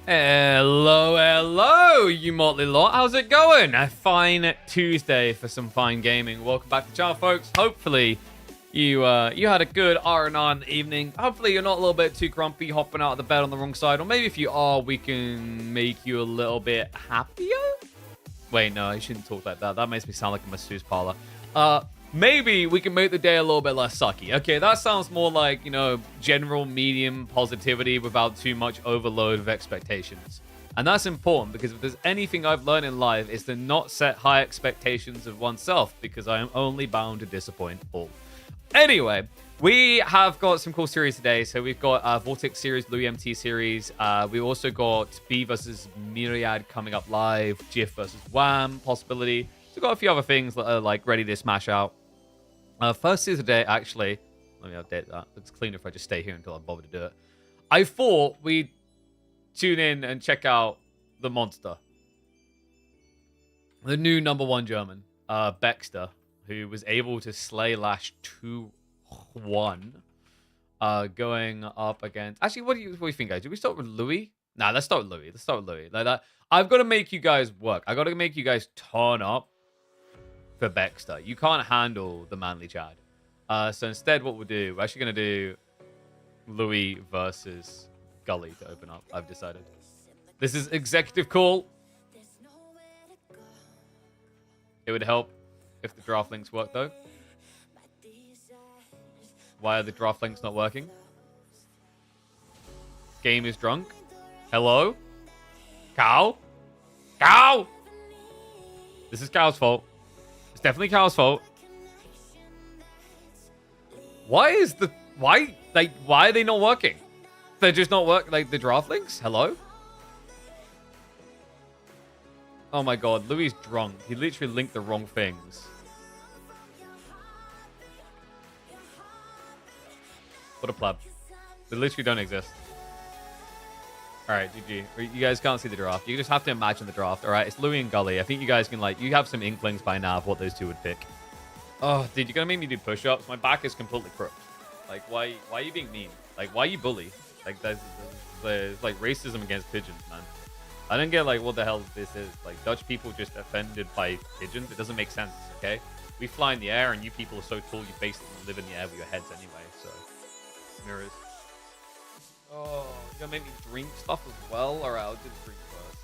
Hello, hello, you motley lot. How's it going? A fine Tuesday for some fine gaming. Welcome back to the channel, folks. Hopefully, you had a good R&R evening. Hopefully, you're not a little bit too grumpy, hopping out of the bed on the wrong side. Or maybe if you are, we can make you a little bit happier. Wait, no, I shouldn't talk like that. That makes me sound like a masseuse parlor. Maybe we can make the day a little bit less sucky. Okay, that sounds more like, you know, general medium positivity without too much overload of expectations. And that's important because if there's anything I've learned in life, is to not set high expectations of oneself because I am only bound to disappoint all. Anyway, we have got some cool series today. So we've got VortiX series, Louis MT series. We also got B versus Myriad coming up live, GIF versus Wham possibility. So we've got a few other things that are like ready to smash out. First series of the day, actually, let me update that. It's cleaner if I just stay here until I bother to do it. I thought we'd tune in and check out the monster. The new #1 German, Beexter, who was able to slay Lash 2-1, going up against... Actually, what do you think, guys? Do we start with Louis? Nah, let's start with Louis. Like that. I've got to make you guys work. I've got to make you guys turn up for Beexter. You can't handle the manly Chad. So instead, what we'll do, we're actually going to do Louis versus Gully to open up, I've decided. This is executive call. It would help if the draft links work, though. Why are the draft links not working? Game is drunk. Hello? Cow? Cow! This is Cow's fault. It's definitely Cow's fault. Why are they not working? They're just not working, like the draft links? Hello? Oh my god, Louis is drunk. He literally linked the wrong things. What a pleb. They literally don't exist. Alright, GG. You guys can't see the draft. You just have to imagine the draft. Alright, it's Louis and Gully. I think you guys can, like, you have some inklings by now of what those two would pick. Oh, dude, you're gonna make me do push-ups? My back is completely crooked. Like, why are you being mean? Like, why are you bully? Like, there's like racism against pigeons, man. I don't get, like, what the hell this is. Like, Dutch people just offended by pigeons? It doesn't make sense, okay? We fly in the air, and you people are so tall, you basically live in the air with your heads anyway, so... Mirrors. Oh, you're gonna make me drink stuff as well? Alright, I'll do the drink first.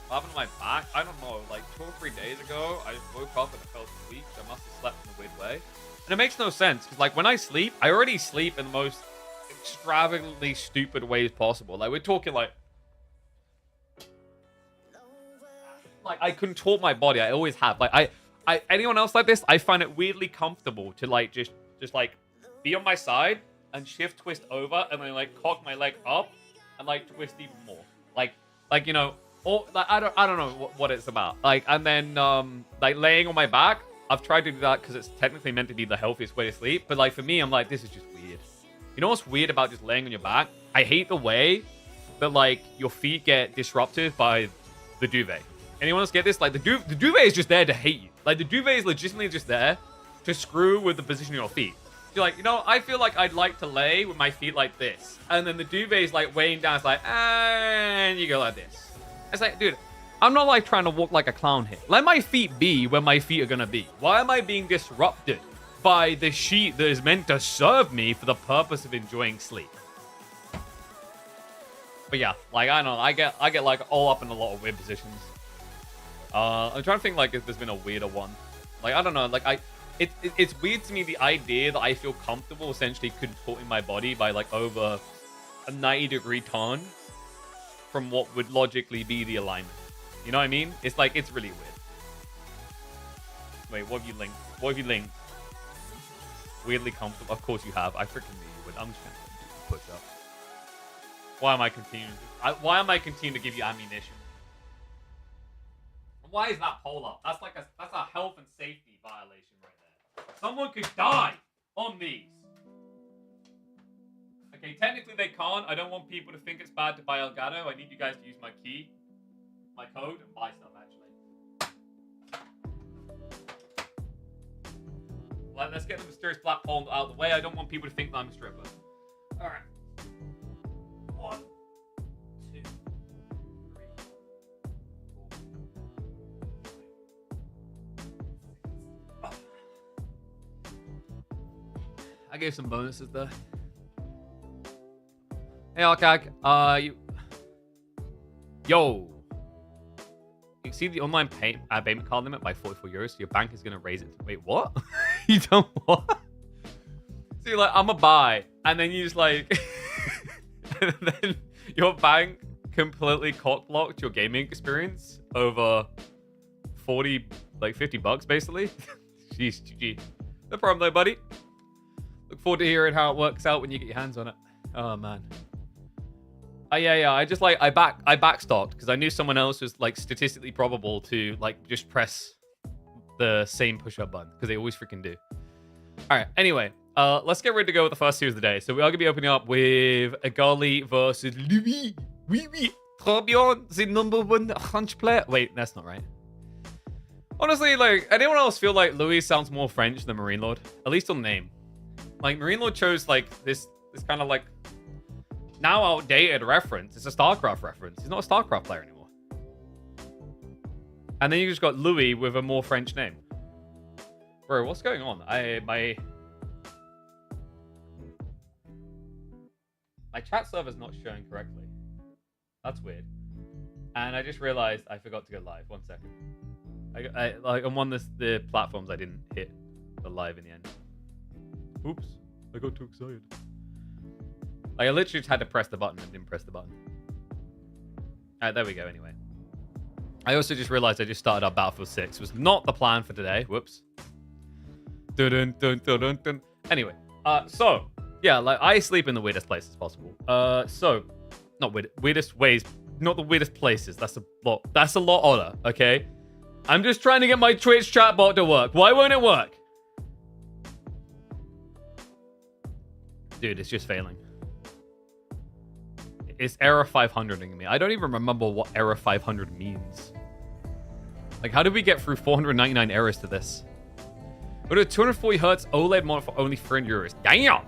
What happened to my back? I don't know. Like, 2 or 3 days ago, I woke up and I felt weak, so I must have slept in a weird way. And it makes no sense, because, like, when I sleep, I already sleep in the most extravagantly stupid ways possible. Like, we're talking, like, I contort my body. I always have. Like, anyone else like this, I find it weirdly comfortable to, like, just like, be on my side and shift twist over and then, like, cock my leg up and, like, twist even more. Like, you know, or, like, I don't know what it's about. Like, and then, like, laying on my back, I've tried to do that because it's technically meant to be the healthiest way to sleep. But, like, for me, I'm like, this is just weird. You know what's weird about just laying on your back? I hate the way that, like, your feet get disrupted by the duvet. Anyone else get this? Like, the duvet is just there to hate you. Like, the duvet is legitimately just there to screw with the position of your feet. You're like, you know, I feel like I'd like to lay with my feet like this. And then the duvet is, like, weighing down. It's like, and you go like this. It's like, dude, I'm not, like, trying to walk like a clown here. Let my feet be where my feet are going to be. Why am I being disrupted by the sheet that is meant to serve me for the purpose of enjoying sleep? But yeah, like, I don't know. I get like, all up in a lot of weird positions. I'm trying to think, like, if there's been a weirder one. Like, I don't know. Like, it's weird to me, the idea that I feel comfortable essentially contorting my body by, like, over a 90-degree turn from what would logically be the alignment. You know what I mean? It's like, it's really weird. Wait, what have you linked? What have you linked? Weirdly comfortable. Of course you have. I freaking knew you would. I'm just gonna do push-ups. Why am I continuing? Why am I continuing to give you ammunition? Why is that poll up? That's like that's a health and safety violation right there. Someone could die on these. Okay, technically they can't. I don't want people to think it's bad to buy Elgato. I need you guys to use my key, my code, and buy stuff, actually. Let's get the mysterious black hole out of the way. I don't want people to think that I'm a stripper. Alright. 1, 2, I gave some bonuses there. Hey, Arkag. Yo. You see the online payment card limit by 44 euros, so your bank is going to raise it. Wait, what? You don't what? So you're like, I'm a buy. And then you just like... and then your bank completely cock-blocked your gaming experience over 40, like 50 bucks, basically. Jeez, GG. No problem though, buddy. Look forward to hearing how it works out when you get your hands on it. Oh, man. Yeah. I just like I backstocked because I knew someone else was like statistically probable to like just press the same push-up button because they always freaking do. All right. Anyway, let's get ready to go with the first series of the day. So we are gonna be opening up with a Gully versus Louis. Oui. Très bien. The number one French player. Wait, that's not right. Honestly, like anyone else feel like Louis sounds more French than Marine Lord? At least on name. Like Marine Lord chose like this kind of like. Now outdated reference. It's a StarCraft reference. He's not a StarCraft player anymore. And then you just got Louis with a more French name. Bro, what's going on? My chat server's not showing correctly. That's weird. And I just realized I forgot to go live. 1 second. I like on one of the platforms I didn't hit the live in the end. Oops. I got too excited. Like, I literally just had to press the button and didn't press the button. Alright, there we go, anyway. I also just realized I just started up Battlefield 6. It was not the plan for today. Whoops. Dun, dun, dun, dun, dun. Anyway, so, yeah, like, I sleep in the weirdest places possible. Not weirdest ways, not the weirdest places. That's a lot odder, okay? I'm just trying to get my Twitch chatbot to work. Why won't it work? Dude, it's just failing. It's error 500ing me. I don't even remember what error 500 means. Like, how did we get through 499 errors to this? Go to 240 hertz OLED monitor for only 300 euros. Damn!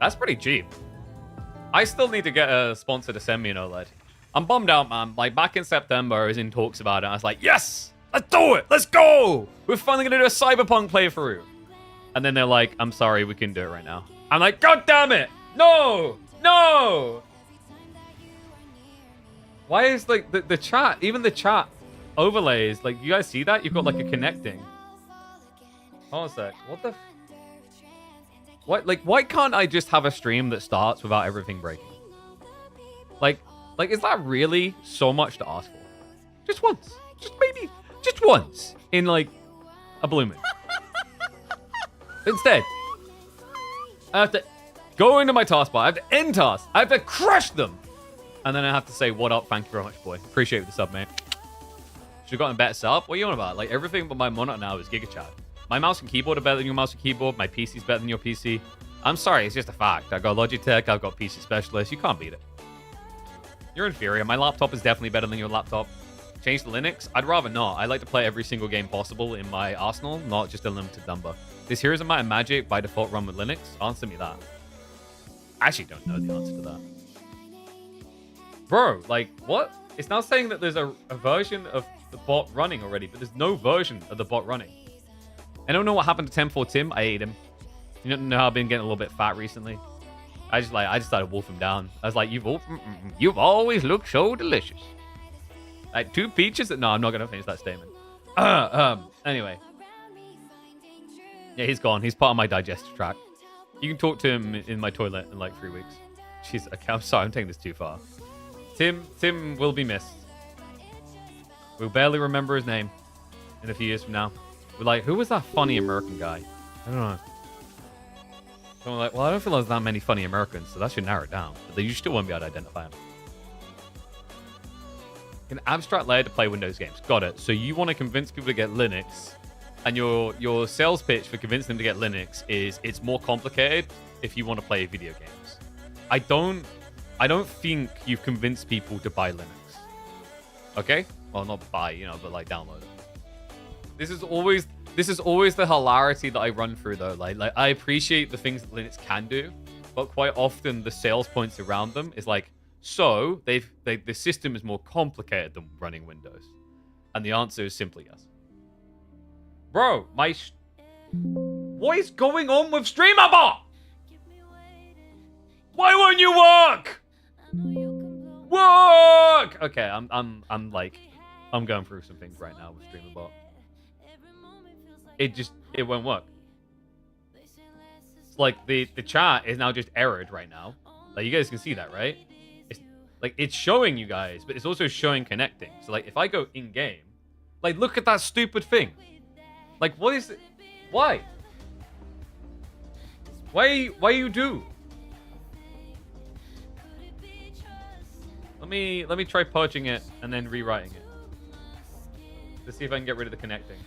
That's pretty cheap. I still need to get a sponsor to send me an OLED. I'm bummed out, man. Like, back in September, I was in talks about it. I was like, yes! Let's do it! Let's go! We're finally going to do a Cyberpunk playthrough. And then they're like, I'm sorry, we couldn't do it right now. I'm like, God damn it! No! No! Why is, like, the chat, even the chat overlays, like, you guys see that? You've got, like, a connecting. Hold on a sec. What the... What? Like, why can't I just have a stream that starts without everything breaking? Like, is that really so much to ask for? Just once. Just maybe, just once. In, like, a blue moon. Instead, I have to go into my taskbar. I have to end tasks. I have to crush them. And then I have to say, what up? Thank you very much, boy. Appreciate the sub, mate. Should have gotten a better setup. What are you on about? Like, everything but my monitor now is GigaChat. My mouse and keyboard are better than your mouse and keyboard. My PC's better than your PC. I'm sorry, it's just a fact. I got Logitech. I've got PC Specialist. You can't beat it. You're inferior. My laptop is definitely better than your laptop. Change to Linux? I'd rather not. I like to play every single game possible in my arsenal, not just a limited number. Does Heroes of Might and Magic by default run with Linux? Answer me that. I actually don't know the answer to that. Bro, like, what? It's now saying that there's a version of the bot running already, but there's no version of the bot running. I don't know what happened to 10-4 Tim. I ate him. You don't know how I've been getting a little bit fat recently. I just started wolfing him down. I was like, you've always looked so delicious. Like 2 peaches? No, I'm not going to finish that statement. Anyway. Yeah, he's gone. He's part of my digestive tract. You can talk to him in my toilet in like 3 weeks. Jeez, okay, I'm sorry. I'm taking this too far. Tim will be missed. We'll barely remember his name in a few years from now. We're like, who was that funny American guy? I don't know. So I'm like, well, I don't feel there's that many funny Americans, so that should narrow it down. But you still won't be able to identify him. An abstract layer to play Windows games. Got it. So you want to convince people to get Linux, and your sales pitch for convincing them to get Linux is it's more complicated if you want to play video games. I don't think you've convinced people to buy Linux. Okay? Well, not buy, but like download it. This is always the hilarity that I run through though. Like I appreciate the things that Linux can do, but quite often the sales points around them is like, so the system is more complicated than running Windows, and the answer is simply yes. Bro, what is going on with StreamerBot? Why won't you work? Work! Okay, I'm going through some things right now with StreamerBot. It won't work. It's like the chat is now just errored right now. Like you guys can see that, right? It's like it's showing you guys, but it's also showing connecting. So like if I go in game, like look at that stupid thing. Like what is it? Why? Why you do? Let me try purging it and then rewriting it. Let's see if I can get rid of the connecting.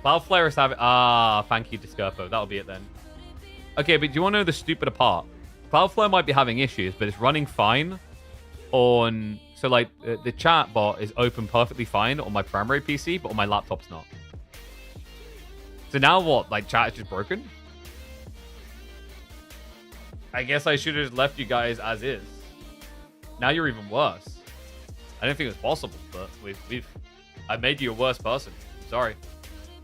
Cloudflare is having... Ah, thank you, Discurpo. That'll be it then. Okay, but do you want to know the stupider part? Cloudflare might be having issues, but it's running fine on... So, like, the chat bot is open perfectly fine on my primary PC, but on my laptop's not. So now what? Like, chat is just broken? I guess I should have just left you guys as is. Now you're even worse. I didn't think it was possible, but I made you a worse person. Sorry.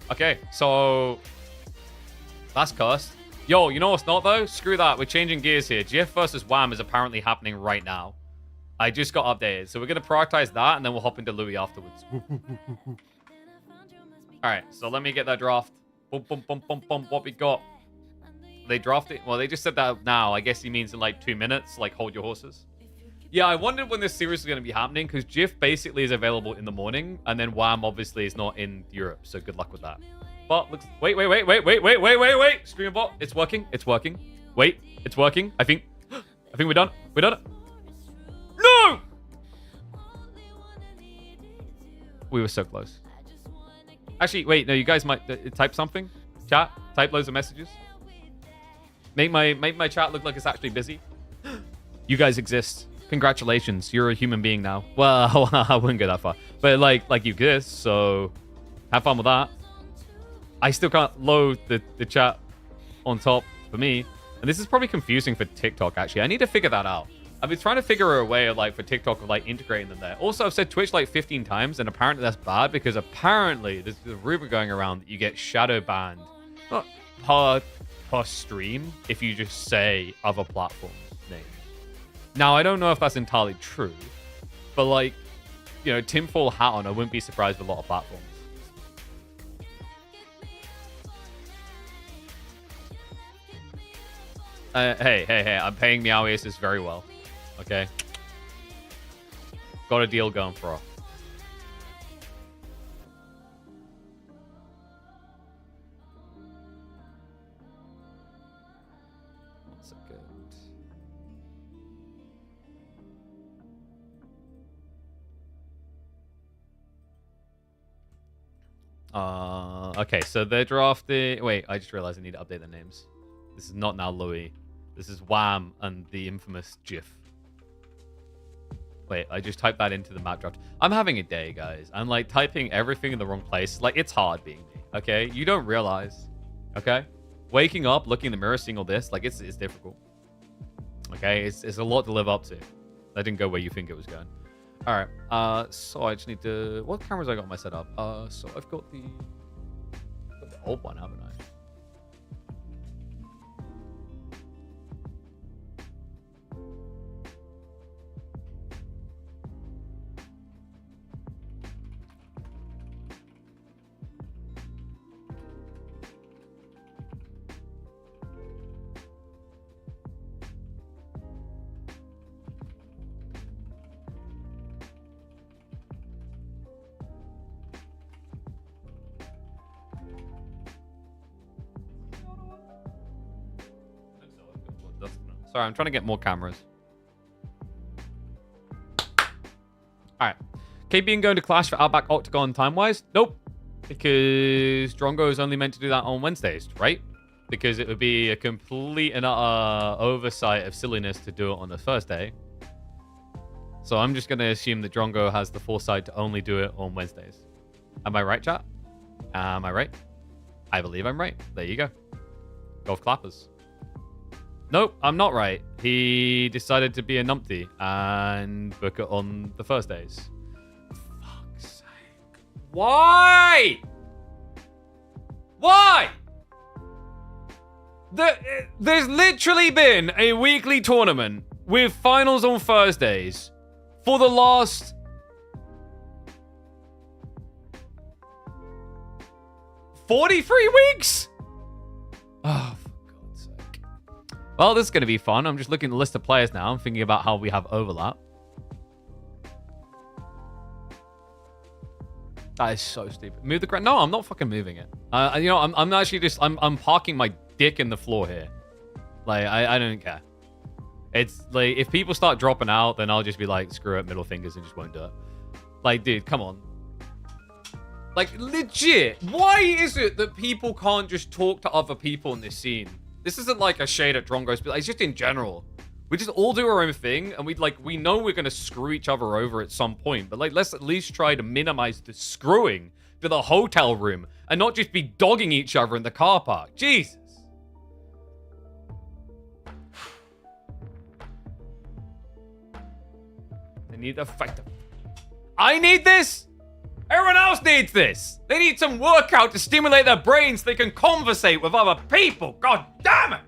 Okay, so that's cursed. Yo, you know what's not though? Screw that. We're changing gears here. GF versus Wham is apparently happening right now. I just got updated, so we're gonna prioritize that, and then we'll hop into Louis afterwards. All right, so let me get that draft. Boom, boom, boom, boom, boom. What we got? They drafted. Well, they just said that now. I guess he means in like 2 minutes. Like hold your horses. Yeah, I wondered when this series was going to be happening because GIF basically is available in the morning, and then Wham obviously is not in Europe, so good luck with that. But looks. Wait. StreamerBot, it's working. It's working. Wait, it's working. I think we're done. We're done. No! We were so close. Actually, wait. No, you guys might type something. Chat. Type loads of messages. Make my chat look like it's actually busy. You guys exist. Congratulations, you're a human being now. Well, I wouldn't go that far, but like you exist, so have fun with that. I still can't load the chat on top for me, and this is probably confusing for TikTok. Actually, I need to figure that out. I've been trying to figure a way of like for TikTok of like integrating them there. Also, I've said Twitch like 15 times, and apparently that's bad because apparently there's a rumor going around that you get shadow banned, not per stream if you just say other platforms names. Now, I don't know if that's entirely true, but like, you know, tinfoil hat on, I wouldn't be surprised with a lot of platforms. Hey, I'm paying Meowiasis very well. Okay? Got a deal going for her. Okay, so they're drafting... Wait, I just realized I need to update their names. This is not now Louis. This is Wham and the infamous GIF. Wait, I just typed that into the map draft. I'm having a day, guys. I'm like typing everything in the wrong place. Like, it's hard being me, okay? You don't realize, okay? Waking up, looking in the mirror, seeing all this, like, it's difficult. Okay? It's a lot to live up to. That didn't go where you think it was going. All right, so I just need to... What cameras I got on my setup? So I've got the old one, haven't I? Sorry, I'm trying to get more cameras. Alright. KBN going to Clash for Outback Octagon time-wise? Nope. Because Drongo is only meant to do that on Wednesdays, right? Because it would be a complete and utter oversight of silliness to do it on the Thursday. So I'm just going to assume that Drongo has the foresight to only do it on Wednesdays. Am I right, chat? Am I right? I believe I'm right. There you go. Golf clappers. Nope, I'm not right. He decided to be a numpty and book it on the Thursdays. Fuck's sake. Why? Why? There's literally been a weekly tournament with finals on Thursdays for the last 43 weeks? Oh, for God's sake. Well, this is going to be fun. I'm just looking at the list of players now. I'm thinking about how we have overlap. That is so stupid. Move the ground. No, I'm not fucking moving it. You know, I'm actually just, I'm parking my dick in the floor here. Like, I don't care. It's like, if people start dropping out, then I'll just be like, screw it, middle fingers, and just won't do it. Like, dude, come on. Like, legit, why is it that people can't just talk to other people in this scene? This isn't like a shade at Drongo's, but it's just in general. We just all do our own thing, and we know we're going to screw each other over at some point, but like, let's at least try to minimize the screwing to the hotel room and not just be dogging each other in the car park. Jesus. They need to fight. I need this? Everyone else needs this. They need some workout to stimulate their brains so they can conversate with other people. God damn it.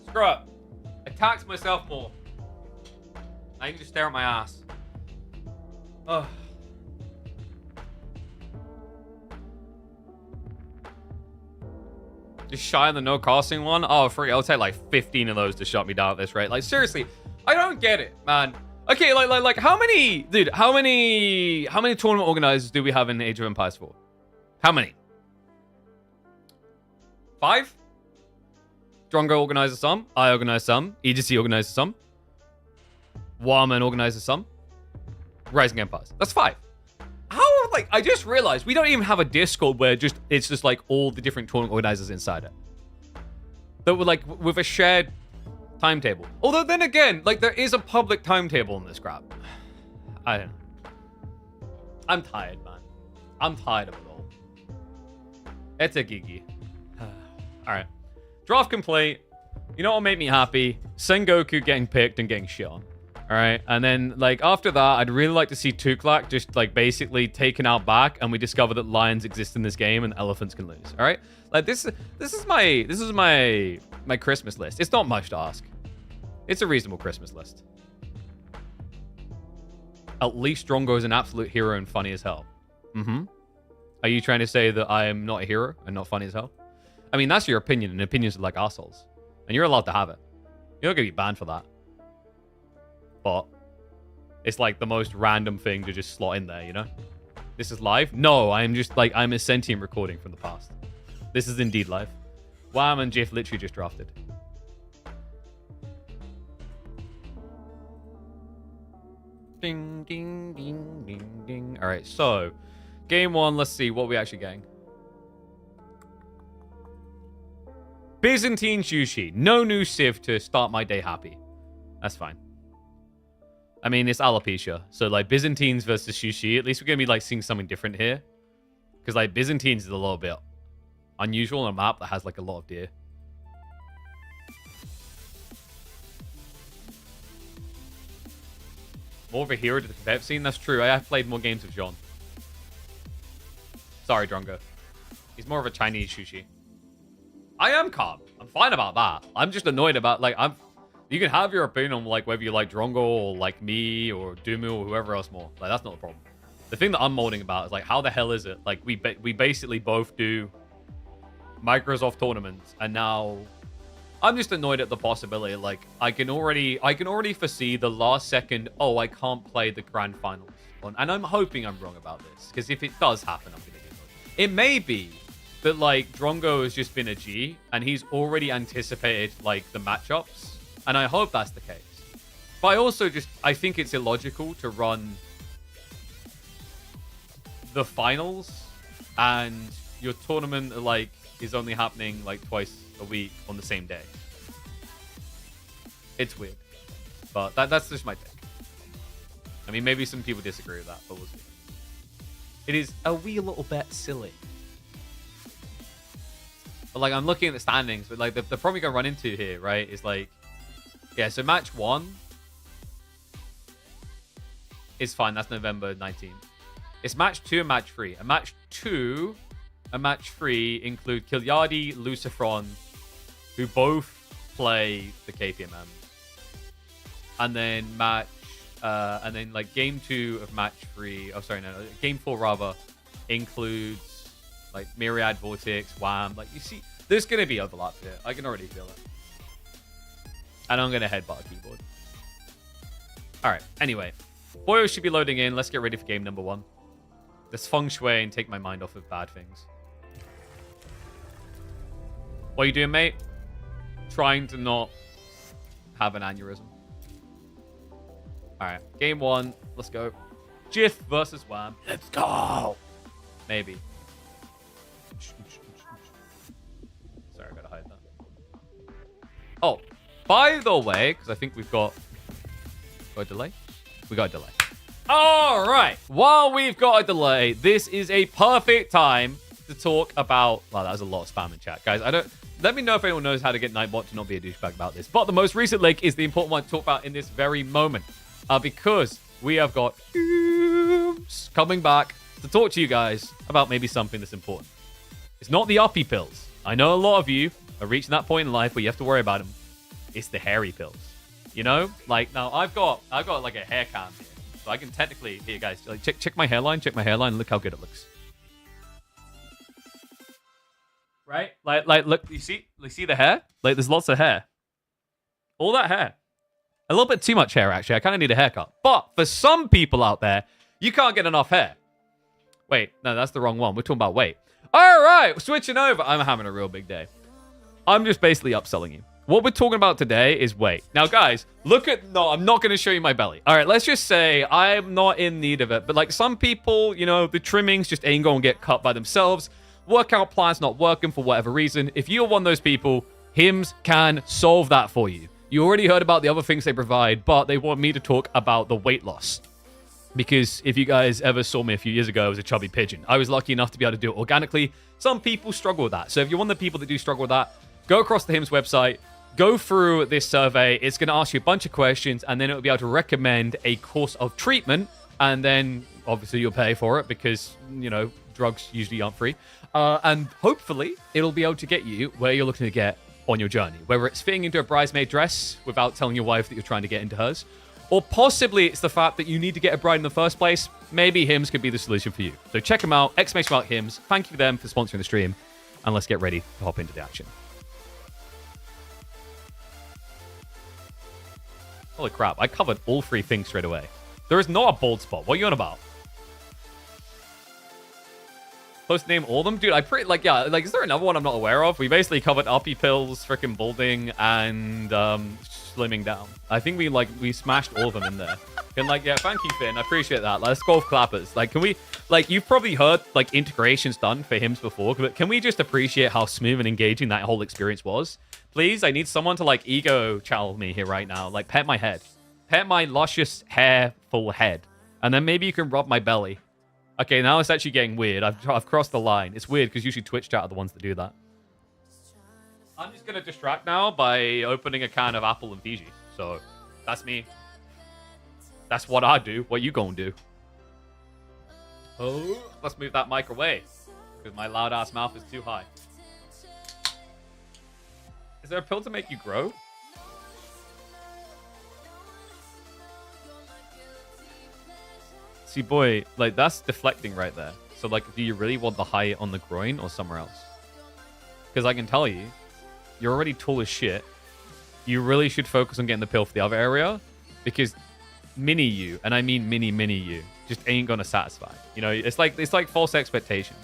Screw up. I taxed myself more. I can just stare at my ass. Ugh. Just shy on the no casting one? Oh, free. I'll take like 15 of those to shut me down at this rate. Like, seriously, I don't get it, man. Okay, like, how many, dude, how many tournament organizers do we have in Age of Empires 4? How many? 5? Drongo organizes some. I organize some. EGC organizes some. Wham organizes some. Rising Empires. That's 5. How, like, I just realized we don't even have a Discord where it's just like all the different tournament organizers inside it. That we're like with a shared timetable. Although then again, like, there is a public timetable in this crap. I don't know. I'm tired, man. I'm tired of it all. It's a gigi. Alright. Draft complete. You know what made me happy? Sengoku getting picked and getting shit on. Alright, and then, like, after that, I'd really like to see Tuklak just, like, basically taken out back, and we discover that lions exist in this game and elephants can lose. Alright? Like, this is my Christmas list. It's not much to ask. It's a reasonable Christmas list. At least Drongo is an absolute hero and funny as hell. Mm-hmm. Are you trying to say that I am not a hero and not funny as hell? I mean, that's your opinion, and opinions are like assholes. And you're allowed to have it. You're not going to be banned for that. But it's like the most random thing to just slot in there, you know? This is live? No, I'm just like, I'm a sentient recording from the past. This is indeed live. Wham and Jiff literally just drafted. Ding, ding, ding, ding, ding. All right, so game 1, let's see what we actually getting. Byzantine sushi. No new Civ to start my day happy. That's fine. I mean, it's alopecia. So, like, Byzantines versus sushi. At least we're going to be, like, seeing something different here. Because, like, Byzantines is a little bit unusual on a map that has, like, a lot of deer. More of a hero to the competitive scene? That's true. I have played more games with John. Sorry, Drongo. He's more of a Chinese sushi. I am calm. I'm fine about that. I'm just annoyed about, like, you can have your opinion on, like, whether you like Drongo or like me or Dumu or whoever else more. Like, that's not the problem. The thing that I'm molding about is, like, how the hell is it? Like, we basically both do Microsoft tournaments, and now I'm just annoyed at the possibility. Like, I can already foresee the last second, oh, I can't play the grand finals. And I'm hoping I'm wrong about this, because if it does happen, I'm going to get annoyed. It may be that, like, Drongo has just been a G, and he's already anticipated, like, the matchups. And I hope that's the case. But I think it's illogical to run the finals and your tournament, like, is only happening, like, twice a week on the same day. It's weird. But that's just my take. I mean, maybe some people disagree with that, but we'll see. It is a wee little bit silly. But, like, I'm looking at the standings, but, like, the problem you're going to run into here, right, is, like, Yeah, so match 1 is fine. That's November 19th. It's match 2 and match 3. And match 2 and match 3 include Killyardi, Lucifron, who both play the KPMM. And then like game 2 of match 3. Oh, sorry, no, game 4 rather includes like Myriad, VortiX, Wham. Like, you see, there's gonna be overlap here. I can already feel it. And I'm gonna headbutt a keyboard. All right. Anyway, Boyo should be loading in. Let's get ready for game number 1. Let's feng shui and take my mind off of bad things. What are you doing, mate? Trying to not have an aneurysm. All right, game 1. Let's go. Jif versus Wham. Let's go. Maybe. Sorry, I gotta hide that. Oh, by the way, because I think we've got a delay. We got a delay. All right. While we've got a delay, this is a perfect time to talk about... Wow, that was a lot of spam in chat. Guys, let me know if anyone knows how to get Nightbot to not be a douchebag about this. But the most recent link is the important one to talk about in this very moment. Because we have got coming back to talk to you guys about maybe something that's important. It's not the uppy pills. I know a lot of you are reaching that point in life where you have to worry about them. It's the hairy pills. You know? Like, now I've got like a hair cam here. So I can technically... Here, guys. Like, check my hairline. Check my hairline. Look how good it looks. Right? Like, look, you see the hair? Like, there's lots of hair. All that hair. A little bit too much hair, actually. I kind of need a haircut. But for some people out there, you can't get enough hair. Wait, no, that's the wrong one. We're talking about weight. All right, switching over. I'm having a real big day. I'm just basically upselling you. What we're talking about today is weight. Now, guys, look at... No, I'm not going to show you my belly. All right, let's just say I'm not in need of it. But, like, some people, you know, the trimmings just ain't going to get cut by themselves. Workout plan's not working for whatever reason. If you're one of those people, Hims can solve that for you. You already heard about the other things they provide, but they want me to talk about the weight loss. Because if you guys ever saw me a few years ago, I was a chubby pigeon. I was lucky enough to be able to do it organically. Some people struggle with that. So if you're one of the people that do struggle with that, go across the Hims website, go through this survey. It's going to ask you a bunch of questions, and then it will be able to recommend a course of treatment. And then, obviously, you'll pay for it because, you know, drugs usually aren't free. And hopefully, it'll be able to get you where you're looking to get on your journey. Whether it's fitting into a bridesmaid dress without telling your wife that you're trying to get into hers, or possibly it's the fact that you need to get a bride in the first place. Maybe Hims could be the solution for you. So check them out. !Hims. Thank you to them for sponsoring the stream. And let's get ready to hop into the action. Holy crap, I covered all 3 things straight away. There is not a bald spot. What are you on about? Supposed to name all of them? Dude, is there another one I'm not aware of? We basically covered uppy pills, freaking balding, and slimming down. I think we smashed all of them in there. And yeah, thank you, Finn. I appreciate that. Let's go with clappers. Like, can we, you've probably heard integrations done for Hims before, but can we just appreciate how smooth and engaging that whole experience was? Please, I need someone to ego chow me here right now. Pet my head. Pet my luscious hair full head. And then maybe you can rub my belly. Okay, now it's actually getting weird. I've crossed the line. It's weird because usually Twitch chat are the ones that do that. I'm just going to distract now by opening a can of apple and Fiji. So, that's me. That's what I do. What you gonna do? Oh, let's move that mic away. Because my loud-ass mouth is too high. Is there a pill to make you grow? See, boy, that's deflecting right there. So, do you really want the height on the groin or somewhere else? Because I can tell you, you're already tall as shit. You really should focus on getting the pill for the other area. Because mini you, and I mean mini you, just ain't gonna satisfy. You know, it's like false expectations.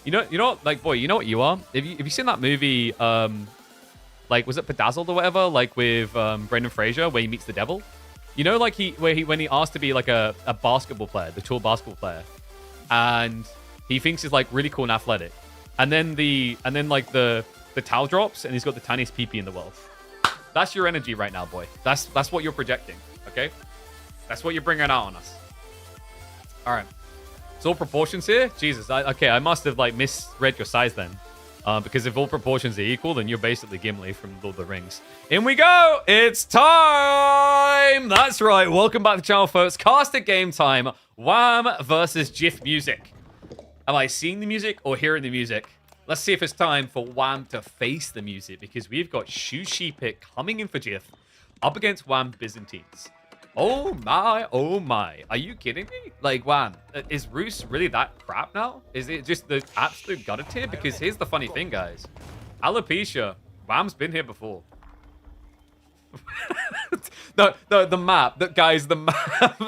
You know, boy, you know what you are? Have you seen that movie, was it Bedazzled or whatever? With Brendan Fraser, where he meets the devil? You know, when he asked to be a basketball player, the tall basketball player, and he thinks he's really cool and athletic, and then the towel drops, and he's got the tiniest pee-pee in the world. That's your energy right now, boy. That's what you're projecting. Okay, that's what you're bringing out on us. All right, it's all proportions here. Jesus, I must have misread your size then. Because if all proportions are equal, then you're basically Gimli from Lord of the Rings. In we go! It's time! That's right. Welcome back to the channel, folks. Casted game time. Wham versus GIF music. Am I seeing the music or hearing the music? Let's see if it's time for Wham to face the music, because we've got Shushi Pick coming in for GIF up against Wham Byzantines. Oh my, oh my. Are you kidding me? Like, Wham, is Roos really that crap now? Is it just the absolute gutter tier? Because here's the funny thing, guys. Alopecia, Wham's been here before. No, the map. Guys, the map.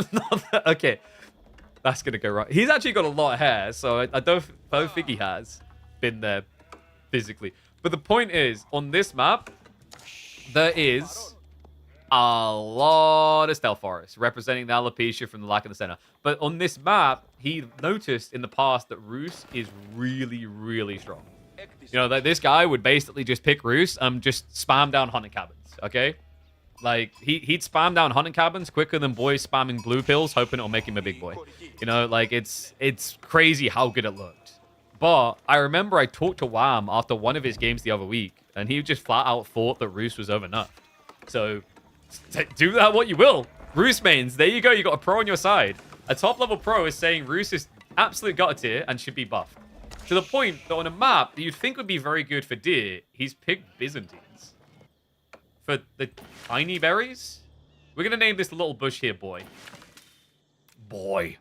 Okay, that's going to go right. He's actually got a lot of hair, so I don't think he has been there physically. But the point is, on this map, there is a lot of stealth forest representing the alopecia from the lack in the center. But on this map, he noticed in the past that Roos is really, really strong. You know, that this guy would basically just pick Roos and just spam down hunting cabins, okay? Like, he'd spam down hunting cabins quicker than boys spamming blue pills, hoping it'll make him a big boy. You know, like, it's crazy how good it looked. But I remember I talked to Wham after one of his games the other week, and he just flat out thought that Roos was overnerfed. So do that what you will. Roos mains, there you go. You got a pro on your side. A top level pro is saying Roos is absolute gutter tier and should be buffed. To the point that on a map that you'd think would be very good for deer, he's picked Byzantines. For the tiny berries? We're going to name this little bush here Boy. Boy.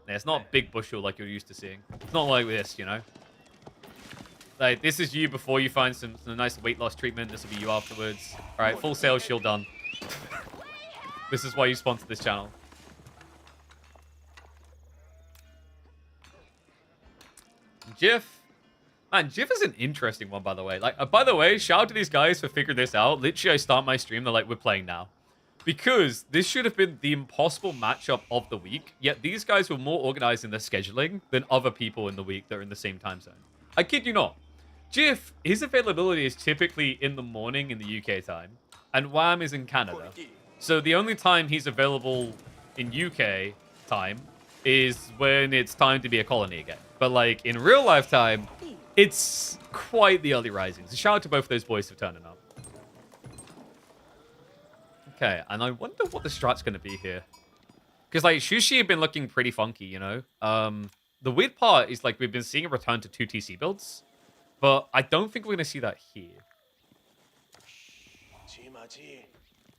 Yeah, it's not big bushel like you're used to seeing. It's not like this, you know? Like, this is you before you find some nice weight loss treatment. This will be you afterwards. All right, full sales shield done. This is why you sponsor this channel. GIF. Man, GIF is an interesting one, by the way. Like, by the way, shout out to these guys for figuring this out. Literally, I start my stream, they're like, we're playing now. Because this should have been the impossible matchup of the week, yet these guys were more organized in their scheduling than other people in the week that are in the same time zone. I kid you not. GIF, his availability is typically in the morning in the UK time, and Wham is in Canada. So the only time he's available in UK time is when it's time to be a colony again. But like in real life time, it's quite the early risings. So shout out to both of those boys for turning up. Okay, and I wonder what the strat's going to be here. Because like Shushi have been looking pretty funky, you know? The weird part is like we've been seeing a return to 2 TC builds. But I don't think we're going to see that here.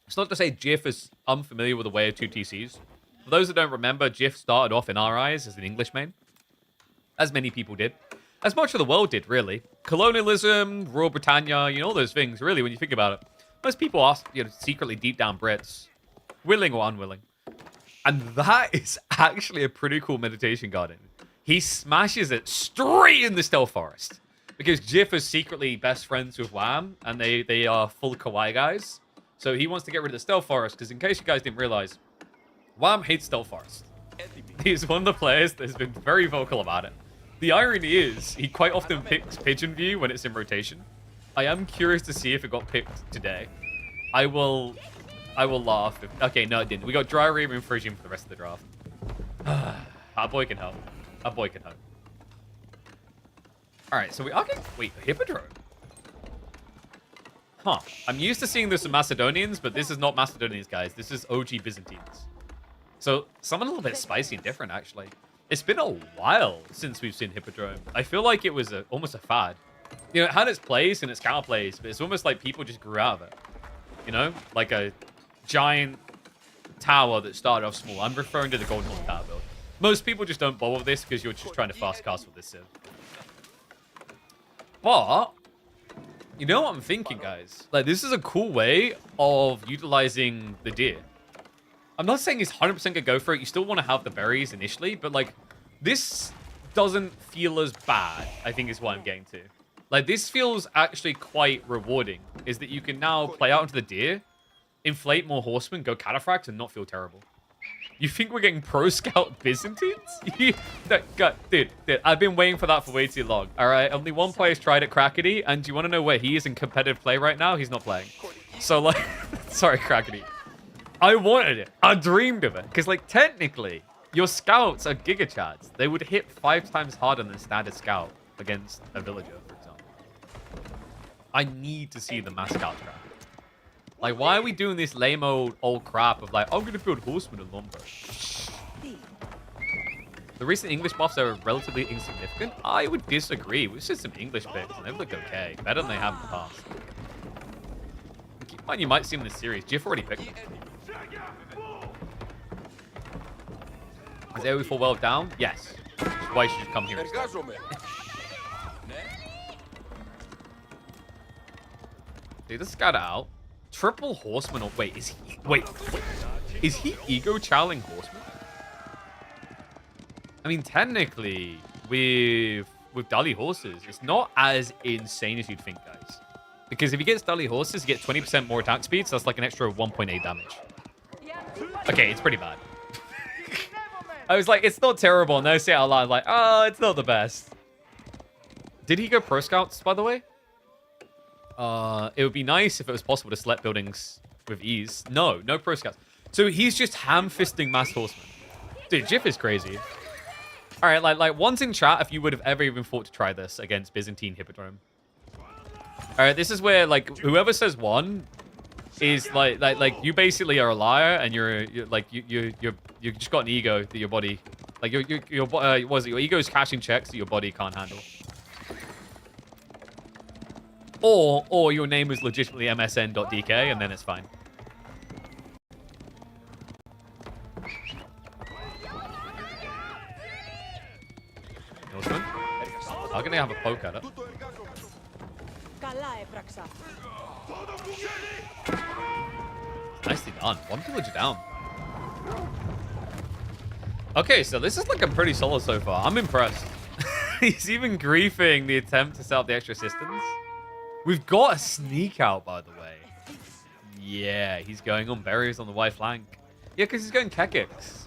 It's not to say GIF is unfamiliar with the way of 2 TCs. For those that don't remember, GIF started off in our eyes as an English main. As many people did. As much of the world did, really. Colonialism, Royal Britannia, you know, all those things, really, when you think about it. Most people are, you know, secretly deep down Brits. Willing or unwilling. And that is actually a pretty cool meditation garden. He smashes it straight in the stealth forest. Because GIF is secretly best friends with Wham, and they are full kawaii guys. So he wants to get rid of the stealth forest, because in case you guys didn't realize, Wham hates stealth forest. He's one of the players that has been very vocal about it. The irony is, he quite often picks Pigeon View when it's in rotation. I am curious to see if it got picked today. I will laugh. Okay, no, it didn't. We got Dry Ream and Frisian for the rest of the draft. Our boy can help. Our boy can help. Alright, so we are getting... Wait, Hippodrome? Huh. I'm used to seeing this with Macedonians, but this is not Macedonians, guys. This is OG Byzantines. So, something a little bit spicy and different, actually. It's been a while since we've seen Hippodrome. I feel like it was almost a fad. You know, it had its place and its counterplays, but it's almost like people just grew out of it. You know? Like a giant tower that started off small. I'm referring to the Golden Horn Tower build. Most people just don't bother with this because you're just trying to fast cast with this civ. But, you know what I'm thinking, guys? Like, this is a cool way of utilizing the deer. I'm not saying he's 100% going to go for it. You still want to have the berries initially, but, like, this doesn't feel as bad, I think is what I'm getting to. Like, this feels actually quite rewarding, is that you can now play out into the deer, inflate more horsemen, go cataphracts, and not feel terrible. You think we're getting pro scout Byzantines? Dude, I've been waiting for that for way too long. All right, only one player's tried it, Crackety, and do you want to know where he is in competitive play right now? He's not playing. So, like, sorry, Crackety. I wanted it. I dreamed of it. Because, like, technically, your scouts are Giga Chads. They would hit 5 times harder than a standard scout against a villager, for example. I need to see the mascot trap. Like, why are we doing this lame old crap of like, I'm going to build horsemen and lumber? The recent English buffs are relatively insignificant. I would disagree. We've seen some English picks, and they've looked okay. Better than they have in the past. Keep in mind, you might see them in the series. Jiff already picked them. Is AoE4 well down? Yes. Which is why you should come here instead. Dude, this got out. Triple horseman. Oh, wait, is he... Wait. Is he ego-chowling horseman? I mean, technically, with Gully horses, it's not as insane as you'd think, guys. Because if he gets Gully horses, he gets 20% more attack speed, so that's like an extra 1.8 damage. Okay, it's pretty bad. I was like, it's not terrible, and then I say it out loud, like, oh, it's not the best. Did he go pro scouts, by the way? It would be nice if it was possible to select buildings with ease. No pro scouts. So he's just ham-fisting mass horsemen. Dude, Jiff is crazy. All right, like one's in chat if you would have ever even thought to try this against Byzantine Hippodrome. All right, this is where like whoever says one is like you basically are a liar and you're you just got an ego that your body like your ego is cashing checks that your body can't handle. Or your name is legitimately msn.dk and then it's fine. Norseman? I'm gonna have a poke at it. Nicely done. One village down. Okay, so this is looking pretty solid so far. I'm impressed. He's even griefing the attempt to set up the extra systems. We've got a sneak out, by the way. Yeah, he's going on berries on the Y flank. Yeah, because he's going Kekix.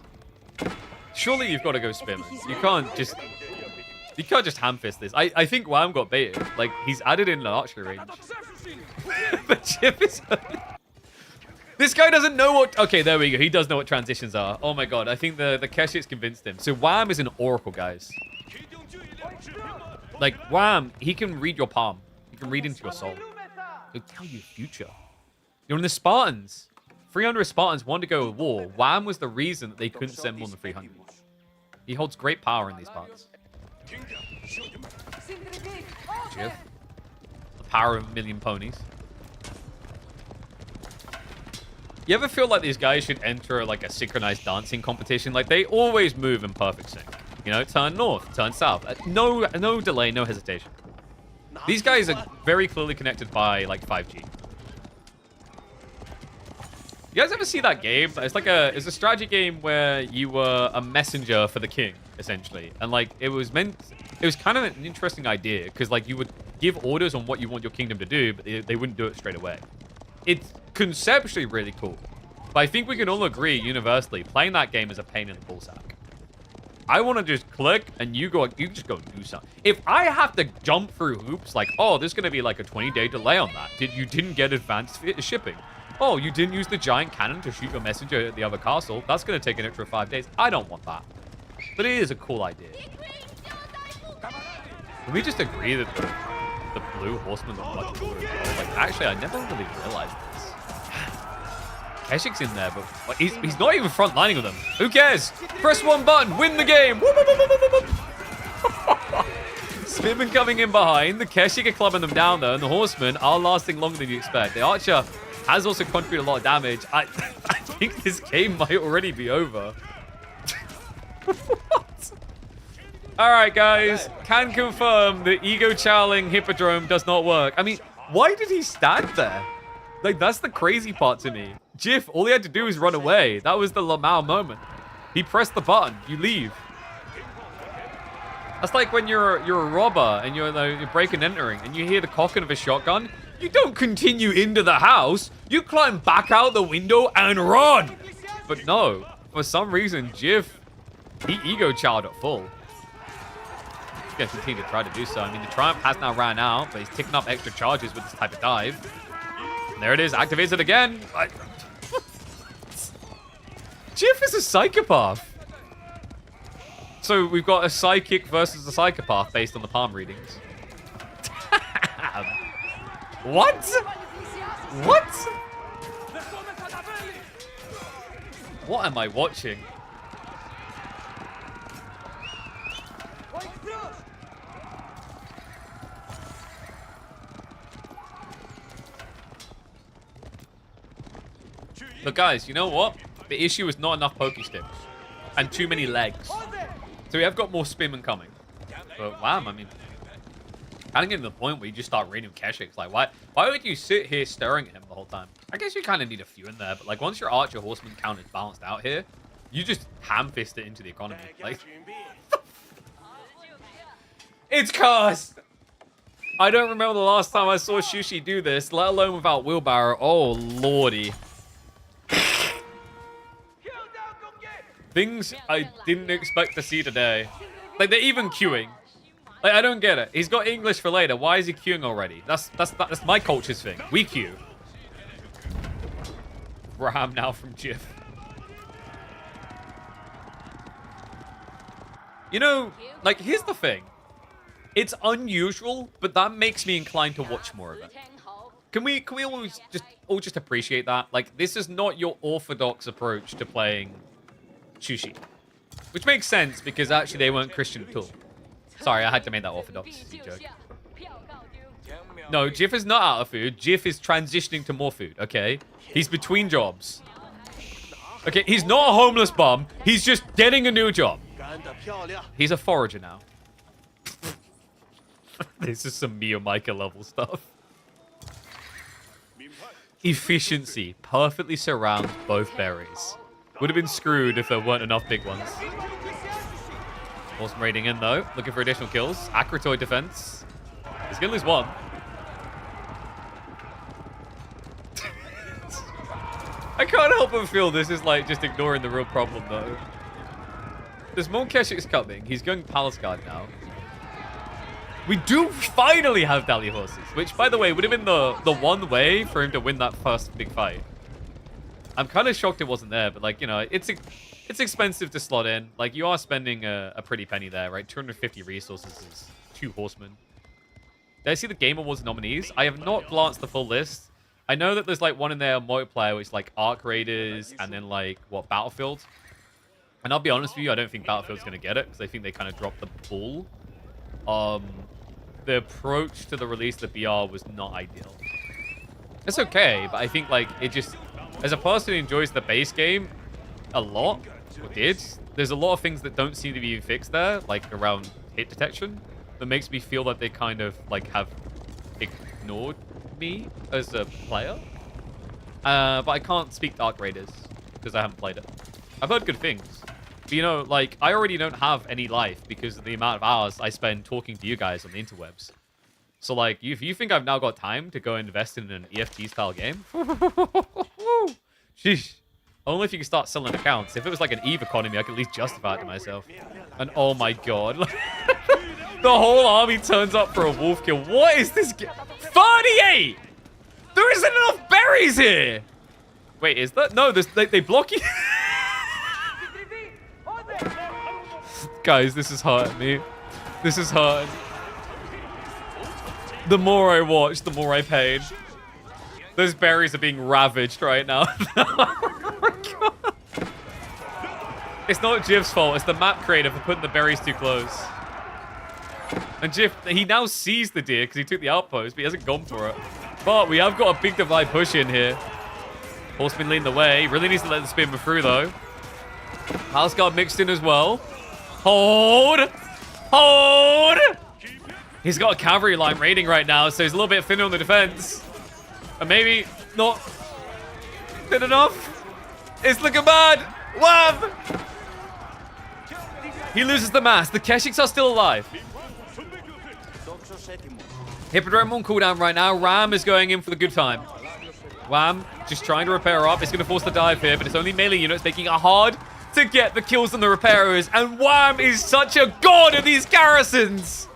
Surely you've got to go Spearman. You can't just ham-fist this. I think Wham got baited. Like, he's added in an archery range. But Chip is... This guy doesn't know what... Okay, there we go. He does know what transitions are. Oh my god, I think the Keshik's convinced him. So Wham is an oracle, guys. Like, Wham, he can read your palm. He can read into your soul. He'll tell you the future. You're in the Spartans. 300 Spartans wanted to go to war. Wham was the reason that they couldn't send more than 300. He holds great power in these parts. Jiff. The power of a million ponies. You ever feel like these guys should enter like a synchronized dancing competition? Like they always move in perfect sync. You know, turn north, turn south. No delay, no hesitation. These guys are very clearly connected by like 5G. You guys ever see that game? It's a strategy game where you were a messenger for the king, essentially. And like it was kind of an interesting idea because like you would give orders on what you want your kingdom to do, but they wouldn't do it straight away. It's conceptually really cool. But I think we can all agree universally, playing that game is a pain in the ballsack. I want to just click and you just go do something. If I have to jump through hoops, like, oh, there's going to be like a 20-day delay on that. You didn't get advanced shipping. Oh, you didn't use the giant cannon to shoot your messenger at the other castle. That's going to take an extra 5 days. I don't want that. But it is a cool idea. Can we just agree that the blue horsemen look much cooler as well? Like, actually, I never really realized this. Keshik's in there, but he's not even front lining with them. Who cares? Press one button, win the game. Spearman coming in behind. The Keshik are clubbing them down, though, and the horsemen are lasting longer than you expect. The archer has also contributed a lot of damage. I think this game might already be over. What? All right, guys. Can confirm the ego-chowling hippodrome does not work. I mean, why did he stand there? Like, that's the crazy part to me. Jiff, all he had to do was run away. That was the Lamau moment. He pressed the button. You leave. That's like when you're a robber and you're breaking and entering and you hear the cocking of a shotgun. You don't continue into the house. You climb back out the window and run. But no, for some reason, Jiff, he ego-chowed at full. He's going to continue to try to do so. I mean, the Triumph has now ran out, but he's ticking up extra charges with this type of dive. And there it is, activates it again. Jiff is a psychopath. So we've got a psychic versus a psychopath based on the palm readings. What? What? What am I watching? Look, guys, you know what? The issue is not enough pokey sticks and too many legs. So we have got more spinmen coming. But Wham, I mean, kind of getting to the point where you just start reading Keshiks. Like, why would you sit here staring at him the whole time? I guess you kind of need a few in there, but like once your archer horseman count is balanced out here, you just ham-fist it into the economy. Like, it's cursed. I don't remember the last time I saw Sushi do this, let alone without wheelbarrow. Oh, lordy. Things I didn't expect to see today. Like, they're even queuing. Like, I don't get it. He's got English for later. Why is he queuing already? That's my culture's thing. We queue. Ram now from Jif. You know, like, here's the thing. It's unusual, but that makes me inclined to watch more of it. Can we always just appreciate that? Like, this is not your orthodox approach to playing Sushi. Which makes sense, because actually they weren't Christian at all. Sorry, I had to make that orthodox joke. No, Jif is not out of food. Jif is transitioning to more food, okay? He's between jobs. Okay, he's not a homeless bum. He's just getting a new job. He's a forager now. This is some Mio Micah level stuff. Efficiency perfectly surrounds both berries. Would have been screwed if there weren't enough big ones. Awesome raiding in, though. Looking for additional kills. Akratoid defense. He's going to lose one. I can't help but feel this is, like, just ignoring the real problem, though. There's more Keshiks coming. He's going Palace Guard now. We do finally have Dally Horses, which, by the way, would have been the one way for him to win that first big fight. I'm kind of shocked it wasn't there, but, like, you know, it's expensive to slot in. Like, you are spending a pretty penny there, right? 250 resources is 2 horsemen. Did I see the Game Awards nominees? I have not glanced the full list. I know that there's, like, one in there, multiplayer, which is, like, Arc Raiders, and then, like, what, Battlefield? And I'll be honest with you, I don't think Battlefield's going to get it, because I think they kind of dropped the ball. The approach to the release of the BR was not ideal. It's okay, but I think, like, it just... As a person who enjoys the base game a lot, or did, there's a lot of things that don't seem to be fixed there, like around hit detection, that makes me feel that they kind of, like, have ignored me as a player. But I can't speak to Arc Raiders, because I haven't played it. I've heard good things. But, you know, like, I already don't have any life because of the amount of hours I spend talking to you guys on the interwebs. So, like, if you think I've now got time to go invest in an EFT-style game, sheesh. Only if you can start selling accounts. If it was like an EVE economy, I could at least justify it to myself. And oh my god. The whole army turns up for a wolf kill. What is this? 38! There isn't enough berries here! Wait, is that? No, they block you. Guys, this is hurting me. This is hurting. The more I watch, the more I paid. Those berries are being ravaged right now. Oh my god. It's not Jiv's fault. It's the map creator for putting the berries too close. And Jiv, he now sees the deer because he took the outpost, but he hasn't gone for it. But we have got a big divide push in here. Horseman leading the way. Really needs to let the spearman through, though. House Guard mixed in as well. Hold! Hold! He's got a cavalry line raiding right now, so he's a little bit thinner on the defense. And maybe not thin enough. It's looking bad. Wham! He loses the mass. The Keshiks are still alive. Hippodrome on cooldown right now. Ram is going in for the good time. Wham just trying to repair up. It's going to force the dive here, but it's only melee units making it hard to get the kills on the repairers. And Wham is such a god of these garrisons.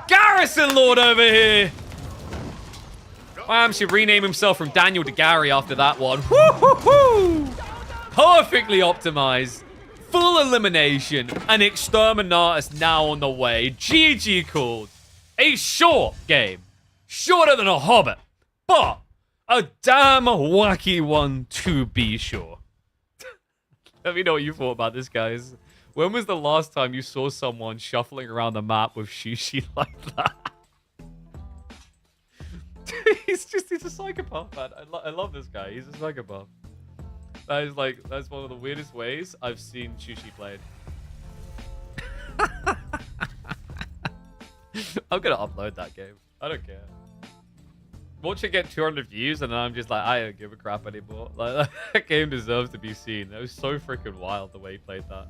Garrison Lord over here. Wham should rename himself from Daniel to Gary after that one. Woo-hoo-hoo! Perfectly optimized. Full elimination. And Exterminatus now on the way. GG called. A short game. Shorter than a hobbit, but a damn wacky one to be sure. Let me know what you thought about this, guys. When was the last time you saw someone shuffling around the map with sushi like that? he's a psychopath, man. I love this guy. He's a psychopath. That's one of the weirdest ways I've seen sushi played. I'm gonna upload that game. I don't care. Watch it get 200 views, and then I'm just like, I don't give a crap anymore. Like, that game deserves to be seen. That was so freaking wild the way he played that.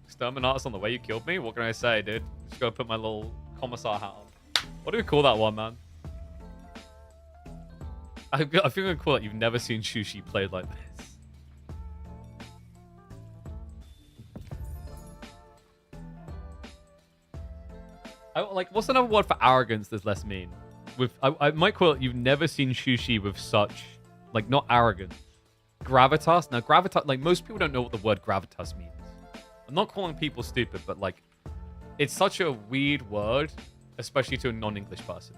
Exterminatus on the way you killed me? What can I say, dude? Just gotta put my little commissar hat on. What do we call that one, man? I think I'm gonna call it, you've never seen sushi played like this. What's another word for arrogance that's less mean? I might call it, you've never seen sushi with such, like, not arrogant. Gravitas? Now, gravitas, like, most people don't know what the word gravitas means. I'm not calling people stupid, but, like, it's such a weird word, especially to a non-English person.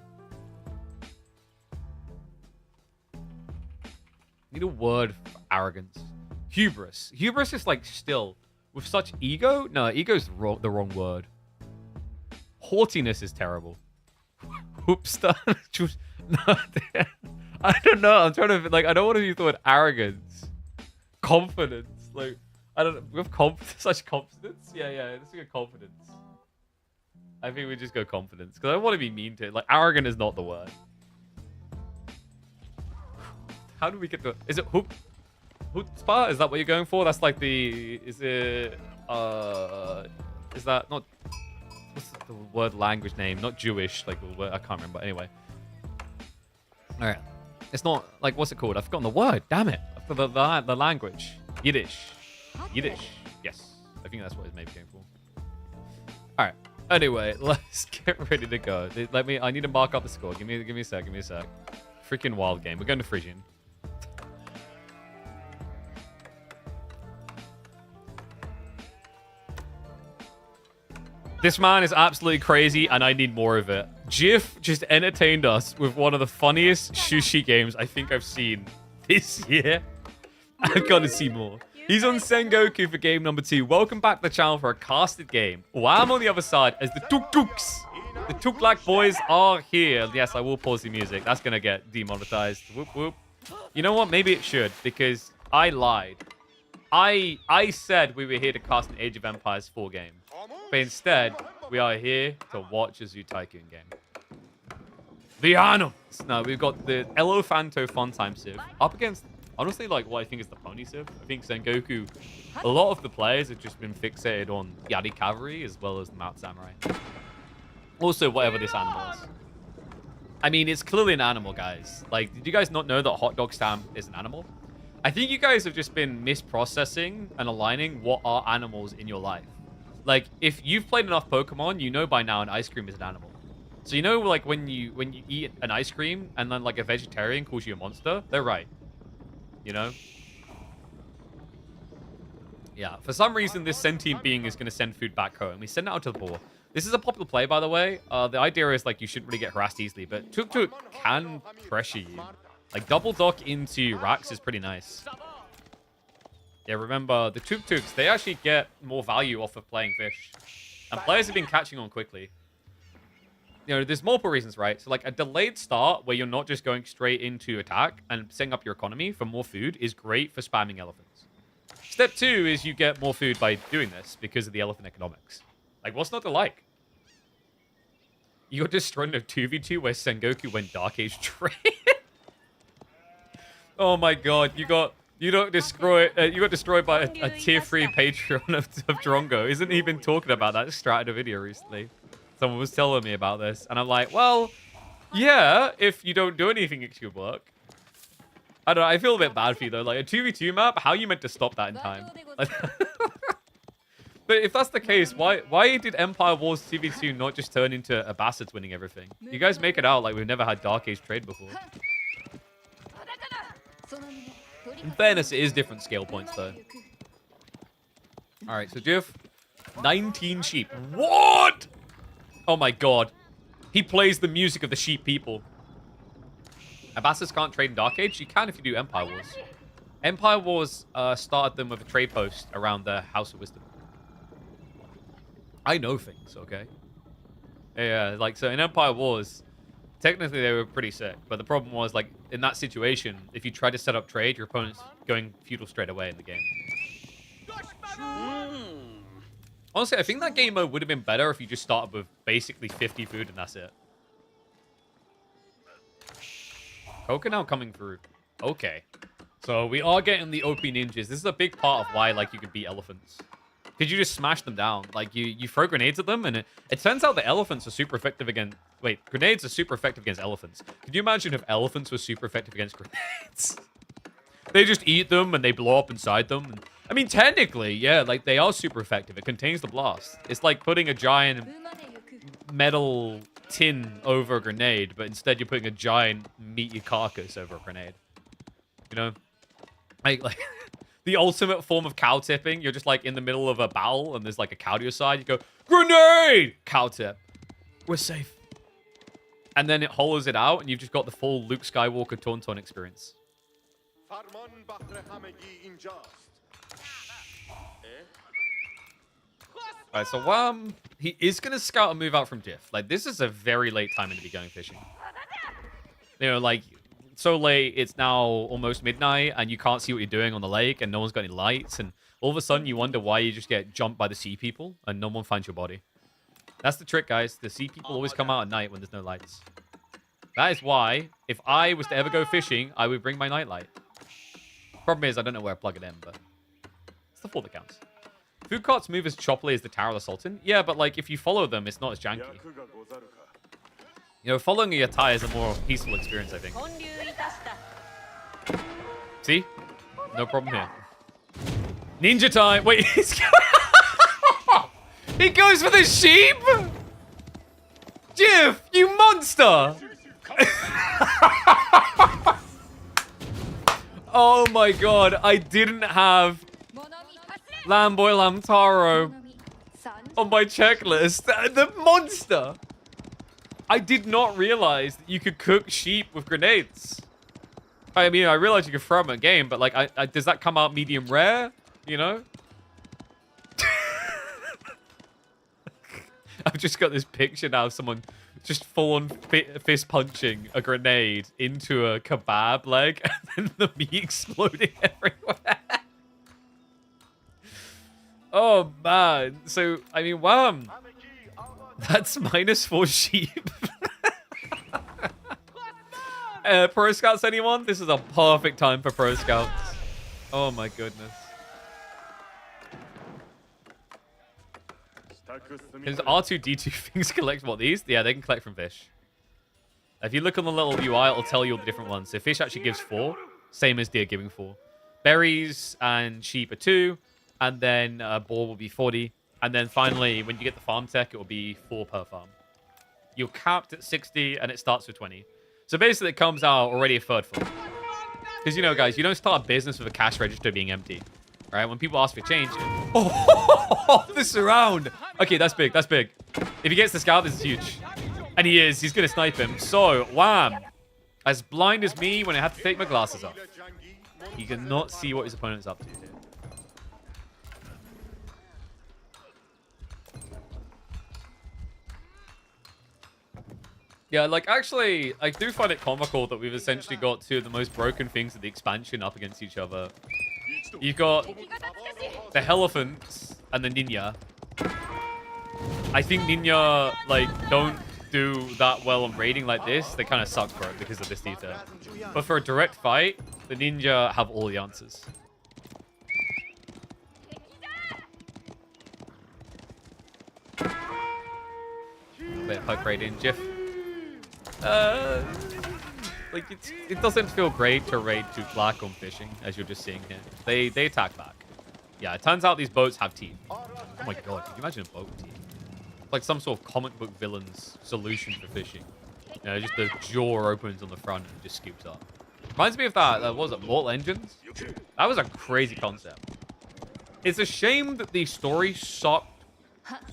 Need a word for arrogance. Hubris. Hubris is, like, still, with such ego? No, ego's the wrong word. Haughtiness is terrible. Hoopster. No, I don't know. I'm trying to, like, I don't want to use the word arrogance. Confidence. Like, I don't know. With such confidence? Yeah. Let's go confidence. I think we just go confidence. Because I don't want to be mean to it. Like, arrogant is not the word. How do we get to... Is it Hoopspa? Is that what you're going for? That's like the... Is it... Is that not... What's the word language name? Not Jewish. Like, I can't remember. Anyway. Alright. It's not... Like, what's it called? I've forgotten the word. Damn it. The language. Yiddish. Yiddish. Yes. I think that's what it's maybe going for. Alright. Anyway, let's get ready to go. I need to mark up the score. Give me a sec. Freaking wild game. We're going to Frisian. This man is absolutely crazy, and I need more of it. Jif just entertained us with one of the funniest sushi games I think I've seen this year. I've got to see more. He's on Sengoku for game number 2. Welcome back to the channel for a casted game. Wham on the other side as the Tuktuks. The Tuklak boys are here. Yes, I will pause the music. That's going to get demonetized. Whoop, whoop. You know what? Maybe it should, because I lied. I said we were here to cast an Age of Empires 4 game. But instead, we are here to watch a Zoo Tycoon game. The animals! No, we've got the Elephanto Funtime Civ up against, honestly, like what I think is the Pony Civ. I think Sengoku, a lot of the players have just been fixated on Yari Cavalry as well as the Mount Samurai. Also, whatever this animal is. I mean, it's clearly an animal, guys. Like, did you guys not know that hot dog stamp is an animal? I think you guys have just been misprocessing and aligning what are animals in your life. Like, if you've played enough Pokemon, you know by now an ice cream is an animal. So you know, like, when you eat an ice cream and then, like, a vegetarian calls you a monster, they're right. You know? Yeah, for some reason, this sentient being is going to send food back home. We send it out to the boar. This is a popular play, by the way. The idea is, like, you shouldn't really get harassed easily, but Tuk can pressure you. Like, double dock into racks is pretty nice. Yeah, remember, the Tuks, they actually get more value off of playing fish. And players have been catching on quickly. You know, there's multiple reasons, right? So, like, a delayed start where you're not just going straight into attack and setting up your economy for more food is great for spamming elephants. Step 2 is you get more food by doing this because of the elephant economics. Like, what's not to like? You got destroyed in a 2v2 where Sengoku went Dark Age trade. Oh my god, you got destroyed by a tier 3 Patreon of Drongo. Isn't he been talking about that strat in a video recently? Someone was telling me about this, and I'm like, well, yeah, if you don't do anything, it should work. I don't know, I feel a bit bad for you though. Like a 2v2 map, how are you meant to stop that in time? But if that's the case, why did Empire Wars 2v2 not just turn into a Bastards winning everything? You guys make it out like we've never had Dark Age trade before. In fairness, it is different scale points, though. Alright, so Jif, 19 sheep. What? Oh my god. He plays the music of the sheep people. Ambassadors can't trade in Dark Age? You can if you do Empire Wars. Empire Wars started them with a trade post around the House of Wisdom. I know things, okay? Yeah, like, so in Empire Wars, technically they were pretty sick, but the problem was, like, in that situation, if you try to set up trade, your opponent's going feudal straight away in the game. Honestly, I think that game mode would have been better if you just started with basically 50 food and that's it. Coca now coming through. Okay. So we are getting the OP ninjas. This is a big part of why, like, you could beat elephants. Because you just smash them down. Like, you throw grenades at them, and it turns out the elephants are super effective against... Wait, grenades are super effective against elephants. Could you imagine if elephants were super effective against grenades? They just eat them, and they blow up inside them. And, I mean, technically, yeah, like, they are super effective. It contains the blast. It's like putting a giant metal tin over a grenade, but instead you're putting a giant meaty carcass over a grenade. You know? Like the ultimate form of cow tipping. You're just like in the middle of a battle and there's like a cow to your side. You go, grenade! Cow tip. We're safe. And then it hollows it out and you've just got the full Luke Skywalker Tauntaun experience. Alright, so Wham, he is going to scout and move out from Diff. Like, this is a very late time to be going fishing. You know, like, so late, it's now almost midnight, and you can't see what you're doing on the lake, and no one's got any lights, and all of a sudden you wonder why you just get jumped by the sea people, and no one finds your body. That's the trick, guys. The sea people always come out at night when there's no lights. That is why, if I was to ever go fishing, I would bring my nightlight. Problem is, I don't know where I plug it in, but it's the thought that counts. Food carts move as choppily as the Tower of the Sultan. Yeah, but like if you follow them, it's not as janky. You know, following your tie is a more peaceful experience, I think. See? No problem here. Ninja time! Wait, he's he goes for the sheep? Jiff, you monster! Oh my god, I didn't have Lamboy Lamtaro on my checklist. The monster! I did not realize that you could cook sheep with grenades. I mean, I realize you can throw them at game, but like, does that come out medium rare? You know? I've just got this picture now of someone just full-on fist punching a grenade into a kebab leg and then the meat exploding everywhere. Oh, man. So, I mean, Wham! That's -4 sheep. Pro Scouts, anyone? This is a perfect time for Pro Scouts. Oh, my goodness. Does R2-D2 things collect what, these? Yeah, they can collect from fish. If you look on the little UI, it'll tell you all the different ones. So fish actually gives 4, same as deer giving 4. Berries and sheep are 2, and then boar will be 40. And then finally, when you get the farm tech, it will be 4 per farm. You're capped at 60, and it starts with 20. So basically, it comes out already a third full. Because, you know, guys, you don't start a business with a cash register being empty. All right? When people ask for change... Oh, the surround! Okay, that's big. That's big. If he gets the scout, this is huge. And he is. He's going to snipe him. So, Wham! As blind as me when I have to take my glasses off. He cannot see what his opponent's up to here. Yeah, like, actually, I do find it comical that we've essentially got two of the most broken things of the expansion up against each other. You've got the Elephants and the Ninja. I think Ninja, like, don't do that well on raiding like this. They kind of suck for it because of this detail. But for a direct fight, the Ninja have all the answers. Bit of poke raiding, Jiff. Like, it doesn't feel great to raid Tuklak on fishing, as you're just seeing here. They attack back. Yeah, it turns out these boats have teeth. Oh my god, can you imagine a boat with teeth? It's like some sort of comic book villain's solution for fishing. You know, just the jaw opens on the front and just scoops up. Reminds me of that, what was it, Mortal Engines? That was a crazy concept. It's a shame that the story sucked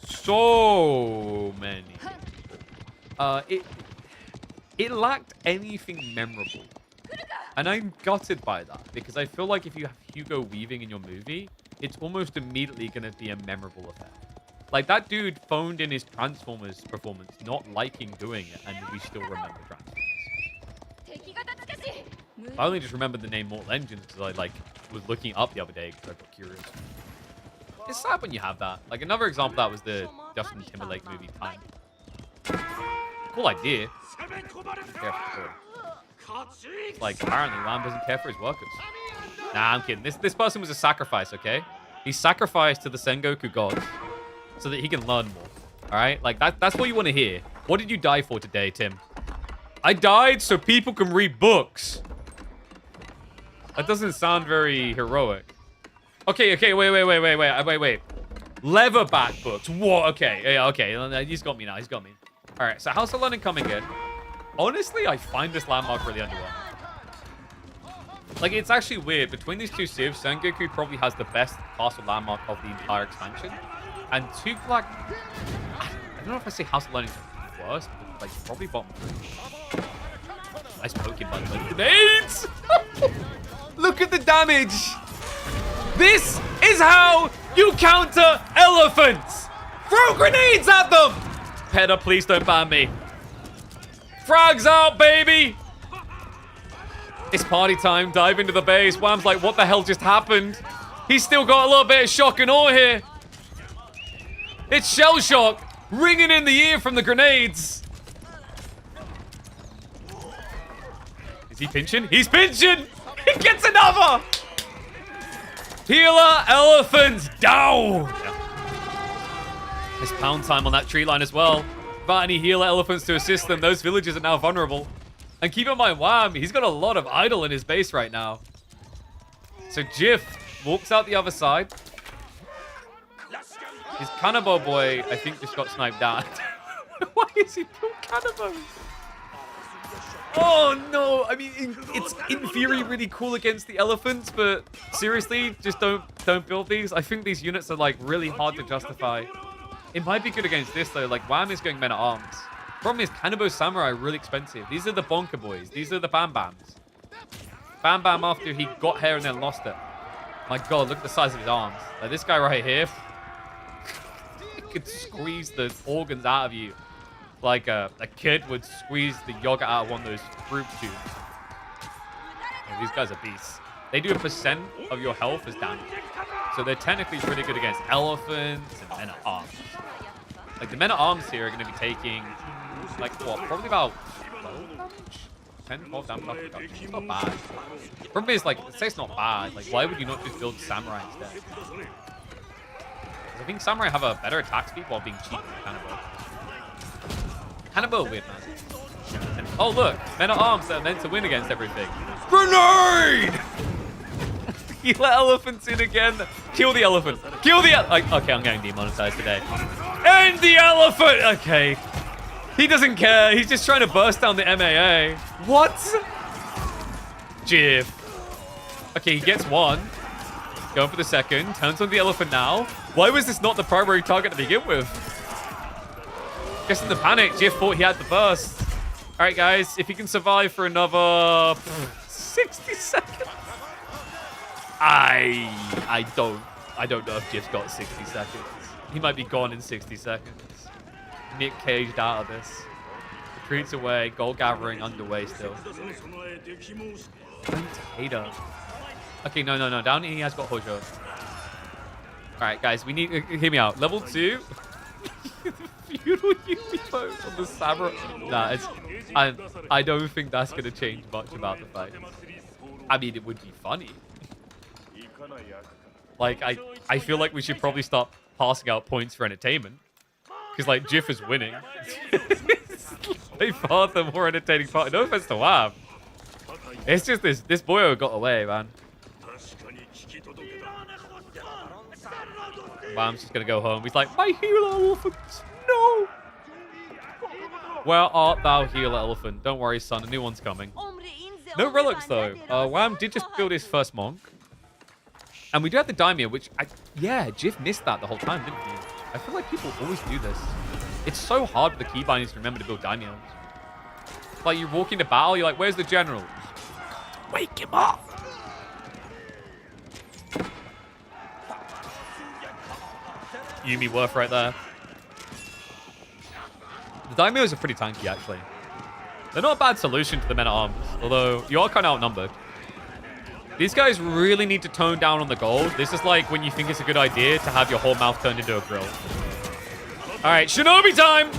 So many. It lacked anything memorable. And I'm gutted by that, because I feel like if you have Hugo Weaving in your movie, it's almost immediately going to be a memorable affair. Like, that dude phoned in his Transformers performance, not liking doing it, and we still remember Transformers. I only just remembered the name Mortal Engines because I, like, was looking it up the other day because I got curious. It's sad when you have that. Like, another example of that was the Justin Timberlake movie, Time. Cool idea. Like, apparently, Wham doesn't care for his workers. Nah, I'm kidding. This person was a sacrifice, okay? He sacrificed to the Sengoku gods so that he can learn more. All right? Like, that's what you want to hear. What did you die for today, Tim? I died so people can read books. That doesn't sound very heroic. Okay, wait. Leatherback books. What? Okay, yeah, okay. He's got me now. He's got me. All right, so House of London coming in. Honestly, I find this landmark really underwhelming. Like, it's actually weird. Between these two civs, Sengoku probably has the best castle landmark of the entire expansion. And Tuklak, I don't know if I say House of London is worse, but like probably bottom 3. Nice poking, by the way. Grenades! Look at the damage! This is how you counter elephants! Throw grenades at them! Peta, please don't ban me. Frags out, baby! It's party time. Dive into the base. Wham's like, what the hell just happened? He's still got a little bit of shock and awe here. It's shell shock ringing in the ear from the grenades. Is he pinching? He's pinching! He gets another! Healer elephants down! It's pound time on that tree line as well. Without any healer elephants to assist them, those villagers are now vulnerable. And keep in mind, Wham, he's got a lot of idle in his base right now. So Jif walks out the other side. His Cannibal boy, I think, just got sniped down. Why is he killed Cannibal? Oh, no. I mean, it's in theory really cool against the elephants, but seriously, just don't build these. I think these units are, like, really hard to justify. It might be good against this, though. Like, Wham is going men-at-arms. Problem is, Cannibal Samurai are really expensive. These are the Bonker boys. These are the Bam Bams. Bam Bam after he got hair and then lost it. My God, look at the size of his arms. Like, this guy right here, he could squeeze the organs out of you like a kid would squeeze the yogurt out of one of those fruit tubes. Yeah, these guys are beasts. They do a % of your health as damage. So they're technically pretty good against elephants and men-at-arms. Like, the men-at-arms here are going to be taking, like, what, probably about 12 damage? 10, 12 damage off production. It's not bad. The problem is, like, say it's not bad. Like, why would you not just build Samurai instead? I think Samurai have a better attack speed while being cheap than Cannibal. Cannibal, weird, man. And, oh, look. Men-at-arms that are meant to win against everything. Grenade! You let elephants in again. Kill the elephant. Kill the okay, I'm getting demonetized today. End the elephant! Okay. He doesn't care. He's just trying to burst down the MAA. What? Jif. Okay, he gets one. Going for the second. Turns on the elephant now. Why was this not the primary target to begin with? Guess in the panic, Jif thought he had the burst. All right, guys. If he can survive for another 60 seconds. I don't know if Jif's got 60 seconds. He might be gone in 60 seconds. Nick caged out of this. Retreats away. Goal gathering underway still. Hater. Okay, no. Down he has got Hojo. Alright, guys, we need... hear me out. Level 2. Feudal Yuppie pose on the Samurai. Nah, it's... I don't think that's going to change much about the fight. I mean, it would be funny. Like, I feel like we should probably start passing out points for entertainment. Because, like, Jif is winning. By far the more entertaining part. No offense to Wham. It's just this boyo got away, man. Wham's just going to go home. He's like, my healer elephant. No. Where art thou, healer elephant? Don't worry, son. A new one's coming. No relics, though. Wham did just build his first monk. And we do have the Daimyo, which, yeah, Jif missed that the whole time, didn't he? I feel like people always do this. It's so hard for the keybinders to remember to build daimios. Like, you walk into battle, you're like, where's the general? Wake him up! Yumi worth right there. The daimios are pretty tanky, actually. They're not a bad solution to the men-at-arms, although you are kind of outnumbered. These guys really need to tone down on the gold. This is like when you think it's a good idea to have your whole mouth turned into a grill. All right, Shinobi time!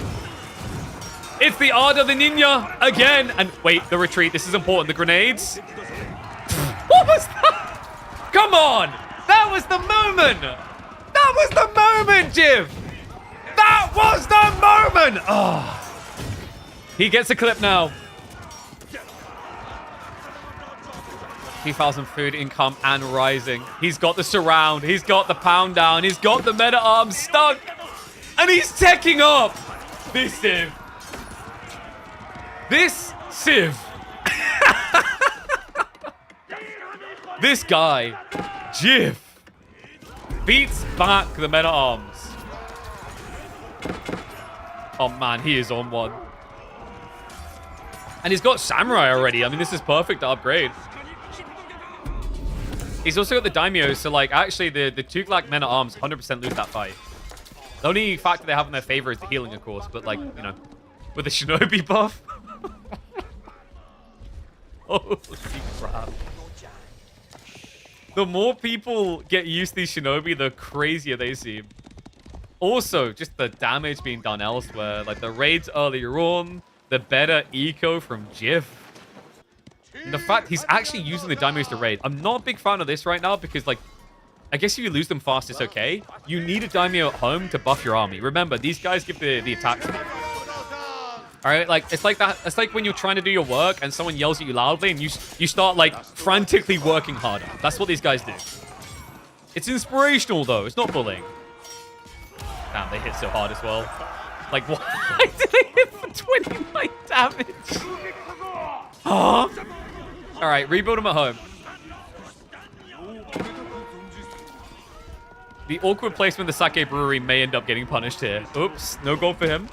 It's the Ard of the Ninja again. And wait, the retreat. This is important. The grenades. What was that? Come on! That was the moment! That was the moment, Jiv! That was the moment! Oh. He gets a clip now. 2,000 food income and rising. He's got the surround. He's got the pound down. He's got the meta-arm stuck. And he's teching up. This Civ. This Civ. This guy, Jiv, beats back the meta-arms. Oh man, he is on one. And he's got Samurai already. I mean, this is perfect to upgrade. He's also got the Daimyo, so like actually the Tuklak men at arms 100% lose that fight. The only factor they have in their favor is the healing, of course, but like, you know, with the Shinobi buff. Holy crap. The more people get used to these Shinobi, the crazier they seem. Also, just the damage being done elsewhere, like the raids earlier on, the better eco from Jiv. And the fact he's actually using the Daimyos to raid. I'm not a big fan of this right now because, like, I guess if you lose them fast, it's okay. You need a Daimyo at home to buff your army. Remember, these guys give the attack speed. All right, like, it's like that. It's like when you're trying to do your work and someone yells at you loudly and you start, like, frantically working harder. That's what these guys do. It's inspirational, though. It's not bullying. Damn, they hit so hard as well. Like, why did they hit for 29 damage? Huh? All right, rebuild them at home. The awkward placement of the Sake Brewery may end up getting punished here. Oops, no goal for him.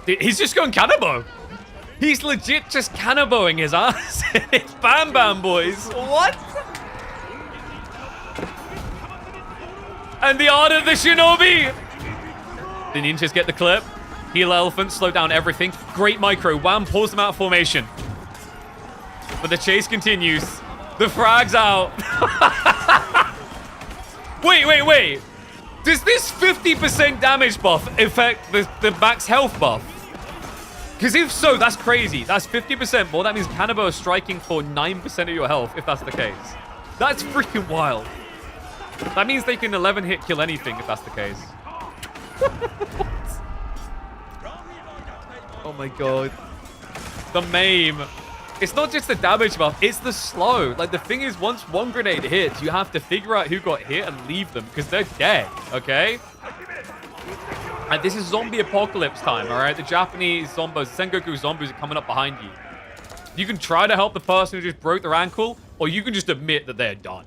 He's just going Kanabo. He's legit just Kanaboing his ass. It's Bam Bam, boys. What? And the Art of the Shinobi. The ninjas get the clip. Heal elephant, slow down everything. Great micro. Wham pulls them out of formation. But the chase continues. The frag's out. Wait. Does this 50% damage buff affect the max health buff? Because if so, that's crazy. That's 50% more. That means Kanabo is striking for 9% of your health, if that's the case. That's freaking wild. That means they can 11 hit kill anything, if that's the case. Oh my god. The MAME. It's not just the damage buff, it's the slow. Like, the thing is, once one grenade hits, you have to figure out who got hit and leave them, because they're dead, okay? And this is zombie apocalypse time, all right? The Japanese zombies, Sengoku zombies are coming up behind you. You can try to help the person who just broke their ankle, or you can just admit that they're done.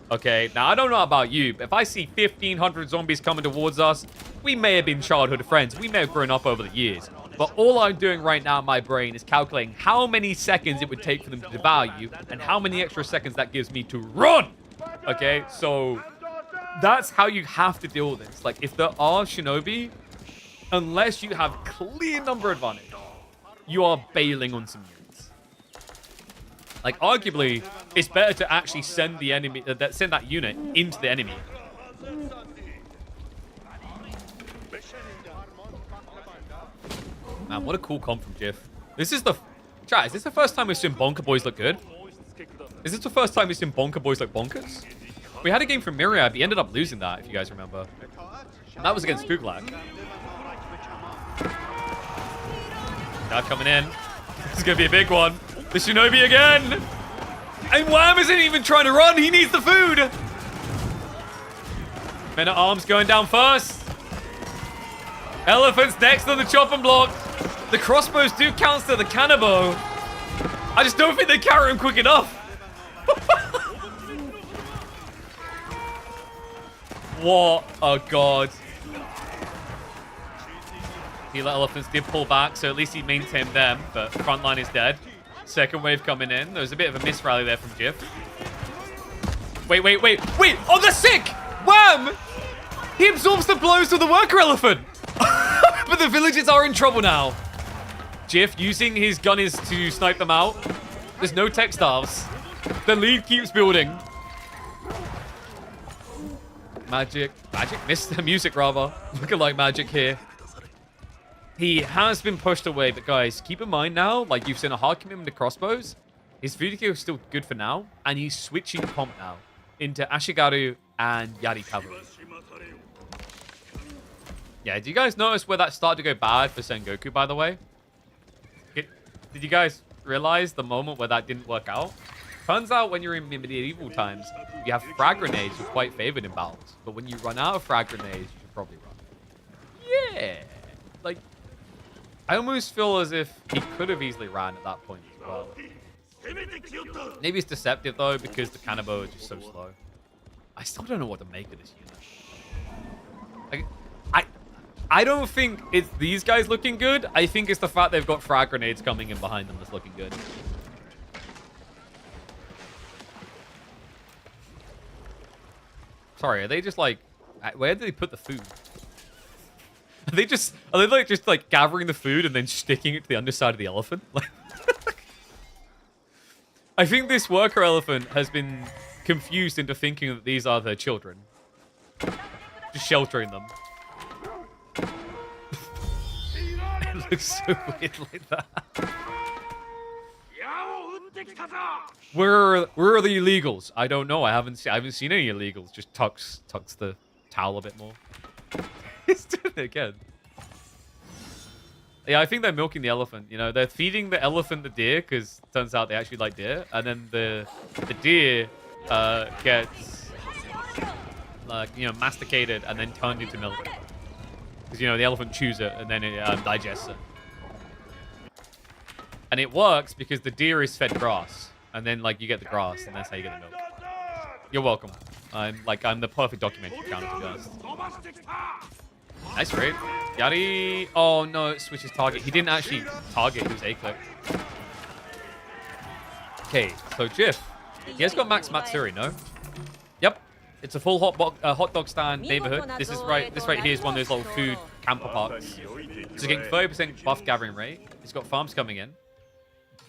Okay, now I don't know about you, but if I see 1,500 zombies coming towards us, we may have been childhood friends. We may have grown up over the years. But all I'm doing right now in my brain is calculating how many seconds it would take for them to devour you and how many extra seconds that gives me to run. Okay, so that's how you have to deal with this. Like, if there are Shinobi, unless you have clear number advantage, you are bailing on some units. Like, arguably, it's better to actually send the enemy, send that unit into the enemy. Man, what a cool comp from Jiff. This is the... Chat, is this the first time we've seen Bonker Boys look good? Is this the first time we've seen Bonker Boys look bonkers? We had a game from Myriad. We ended up losing that, if you guys remember. And that was against Tuklak. Now coming in. This is going to be a big one. The Shinobi again. And Wham isn't even trying to run. He needs the food. Men at arms going down first. Elephants next on the chopping block. The crossbows do counter the Kanabo. I just don't think they carry him quick enough. What a god. The elephants did pull back, so at least he maintained them, but front line is dead. Second wave coming in. There was a bit of a miss rally there from Jif. Wait. Oh, they're sick! Wham! He absorbs the blows of the worker elephant. But the villagers are in trouble now. Jif using his gunners to snipe them out. There's no textiles. The lead keeps building. Magic. Missed the music, rather. Looking like magic here. He has been pushed away, but guys, keep in mind now, like you've seen a hard commitment to crossbows. His VortiX is still good for now, and he's switching comp now into Ashigaru and Yari Cavalry. Yeah, do you guys notice where that started to go bad for Sengoku, by the way? Did you guys realize the moment where that didn't work out? Turns out when you're in medieval times, you have frag grenades are quite favored in battles. But when you run out of frag grenades, you should probably run. Yeah. Like, I almost feel as if he could have easily ran at that point as well. Maybe it's deceptive, though, because the Kanabo is just so slow. I still don't know what to make of this unit. Like, I don't think it's these guys looking good. I think it's the fact they've got frag grenades coming in behind them that's looking good. Sorry, are they just like... Where did they put the food? Are they like just like gathering the food and then sticking it to the underside of the elephant? Like, I think this worker elephant has been confused into thinking that these are their children. Just sheltering them. It looks so weird like that. Where are the illegals? I don't know. I haven't seen any illegals. Just tucks the towel a bit more. He's doing it again. Yeah, I think they're milking the elephant. You know, they're feeding the elephant the deer because it turns out they actually like deer, and then the deer gets like masticated and then turned into milk because the elephant chews it and then it digests it. And it works because the deer is fed grass, and then like you get the grass, and that's how you get the milk. You're welcome. I'm the perfect documentary counter, to be honest. Nice raid. Yari. Oh no, it switches target. He didn't actually target. He was A-click. Okay, so Jif. He has got Max Matsuri, no? Yep. It's a full hot dog stand neighborhood. This right here is one of those little food camper parks. It's getting 30% buff gathering rate. He's got farms coming in.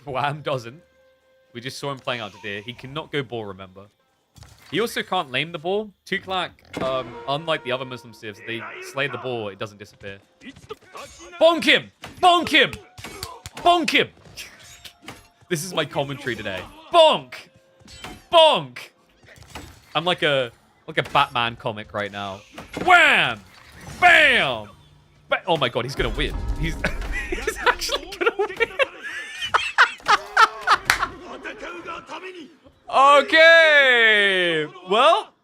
Wham doesn't. We just saw him playing out to deer. He cannot go ball, remember. He also can't lame the ball. Tuklak, unlike the other Muslim civs, they slay the ball, it doesn't disappear. Bonk him! Bonk him! Bonk him! This is my commentary today. Bonk! Bonk! I'm like a Batman comic right now. Wham! Bam! Oh my god, he's gonna win. He's actually gonna win. Okay, well,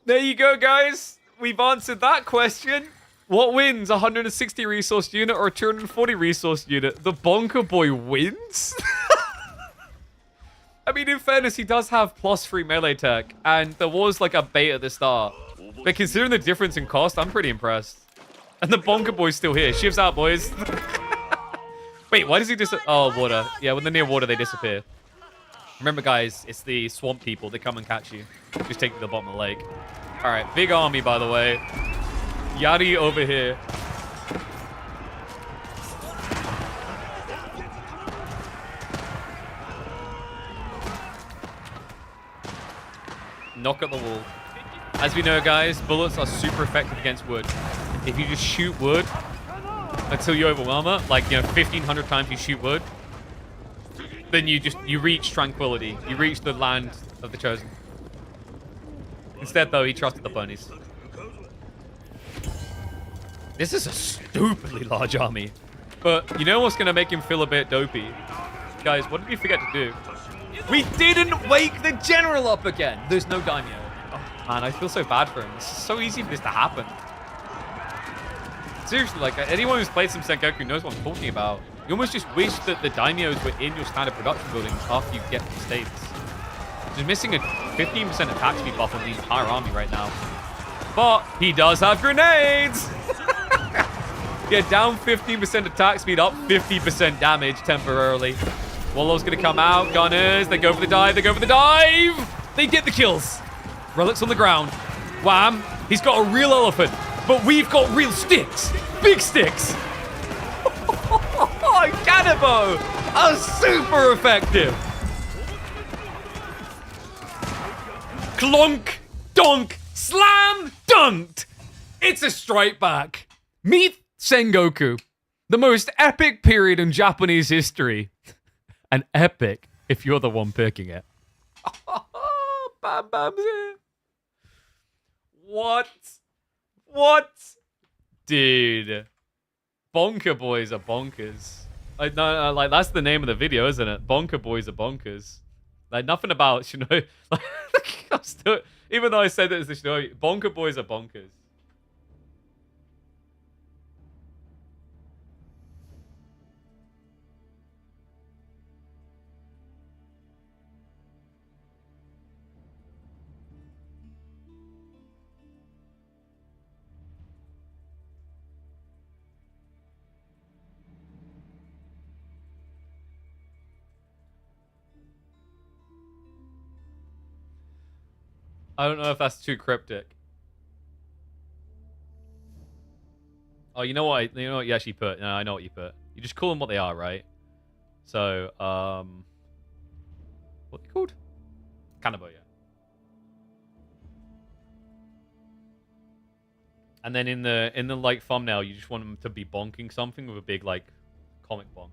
there you go, guys. We've answered that question. What wins, 160 resource unit or a 240 resource unit? The Bonker Boy wins? I mean, in fairness, he does have +3 melee tech, and there was like a bait at the start. But considering the difference in cost, I'm pretty impressed. And the Bonker Boy's still here. Shivs out, boys. Wait, why does he disappear? Oh, water. Yeah, when they're near water, they disappear. Remember, guys, it's the swamp people. They come and catch you. Just take you to the bottom of the lake. All right, big army, by the way. Yari over here. Knock at the wall. As we know, guys, bullets are super effective against wood. If you just shoot wood until you overwhelm it, like, 1,500 times you shoot wood, then you reach tranquility. You reach the land of the chosen. Instead, though, he trusted the ponies. This is a stupidly large army. But you know what's going to make him feel a bit dopey? Guys, what did we forget to do? We didn't wake the general up again. There's no daimyo. Oh, man, I feel so bad for him. It's so easy for this to happen. Seriously, like, anyone who's played some Sengoku knows what I'm talking about. You almost just wish that the daimyos were in your standard production buildings after you get to the States. Just missing a 15% attack speed buff on the entire army right now. But he does have grenades. Yeah, down 15% attack speed, up 50% damage temporarily. Wallow's going to come out. Gunners, they go for the dive. They go for the dive. They get the kills. Relics on the ground. Wham. He's got a real elephant. But we've got real sticks. Big sticks. Cannibal are super effective. Clonk, donk, slam, dunked. It's a strike back. Meet Sengoku, the most epic period in Japanese history. An epic if you're the one picking it. Bam Bam's here. What? Dude. Bonker boys are bonkers. No, like, that's the name of the video, isn't it? Bonker boys are bonkers. Like, nothing about, like, I'm still, even though I said that as the Shinobi, bonker boys are bonkers. I don't know if that's too cryptic. Oh, you know what? You know what you actually put? No, I know what you put. You just call them what they are, right? So, what are they called? Cannibal, yeah. And then in the like thumbnail, you just want them to be bonking something with a big like comic bonk.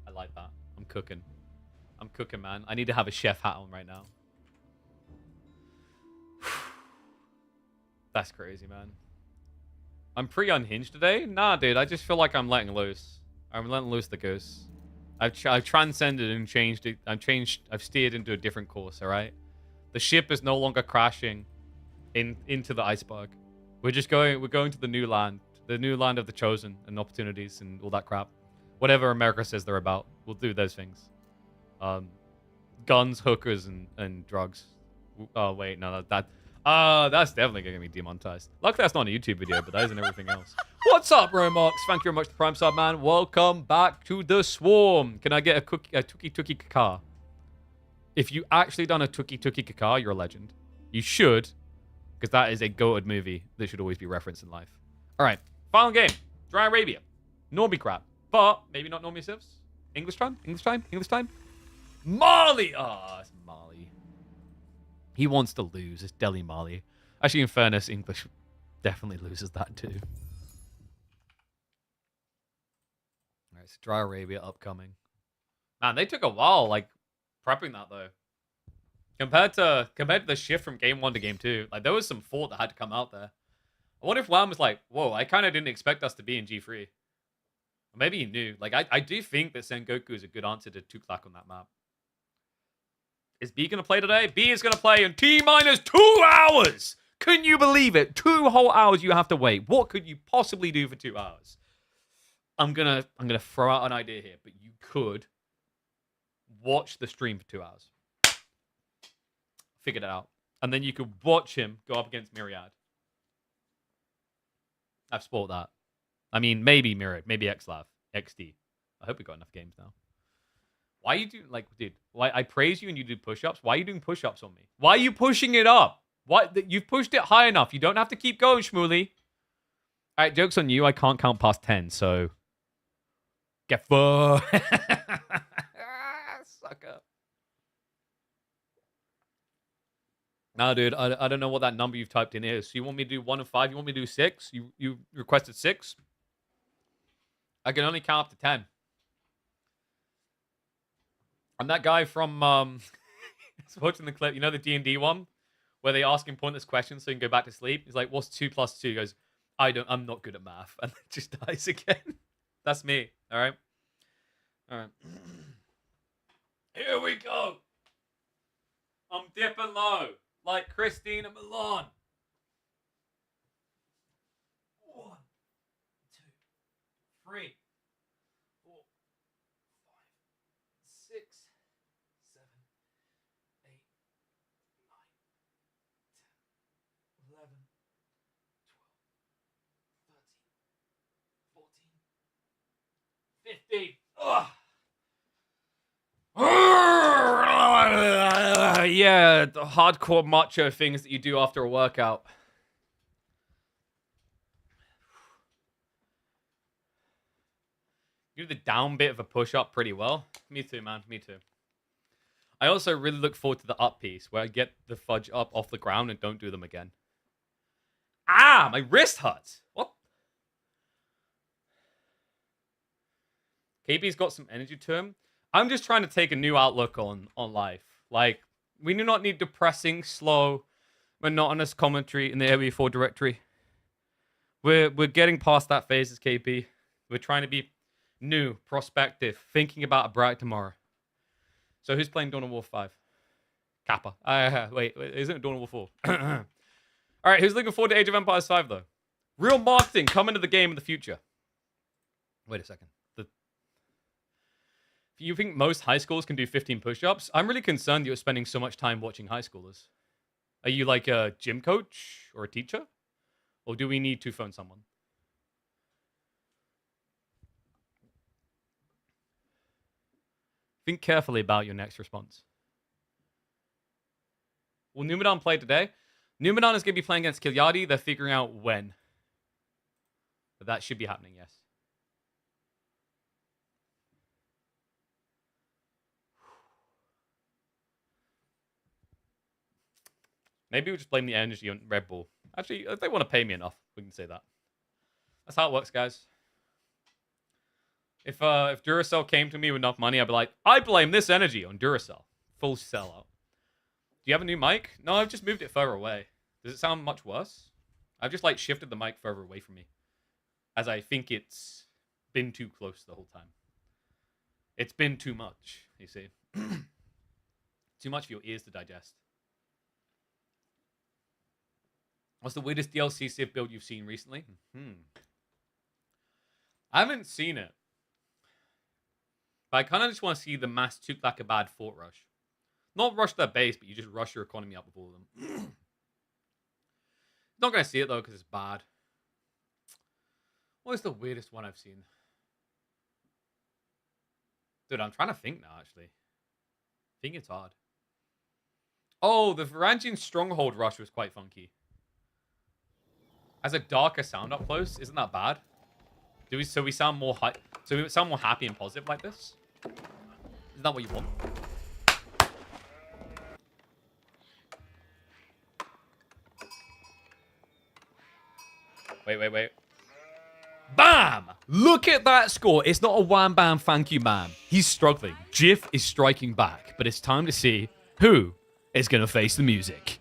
I like that. I'm cooking. I'm cooking, man. I need to have a chef hat on right now. That's crazy, man. I'm pretty unhinged today. Nah, dude. I just feel like I'm letting loose. I'm letting loose the goose. I've transcended and changed it. I've steered into a different course. All right. The ship is no longer crashing into the iceberg. We're going to the new land of the chosen and opportunities and all that crap. Whatever America says they're about, we'll do those things. Guns, hookers, and drugs. Oh wait, no, that's definitely going to be demonetized. Luckily, that's not a YouTube video, but that isn't everything else. What's up, Romox? Thank you very much to Prime Sub, man. Welcome back to the Swarm. Can I get a tuki kaka? If you actually done a tuki kaka, you're a legend. You should, because that is a goated movie that should always be referenced in life. All right, final game. Dry Arabia. Normie crap, but maybe not Normie Sivs. English time? Mali! Ah, it's Mali. He wants to lose. It's Delhi Mali. Actually, in fairness, English definitely loses that too. All right, so Dry Arabia upcoming. Man, they took a while, like, prepping that though. Compared to the shift from game 1 to game 2, like there was some thought that had to come out there. I wonder if Wham was like, whoa, I kind of didn't expect us to be in G3. Or maybe he knew. Like, I do think that Sengoku is a good answer to Tuklak on that map. Is B going to play today? B is going to play in T-minus 2 hours! Can you believe it? 2 whole hours you have to wait. What could you possibly do for 2 hours? I'm gonna throw out an idea here, but you could watch the stream for 2 hours. Figured it out. And then you could watch him go up against Myriad. I've spoiled that. I mean, maybe Myriad, maybe XLav, XD. I hope we got enough games now. Why you do, like, dude, why I praise you and you do push-ups? Why are you doing push-ups on me? Why are you pushing it up? Why? You've pushed it high enough. You don't have to keep going, Shmooly. All right, joke's on you. I can't count past 10, so... Get fucked. Sucker. No, dude, I don't know what that number you've typed in is. So you want me to do 1 and 5? You want me to do 6? You requested 6? I can only count up to 10. I'm that guy from watching the clip. You know the D&D one where they ask him pointless questions so he can go back to sleep. He's like, "What's 2 plus 2?" He goes, "I'm not good at math," and then just dies again. That's me. All right. Here we go. I'm dipping low like Christina Milan. 1, 2, 3, 4, 50. Ugh. Yeah, the hardcore macho things that you do after a workout. You do the down bit of a push-up pretty well. Me too, man. Me too. I also really look forward to the up piece, where I get the fudge up off the ground and don't do them again. Ah, my wrist hurts. What? KB's got some energy to him. I'm just trying to take a new outlook on life. Like, we do not need depressing, slow, monotonous commentary in the AOE4 directory. We're getting past that phase as KP. We're trying to be new, prospective, thinking about a bright tomorrow. So who's playing Dawn of War 5? Kappa. Wait, isn't it Dawn of War 4? All right, who's looking forward to Age of Empires 5, though? Real marketing coming to the game in the future. Wait a second. You think most high schoolers can do 15 push-ups? I'm really concerned you're spending so much time watching high schoolers. Are you like a gym coach or a teacher? Or do we need to phone someone? Think carefully about your next response. Will Numudan play today? Numudan is going to be playing against Killyardi. They're figuring out when. But that should be happening, yes. Maybe we'll just blame the energy on Red Bull. Actually, if they want to pay me enough, we can say that. That's how it works, guys. If Duracell came to me with enough money, I'd be like, I blame this energy on Duracell. Full sellout. Do you have a new mic? No, I've just moved it further away. Does it sound much worse? I've just like shifted the mic further away from me, as I think it's been too close the whole time. It's been too much, you see. Too much for your ears to digest. What's the weirdest DLC Civ build you've seen recently? I haven't seen it. But I kind of just want to see the mass Tuklak fort rush. Not rush their base, but you just rush your economy up with all of them. Not going to see it, though, because it's bad. What is the weirdest one I've seen? Dude, I'm trying to think now, actually. I think it's hard. Oh, the Varangian Stronghold rush was quite funky. Has a darker sound up close. Isn't that bad? So we sound more happy and positive like this? Isn't that what you want? Wait. Bam! Look at that score. It's not a wham bam thank you ma'am. He's struggling. Jiff is striking back, but it's time to see who is going to face the music.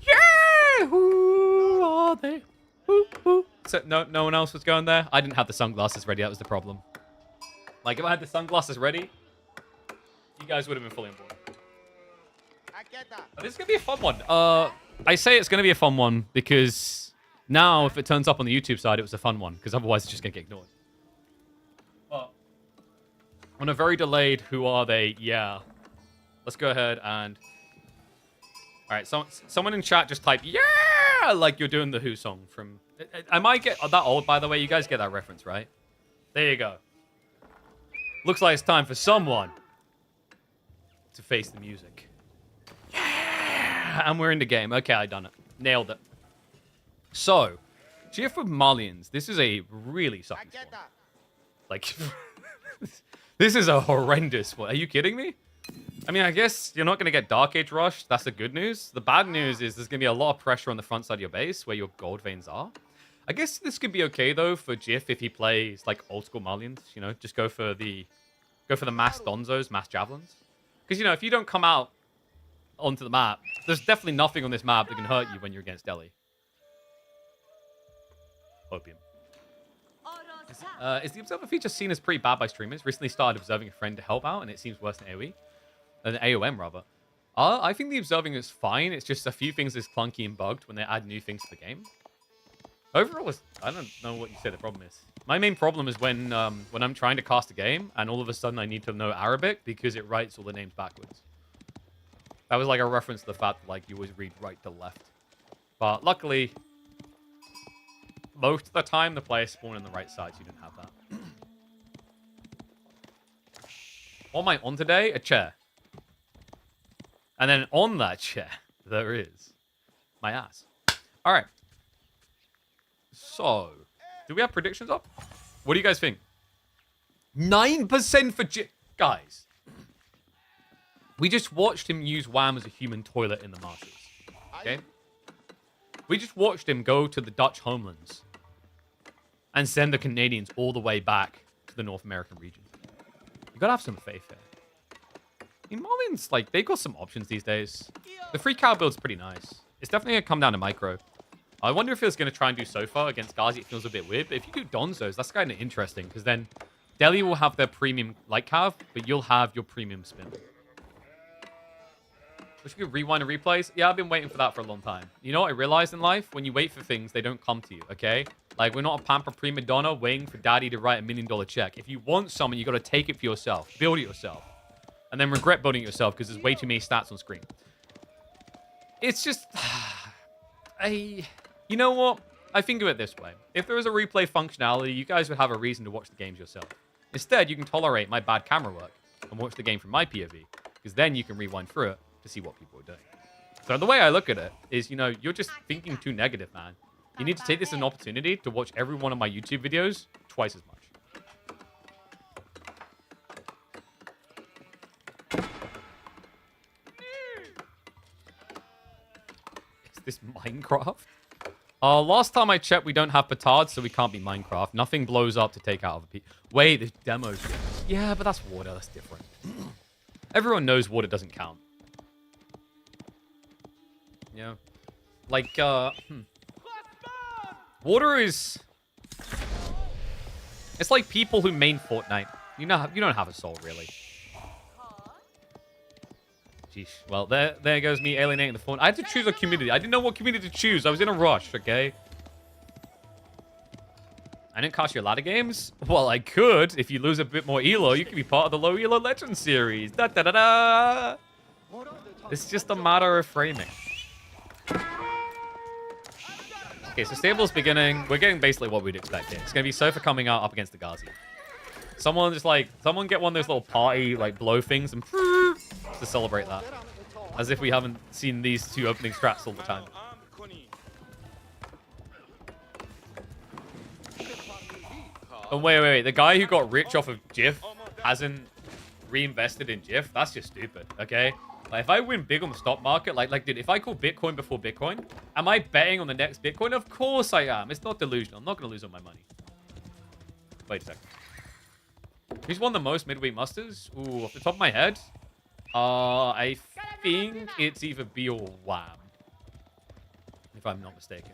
Yeah! Who are they? Who? So no one else was going there? I didn't have the sunglasses ready. That was the problem. Like, if I had the sunglasses ready, you guys would have been fully on board. This is going to be a fun one. I say it's going to be a fun one because now, if it turns up on the YouTube side, it was a fun one, because otherwise it's just going to get ignored. But on a very delayed who are they? Yeah. Let's go ahead and... Alright, someone in chat just type, yeah! Like you're doing the Who song from... I might get that old, by the way. You guys get that reference, right? There you go. Looks like it's time for someone to face the music. Yeah! And we're in the game. Okay, I done it. Nailed it. So, cheer for Malians. This is a really sucky squad. Like, this is a horrendous one. Are you kidding me? I mean, I guess you're not going to get Dark Age Rush. That's the good news. The bad news is there's going to be a lot of pressure on the front side of your base where your gold veins are. I guess this could be okay, though, for Jiff if he plays, like, old school Malians. You know, just go for the mass Donzos, mass Javelins. Because, you know, if you don't come out onto the map, there's definitely nothing on this map that can hurt you when you're against Delhi. Opium. Is the Observer feature seen as pretty bad by streamers? Recently started observing a friend to help out, and it seems worse than AoE. Than AOM, rather. I think the observing is fine. It's just a few things is clunky and bugged when they add new things to the game. Overall, I don't know what you say the problem is. My main problem is when I'm trying to cast a game, and all of a sudden I need to know Arabic because it writes all the names backwards. That was like a reference to the fact that, like, you always read right to left. But luckily, most of the time the players spawn on the right side, so you didn't have that. What am I on today? A chair. And then on that chair, there is my ass. All right. So, do we have predictions up? What do you guys think? 9% for guys. We just watched him use Wham as a human toilet in the Masters. Okay? We just watched him go to the Dutch homelands and send the Canadians all the way back to the North American region. You gotta have some faith here. I mean, Marlins, like, they got some options these days. The free cow build's pretty nice. It's definitely gonna come down to micro. I wonder if it's gonna try and do Sofa against Ghazi. It feels a bit weird, but if you do Donzos, that's kind of interesting, because then Delhi will have their premium light cav, but you'll have your premium spin. Wish we could rewind and replays. Yeah, I've been waiting for that for a long time. You know what I realized in life? When you wait for things, they don't come to you, okay? Like, we're not a pamper prima donna waiting for daddy to write $1 million check. If you want something, you got to take it for yourself. Build it yourself. And then regret building it yourself because there's way too many stats on screen. It's just... You know what? I think of it this way. If there was a replay functionality, you guys would have a reason to watch the games yourself. Instead, you can tolerate my bad camera work and watch the game from my POV, because then you can rewind through it to see what people are doing. So the way I look at it is, you know, you're just thinking too negative, man. You need to take this as an opportunity to watch every one of my YouTube videos twice as much. Is this Minecraft? Last time I checked, we don't have petards, so we can't be Minecraft. Nothing blows up to take out of a piece. Wait, there's demos. Yeah, but that's water. That's different. Everyone knows water doesn't count. Yeah. Like, water is... It's like people who main Fortnite. You don't have a soul, really. Jeez. Well, there goes me alienating the phone. I had to choose a community. I didn't know what community to choose. I was in a rush, okay? I didn't cast your ladder games? Well, I could. If you lose a bit more elo, you could be part of the low elo legend series. Da-da-da-da! It's just a matter of framing. Okay, so Stable's beginning. We're getting basically what we'd expect here. It's going to be Sofa coming out up against the Ghazi. Someone get one of those little party, like, blow things and to celebrate that. As if we haven't seen these two opening strats all the time. Oh, wait. The guy who got rich off of GIF hasn't reinvested in GIF? That's just stupid, okay? Like, if I win big on the stock market, like, dude, if I call Bitcoin before Bitcoin, am I betting on the next Bitcoin? Of course I am. It's not delusional. I'm not going to lose all my money. Wait a second. Who's won the most midweek musters? Ooh, off the top of my head, I think it's either B or Wham, if I'm not mistaken.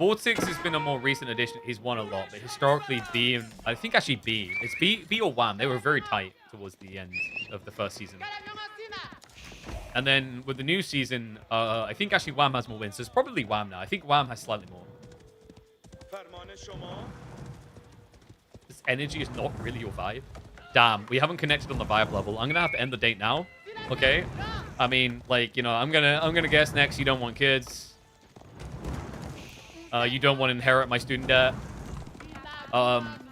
VortiX has been a more recent addition. He's won a lot, but historically B, and I think actually B. It's B or Wham. They were very tight towards the end of the first season. And then with the new season, I think actually Wham has more wins. So it's probably Wham now. I think Wham has slightly more. This energy is not really your vibe. Damn, we haven't connected on the vibe level. I'm gonna have to end the date now. Okay? I mean, like, you know, I'm gonna guess next you don't want kids. You don't want to inherit my student debt.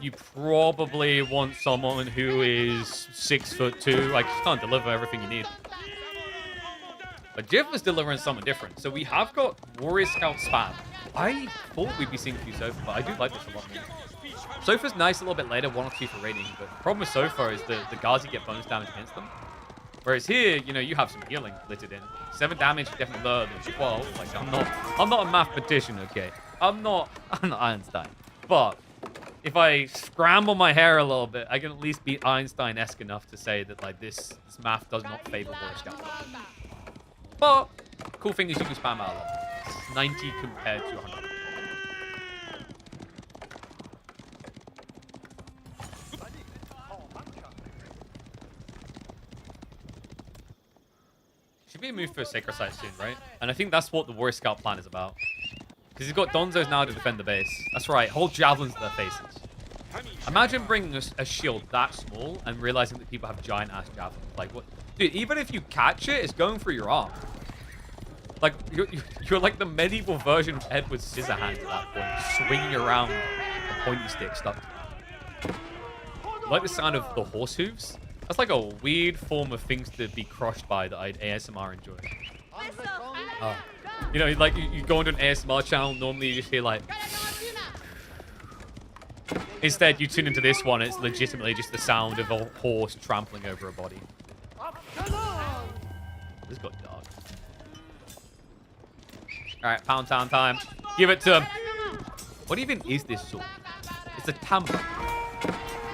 You probably want someone who is 6'2". I just can't deliver everything you need. But Jiv was delivering something different. So we have got Warrior Scout spam. I thought we'd be seeing a few Sofa, but I do like this a lot more. Sofa's nice a little bit later, 1 or 2 for rating, but the problem with Sofa is the Ghazi get bonus damage against them. Whereas here, you know, you have some healing littered in. 7 damage is definitely lower than 12. Like, I'm not a mathematician, okay? I'm not Einstein. But if I scramble my hair a little bit, I can at least be Einstein-esque enough to say that, like, this math does not favor Warrior Scout. But cool thing is you can spam out a lot. It's 90 compared to 100. Should be a move for a Sacred Site soon, right? And I think that's what the Warrior Scout plan is about. Because he's got Donzos now to defend the base. That's right, hold javelins to their faces. Imagine bringing a shield that small and realizing that people have giant-ass javelins. Like, what? Dude, even if you catch it, it's going through your arm. Like, you're like the medieval version of Edward Scissorhands at that point, swinging around a pointy stick stuck to you. like the sound of the horse hooves. That's like a weird form of things to be crushed by that I'd ASMR enjoy. Oh. You know, like you go into an ASMR channel, normally you just hear like... Instead, you tune into this one, it's legitimately just the sound of a horse trampling over a body. This got dark. Alright, pound town time. Give it to him. What even is this sword? It's a timbre.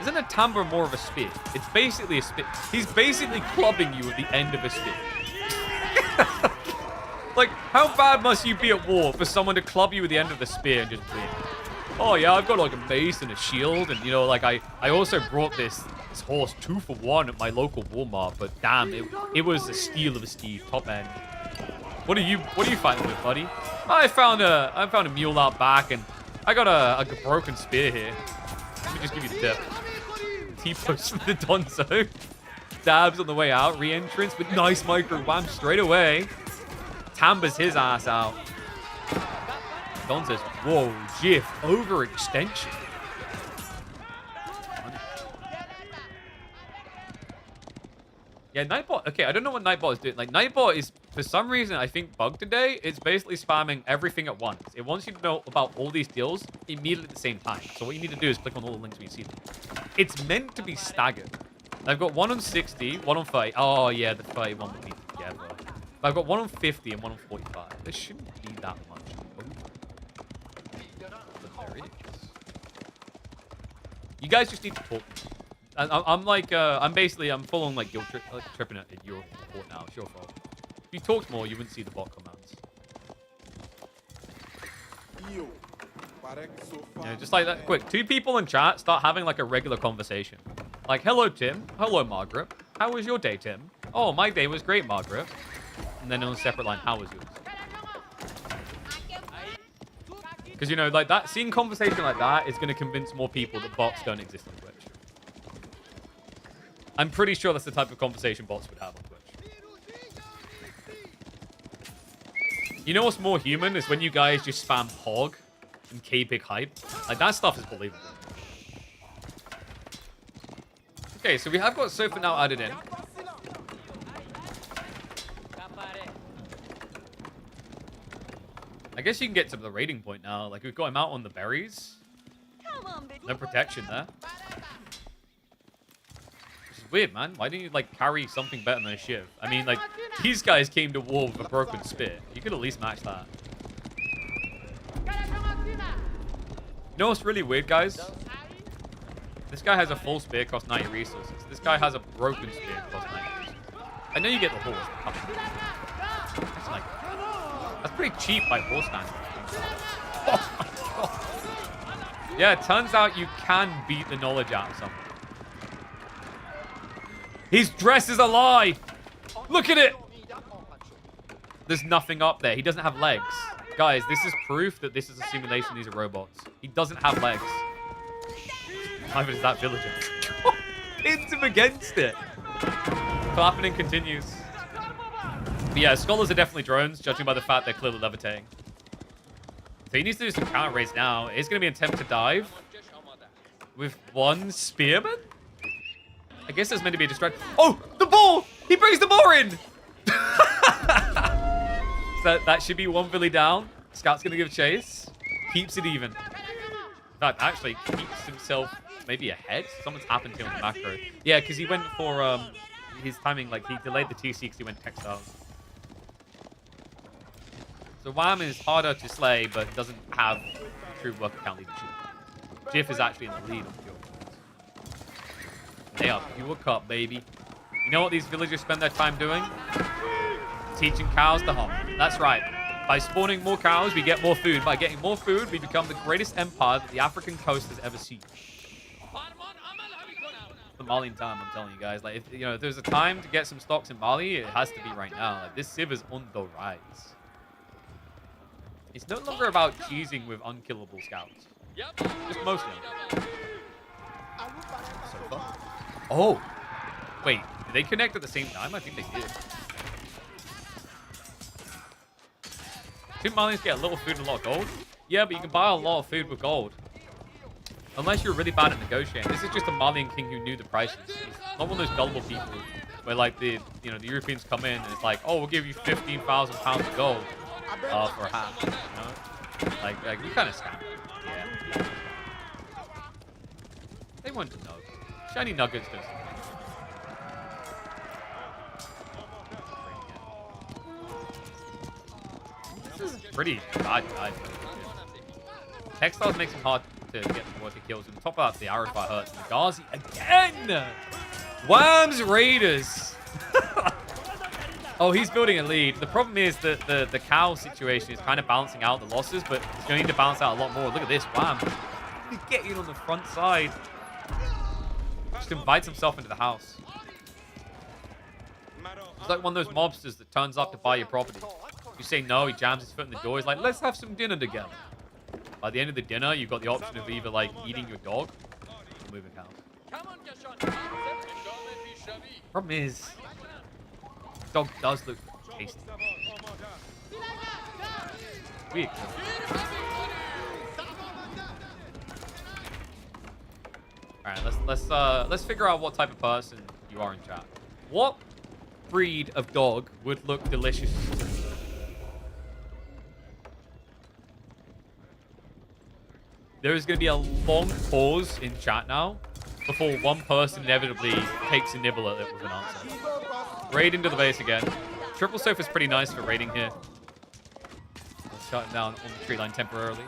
Isn't a timbre more of a spear? It's basically a spear. He's basically clubbing you at the end of a spear. Like, how bad must you be at war for someone to club you at the end of the spear and just bleed? Oh yeah, I've got like a mace and a shield, and you know, like I also brought this horse 2 for 1 at my local Walmart, but damn, it was a steal of a steed, top end. What are you fighting with, buddy? I found a mule out back, and I got a broken spear here. Let me just give you the tip. T-push for the Donzo. Dabs on the way out, re-entrance with nice micro wham straight away. Tambers his ass out. Don says, whoa, Jiff, overextension. Yeah, Nightbot, okay, I don't know what Nightbot is doing. Like, Nightbot is, for some reason, I think bugged today. It's basically spamming everything at once. It wants you to know about all these deals immediately at the same time. So what you need to do is click on all the links when you see them. It's meant to be staggered. I've got one on 60, one on 30. Oh, yeah, the 31 will be together. But I've got one on 50 and one on 45. This shouldn't be that much. You guys just need to talk. I'm like, I'm full on like guilt tripping at your report now. It's your fault. If you talked more, you wouldn't see the bot commands. Yeah, just like that. Quick, 2 people in chat start having like a regular conversation. Like, hello, Tim. Hello, Margaret. How was your day, Tim? Oh, my day was great, Margaret. And then on a separate line, how was yours? Because, you know, like that, seeing conversation like that is going to convince more people that bots don't exist on Twitch. I'm pretty sure that's the type of conversation bots would have on Twitch. You know what's more human is when you guys just spam hog and K-Big hype. Like, that stuff is believable. Okay, so we have got Sofa now added in. I guess you can get to the rating point now. Like, we've got him out on the berries. No protection there. Which is weird, man. Why didn't you, like, carry something better than a shiv? I mean, like, these guys came to war with a broken spear. You could at least match that. You know what's really weird, guys? This guy has a full spear, costs 90 resources. This guy has a broken spear, costs 90 resources. I know you get the horse. It's like... That's pretty cheap by horse standards. Oh my god. Yeah, it turns out you can beat the knowledge out of someone. His dress is a lie! Look at it! There's nothing up there. He doesn't have legs. Guys, this is proof that this is a simulation. These are robots. He doesn't have legs. Neither does that villager. Hits him against it. Clapping continues. But yeah, scholars are definitely drones, judging by the fact they're clearly levitating. So he needs to do some counter raids now. It's going to be an attempt to dive with 1 spearman. I guess there's meant to be a distraction. Oh, the ball! He brings the ball in! So that should be 1 Billy down. Scout's going to give chase. Keeps it even. In fact, actually keeps himself maybe ahead. Someone's happened to him on the macro. Yeah, because he went for his timing, like he delayed the TC because he went textiles. So Wham is harder to slay, but doesn't have true work account leadership. Jiff is actually in the lead on pure points. They are pure cup, baby. You know what these villagers spend their time doing? Teaching cows to hop. That's right. By spawning more cows, we get more food. By getting more food, we become the greatest empire that the African coast has ever seen. The Malian time, I'm telling you guys. Like, if there's a time to get some stocks in Mali, it has to be right now. Like, this civ is on the rise. It's no longer about cheesing with unkillable scouts. Just mostly. So far. Oh! Wait, did they connect at the same time? I think they did. 2 Malians get a little food and a lot of gold? Yeah, but you can buy a lot of food with gold. Unless you're really bad at negotiating. This is just a Malian king who knew the prices. He's not one of those gullible people where like the Europeans come in and it's like, oh, we'll give you 15,000 pounds of gold for half. You know? Like you kind of scam. Yeah. They want to know. Shiny nuggets does. This is pretty bad guy. Textiles makes him hard to get more to kills. And on top of that, the arrow fire hurts. And Ghazi again! Wham's Raiders! Oh, he's building a lead. The problem is that the cow situation is kind of balancing out the losses, but it's going to need to balance out a lot more. Look at this, Wham. He's getting on the front side. Just invites himself into the house. It's like one of those mobsters that turns up to buy your property. You say no, he jams his foot in the door. He's like, let's have some dinner together. By the end of the dinner, you've got the option of either like eating your dog or moving house. Problem is, dog does look tasty. Weird. Alright, let's figure out what type of person you are in chat. What breed of dog would look delicious? There is going to be a long pause in chat now before one person inevitably takes a nibble at it with an answer. Raid into the base again. Triple sofa is pretty nice for raiding here. Let's shut him down on the tree line temporarily.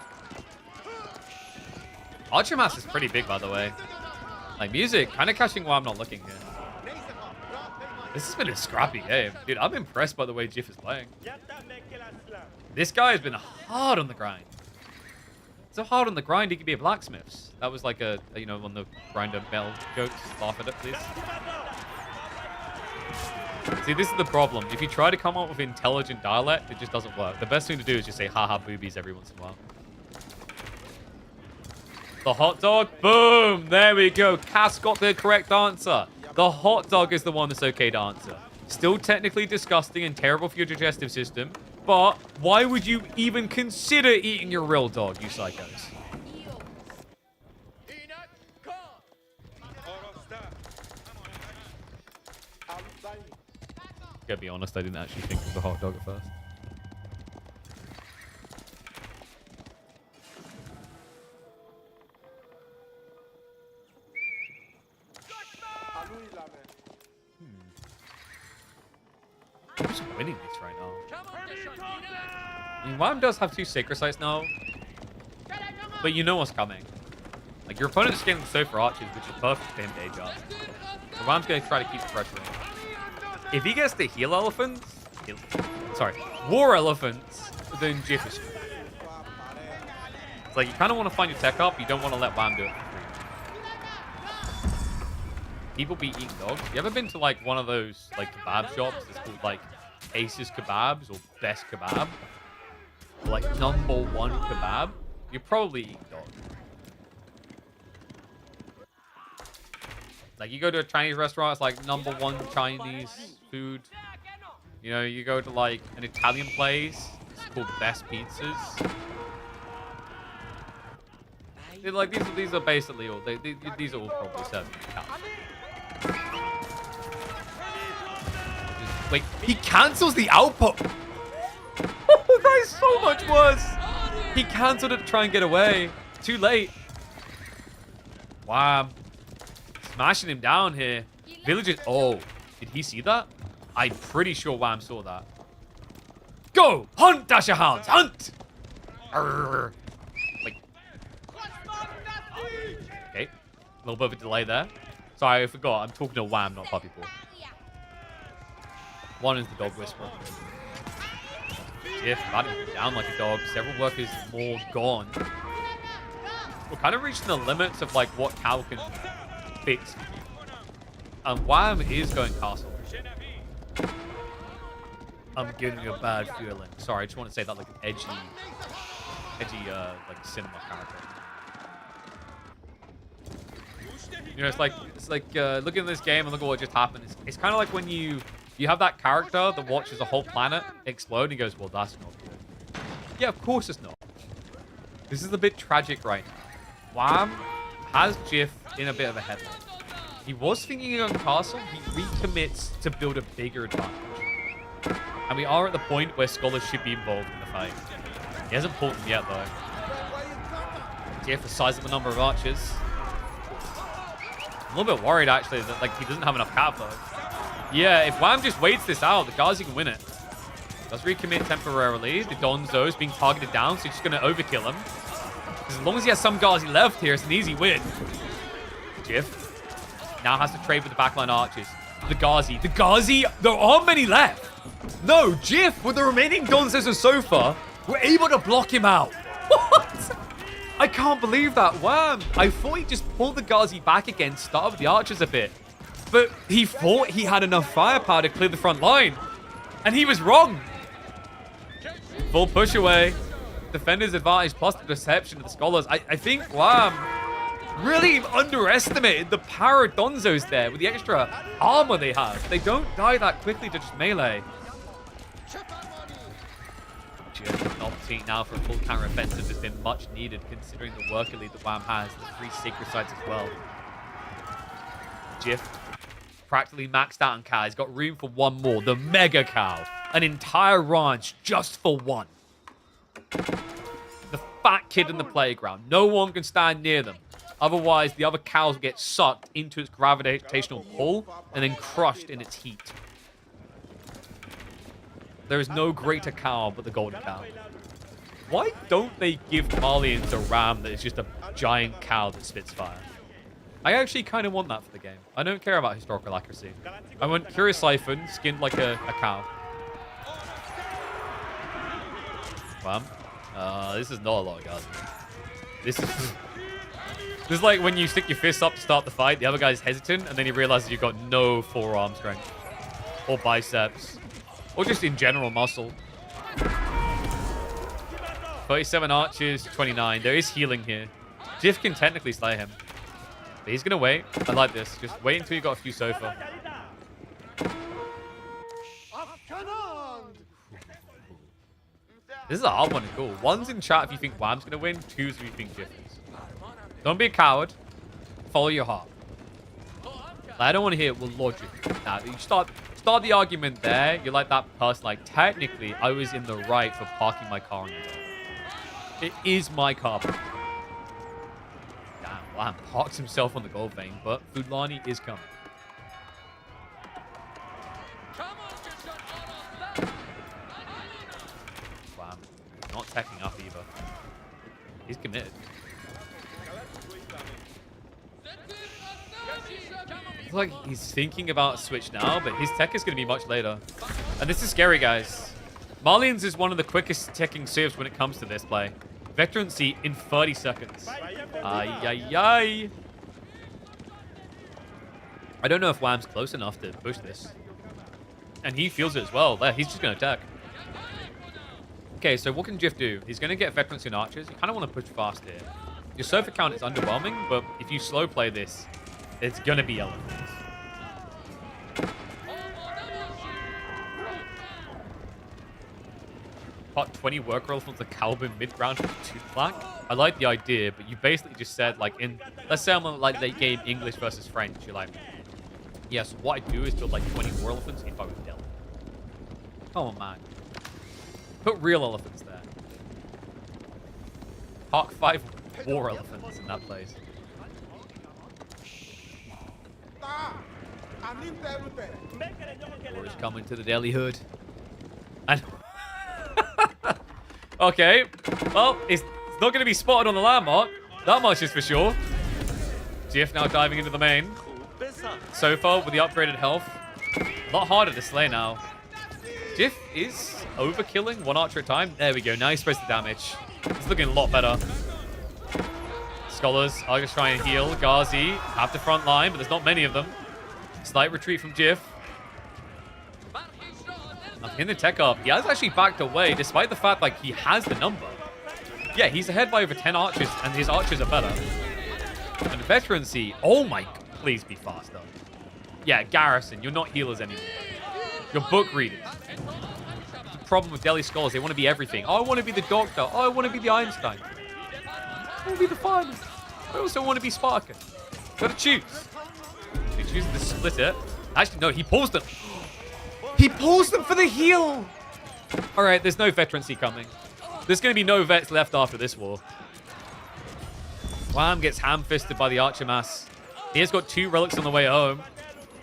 Archer mass is pretty big, by the way. Like, music, kind of catching while I'm not looking here. This has been a scrappy game. Dude, I'm impressed by the way Jiff is playing. This guy has been hard on the grind. So hard on the grind, he could be a blacksmith's. That was like a you know, on the grinder bell jokes. Laugh at it, please. See, this is the problem. If you try to come up with intelligent dialect, it just doesn't work. The best thing to do is just say haha boobies every once in a while. The hot dog, boom, there we go. Cass got the correct answer. The hot dog is the one that's okay to answer. Still technically disgusting and terrible for your digestive system, but why would you even consider eating your real dog, you psychos? Gotta be honest, I didn't actually think of the hot dog at first. Who's winning this right now? I mean, Wham does have 2 sacred sites now, but you know what's coming. Like, your opponent's getting the Sofa Archers, which is perfect for him to age up. So Wham's going to try to keep the pressure on. If he gets the heal elephants, war elephants, then Jiff is screwed. It's like, you kind of want to find your tech up, you don't want to let Wham do it for free. People be eating dogs. You ever been to like one of those like kebab shops that's called like Aces Kebabs or Best Kebab? Or like #1 kebab? You're probably eating dog. Like you go to a Chinese restaurant, it's like #1 Chinese food. You know, you go to like an Italian place, it's called Best Pizzas. They're like these are basically all these are all probably serving cows. Wait, he cancels the output. Oh, that is so much worse. He cancelled it to try and get away. Too late. Wow. Smashing him down here. Villagers. Oh, did he see that? I'm pretty sure Wham saw that. Go! Hunt, Dasher Hounds! Hunt! Arrgh. Wait. Okay. A little bit of a delay there. Sorry, I forgot. I'm talking to Wham, not Puppy Paw. One is the dog whisperer. Jiff batting down like a dog. Several workers more gone. We're kind of reaching the limits of like what cow can fix. And Wham is going castle. I'm getting a bad feeling. Sorry, I just want to say that like an edgy like cinema character. You know, it's like looking at this game and look at what just happened. It's kind of like when you have that character that watches a whole planet explode and he goes, well, that's not good. Yeah, of course it's not. This is a bit tragic right now. Wham has Jiff in a bit of a headlock. He was thinking on Castle. He recommits to build a bigger advantage. And we are at the point where Scholars should be involved in the fight. He hasn't pulled them yet, though. Jiff, the size of the number of archers. I'm a little bit worried, actually, that like he doesn't have enough cap, though. Yeah, if Wham just waits this out, the Ghazi can win it. Does recommit temporarily. The Donzo is being targeted down, so he's just going to overkill him. As long as he has some Ghazi left here, it's an easy win. Jiff now has to trade with the backline archers. The Ghazi, there aren't many left. No, Jiff, with the remaining Donzos and Sofa, were able to block him out. What? I can't believe that. Wham! I thought he just pulled the Ghazi back again, started with the archers a bit. But he thought he had enough firepower to clear the front line. And he was wrong. Full push away. Defender's advantage plus the deception of the Scholars. I think Wham really underestimated the power of Donzos there with the extra armor they have. They don't die that quickly to just melee. Just an opportunity now for a full counter-offensive has been much needed considering the worker lead that Wham has. The 3 sacred sites as well. Jiff practically maxed out on cow. He's got room for one more. The mega cow. An entire ranch just for one. The fat kid in the playground. No one can stand near them. Otherwise, the other cows will get sucked into its gravitational pull and then crushed in its heat. There is no greater cow but the golden cow. Why don't they give Malians a ram that is just a giant cow that spits fire? I actually kind of want that for the game. I don't care about historical accuracy. I want Curious Siphon skinned like a cow. Wham. This is not a lot of guys. This is like when you stick your fists up to start the fight, the other guy's hesitant, and then he realizes you've got no forearm strength. Or biceps. Or just in general muscle. 37 archers, 29. There is healing here. Jiff can technically slay him. But he's going to wait. I like this. Just wait until you got a few Sofa. This is a hard one to call. One's in chat if you think Wham's going to win. Two's if you think Jiff is. Don't be a coward. Follow your heart. I don't want to hear, well, logic. Nah, you start the argument there. You're like that person, like, technically, I was in the right for parking my car on the road. It is my car. Damn, Wham parks himself on the gold vein, but Fulani is coming. Wham, not teching up either. He's committed. It's like he's thinking about a switch now, but his tech is going to be much later. And this is scary, guys. Malians is one of the quickest teching serves when it comes to this play. Veterancy in 30 seconds. Ay. I don't know if Wham's close enough to push this. And he feels it as well. There, he's just going to attack. Okay, so what can Jiff do? He's going to get Veterancy and Archers. You kind of want to push fast here. Your Sofa count is underwhelming, but if you slow play this, it's going to be elephants. Pot 20 worker elephants, the Calvin mid-ground for Tuklak. I like the idea, but you basically just said, like, let's say I'm on, like, late game English versus French. You're like, yeah, so what I do is build, like, 20 war elephants and you fuck with Delhi. Come on, man. Put real elephants there. Park 5 war elephants in that place. War is coming to the Delhi hood. And okay, well, it's not going to be spotted on the landmark. That much is for sure. Jiff now diving into the main. Sofa with the upgraded health. A lot harder to slay now. Jiff is overkilling one archer at a time. There we go. Now he spreads the damage. It's looking a lot better. Scholars are just trying to heal. Ghazi have the front line, but there's not many of them. Slight retreat from Jiff. In the tech up, he has actually backed away, despite the fact like he has the number. Yeah, he's ahead by over 10 archers, and his archers are better. And veterancy, oh my, please be faster. Yeah, Garrison, you're not healers anymore. You're book readers. The problem with Delhi Scholars, they want to be everything. Oh, I want to be the doctor. Oh, I want to be the Einstein. I want to be the fun. I also want to be Sparker. Gotta choose. He chooses to split it. Actually, no, he pulls them. He pulls them for the heal. All right, there's no veterancy coming. There's going to be no vets left after this war. Wham gets ham-fisted by the Archer Mass. He has got 2 relics on the way home.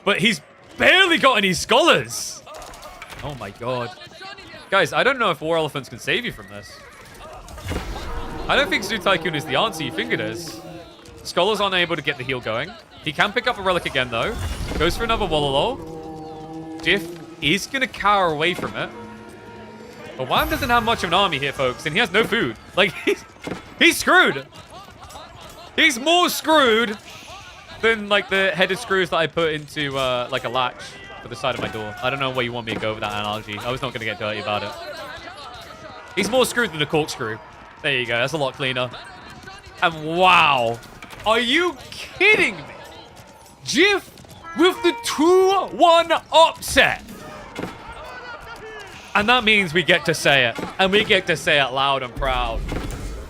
But he's barely got any scholars. Oh my god. Guys, I don't know if War Elephants can save you from this. I don't think Zoo Tycoon is the answer you think it is. Scholars aren't able to get the heal going. He can pick up a relic again, though. Goes for another Wololo. Jiff is going to cower away from it. But Wham doesn't have much of an army here, folks, and he has no food. Like, he's screwed. He's more screwed than, like, the headed screws that I put into, like, a latch for the side of my door. I don't know where you want me to go with that analogy. I was not going to get dirty about it. He's more screwed than a corkscrew. There you go. That's a lot cleaner. And wow. Are you kidding me? Jiff with the 2-1 upset. And that means we get to say it. And we get to say it loud and proud.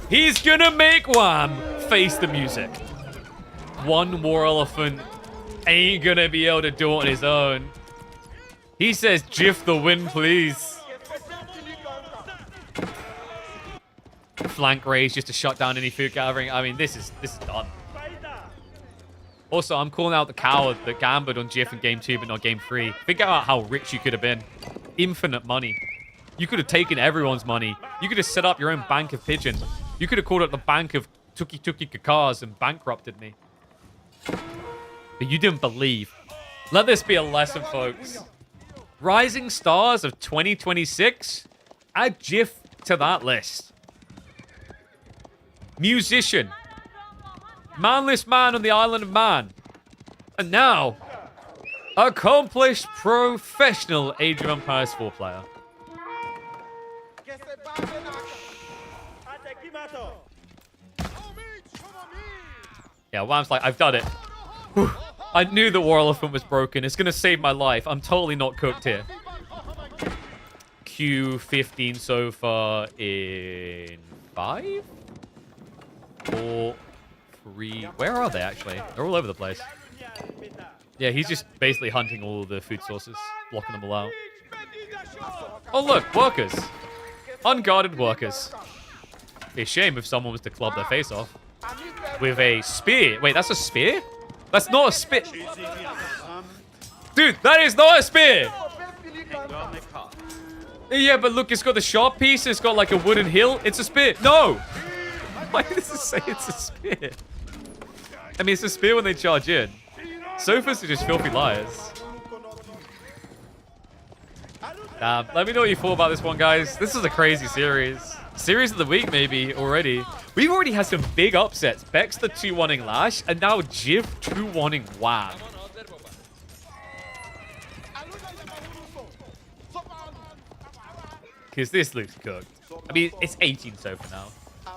He's gonna make Wham face the music. One War Elephant ain't gonna be able to do it on his own. He says, Jiff the win, please. Flank raise just to shut down any food gathering. I mean, this is done. Also, I'm calling out the coward that gambled on Jiff in Game 2 but not Game 3. Think about how rich you could have been. Infinite money. You could have taken everyone's money. You could have set up your own bank of pigeon. You could have called it the bank of Tuki Kakars and bankrupted me. But you didn't believe. Let this be a lesson, folks. Rising stars of 2026? Add Jiff to that list. Musician. Manless man on the island of Man. And now, accomplished professional Age of Empires 4 player. Yeah, Wham's like, I've done it. Whew. I knew the War Elephant was broken. It's going to save my life. I'm totally not cooked here. Q15 so far in 5? 4, 3. Where are they, actually? They're all over the place. Yeah, he's just basically hunting all of the food sources, blocking them all out. Oh, look, workers. Unguarded workers. It'd be a shame if someone was to club their face off. With a spear. Wait, that's a spear? That's not a spear. Dude, that is not a spear! Yeah, but look, it's got the sharp piece. It's got like a wooden hill. It's a spear. No! Why does it say it's a spear? I mean, it's a spear when they charge in. Sofas are just filthy liars. Let me know what you thought about this one, guys. This is a crazy series. Series of the week, maybe, already. We've already had some big upsets. Beexter 2-1ing Lash, and now Jiff 2-1ing Wham. Because this looks cooked. I mean, it's 18 so for now.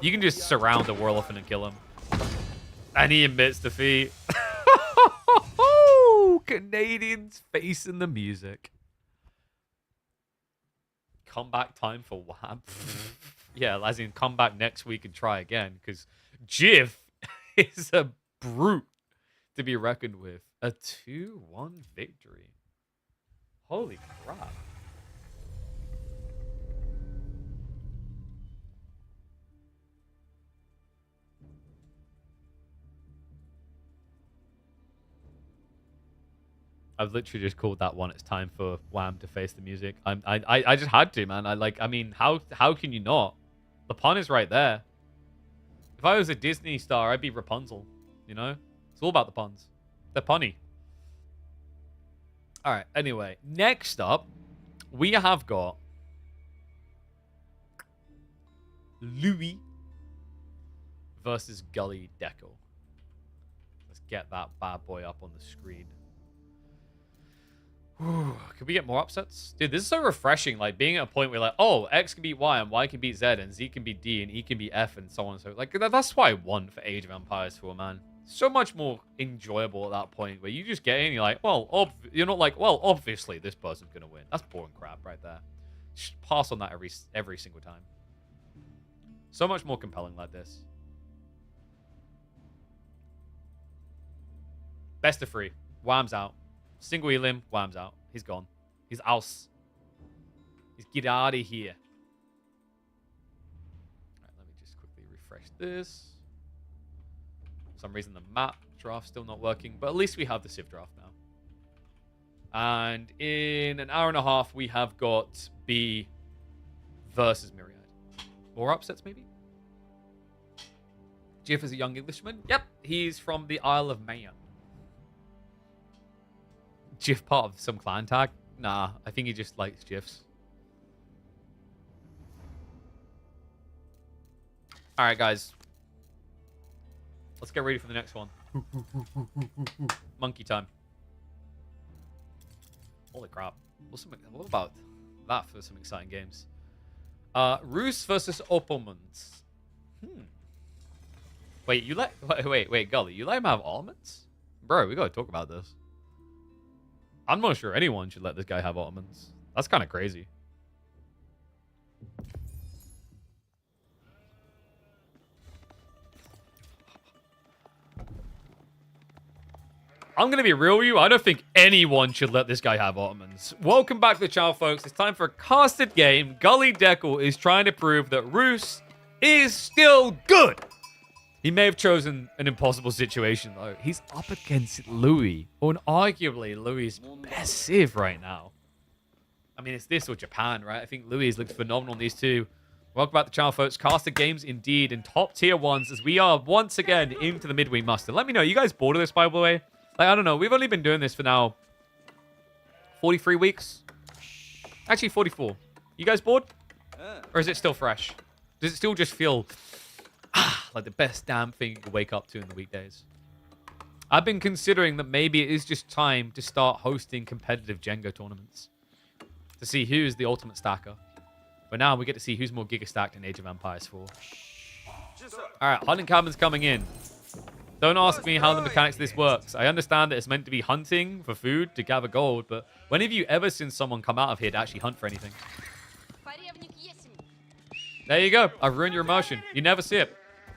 You can just surround a War Elephant and kill him. And he admits defeat. Canadians facing the music. Comeback time for Wham. Yeah, as in come back next week and try again. Because Jiff is a brute to be reckoned with. A 2-1 victory. Holy crap. I've literally just called that one. It's time for Wham to face the music. I just had to, man. I mean, how can you not? The pun is right there. If I was a Disney star, I'd be Rapunzel. You know, it's all about the puns. They're punny. All right. Anyway, next up, we have got Louis versus Gully Deco. Let's get that bad boy up on the screen. Can we get more upsets? Dude, this is so refreshing. Like, being at a point where, like, oh, X can beat Y, and Y can beat Z, and Z can beat D, and E can beat F, and so on and so. Like, that's why I won for Age of Empires 4, man. So much more enjoyable at that point, where you just get in, and you're like, well, you're not like, well, obviously this person's gonna win. That's boring crap right there. Just pass on that every single time. So much more compelling like this. Best of 3. Wham's out. Single Elim, Wham's out. He's gone. He's aus. He's get out of here. Alright, let me just quickly refresh this. For some reason the map draft's still not working, but at least we have the Civ draft now. And in an hour and a half, we have got B versus Myriad. More upsets, maybe? Jiff is a young Englishman. Yep, he's from the Isle of Man. Jiff part of some clan tag? Nah, I think he just likes Jiffs. Alright, guys. Let's get ready for the next one. Monkey time. Holy crap. What about that for some exciting games? Rus versus Opponents. Wait, you let... Wait, Gully. You let him have Ottomans? Bro, we gotta talk about this. I'm not sure anyone should let this guy have Ottomans. That's kind of crazy. I'm going to be real with you. I don't think anyone should let this guy have Ottomans. Welcome back to the channel, folks. It's time for a casted game. Gully Deckle is trying to prove that Rus is still good. He may have chosen an impossible situation, though. He's up against Louis. Or arguably Louis' best Civ right now. I mean, it's this or Japan, right? I think Louis looks phenomenal in these two. Welcome back to the channel, folks. Casted games indeed in top tier ones as we are once again into the midweek muster. Let me know. You guys bored of this, by the way? Like, I don't know. We've only been doing this for now 43 weeks. Actually, 44. You guys bored? Or is it still fresh? Does it still just feel like the best damn thing you can wake up to in the weekdays? I've been considering that maybe it is just time to start hosting competitive Jenga tournaments to see who's the ultimate stacker. But now we get to see who's more giga stacked in Age of Empires 4. Alright, hunting cabin's coming in. Don't ask me how the mechanics of this works. I understand that it's meant to be hunting for food to gather gold, but when have you ever seen someone come out of here to actually hunt for anything? There you go. I've ruined your immersion. You never see it.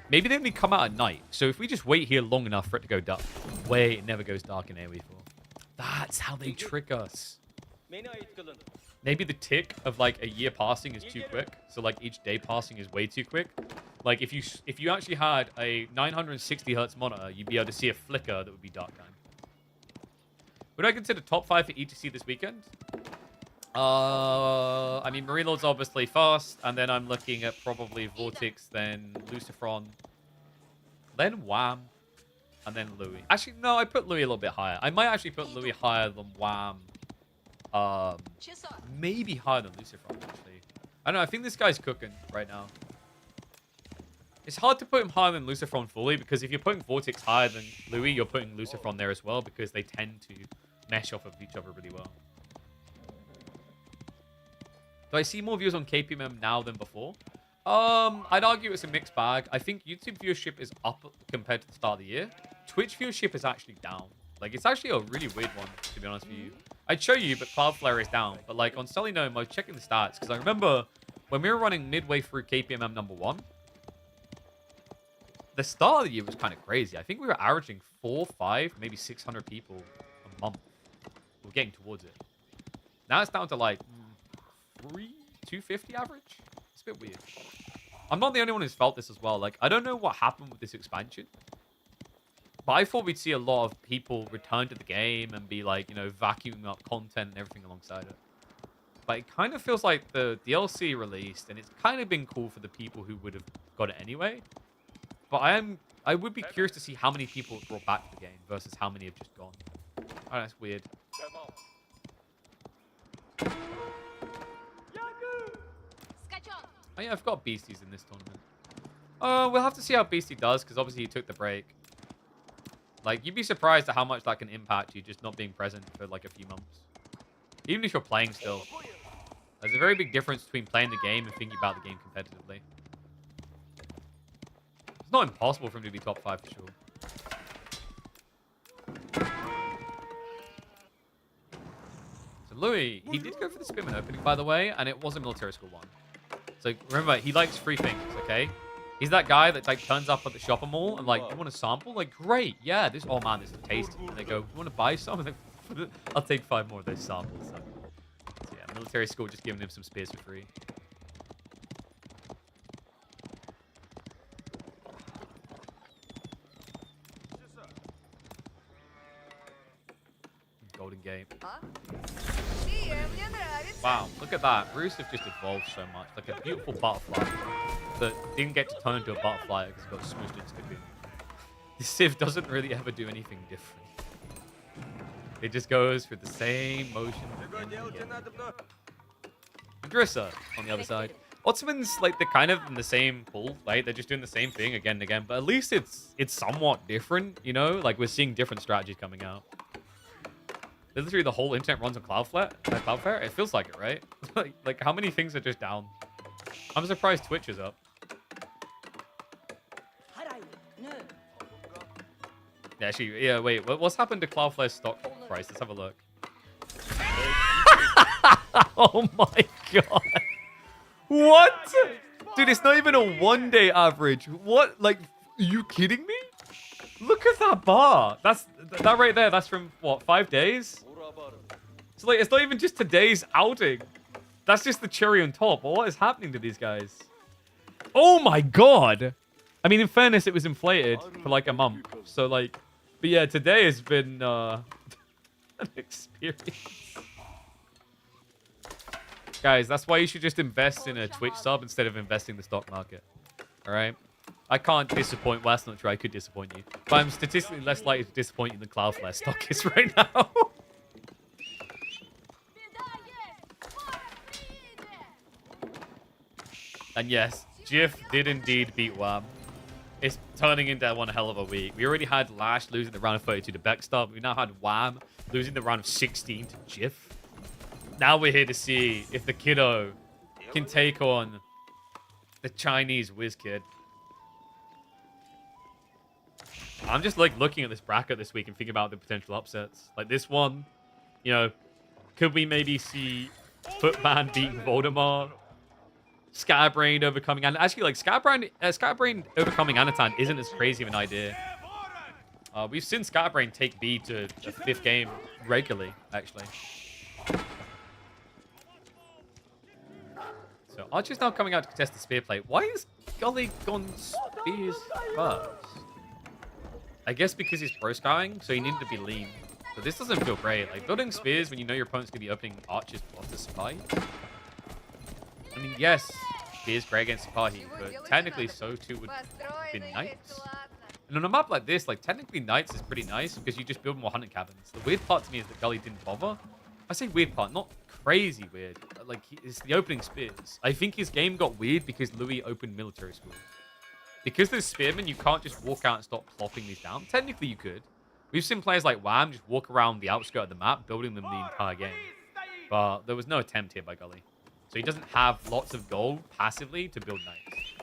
Maybe they only come out at night. So if we just wait here long enough for it to go dark. Wait, it never goes dark in AoE4. That's how they trick us. Maybe the tick of like a year passing is too quick. So like each day passing is way too quick. Like if you actually had a 960 hertz monitor, you'd be able to see a flicker that would be dark time. Would I consider top 5 for ETC this weekend? I mean, Marine Lord's obviously fast, and then I'm looking at probably VortiX, then Lucifron, then Wham, and then Louis. Actually, no, I put Louis a little bit higher. I might actually put Louis higher than Wham. Maybe higher than Lucifron, actually. I don't know, I think this guy's cooking right now. It's hard to put him higher than Lucifron fully, because if you're putting VortiX higher than Louis, you're putting Lucifron there as well, because they tend to mesh off of each other really well. Do I see more views on KPMM now than before? I'd argue it's a mixed bag. I think YouTube viewership is up compared to the start of the year. Twitch viewership is actually down. Like, it's actually a really weird one, to be honest with you. I'd show you, but Cloudflare is down. But, like, on Sully Gnome, I was checking the stats, because I remember when we were running midway through KPMM #1, the start of the year was kind of crazy. I think we were averaging 4, 5, maybe 600 people a month. We're getting towards it. Now it's down to, like, 250 average. It's a bit weird. I'm not the only one who's felt this as well. Like, I don't know what happened with this expansion, but I thought we'd see a lot of people return to the game and be like, you know, vacuuming up content and everything alongside it. But it kind of feels like the DLC released, and it's kind of been cool for the people who would have got it anyway. But I would be curious to see how many people it brought back to the game versus how many have just gone. Oh, that's weird. Oh yeah, I've got Beasties in this tournament. We'll have to see how Beastie does, because obviously he took the break. Like, you'd be surprised at how much that can impact you just not being present for like a few months. Even if you're playing still. There's a very big difference between playing the game and thinking about the game competitively. It's not impossible for him to be top 5 for sure. So Louis, he did go for the Spinman opening, by the way, and it was a military school one. So remember, he likes 3 things, okay? He's that guy that like turns up at the shopping mall and like, you want a sample? Like, great, yeah. This, oh man, this is tasty. And they go, you want to buy some? And they, I'll take 5 more of those samples. So yeah, military school just giving him some spears for free. Golden Gate. Wow, look at that. Rusev just evolved so much. Like a beautiful butterfly that didn't get to turn into a butterfly because it got smooshed into cocoon. The Civ doesn't really ever do anything different. It just goes through the same motion. Drissa on the other side. Ottoman's like they're kind of in the same pool, right? They're just doing the same thing again and again, but at least it's somewhat different, you know? Like we're seeing different strategies coming out. Literally, the whole internet runs on Cloudflare. It feels like it, right? like how many things are just down? I'm surprised Twitch is up. Yeah, actually, yeah. Wait, what's happened to Cloudflare's stock price? Let's have a look. Oh my god! What? Dude, it's not even a 1-day average. What? Like, are you kidding me? Look at that bar. That right there. That's from what, 5 days? So like, it's not even just today's outing. That's just the cherry on top. What is happening to these guys? Oh my god. I mean, in fairness, it was inflated for like a month. So like, but yeah, today has been an experience. Guys, that's why you should just invest in a Twitch sub instead of investing in the stock market. All right. I can't disappoint. Well, that's not true. I could disappoint you. But I'm statistically less likely to disappoint you than Cloudflare stock is right now. And yes, Jiff did indeed beat Wham. It's turning into one hell of a week. We already had Lash losing the round of 32 to Beexter. We now had Wham losing the round of 16 to Jiff. Now we're here to see if the kiddo can take on the Chinese whiz kid. I'm just like looking at this bracket this week and thinking about the potential upsets. Like this one, you know, could we maybe see Footman beating Voldemort? Scatterbrain overcoming... Actually, like, Scatterbrain overcoming Anatan isn't as crazy of an idea. We've seen Scatterbrain take B to the 5th game regularly, actually. So, Archer's now coming out to contest the spear plate. Why is Gully gone spears first? I guess because he's pro scouting, so he needed to be lean. But this doesn't feel great. Like, building spears when you know your opponent's going to be opening archers plus the spy. I mean, yes, he is great against Sipahi, but technically so too would have been Knights. And on a map like this, like, technically Knights is pretty nice because you just build more hunting cabins. The weird part to me is that Gully didn't bother. I say weird part, not crazy weird. Like, it's the opening spears. I think his game got weird because Louis opened military school. Because there's spearmen, you can't just walk out and stop plopping these down. Technically, you could. We've seen players like Wham just walk around the outskirt of the map, building them the entire game. But there was no attempt here by Gully. So he doesn't have lots of gold passively to build Knights.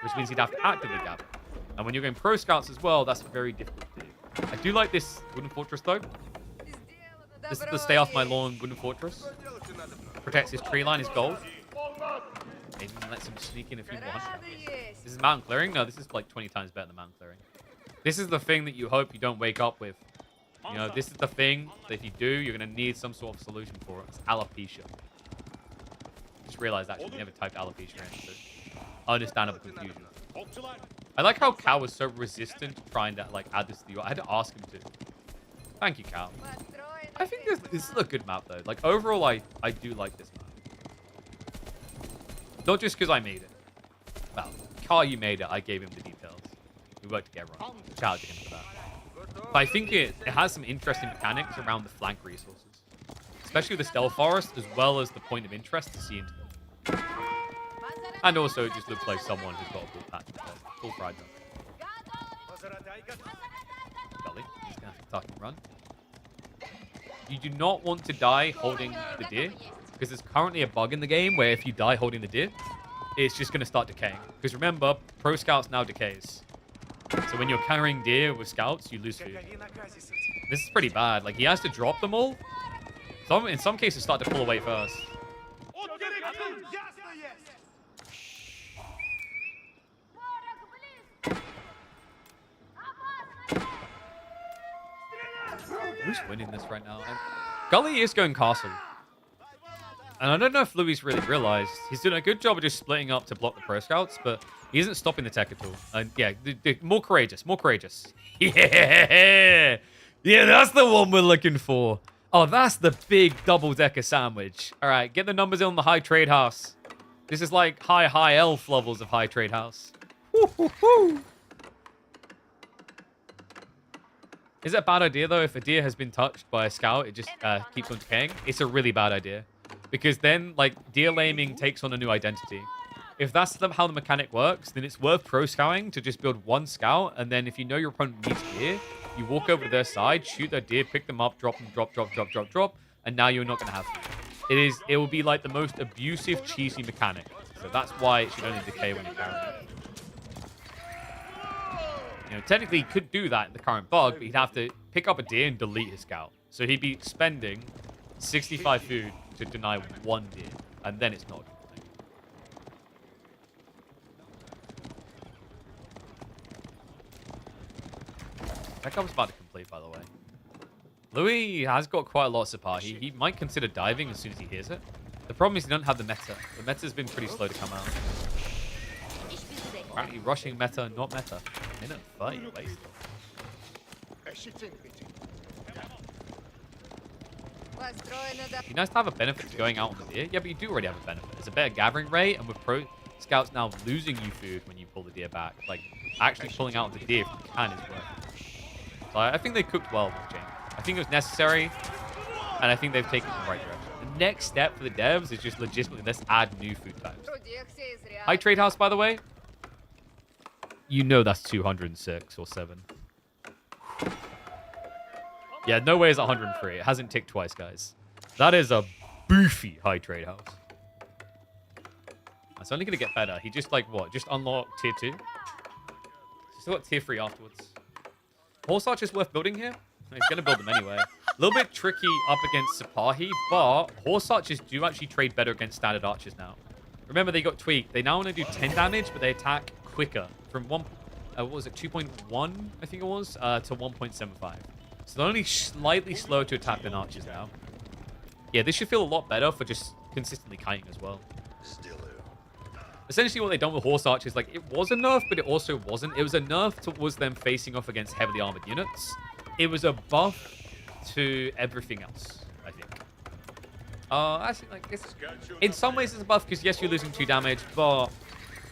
Which means he'd have to actively gather. And when you're going pro scouts as well, that's very difficult to do. I do like this wooden fortress though. This is the stay off my lawn wooden fortress. Protects his tree line, his gold. Maybe lets him sneak in a few more hunter. This is mountain clearing? No, this is like 20 times better than mountain clearing. This is the thing that you hope you don't wake up with. You know, this is the thing that if you do, you're going to need some sort of solution for it. It's alopecia. Just realized actually, never typed alopecia in, so understandable confusion. I like how Cal was so resistant to trying to like add this to the... I had to ask him to. Thank you, Cal. I think this is a good map though. Like overall, I do like this map. Not just because I made it. Well, Car, you made it. I gave him the details. We worked together on it. Shout out to him for that. But I think it has some interesting mechanics around the flank resources. Especially the Stealth Forest, as well as the point of interest to see into them. And also, it just looks like someone who's got a full pattern. Full pride zone. Gully, he's going to have to tuck and run. You do not want to die holding the deer, because there's currently a bug in the game where if you die holding the deer, it's just going to start decaying. Because remember, pro scouts now decays. So when you're carrying deer with scouts, you lose food. This is pretty bad. Like, he has to drop them all. In some cases, start to pull away first. Who's winning this right now? Gully is going castle. And I don't know if Louis really realized. He's doing a good job of just splitting up to block the pro scouts, but he isn't stopping the tech at all. And yeah, more courageous, more courageous. Yeah! Yeah, that's the one we're looking for. Oh, that's the big double-decker sandwich. All right, get the numbers in on the high trade house. This is like high elf levels of high trade house. Woo-hoo-hoo. Is it a bad idea, though, if a deer has been touched by a scout, it just keeps on decaying? It's a really bad idea. Because then, like, deer laming takes on a new identity. If that's how the mechanic works, then it's worth pro scouting to just build one scout, and then if you know your opponent needs deer, you walk over to their side, shoot their deer, pick them up, drop them, drop, and now you're not going to have food. It will be like the most abusive, cheesy mechanic. So that's why it should only decay when you carry it. You know, technically, he could do that in the current bug, but he'd have to pick up a deer and delete his scout. So he'd be spending 65 food to deny one deer, and then it's not a good thing. That guy was about to complete, by the way. Louis has got quite a lot of supply. He might consider diving as soon as he hears it. The problem is he doesn't have the meta. The meta's been pretty slow to come out. Apparently rushing meta, not meta. In a fight, waste. It'd be nice to have a benefit to going out on the deer. Yeah, but you do already have a benefit. It's a better gathering rate, and with pro scouts now losing you food when you pull the deer back, like actually pulling out the deer if you can is worth. So I think they cooked well with the change. I think it was necessary, and I think they've taken it in the right direction. The next step for the devs is just logistically, let's add new food types. High trade house, by the way. You know that's 206 or 7. Yeah, no way is 103. It hasn't ticked twice, guys. That is a beefy high trade house. It's only going to get better. He just, like, what? Just unlocked tier 2? Still got tier 3 afterwards. Horse Arch is worth building here. He's going to build them anyway. A little bit tricky up against Sipahi, but Horse Archers do actually trade better against standard archers now. Remember, they got tweaked. They now want to do 10 damage, but they attack quicker. From what was it, 2.1, I think it was, to 1.75. So they're only slightly slower to attack than archers now. Yeah, this should feel a lot better for just consistently kiting as well. Essentially, what they've done with Horse Archers, like, it was a nerf, but it also wasn't. It was a nerf towards them facing off against heavily armored units. It was a buff to everything else, I think. Actually, like, in some ways it's a buff, because yes, you're losing 2 damage, but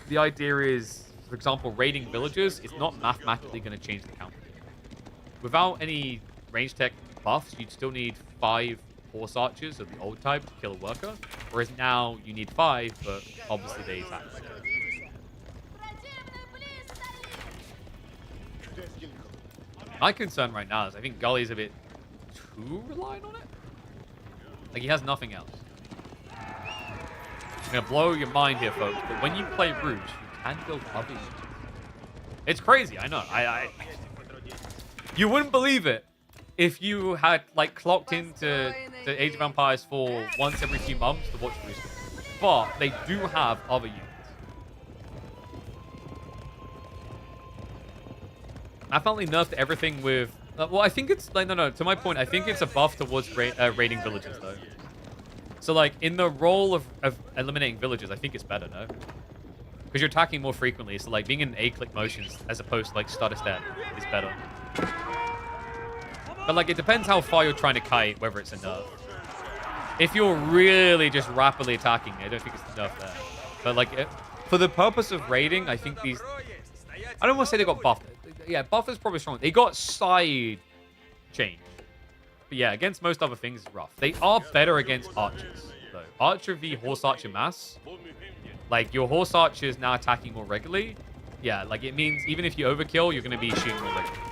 the idea is, for example, raiding villagers is not mathematically going to change the count. Without any range tech buffs, you'd still need 5 Horse Archers of the old type to kill a worker, whereas now you need 5, but obviously they attack. My concern right now is I think Gully's a bit too reliant on it. Like, he has nothing else. I'm going to blow your mind here, folks, but when you play Rouge, you can build other units. It's crazy, I know. You wouldn't believe it if you had, like, clocked into Age of Empires 4 once every few months to watch Rouge. But they do have other units. I finally nerfed everything with... well, I think it's... like, no, to my point, I think it's a buff towards raiding villages, though. So, like, in the role of eliminating villages, I think it's better, no? Because you're attacking more frequently, so, like, being in A-click motions as opposed to, like, stutter step is better. But, like, it depends how far you're trying to kite, whether it's a nerf. If you're really just rapidly attacking, I don't think it's a nerf there. But, like, for the purpose of raiding, I think these... I don't want to say they got buffed. Yeah, buff is probably strong. They got side change. But yeah, against most other things, it's rough. They are better against archers, though. Archer v Horse Archer mass. Like, your Horse Archer is now attacking more regularly. Yeah, like, it means even if you overkill, you're going to be shooting more regularly.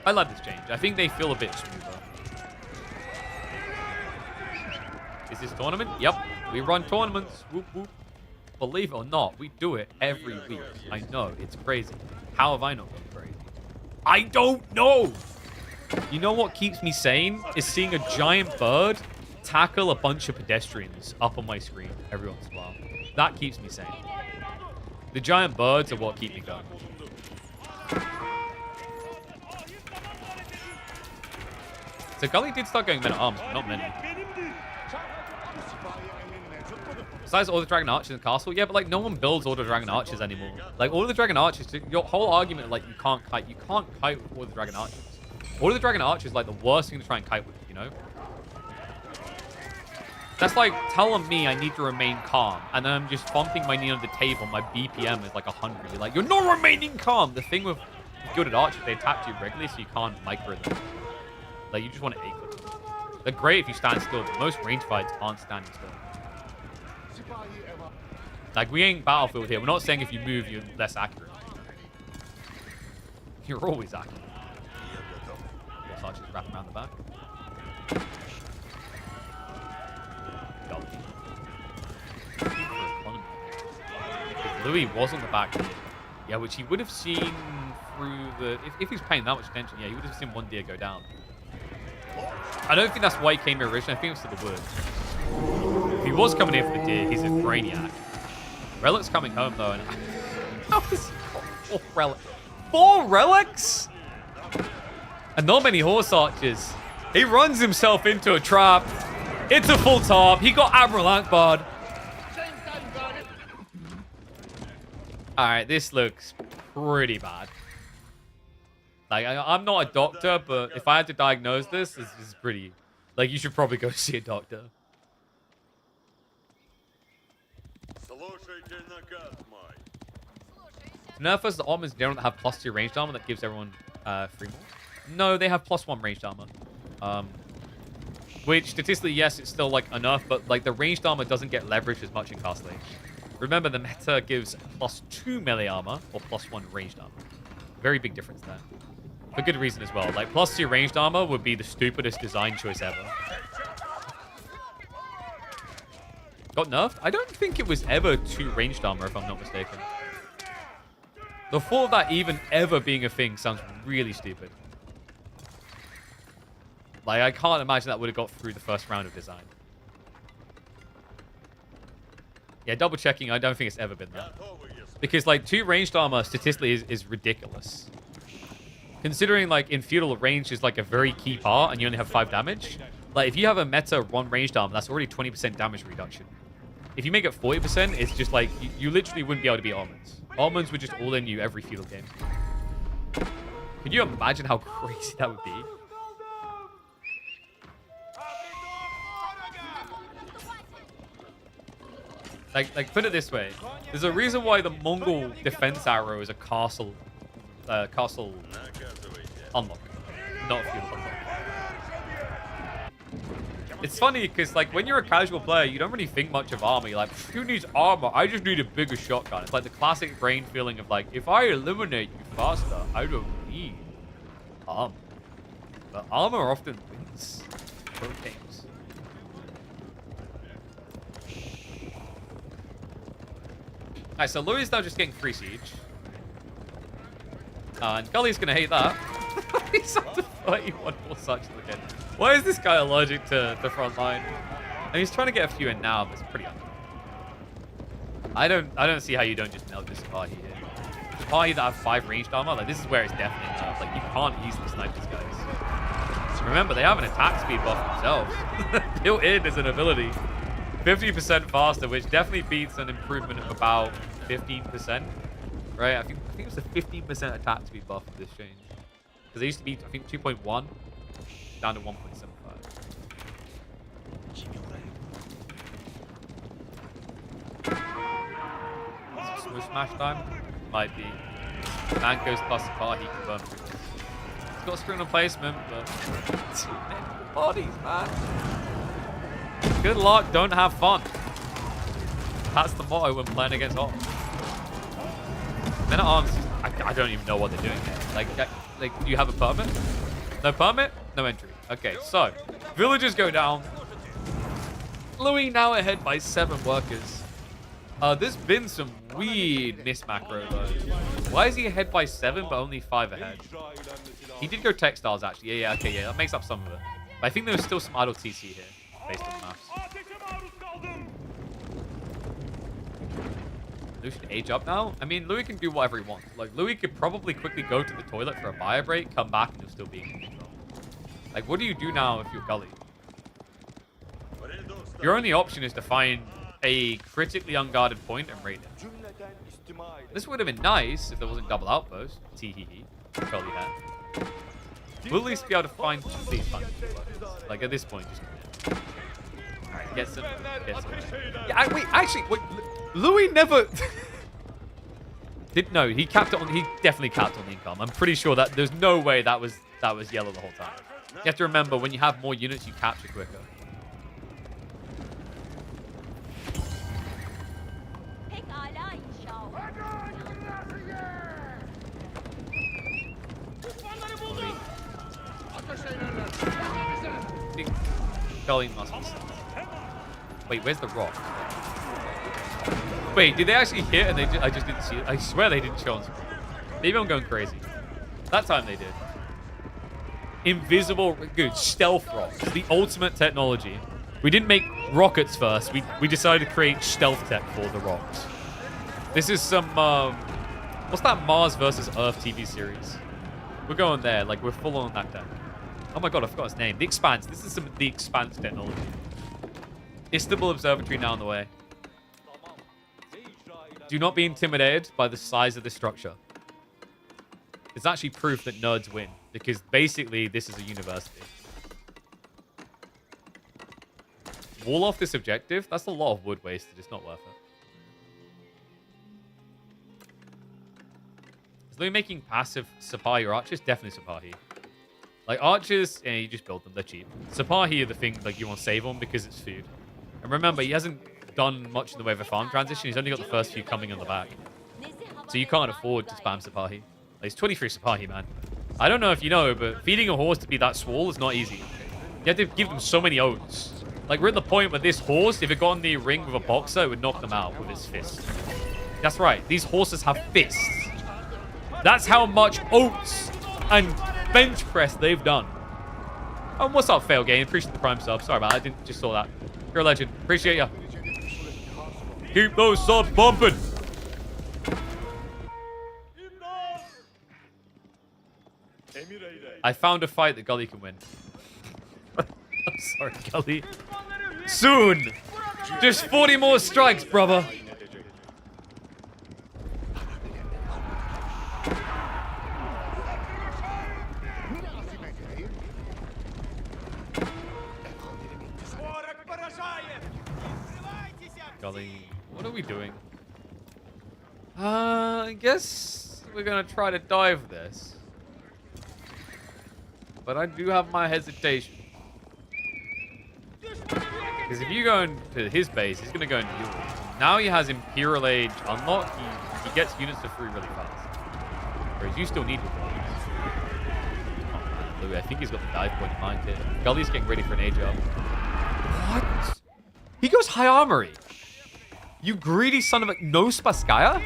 I love this change. I think they feel a bit smoother. Is this tournament? Yep. We run tournaments. Whoop, whoop. Believe it or not, we do it every week. I know, it's crazy. How have I not gone crazy? I don't know! You know what keeps me sane? Is seeing a giant bird tackle a bunch of pedestrians up on my screen every once in a while. That keeps me sane. The giant birds are what keep me going. So Gully did start going men at arms, but not many. Besides all the Dragon Archers in the castle, yeah, but like no one builds all the Dragon Archers anymore. Like all the Dragon Archers, your whole argument, like you can't kite with all the Dragon Archers. All of the Dragon Archers, like the worst thing to try and kite with, you know? That's like telling me I need to remain calm, and then I'm just thumping my knee on the table. My BPM is like 100. You're like, you're not remaining calm. The thing with gilded archers, they attack you regularly, so you can't micro them. Like you just want to aim them. They're great if you stand still, but most range fights aren't standing still. Like, we ain't Battlefield here. We're not saying if you move, you're less accurate. You're always accurate. Yes, archers wrap around the back. If Louis was on the back here, yeah, which he would have seen through the... If he's paying that much attention, yeah, he would have seen one deer go down. I don't think that's why he came here originally. I think it was to the woods. If he was coming in for the deer, he's a brainiac. Relic's coming home, though, and how is he got 4 relics? 4 relics? And not many horse archers. He runs himself into a trap. It's a full top. He got Admiral Akbard. Alright, this looks pretty bad. Like, I'm not a doctor, but if I had to diagnose this is pretty... Like, you should probably go see a doctor. Nerfers, the armors don't have +2 ranged armor that gives everyone 3 more. No, they have +1 ranged armor. Which, statistically, yes, it's still, like, enough, but, like, the ranged armor doesn't get leveraged as much in Cast Lane. Remember, the meta gives +2 melee armor or +1 ranged armor. Very big difference there. For good reason as well. Like, +2 ranged armor would be the stupidest design choice ever. Got nerfed? I don't think it was ever 2 ranged armor, if I'm not mistaken. The thought of that even ever being a thing sounds really stupid. Like, I can't imagine that would have got through the first round of design. Yeah, double checking, I don't think it's ever been that. Because, like, 2 ranged armor statistically is ridiculous. Considering, like, in feudal, range is, like, a very key part, and you only have 5 damage. Like, if you have a meta 1 ranged armor, that's already 20% damage reduction. If you make it 40%, it's just, like, you literally wouldn't be able to beat almonds. Almonds would just all-in you every feudal game. Can you imagine how crazy that would be? Like, put it this way. There's a reason why the Mongol defense arrow is a castle unlock, not a feudal unlock. It's funny because, like, when you're a casual player, you don't really think much of armor. You're like, who needs armor? I just need a bigger shotgun. It's like the classic brain feeling of, like, if I eliminate you faster, I don't need armor. But armor often wins both games. Alright, so Louis is now just getting free siege. And Gully's gonna hate that. He's up to 31 more such again. Why is this guy allergic to the front line? And he's trying to get a few in now, but it's pretty unfair. I don't see how you don't just nail this party here. The party that have 5 ranged armor, like, this is where it's definitely enough. Like, you can't easily snipe these guys. Remember, they have an attack speed buff themselves. Built in as an ability. 50% faster, which definitely beats an improvement of about 15%. Right? I think it was a 15% attack speed buff for this change. Because they used to be, I think, 2.1 down to 1.75. Smooth smash time? Might be. Man goes plus the car, he can burn through this. He's got screen replacement, but too many bodies, man. Good luck, don't have fun. That's the motto when playing against Hot. Men at Arms, I don't even know what they're doing here. Like, do you have a permit? No permit? No entry. Okay, so, villagers go down. Louis now ahead by 7 workers. There's been some weird miss macro, though. Why is he ahead by 7, but only 5 ahead? He did go textiles, actually. Yeah, okay, yeah, that makes up some of it. But I think there's still some idle TC here, based on the maps. Louis should age up now. I mean, Louis can do whatever he wants. Like, Louis could probably quickly go to the toilet for a bio break, come back, and he'll still be in control. Like, what do you do now if you're Gully? Your only option is to find a critically unguarded point and raid it. This would have been nice if there wasn't double outpost. Tee-hee-hee. Probably had. We'll at least be able to find these funds. Like, at this point, just... Alright, get some. Yeah, wait, actually, wait, Louis never... No, he capped it on... He definitely capped on the income. I'm pretty sure that there's no way that was yellow the whole time. You have to remember, when you have more units, you capture quicker. Gully must be set. Wait, where's the rock? Wait, did they actually hit and I just didn't see it? I swear they didn't show on screen. Maybe I'm going crazy. That time they did. Invisible, good, stealth rocks. The ultimate technology. We didn't make rockets first. We decided to create stealth tech for the rocks. This is some, what's that Mars versus Earth TV series? We're going there, like we're full on that tech. Oh my god, I forgot his name. The Expanse. This is some of the Expanse technology. Istanbul Observatory now on the way. Do not be intimidated by the size of this structure. It's actually proof that nerds win, because basically this is a university. Wall off this objective? That's a lot of wood wasted. It's not worth it. Is Louis making passive Sipahi or archers? Definitely Sipahi. Like, archers, yeah, you just build them. They're cheap. Sipahi are the thing, like, you want to save them because it's food. And remember, he hasn't done much in the way of a farm transition. He's only got the first few coming on the back. So you can't afford to spam Sipahi. Like, it's 23 Sipahi, man. I don't know if you know, but feeding a horse to be that swole is not easy. You have to give them so many oats. Like, we're at the point where this horse, if it got in the ring with a boxer, it would knock them out with his fist. That's right. These horses have fists. That's how much oats and bench press they've done. Oh, what's up, Fail Game? Appreciate the prime sub. Sorry about that. I didn't just saw that. You're a legend. Appreciate ya. Keep those subs bumping. I found a fight that Gully can win. I'm sorry, Gully. Soon. Just 40 more strikes, brother. Gully, what are we doing? I guess we're gonna try to dive this. But I do have my hesitation. Because if you go into his base, he's gonna go into yours. Now he has Imperial Age unlocked. He gets units for free really fast. Whereas you still need units. Oh, I think he's got the dive point in mind here. Gully's getting ready for an age up. What? He goes high armory. You greedy son of a... No Spaskaya?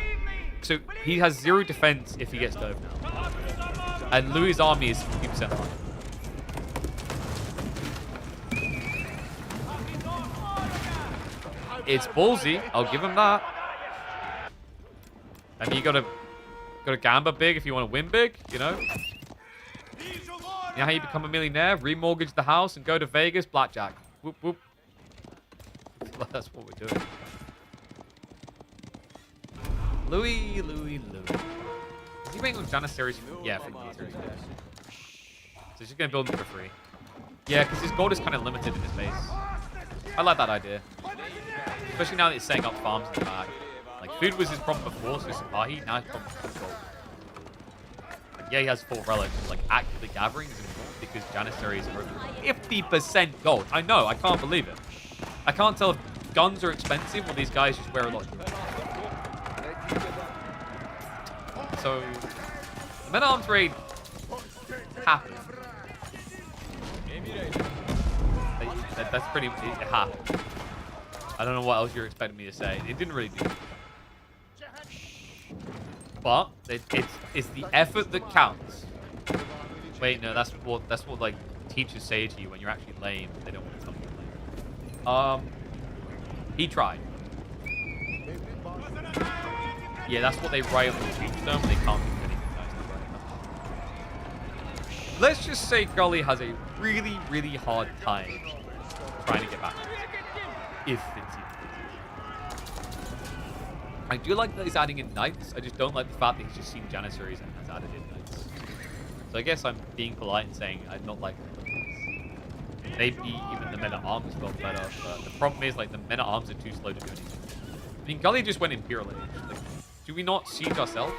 So he has 0 defense if he gets dove now. And Louis' army is 50% high. It's ballsy. I'll give him that. I mean, you gotta gamble big if you want to win big, you know? You know how you become a millionaire? Remortgage the house and go to Vegas? Blackjack. Whoop, whoop. That's what we're doing. Louis. Is he waiting on Janissaries? Yeah, for Janissaries. So he's just going to build them for free. Yeah, because his gold is kind of limited in his base. I like that idea. Especially now that he's setting up farms in the back. Like, food was his problem before, so Sipahi, now his problem is gold. Like, yeah, he has 4 relics, like, actively gathering is important because Janissaries are over 50% gold. I know, I can't believe it. I can't tell if guns are expensive or these guys just wear a lot of gold. So, the men-at-arms raid happened. That's pretty... It happened. I don't know what else you're expecting me to say. It didn't really do it. But it's the effort that counts. Wait, no, that's what like teachers say to you when you're actually lame. They don't want to tell you lame. He tried. Yeah, that's what they write on the tombstone, but they can't do anything nice to write. Let's just say Gully has a really, really hard time trying to get back. If it's even. I do like that he's adding in knights. I just don't like the fact that he's just seen Janissaries and has added in knights. So I guess I'm being polite and saying I'd not like them. Maybe even the men-at-arms felt better, but the problem is like the men-at-arms are too slow to do anything. I mean, Gully just went Imperial Age. Like, do we not siege ourselves?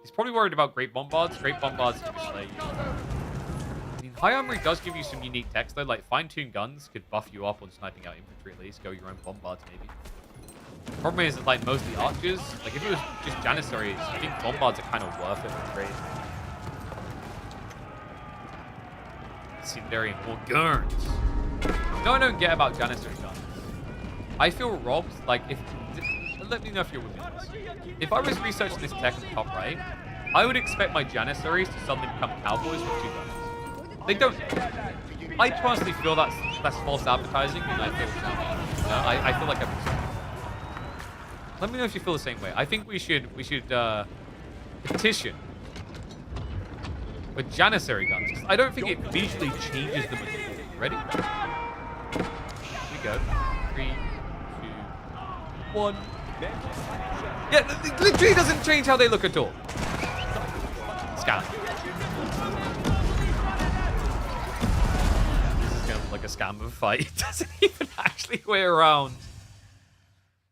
He's probably worried about Great Bombards. Great Bombards can just slay you. I mean, High Armory does give you some unique techs though. Like fine-tuned guns could buff you up on sniping out infantry at least. Go your own Bombards maybe. Problem is that like mostly archers, like if it was just Janissaries, I think Bombards are kind of worth it for trade. Secondary and more guns. No, I don't get about Janissary guns. I feel robbed. Like if, let me know if you're with me on this. If I was researching this tech in the top right, I would expect my Janissaries to suddenly become cowboys with 2 guns. They don't. I personally feel that's false advertising, and I feel I feel like I'm. Let me know if you feel the same way. I think we should petition with Janissary guns. I don't think it visually changes them at all. Ready? Here we go. 3, 2, 1. Yeah, it literally doesn't change how they look at all. Scam. This is going to look like a scam of a fight. It doesn't even actually way around.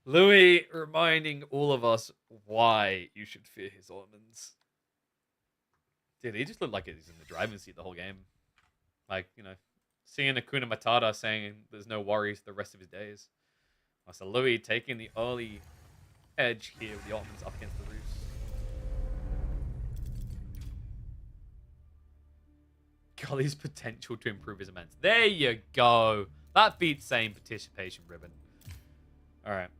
Louis reminding all of us why you should fear his Ottomans. Dude, he just looked like he's in the driving seat the whole game. Like, you know, seeing Hakuna Matata saying there's no worries the rest of his days. So Louis taking the early edge here with the Ottomans up against the Rus. Gully's potential to improve is immense. There you go. That beats saying participation ribbon. All right.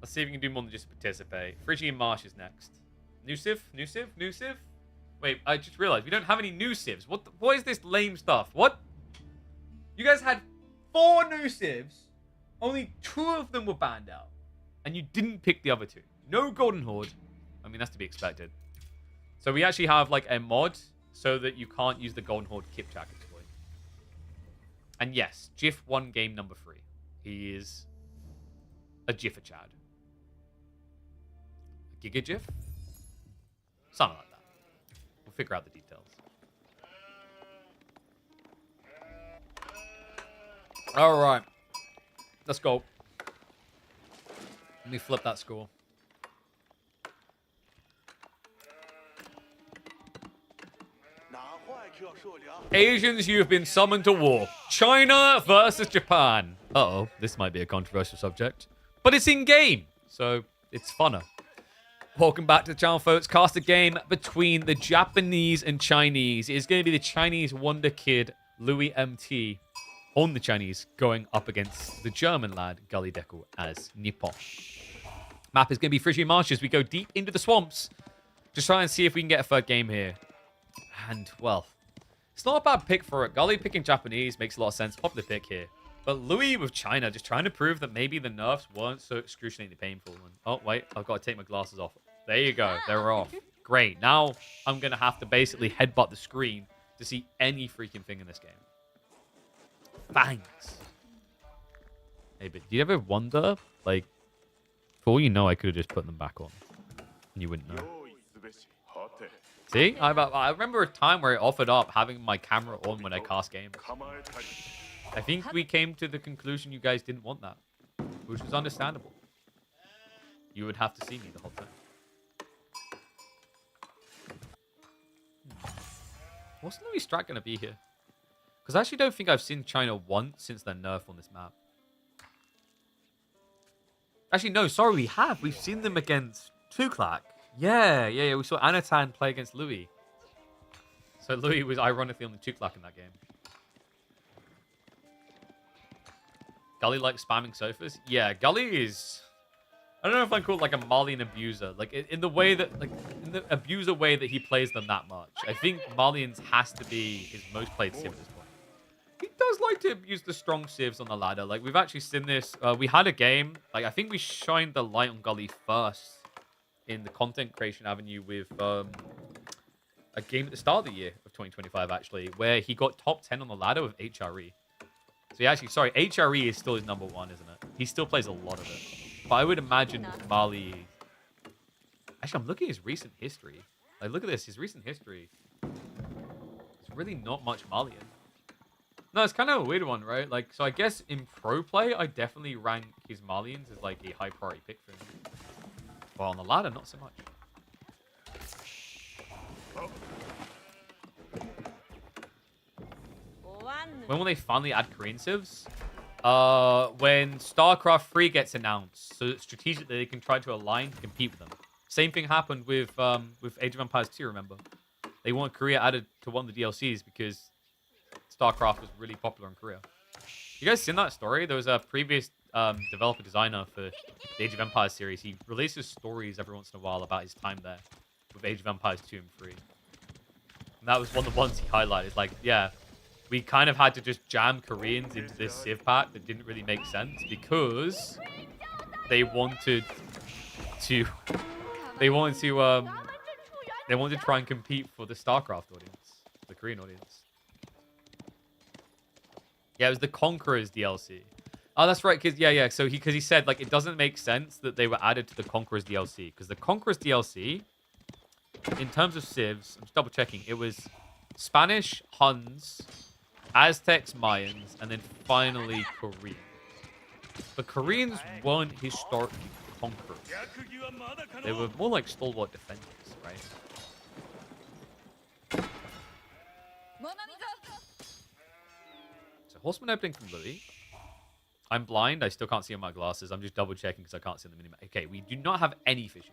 Let's see if we can do more than just participate. Phrygian Marsh is next. New civ? New civ? New civ? Wait, I just realized we don't have any new civs. What is this lame stuff? What? You guys had 4 new civs. Only 2 of them were banned out. And you didn't pick the other 2. No Golden Horde. I mean, that's to be expected. So we actually have like a mod so that you can't use the Golden Horde Kipchak exploit. And yes, Jiff won game number 3. He is a Jiffer Chad. Giga Jiff? Something like that. We'll figure out the details. All right. Let's go. Let me flip that score. Asians, you have been summoned to war. China versus Japan. Uh-oh, this might be a controversial subject. But it's in-game, so it's funner. Welcome back to the channel, folks. Cast a game between the Japanese and Chinese. It's going to be the Chinese Wonder Kid, Louis MT, on the Chinese, going up against the German lad, Gully Deku, as Nippon. Map is going to be Phrygian Marshes. We go deep into the swamps. Just try and see if we can get a third game here. And, well, it's not a bad pick for it. Gully picking Japanese makes a lot of sense. Popular pick here. But Louis with China, just trying to prove that maybe the nerfs weren't so excruciatingly painful. And, oh, wait, I've got to take my glasses off. There you go. They're off. Great. Now I'm going to have to basically headbutt the screen to see any freaking thing in this game. Thanks. Hey, but do you ever wonder, like, for all you know, I could have just put them back on. And you wouldn't know. See? I remember a time where it offered up having my camera on when I cast games. I think we came to the conclusion you guys didn't want that, which was understandable. You would have to see me the whole time. What's Louis' strat going to be here? Because I actually don't think I've seen China once since their nerf on this map. Actually, no, sorry, we have. We've seen them against Tuklak. Yeah. We saw Anatan play against Louis. So Louis was ironically on the Tuklak in that game. Gully likes spamming sofas? Yeah, Gully is... I don't know if I call it like a Malian abuser. Like, in the way that... Like, in the abuser way that he plays them that much. I think Malians has to be his most played civ at this point. He does like to abuse the strong civs on the ladder. Like, we've actually seen this. We had a game. Like, I think we shined the light on Gully first in the content creation avenue with a game at the start of the year of 2025, actually, where he got top 10 on the ladder with HRE. So he actually, sorry, HRE is still his number one, isn't it? He still plays a lot of it. But I would imagine Mali... Actually, I'm looking at his recent history. Like, look at this. His recent history. It's really not much Malian. No, it's kind of a weird one, right? Like, so I guess in pro play, I definitely rank his Malians as, like, a high priority pick for him. But on the ladder, not so much. When will they finally add Korean civs? When StarCraft 3 gets announced, so that strategically they can try to align to compete with them. Same thing happened with Age of Empires 2, remember? They want Korea added to one of the DLCs because StarCraft was really popular in Korea. You guys seen that story? There was a previous developer designer for the Age of Empires series. He releases stories every once in a while about his time there with Age of Empires 2 and 3. And that was one of the ones he highlighted. Like, yeah, we kind of had to just jam Koreans into this Civ pack that didn't really make sense because they wanted to try and compete for the StarCraft audience, the Korean audience. Yeah, it was the Conquerors DLC. Oh, that's right. Cause So because he said like it doesn't make sense that they were added to the Conquerors DLC because the Conquerors DLC, in terms of civs, I'm just double checking. It was Spanish, Huns, Aztecs, Mayans, and then finally Koreans. But Koreans weren't historically conquerors. They were more like stalwart defenders, right? So Horseman opening from Louis. I'm blind. I still can't see on my glasses. I'm just double checking because I can't see on the minimap. Okay, we do not have any fishing.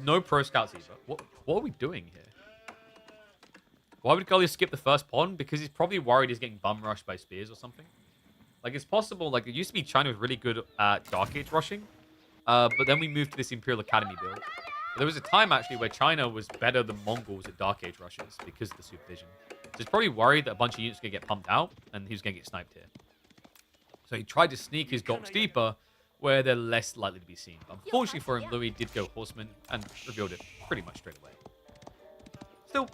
No pro scouts either. What are we doing here? Why would Gully skip the first pawn? Because he's probably worried he's getting bum rushed by spears or something. Like, it's possible. Like, it used to be China was really good at Dark Age rushing. But then we moved to this Imperial Academy build. But there was a time, actually, where China was better than Mongols at Dark Age rushes because of the supervision. So he's probably worried that a bunch of units are going to get pumped out, and he was going to get sniped here. So he tried to sneak his docks deeper, where they're less likely to be seen. But unfortunately for him, Louis did go Horseman, and revealed it pretty much straight away. Still...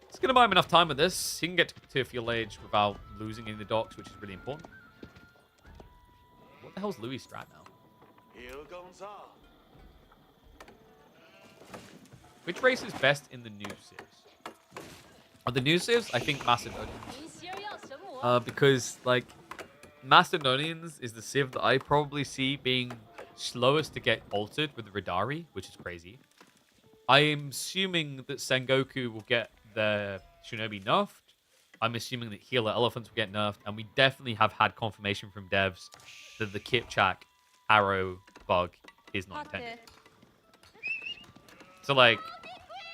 it's going to buy him enough time with this. He can get to Field Age without losing any of the docks, which is really important. What the hell's Louis' strat now? Which race is best in the new civs? Of the new civs, I think Macedonians. Because, like, Macedonians is the civ that I probably see being slowest to get altered with the Radari, which is crazy. I am assuming that Sengoku will get the Shinobi nerfed. I'm assuming that Healer Elephants will get nerfed. And we definitely have had confirmation from devs that the Kipchak arrow bug is not intended. So, like,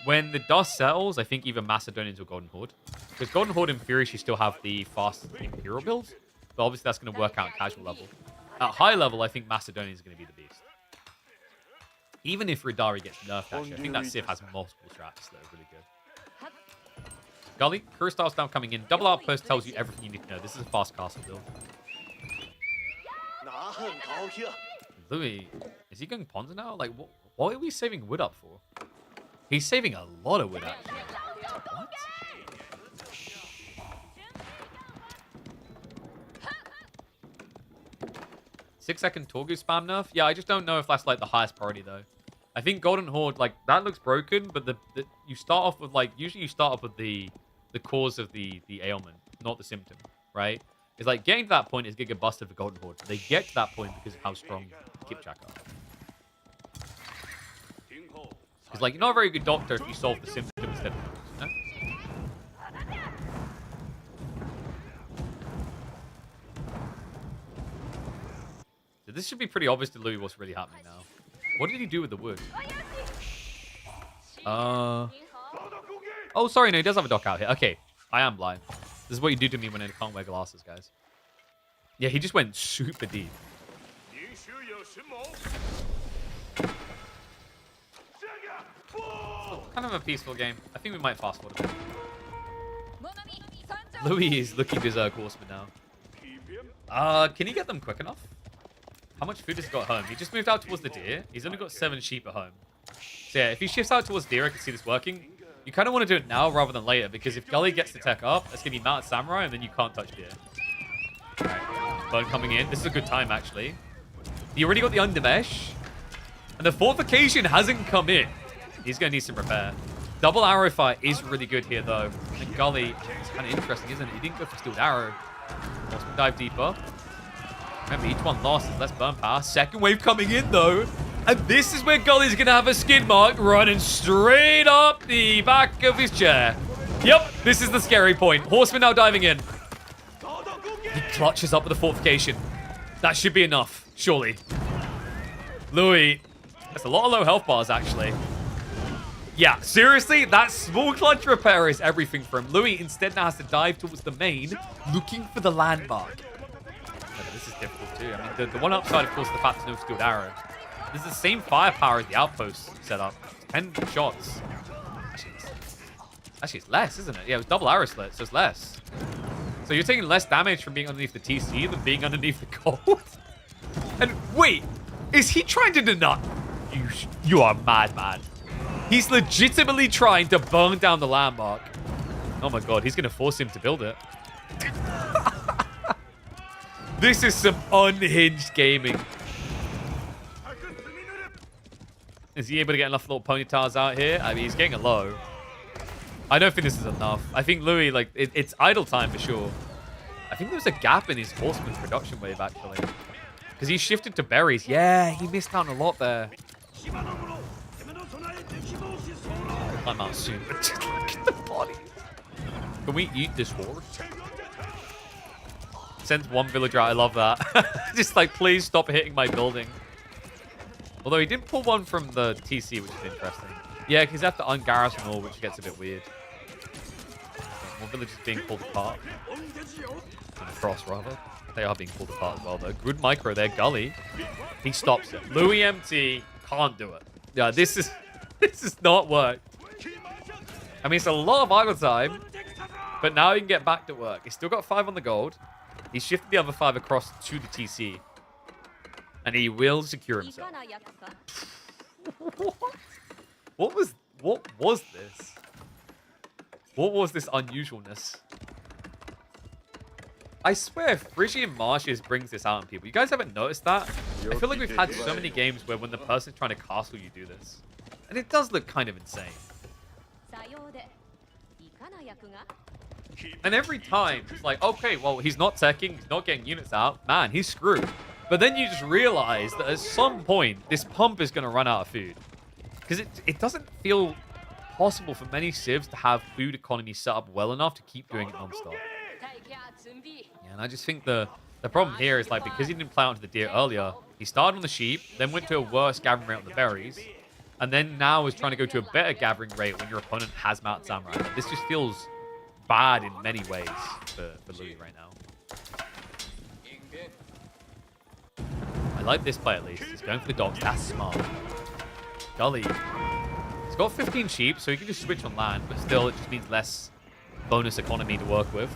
when the dust settles, I think either Macedonians or Golden Horde. Because Golden Horde, in theory, should still have the fast Imperial builds. But obviously, that's going to work out at casual level. At high level, I think Macedonian is going to be the beast. Even if Radari gets nerfed, actually, I think that Civ has multiple strats that are really good. Gully, Career Style's now coming in. Double Outpost tells you everything you need to know. This is a fast castle build. Louis, is he going Ponza now? Like, what are we saving wood up for? He's saving a lot of wood, actually. What? Six-second Torgu spam nerf? Yeah, I just don't know if that's, like, the highest priority, though. I think Golden Horde, like, that looks broken, but you start off with, like, usually you start off with the cause of the ailment, not the symptom, right? It's like, getting to that point is going to get busted for Golden Horde. They get to that point because of how strong Kipchak are. Because, like, you're not a very good doctor if you solve the symptom instead of the cause, you know? So this should be pretty obvious to Louis what's really happening now. What did he do with the wood? Oh, sorry, no, he does have a dock out here. Okay, I am blind. This is what you do to me when I can't wear glasses, guys. Yeah, he just went super deep. Kind of a peaceful game. I think we might fast forward a bit. Louis is looking Berserk Horseman now. Can he get them quick enough? How much food has he got at home? He just moved out towards the deer. He's only got 7 sheep at home. So yeah, if he shifts out towards deer, I can see this working. You kind of want to do it now rather than later, because if Gully gets the tech up, it's going to be mounted samurai, and then you can't touch deer. Alright, burn coming in. This is a good time, actually. You already got the undermesh, and the fortification hasn't come in. He's going to need some repair. Double arrow fire is really good here, though. And Gully is kind of interesting, isn't it? He didn't go for steel arrow. Let's dive deeper. Remember, each one lost is less burn power. Second wave coming in, though. And this is where Gully's going to have a skid mark running straight up the back of his chair. Yep, this is the scary point. Horseman now diving in. He clutches up with the fortification. That should be enough, surely. Louis. That's a lot of low health bars, actually. Yeah, seriously, that small clutch repair is everything for him. Louis instead now has to dive towards the main, looking for the landmark. Yeah, this is difficult too. I mean, the one upside, of course, is the fact there's no skilled arrow. This is the same firepower as the outpost setup. 10 shots. Actually, it's less, isn't it? Yeah, it was double arrow slit, so it's less. So you're taking less damage from being underneath the TC than being underneath the gold? And wait, is he trying to deny? You are mad, man. He's legitimately trying to burn down the landmark. Oh my god, he's going to force him to build it. This is some unhinged gaming. Is he able to get enough little ponytails out here? I mean, he's getting a low. I don't think this is enough. I think Louis, like, it's idle time for sure. I think there's a gap in his horseman production wave, actually. Because he shifted to berries. Yeah, he missed out on a lot there. I'm out soon, but just look at the body. Can we eat this horse? Sends one villager out. I love that. Just like, please stop hitting my building. Although he did pull one from the TC, which is interesting. Yeah, because after ungarrison all, which gets a bit weird. More villagers being pulled apart. Across, rather. They are being pulled apart as well, though. Good micro there, Gully. He stops it. Louis MT can't do it. Yeah, this is not work. I mean, it's a lot of idle time, but now he can get back to work. He's still got 5 on the gold. He shifted the other 5 across to the TC. And he will secure himself. What was this? What was this unusualness? I swear, Frisian Marshes brings this out in people. You guys haven't noticed that? I feel like we've had so many games where when the person's trying to castle, you do this. And it does look kind of insane. And every time, it's like, okay, well, he's not teching, he's not getting units out. Man, he's screwed. But then you just realize that at some point, this pump is going to run out of food. Because it doesn't feel possible for many civs to have food economy set up well enough to keep doing it non-stop. Yeah, and I just think the problem here is, like, because he didn't play onto the deer earlier, he started on the sheep, then went to a worse gathering rate on the berries, and then now is trying to go to a better gathering rate when your opponent has mounted samurai. Like, this just feels bad in many ways for Louis right now. I like this play at least. He's going for the dogs. That's smart. Gully. He's got 15 sheep, so he can just switch on land, but still, it just means less bonus economy to work with.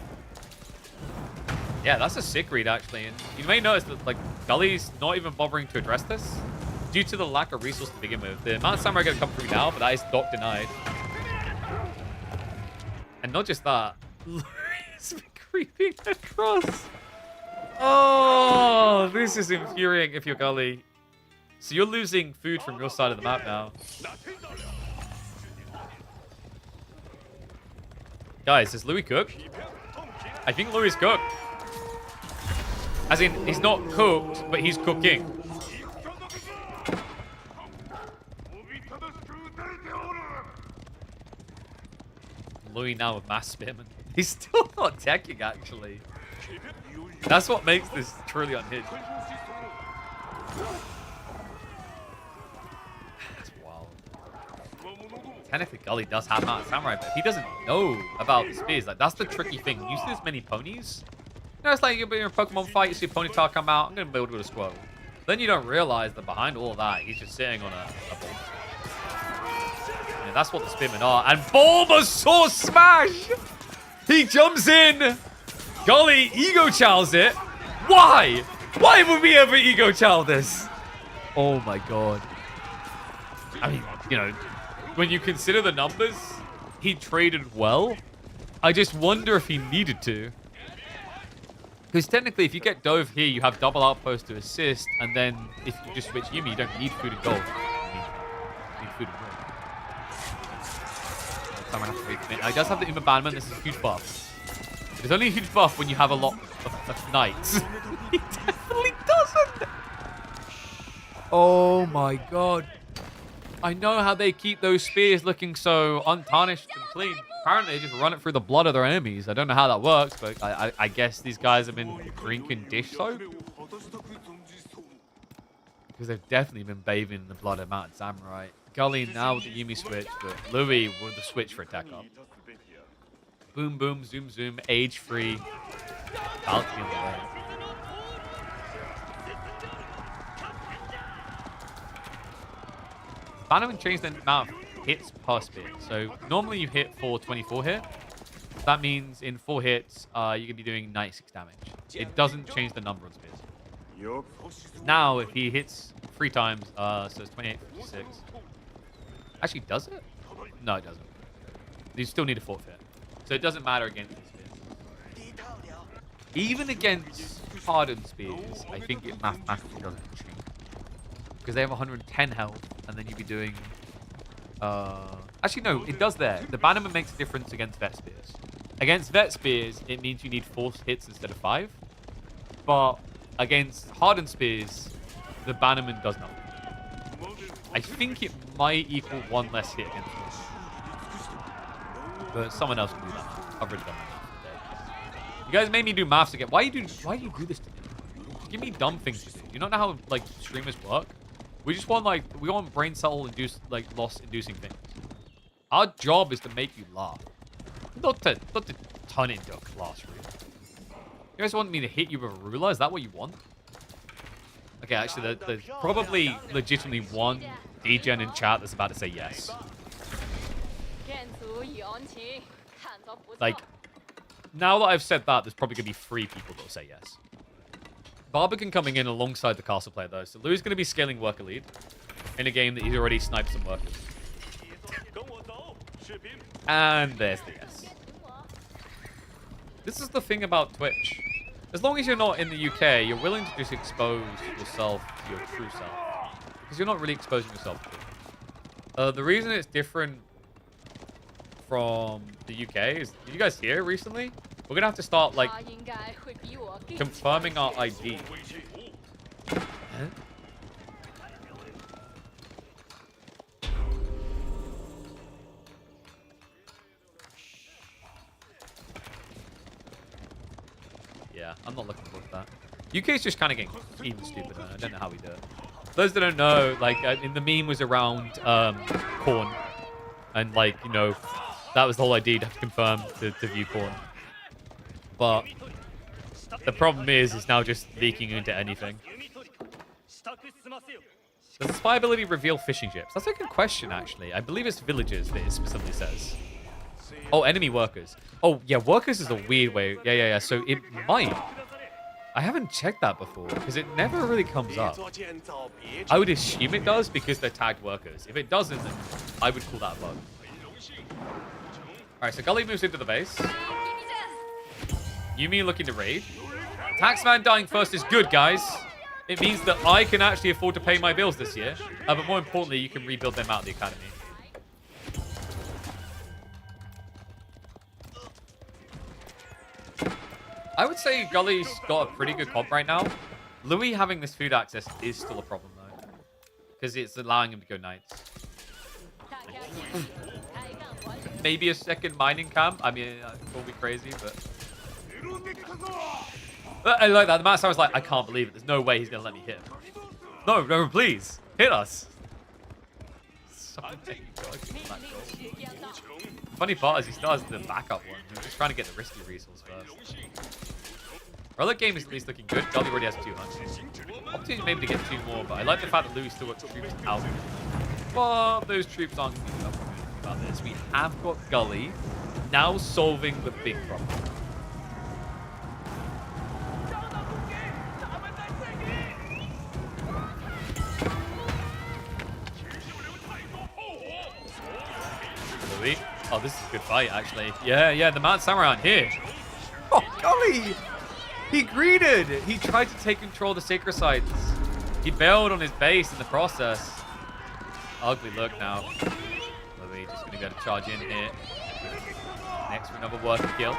Yeah, that's a sick read, actually. And you may notice that, like, Gully's not even bothering to address this due to the lack of resources to begin with. The Mount Samurai are going to come through now, but that is dock denied. And not just that, Louis been creeping across. Oh, this is infuriating if you're Gully. So you're losing food from your side of the map now. Guys, is Louis cooked? I think Louis is cooked. As in, he's not cooked, but he's cooking. Louis now with mass spearman. He's still not teching, actually. That's what makes this truly unhinged. That's wild. Technically, Gully does have Mount Samurai, but he doesn't know about the spears. Like, that's the tricky thing. You see this many ponies? You know, it's like you're in a Pokemon fight, you see a ponytail come out, I'm going to build with a squirrel. Then you don't realize that behind all that, he's just sitting on a ball. Yeah, that's what the spearmen are. And Bulbasaur smash! He jumps in! Gully ego chows it. Why? Why would we ever ego chow this? Oh my god. I mean, you know, when you consider the numbers, he traded well. I just wonder if he needed to. Because technically, if you get Dove here, you have double outpost to assist, and then if you just switch Yuumi, you don't need food and gold. You need food and gold. He does have the Uma Banman. This is a huge buff. It's only a huge buff when you have a lot of knights. He definitely doesn't. Oh my god. I know how they keep those spears looking so untarnished and clean. Apparently, they just run it through the blood of their enemies. I don't know how that works, but I guess these guys have been drinking dish soap. Because they've definitely been bathing in the blood of Mountain Samurai. Gully now with the Yuumi switch, but Louis with the switch for attack up. Boom, boom, zoom, zoom, age-free. Balcony on the way. Bannerman changed the amount of hits per spear. So normally you hit for 24 hit. That means in 4 hits, you can be doing 96 damage. It doesn't change the number of spears. Now, if he hits 3 times, so it's 28, 56. Actually, does it? No, it doesn't. You still need a 4th hit. So it doesn't matter against these spears. Even against hardened spears, I think it mathematically doesn't change. Because they have 110 health, and then you'd be doing... Actually, no, it does there. The Bannerman makes a difference against Vet Spears. Against Vet Spears, it means you need 4 hits instead of 5. But against hardened spears, the Bannerman does not. I think it might equal 1 less hit against them. But someone else can do that. I've already done that today. You guys made me do maths again. Why do you do this to me? Just give me dumb things to do. You don't know how like streamers work? We just want we want brain cell induced loss inducing things. Our job is to make you laugh. Not to turn it into a classroom. You guys want me to hit you with a ruler? Is that what you want? Okay, actually, there's probably legitimately one degen in chat that's about to say yes. Like, now that I've said that, there's probably going to be 3 people that will say yes. Barbican coming in alongside the castle player, though. So Louis going to be scaling worker lead in a game that he's already sniped some workers. And there's the yes. This is the thing about Twitch. As long as you're not in the UK, you're willing to just expose yourself to your true self. Because you're not really exposing yourself to it. The reason it's different from the UK is, did you guys hear recently? We're going to have to start, like, confirming our ID. Huh? Yeah, I'm not looking forward to that. UK's just kind of getting even stupider. I don't know how we do it. Those that don't know, like, in the meme was around corn. And, like, you know, that was the whole idea, to have to confirm to view corn. But the problem is, it's now just leaking into anything. Does the spy ability reveal fishing ships? That's a good question, actually. I believe it's villagers that it specifically says. Oh, enemy workers. Oh, yeah, workers is a weird way. Yeah. So it might. I haven't checked that before, because it never really comes up. I would assume it does, because they're tagged workers. If it doesn't, then I would call that a bug. Alright, so Gully moves into the base. Yuumi looking to raid. Taxman dying first is good, guys. It means that I can actually afford to pay my bills this year. But more importantly, you can rebuild them out of the academy. I would say Gully's got a pretty good comp right now. Louis having this food access is still a problem, though. Because it's allowing him to go knights. Maybe a second mining camp. I mean, it will be crazy, but... I like that. The master was like, I can't believe it. There's no way he's going to let me hit him. No, please. Hit us. Funny part is he still has the backup one. He's just trying to get the risky resource first. Our other game is at least looking good. Gully already has 200. Opportunity maybe to get 2 more, but I like the fact that Louis still got troops out. But those troops aren't going to be about this. We have got Gully now solving the big problem. Oh, this is a good fight, actually. Yeah, the Mad Samurai on here. Oh, Gully! He greeted! He tried to take control of the sacred sites. He bailed on his base in the process. Ugly look now. Louis just going to be able to charge in here. Next for another worker kill.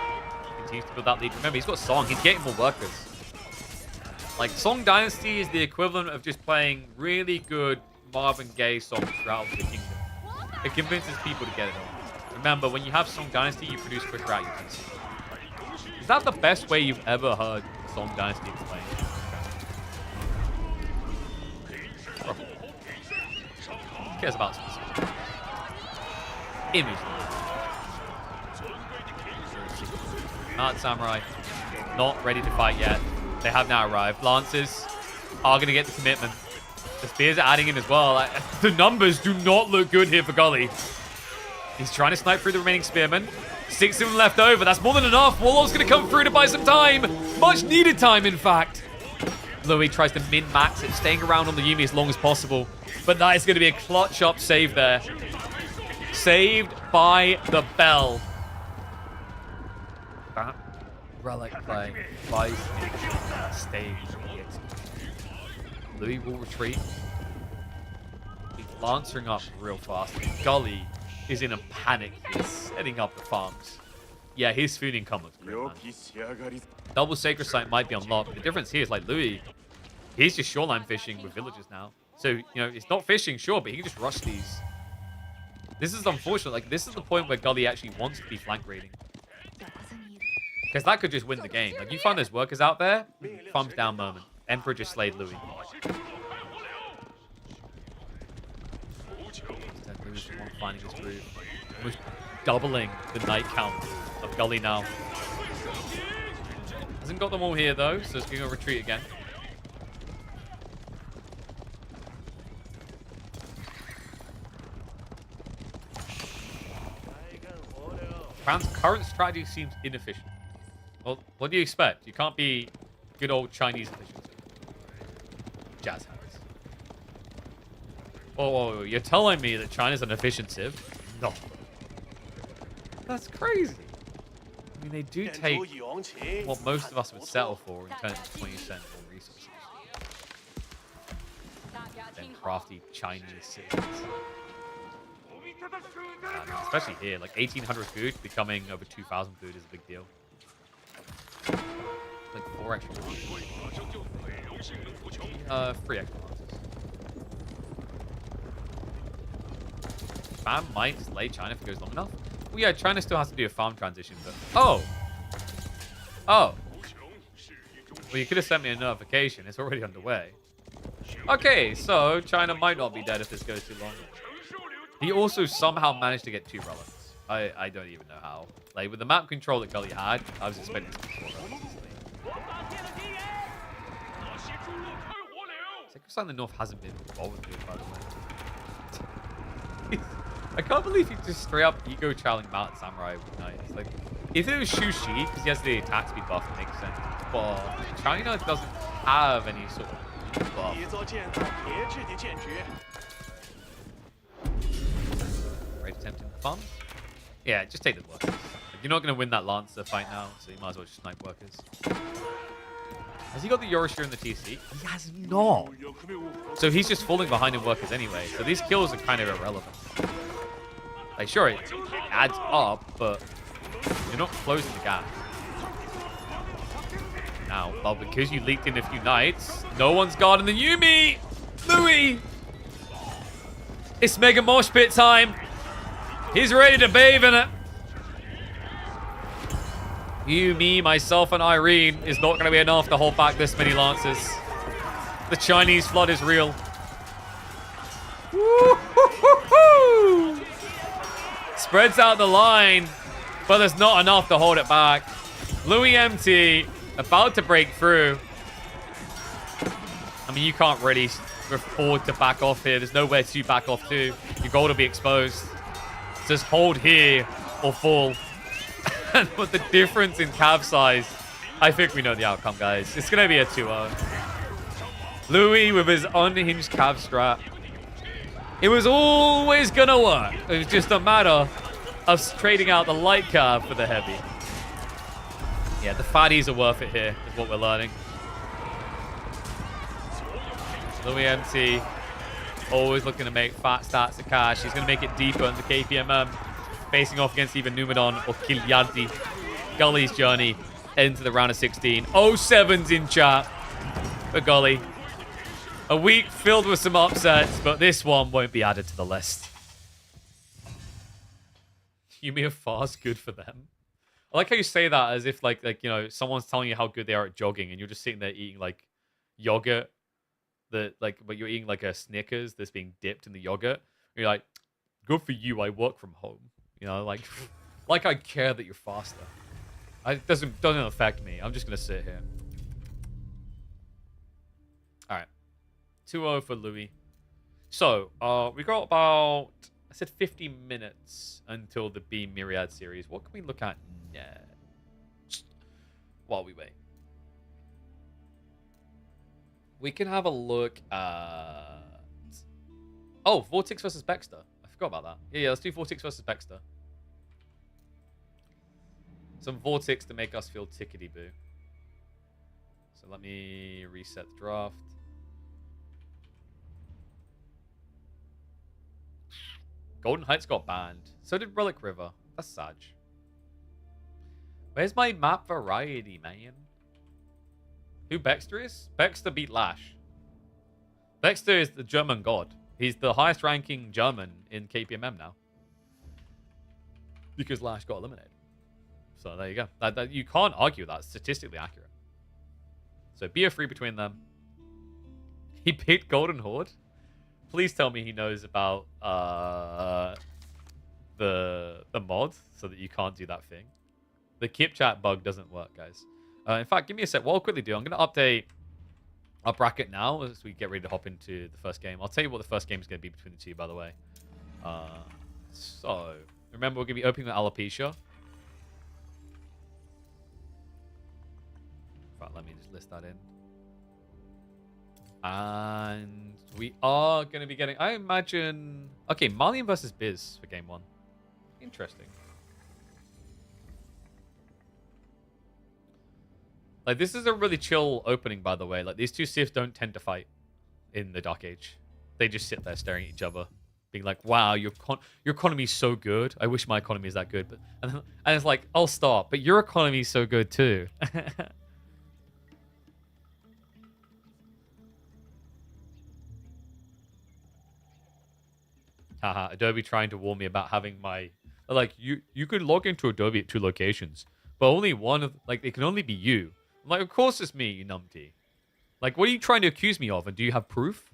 Continues to build that lead. Remember, he's got Song. He's getting more workers. Like, Song Dynasty is the equivalent of just playing really good Marvin Gaye songs throughout the kingdom. It convinces people to get it on. Remember, when you have Song Dynasty, you produce quicker out your PC. Is that the best way you've ever heard Song Dynasty explained? Oh. Who cares about specific image? Mad Samurai, not ready to fight yet. They have now arrived. Lancers are going to get the commitment. The spears are adding in as well. The numbers do not look good here for Gully. He's trying to snipe through the remaining spearmen. 6 of them left over. That's more than enough. Warlock's going to come through to buy some time. Much needed time, in fact. Louis tries to min-max it, staying around on the Yuumi as long as possible. But that is going to be a clutch-up save there. Saved by the bell. That relic play buys him stage. Louis will retreat. He's lancering up real fast. Gully is in a panic. He's setting up the farms. Yeah, his food income looks great, man. Double Sacred Site might be unlocked. The difference here is, like, Louis, he's just shoreline fishing with villagers now. So, you know, it's not fishing, sure, but he can just rush these. This is unfortunate. Like, this is the point where Gully actually wants to be flank raiding. Because that could just win the game. Like, you find those workers out there, thumbs down moment. Emperor just slayed Louis. Louis is the one finding his groove. Almost doubling the night count of Gully now. Hasn't got them all here, though, so it's going to retreat again. Fran's current strategy seems inefficient. Well, what do you expect? You can't be good old Chinese efficiency. Jazz hands. Oh, you're telling me that China's an efficiency? No. That's crazy. I mean, they do take what most of us would settle for in terms of 20% more resources. Then crafty Chinese citizens. Especially here, like 1,800 food becoming over 2,000 food is a big deal. Like 4 extra months. 3 extra months. Fam might slay China if it goes long enough. Well, yeah, China still has to do a farm transition, but... Oh! Well, you could have sent me a notification. It's already underway. Okay, so China might not be dead if this goes too long. He also somehow managed to get 2 relics. I don't even know how. Like, with the map control that Gully had, I was expecting to get 4 relics. Sacred Site in the North hasn't been involved with it, by the way. I can't believe he just straight up ego challenged Mad Samurai with knights. Like, if it was Shushi, because he has the attack speed buff, it makes sense. But China doesn't have any sort of buff. Right, attempting the farm? Yeah, just take the workers. Like, you're not going to win that Lancer fight now, so you might as well just snipe workers. Has he got the Yorishir in the TC? He has not. So he's just falling behind in workers anyway. So these kills are kind of irrelevant. Like, sure, it adds up, but you're not closing the gap. Now, well, because you leaked in a few knights, no one's guarding the Yuumi! Louis! It's Mega Mosh Pit time! He's ready to bathe in it! You, me, myself, and Irene is not going to be enough to hold back this many Lancers. The Chinese flood is real. Woo-hoo-hoo-hoo! Spreads out the line, but there's not enough to hold it back. Louis MT about to break through. I mean, you can't really afford to back off here. There's nowhere to back off to. Your goal to be exposed. Just hold here or fall. And with the difference in cav size, I think we know the outcome, guys. It's going to be a 2-0. Louis with his unhinged cav strat. It was always going to work. It was just a matter us trading out the light car for the heavy. Yeah, the fatties are worth it here, is what we're learning. Louis MT, always looking to make fat stats of cash. He's going to make it deeper into KPMM, facing off against either Numudan or Killyardi. Gully's journey into the round of 16. 07's in chat for Gully. A week filled with some upsets, but this one won't be added to the list. You mean a fast good for them? I like how you say that as if like you know, someone's telling you how good they are at jogging and you're just sitting there eating like yogurt but you're eating like a Snickers that's being dipped in the yogurt. You're like, good for you, I work from home. You know, like I care that you're faster. It doesn't affect me. I'm just gonna sit here. Alright. 2-0 for Louis. So, we got about, I said 50 minutes until the B Myriad series. What can we look at next while we wait? We can have a look at... Oh, VortiX versus Beexter. I forgot about that. Yeah, let's do VortiX versus Beexter. Some VortiX to make us feel tickety-boo. So let me reset the draft. Golden Heights got banned. So did Relic River. That's sad. Where's my map variety, man? Who Beexter is? Beexter beat Lash. Beexter is the German god. He's the highest ranking German in KPMM now. Because Lash got eliminated. So there you go. You can't argue that. It's statistically accurate. So be a free between them. He picked Golden Horde. Please tell me he knows about the mod so that you can't do that thing. The Kip chat bug doesn't work, guys. In fact, give me a sec. What I'll quickly do, I'm going to update our bracket now as we get ready to hop into the first game. I'll tell you what the first game is going to be between the two, by the way. So, remember, we're going to be opening with Alopecia. Right, let me just list that in. And we are going to be getting, I imagine... Okay, Marlian versus Biz for game 1. Interesting. Like, this is a really chill opening, by the way. Like, these two Siths don't tend to fight in the Dark Age. They just sit there staring at each other, being like, wow, your economy is so good. I wish my economy is that good. But and it's like, I'll stop. But your economy is so good, too. Haha, Adobe trying to warn me about having my... Like, you could log into Adobe at 2 locations, but only one of... Like, it can only be you. I'm like, of course it's me, you numpty. Like, what are you trying to accuse me of? And do you have proof?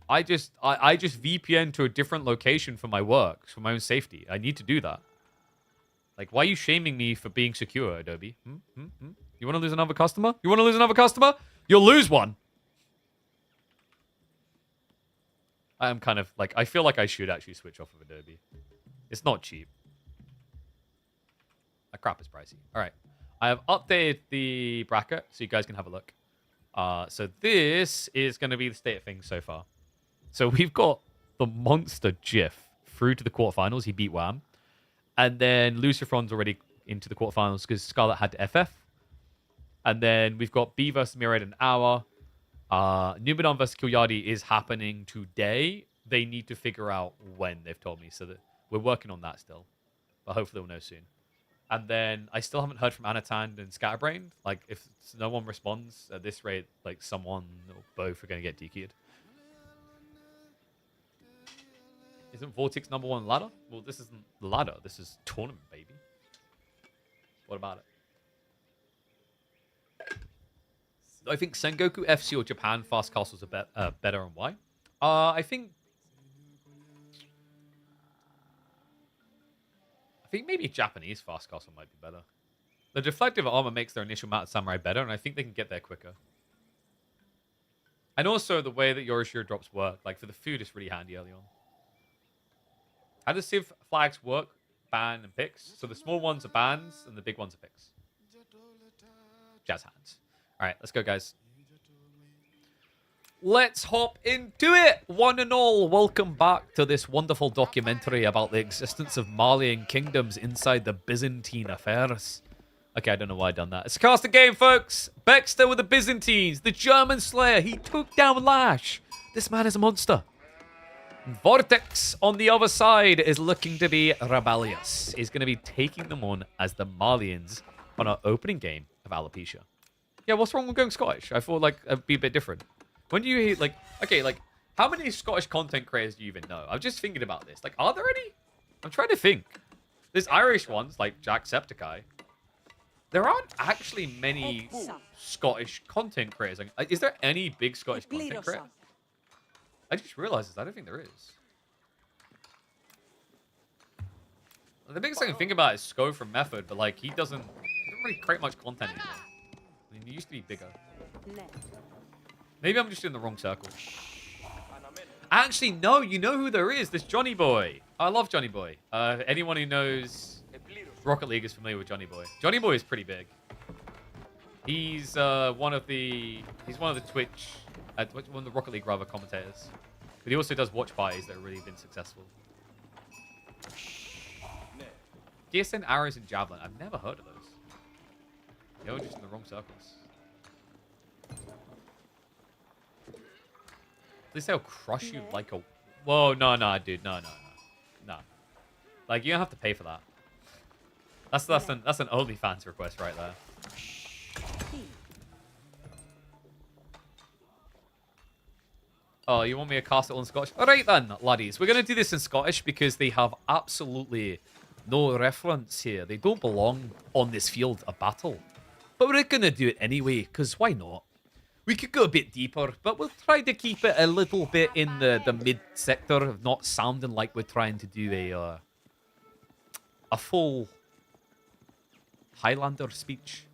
I just VPN to a different location for my work, for my own safety. I need to do that. Like, why are you shaming me for being secure, Adobe? You want to lose another customer? You want to lose another customer? You'll lose one. I am kind of like, I feel like I should actually switch off of Adobe. It's not cheap. That crap is pricey. All right. I have updated the bracket so you guys can have a look. So this is going to be the state of things so far. So we've got the monster Jiff through to the quarterfinals. He beat Wham. And then Lucifron's already into the quarterfinals because Scarlet had to FF. And then we've got B versus Myriad in an hour. Numudan versus Killyardi is happening today. They need to figure out when, they've told me. So that we're working on that still. But hopefully we'll know soon. And then I still haven't heard from Anatand and Scatterbrained. Like, if no one responds at this rate, like, someone or both are going to get DQ'd. Isn't VortiX #1 ladder? Well, this isn't ladder. This is tournament, baby. What about it? I think Sengoku FC or Japan Fast Castles are better, and why? I think maybe Japanese Fast Castle might be better. The deflective armor makes their initial mount samurai better, and I think they can get there quicker. And also the way that Yorishiro drops work, like for the food, it's really handy early on. How does Civ flags work? Ban and picks. So the small ones are bans, and the big ones are picks. Jazz hands. All right, let's go, guys. let's hop into it. One and all, welcome back to this wonderful documentary about the existence of Malian kingdoms inside the Byzantine affairs. Okay, I don't know why I done that. It's a cast of game, folks. Beexter with the Byzantines, the German Slayer. He took down Lash. This man is a monster. VortiX on the other side is looking to be rebellious. He's going to be taking them on as the Malians on our opening game of Alopecia. Yeah, what's wrong with going Scottish? I thought, like, it'd be a bit different. When do you, like, okay, like, how many Scottish content creators do you even know? I'm just thinking about this. Like, are there any? I'm trying to think. There's Irish ones, like Jacksepticeye. There aren't actually many Scottish content creators. Like, is there any big Scottish content creator? I just realized this. I don't think there is. The biggest thing I think about is Sko from Method, but like he doesn't really create much content anymore. I mean, he used to be bigger. Maybe I'm just in the wrong circle. Actually, no. You know who there is? This Johnny Boy. I love Johnny Boy. Anyone who knows Rocket League is familiar with Johnny Boy. Johnny Boy is pretty big. He's one of the Twitch. One of the Rocket League rather commentators. But he also does watch parties that have really been successful. DSN, arrows, and javelin. I've never heard of those. You're just in the wrong circles. They say I'll crush you like a... Whoa, no, dude. No. Like, you don't have to pay for that. That's an OnlyFans request right there. Oh, you want me to cast it in Scottish? Alright then, laddies. We're going to do this in Scottish because they have absolutely no reference here. They don't belong on this field of battle. But we're going to do it anyway, because why not? We could go a bit deeper, but we'll try to keep it a little bit in the mid-sector of not sounding like we're trying to do a full Highlander speech.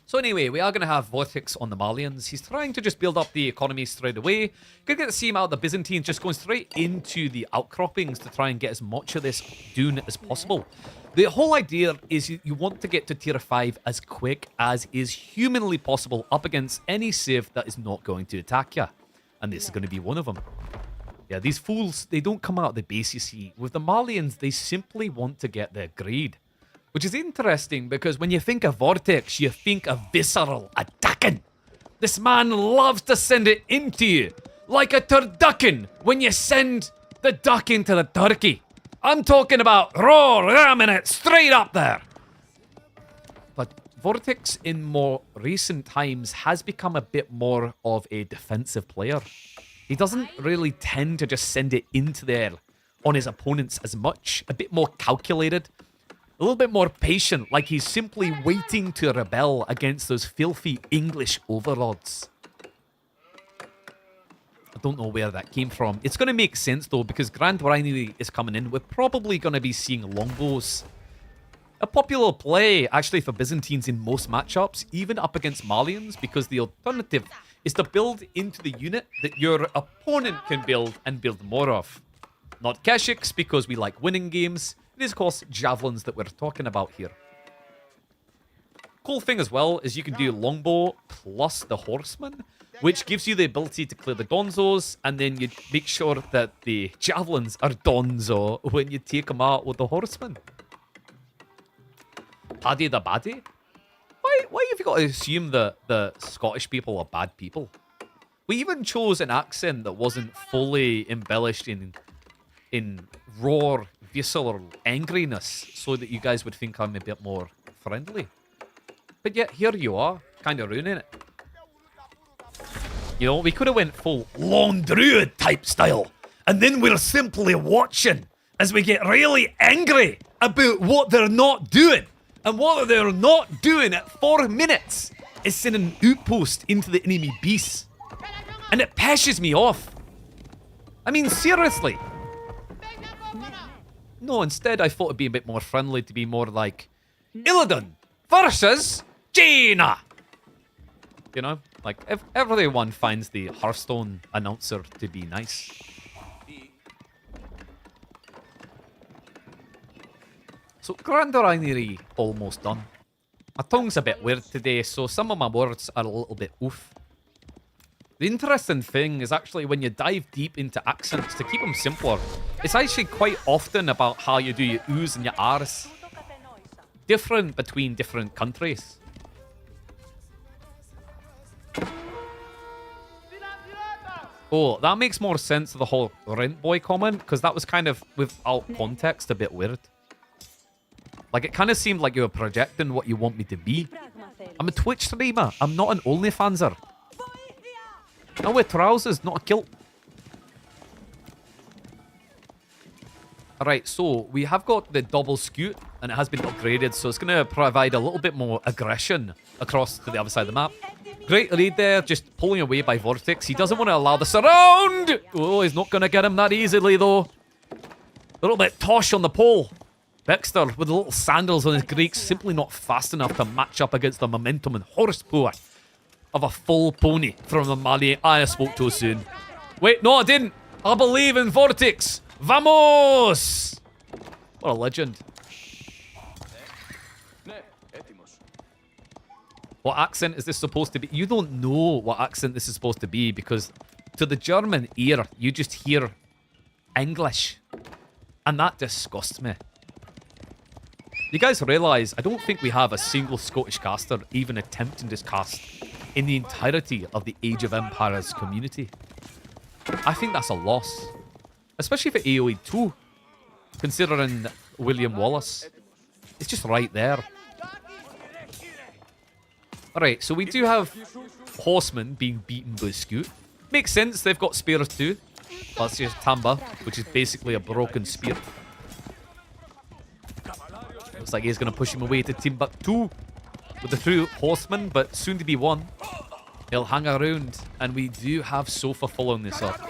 So anyway, we are going to have VortiX on the Malians. He's trying to just build up the economy straight away. Gonna get to see him out. The Byzantines just going straight into the outcroppings to try and get as much of this dune as possible. The whole idea is you want to get to tier 5 as quick as is humanly possible up against any civ that is not going to attack you. And this is going to be one of them. Yeah, these fools, they don't come out of the base, you see. With the Malians, they simply want to get their greed. Which is interesting because when you think of VortiX, you think of visceral attacking. This man loves to send it into you. Like a turducken when you send the duck into the turkey. I'm talking about raw ramming it straight up there. But VortiX in more recent times has become a bit more of a defensive player. He doesn't really tend to just send it into there on his opponents as much. A bit more calculated. A little bit more patient, like he's simply waiting to rebel against those filthy English overlords. I don't know where that came from. It's going to make sense, though, because Grand Rhinery is coming in. We're probably going to be seeing longbows. A popular play, actually, for Byzantines in most matchups, even up against Malians, because the alternative is to build into the unit that your opponent can build and build more of. Not Keshiks, because we like winning games. It is, of course, javelins that we're talking about here. Cool thing as well is you can do longbow plus the horseman, which gives you the ability to clear the donzos, and then you make sure that the javelins are donzo when you take them out with the horseman. Paddy the baddie? Why have you got to assume that the Scottish people are bad people? We even chose an accent that wasn't fully embellished in raw, visceral angriness so that you guys would think I'm a bit more friendly. But yet, here you are, kind of ruining it. You know, we could have went full Long Druid type style, and then we're simply watching as we get really angry about what they're not doing. And what they're not doing at 4 minutes is sending an outpost into the enemy beasts. And it pisses me off. I mean, seriously. No, instead I thought it'd be a bit more friendly, to be more like Illidan versus Jaina. You know, like if everyone finds the Hearthstone announcer to be nice. So Grand Rhinery almost done. My tongue's a bit weird today, so some of my words are a little bit oof. The interesting thing is actually when you dive deep into accents, to keep them simpler, it's actually quite often about how you do your oohs and your ahs. Different between different countries. Oh, that makes more sense to the whole rent boy comment, because that was kind of, without context, a bit weird. Like, it kind of seemed like you were projecting what you want me to be. I'm a Twitch streamer. I'm not an OnlyFanser. I wear trousers, not a kilt. Alright, so we have got the double scoot, and it has been upgraded, so it's going to provide a little bit more aggression across to the other side of the map. Great lead there, just pulling away by VortiX. He doesn't want to allow the surround! Oh, he's not going to get him that easily, though. A little bit tosh on the pole. Beexter with the little sandals on his Greeks, simply not fast enough to match up against the momentum and horsepower of a full pony from the Mali I spoke to soon. Wait, no, I didn't. I believe in VortiX. Vamos! What a legend. What accent is this supposed to be? You don't know what accent this is supposed to be, because to the German ear, you just hear English. And that disgusts me. You guys realise, I don't think we have a single Scottish caster even attempting this cast in the entirety of the Age of Empires community. I think that's a loss. Especially for AoE 2, considering William Wallace. It's just right there. Alright, so we do have horsemen being beaten by Scoot. Makes sense, they've got spears too. That's just Tamba, which is basically a broken spear. Looks like he's going to push him away to Timbuktu with the two horsemen, but soon to be one. He'll hang around, and we do have Sofa following this up.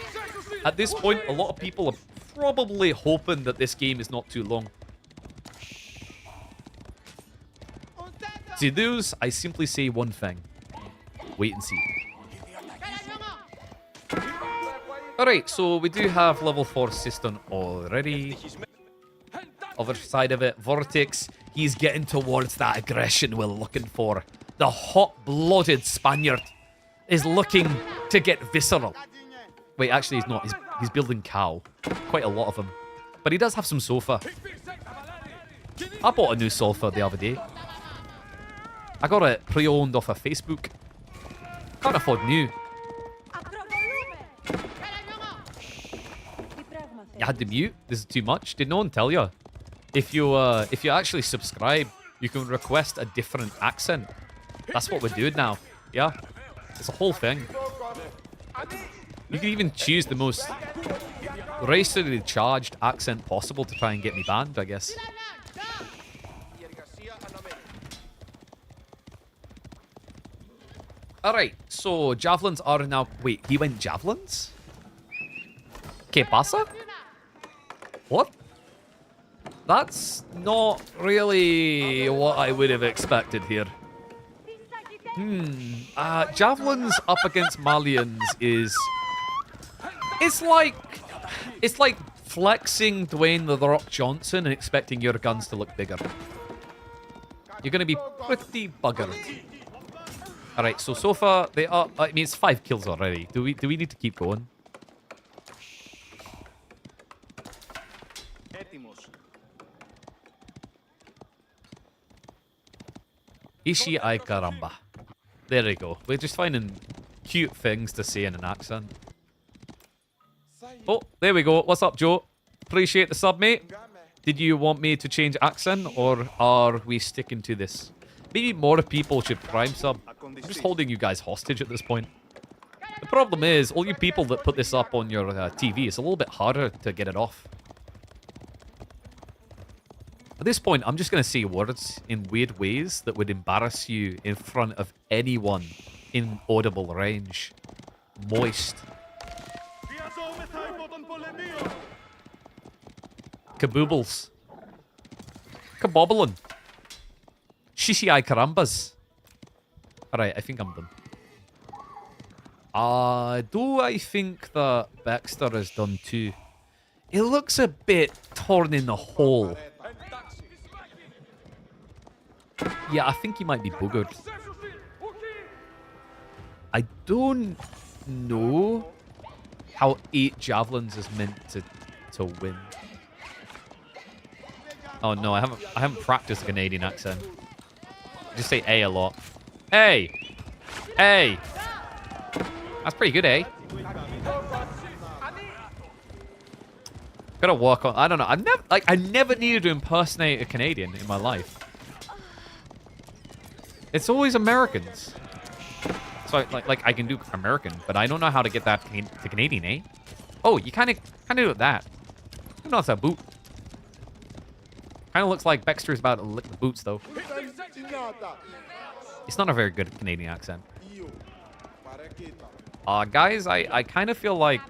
At this point, a lot of people are probably hoping that this game is not too long. To those, I simply say one thing. Wait and see. Alright, so we do have level 4 system already. Other side of it, VortiX, he's getting towards that aggression we're looking for. The hot-blooded Spaniard is looking to get visceral. Wait, actually he's not. He's building cow. Quite a lot of them. But he does have some sofa. I bought a new sofa the other day. I got it pre-owned off of Facebook. Can't afford new. You had to mute? This is too much? Did no one tell you? If you actually subscribe, you can request a different accent. That's what we're doing now. Yeah? It's a whole thing. You can even choose the most racially charged accent possible to try and get me banned, I guess. Alright, so javelins are now... Wait, he went javelins? ¿Qué pasa? What? That's not really what I would have expected here. Javelins up against Malians is... It's like flexing Dwayne The Rock Johnson and expecting your guns to look bigger. You're going to be pretty buggered. Alright, so far, they are... I mean, it's 5 kills already. Do we need to keep going? Ishi ay caramba. There we go. We're just finding cute things to say in an accent. Oh, there we go. What's up, Joe? Appreciate the sub, mate. Did you want me to change accent, or are we sticking to this? Maybe more people should prime sub. I'm just holding you guys hostage at this point. The problem is, all you people that put this up on your TV, it's a little bit harder to get it off. At this point, I'm just going to say words in weird ways that would embarrass you in front of anyone in audible range. Moist. Kaboobles. Kabobblin. Shishi ay carambas. Alright, I think I'm done. Do I think that Beexter is done too? It looks a bit torn in the hole. Yeah, I think he might be boogered. I don't know how 8 javelins is meant to win. Oh no, I haven't practiced a Canadian accent. Just say A lot. A. A. That's pretty good, eh? Gotta work on. I don't know. I never needed to impersonate a Canadian in my life. It's always Americans. So like I can do American, but I don't know how to get that to Canadian, eh? Oh, you kind of do that. Who knows a boot? Kind of looks like Beexter's about to lick the boots, though. It's not a very good Canadian accent. Guys, I kind of feel like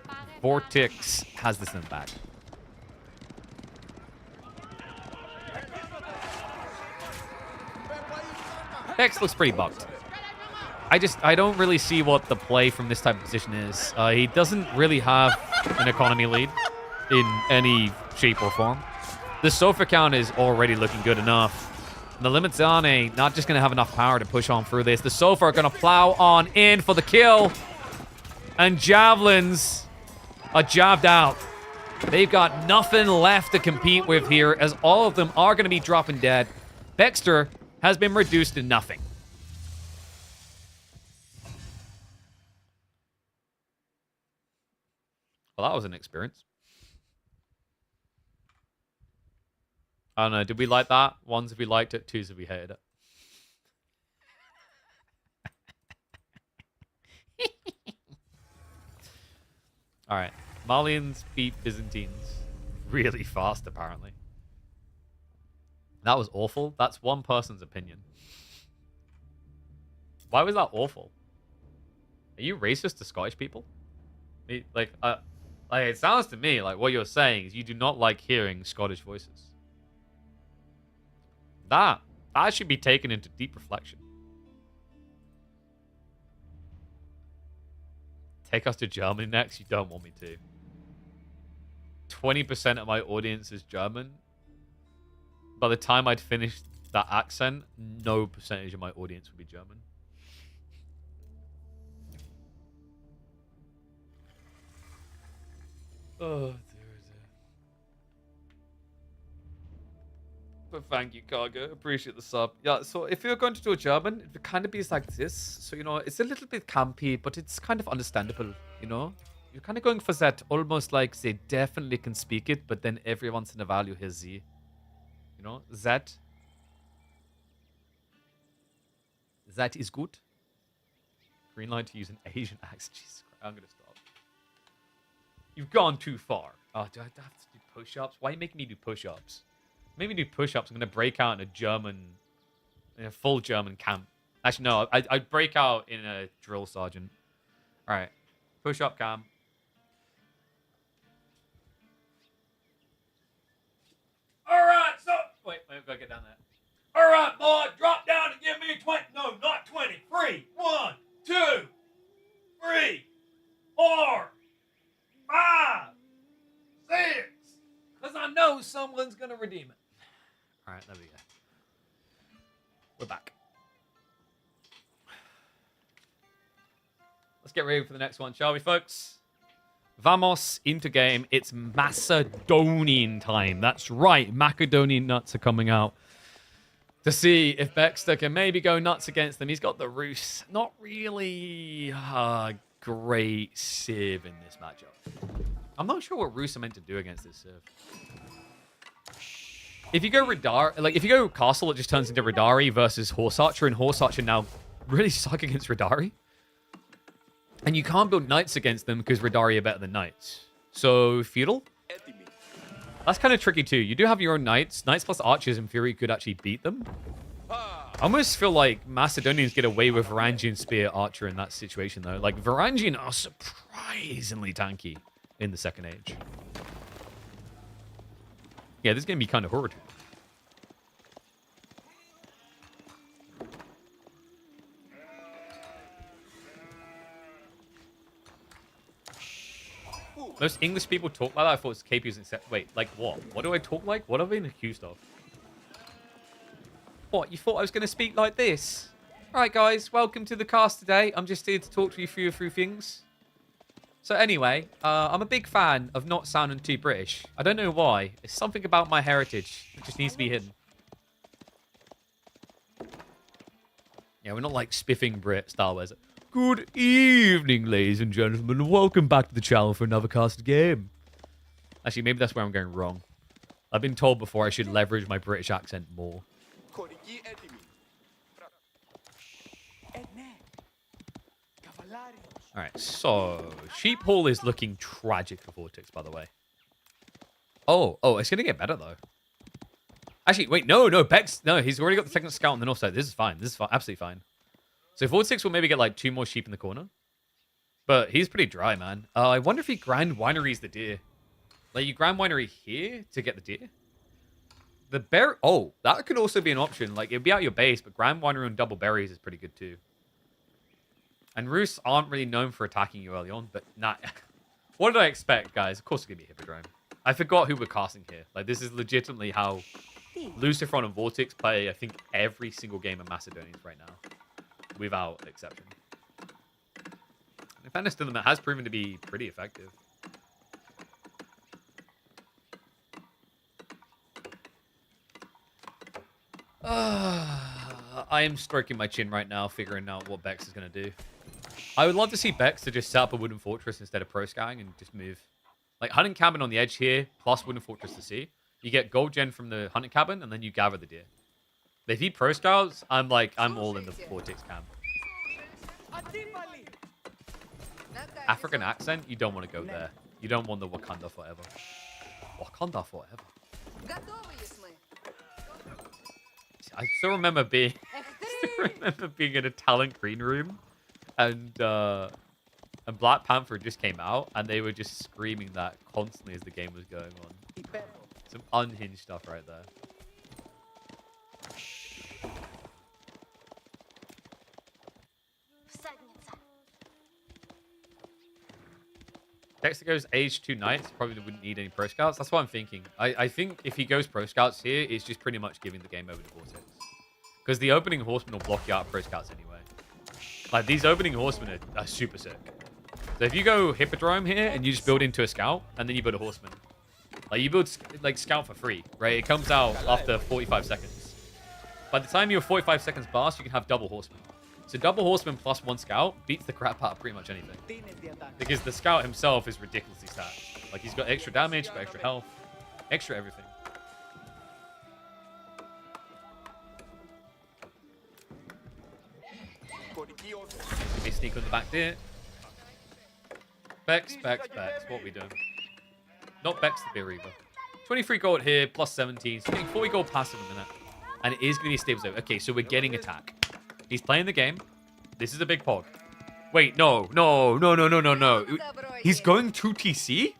VortiX has this in the bag. Bex looks pretty bugged. I don't really see what the play from this type of position is. He doesn't really have an economy lead in any shape or form. The sofa count is already looking good enough. And the Numudan not just going to have enough power to push on through this. The sofa are going to plow on in for the kill. And javelins are jabbed out. They've got nothing left to compete with here, as all of them are going to be dropping dead. Beexter has been reduced to nothing. Well, that was an experience. I don't know. Did we like that? Ones if we liked it, twos if we hated it. All right. Malians beat Byzantines really fast, apparently. That was awful. That's one person's opinion. Why was that awful? Are you racist to Scottish people? Like it sounds to me like what you're saying is you do not like hearing Scottish voices. That should be taken into deep reflection. Take us to Germany next? You don't want me to. 20% of my audience is German. By the time I'd finished that accent, no percentage of my audience would be German. Oh, dear. But thank you, Cargo. Appreciate the sub. Yeah, so if you're going to do a German, it would kind of be like this. So, you know, it's a little bit campy, but it's kind of understandable, you know? You're kind of going for that almost like they definitely can speak it, but then every once in a while you hear Z. You know, that is good. Green line to use an Asian accent. Jesus Christ, I'm going to stop. You've gone too far. Oh, do I have to do push-ups? Why are you making me do push-ups? Maybe do push-ups. I'm going to break out in a full German camp. Actually, no, I'd break out in a drill sergeant. All right. Push-up cam. All right, so... Wait, I've got to get down there. All right, boy, drop down and give me 20. No, not 20. 3, 1, 2, 3, 4, 5, 6. Because I know someone's going to redeem it. All right, there we go. We're back. Let's get ready for the next one, shall we, folks? Vamos into game. It's Macedonian time. That's right. Macedonian nuts are coming out to see if Beexter can maybe go nuts against them. He's got the Rus. Not really great civ in this matchup. I'm not sure what Rus are meant to do against this civ. If you go Radar, like if you go Castle, it just turns into Radari versus Horse Archer, and Horse Archer now really suck against Radari. And you can't build Knights against them because Radari are better than Knights. So, Feudal? That's kind of tricky too. You do have your own Knights. Knights plus Archers in theory could actually beat them. I almost feel like Macedonians get away with Varangian Spear Archer in that situation though. Like, Varangian are surprisingly tanky in the Second Age. Yeah, this is going to be kind of hard. Most English people talk like that. I thought it's KPUs and wait, like what? What do I talk like? What have I been accused of? What, you thought I was going to speak like this? Alright guys, welcome to the cast today. I'm just here to talk to you through a few things. So anyway, I'm a big fan of not sounding too British. I don't know why. It's something about my heritage that just needs to be hidden. Yeah, we're not like spiffing Brit Star Wars. Good evening, ladies and gentlemen. Welcome back to the channel for another casted game. Actually, maybe that's where I'm going wrong. I've been told before I should leverage my British accent more. Alright, so Sheep Hall is looking tragic for VortiX, by the way. Oh, it's gonna get better though. Actually, wait, no, Bex, no, he's already got the second scout on the north side. This is fine, absolutely fine. So VortiX will maybe get like 2 more sheep in the corner. But he's pretty dry, man. I wonder if he Grand Wineries the deer. Like, you Grand Winery here to get the deer? The berry... Oh, that could also be an option. Like, it'd be out your base, but Grand Winery and double berries is pretty good too. And roosts aren't really known for attacking you early on, but nah. What did I expect, guys? Of course it's going to be a Hippodrome. I forgot who we're casting here. Like, this is legitimately how Lucifer and VortiX play, I think, every single game of Macedonians right now. Without exception. In fairness to them, it has proven to be pretty effective. I am stroking my chin right now, figuring out what Bex is going to do. I would love to see Bex to just set up a wooden fortress instead of pro-scouting and just move. Like, hunting cabin on the edge here, plus wooden fortress to sea. You get gold gen from the hunting cabin, and then you gather the deer. But if he pro-scouts, I'm all in the VortiX camp. African accent, you don't want to go there. You don't want the Wakanda forever. Wakanda forever. I still remember being in a talent green room, and Black Panther just came out, and they were just screaming that constantly as the game was going on. Some unhinged stuff right there. Dexter goes age 2 knights, probably wouldn't need any pro scouts. That's what I'm thinking. I think if he goes pro scouts here, it's just pretty much giving the game over to VortiX. Because the opening horsemen will block you out pro scouts anyway. Like, these opening horsemen are super sick. So if you go Hippodrome here and you just build into a scout, and then you build a horseman. Like, you build, like, scout for free, right? It comes out after 45 seconds. By the time you're 45 seconds past, you can have double horseman. So double horseman plus 1 scout beats the crap out of pretty much anything. Because the scout himself is ridiculously stacked. Like, he's got extra damage, got extra health, extra everything. Maybe sneak on the back there. Bex. What are we doing? Not Bex the Beer Reaver. 23 gold here, plus 17. So getting 40 gold passive in a minute. And it is going to be a stable zone. Okay, so we're getting attack. He's playing the game. This is a big pog. Wait, no. He's going 2TC?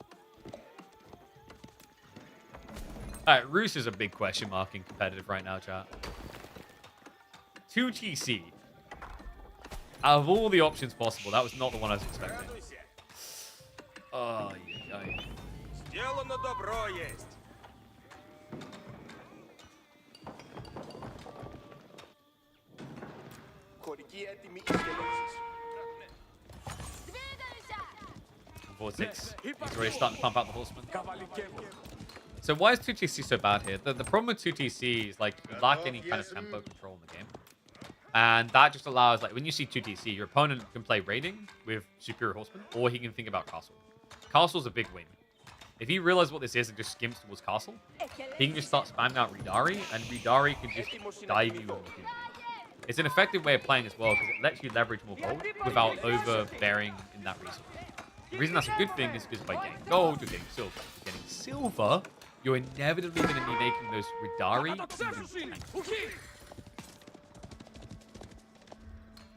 Alright, Roos is a big question mark in competitive right now, chat. 2TC. Out of all the options possible, that was not the one I was expecting. Oh, yeah. VortiX. He's already starting to pump out the horseman. So why is 2TC so bad here? The problem with 2TC is, like, you lack any kind of tempo control in the game. And that just allows, like, when you see 2TC, your opponent can play raiding with superior horseman, or he can think about castle. Castle's a big win. If he realizes what this is and just skimps towards castle, he can just start spamming out Ridari, and Ridari can just dive you on the community. It's an effective way of playing as well, because it lets you leverage more gold without overbearing in that resource. The reason that's a good thing is because by getting gold, you're getting silver. If you're getting silver, you're inevitably going to be making those Ridari.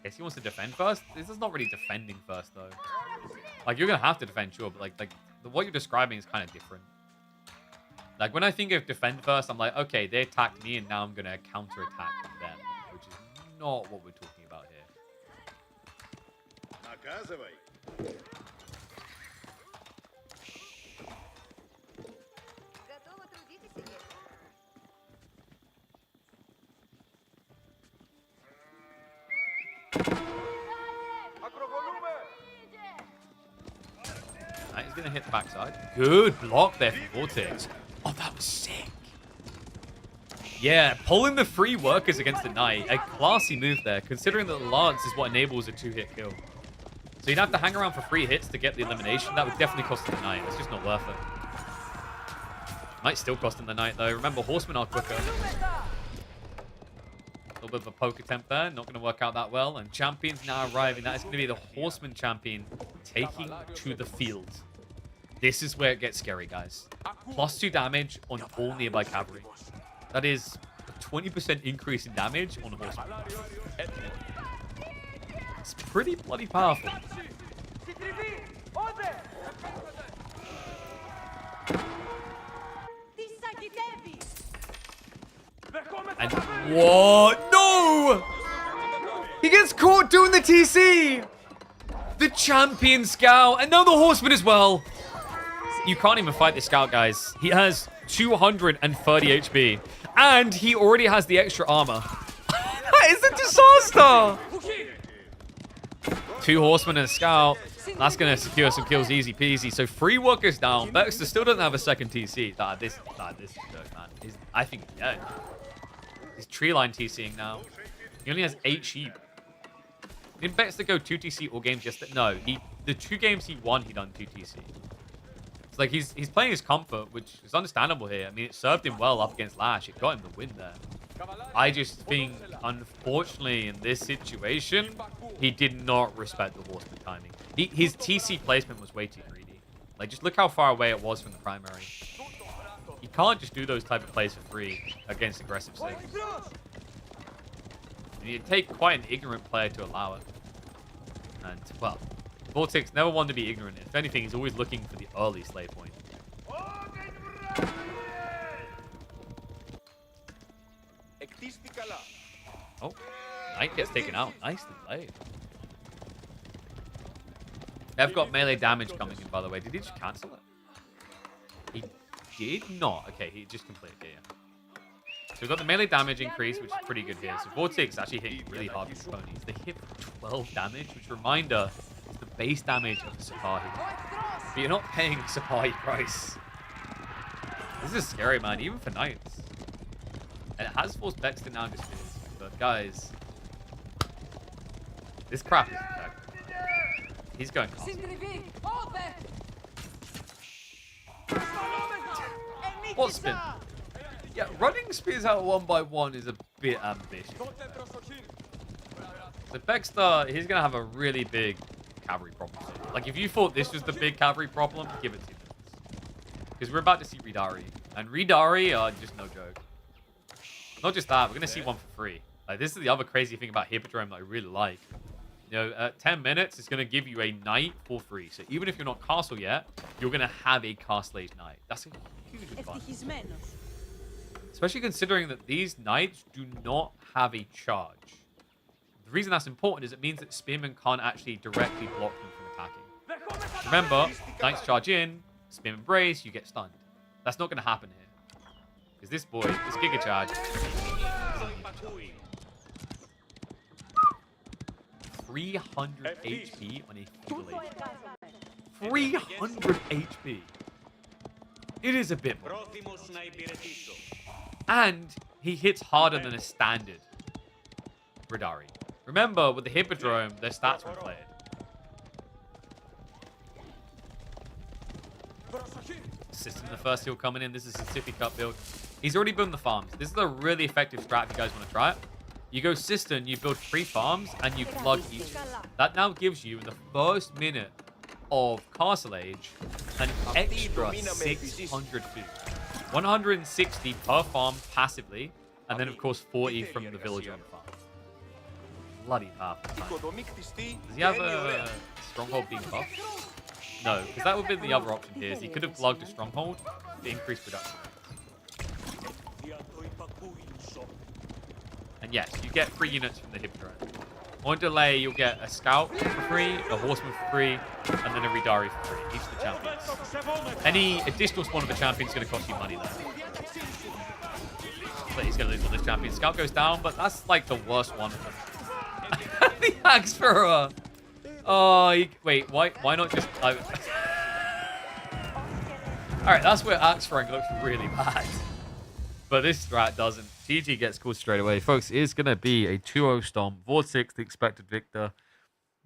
Guess he wants to defend first? This is not really defending first, though. Like, you're going to have to defend, sure, but, like what you're describing is kind of different. Like, when I think of defend first, I'm like, okay, they attacked me, and now I'm going to counter-attack them, which is not what we're talking about here. He's going to hit the backside. Good block there from VortiX. Oh, that was sick. Yeah, pulling the free workers against the Knight. A classy move there, considering that the Lance is what enables a 2-hit kill. So you'd have to hang around for 3 hits to get the elimination. That would definitely cost him the Knight. It's just not worth it. Might still cost him the Knight, though. Remember, Horsemen are quicker. A little bit of a poke attempt there. Not going to work out that well. And Champion's now arriving. That is going to be the Horseman Champion taking to the field. This is where it gets scary, guys. +2 damage on all nearby cavalry. That is a 20% increase in damage on a Horseman. It's pretty bloody powerful. And what? No! He gets caught doing the TC! The champion scout, and now the horseman as well. You can't even fight this scout, guys. He has 230 HP, and he already has the extra armor. That is a disaster! 2 horsemen and a scout. That's going to secure some kills easy peasy. So 3 workers down. Beexter still doesn't have a second TC. This is joke, man. I think he's dead. He's tree line TCing now. He only has 8 sheep. Didn't Beexter go 2 TC all games yesterday? No, the 2 games he won, he done 2 TC. It's like he's playing his comfort, which is understandable here. I mean, it served him well up against Lash. It got him the win there. I just think, unfortunately, in this situation, he did not respect the horseman timing. His TC placement was way too greedy. Like, just look how far away it was from the primary. You can't just do those type of plays for free against aggressive saves. You'd take quite an ignorant player to allow it. And, well, VortiX never wanted to be ignorant. If anything, he's always looking for the early slay point. Oh, Knight gets taken out. Nicely played. They've got melee damage coming in, by the way. Did he just cancel it? He did not. Okay, he just completed it. Yeah. So we've got the melee damage increase, which is pretty good here. So VortiX actually hit really hard with his ponies. They hit 12 damage, which, reminder, is the base damage of the Sipahi. But you're not paying Sipahi price. This is scary, man, even for Knights. And it has forced Beexter down to spears. But guys, this crap is infected. He's going castle. What spin? Yeah, running spears out 1 by 1 is a bit ambitious. So Beexter, he's going to have a really big cavalry problem. Like, if you thought this was the big cavalry problem, give it 2 minutes. Because we're about to see Ridari. And Ridari are just no joke. Not just that, we're going to see one for free. Like, this is the other crazy thing about Hippodrome that I really like. You know, at 10 minutes, it's going to give you a knight for free. So even if you're not castle yet, you're going to have a castle age knight. That's a huge advantage. Especially considering that these knights do not have a charge. The reason that's important is it means that spearmen can't actually directly block them from attacking. Remember, knights charge in, spearmen brace, you get stunned. That's not going to happen here. Because this boy, this Giga Charge, 300 HP on a feeble HP. 300 HP. It is a bit more. And he hits harder than a standard Ridari. Remember, with the Hippodrome, their stats were played. System, the first heal coming in. This is a Sippy Cup build. He's already built the farms. This is a really effective strat if you guys want to try it. You go Cistern, you build 3 farms, and you plug each. That now gives you, in the first minute of Castle Age, an extra 600 food. 160 per farm passively, and then, of course, 40 from the villager on the farm. Bloody powerful. Does he have a stronghold being buffed? No, because that would be the other option here. Is he could have plugged a stronghold to increase production. And yes, you get 3 units from the Hippodrome. On delay, you'll get a scout for free, a horseman for free, and then a Ridari for free. Each of the champions. Any additional spawn of the champion is going to cost you money though. But he's going to lose on this champion. Scout goes down, but that's like the worst one of them. The axe thrower. Oh, wait, why not just... Alright, that's where Axe rank looks really bad. But this strat doesn't. GG gets called straight away. Folks, it is going to be a 2-0 stomp. VortiX, the expected victor.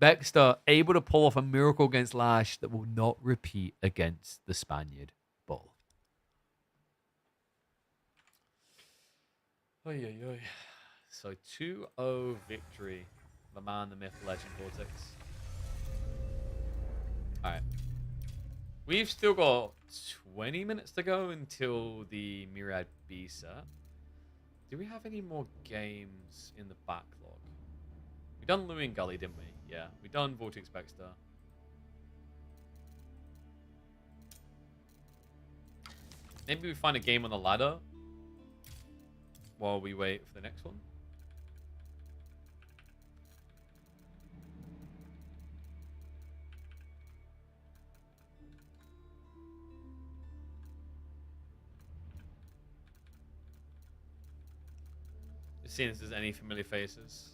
Beexter able to pull off a miracle against Lash that will not repeat against the Spaniard Bull. Oy, oy, oy. So 2-0 victory. The man, the myth, the legend, VortiX. Alright. We've still got 20 minutes to go until the Myriad B set. Do we have any more games in the backlog? We done Louis and Gully, didn't we? Yeah, we done VortiX Beexter. Maybe we find a game on the ladder while we wait for the next one. Just seeing if there's any familiar faces.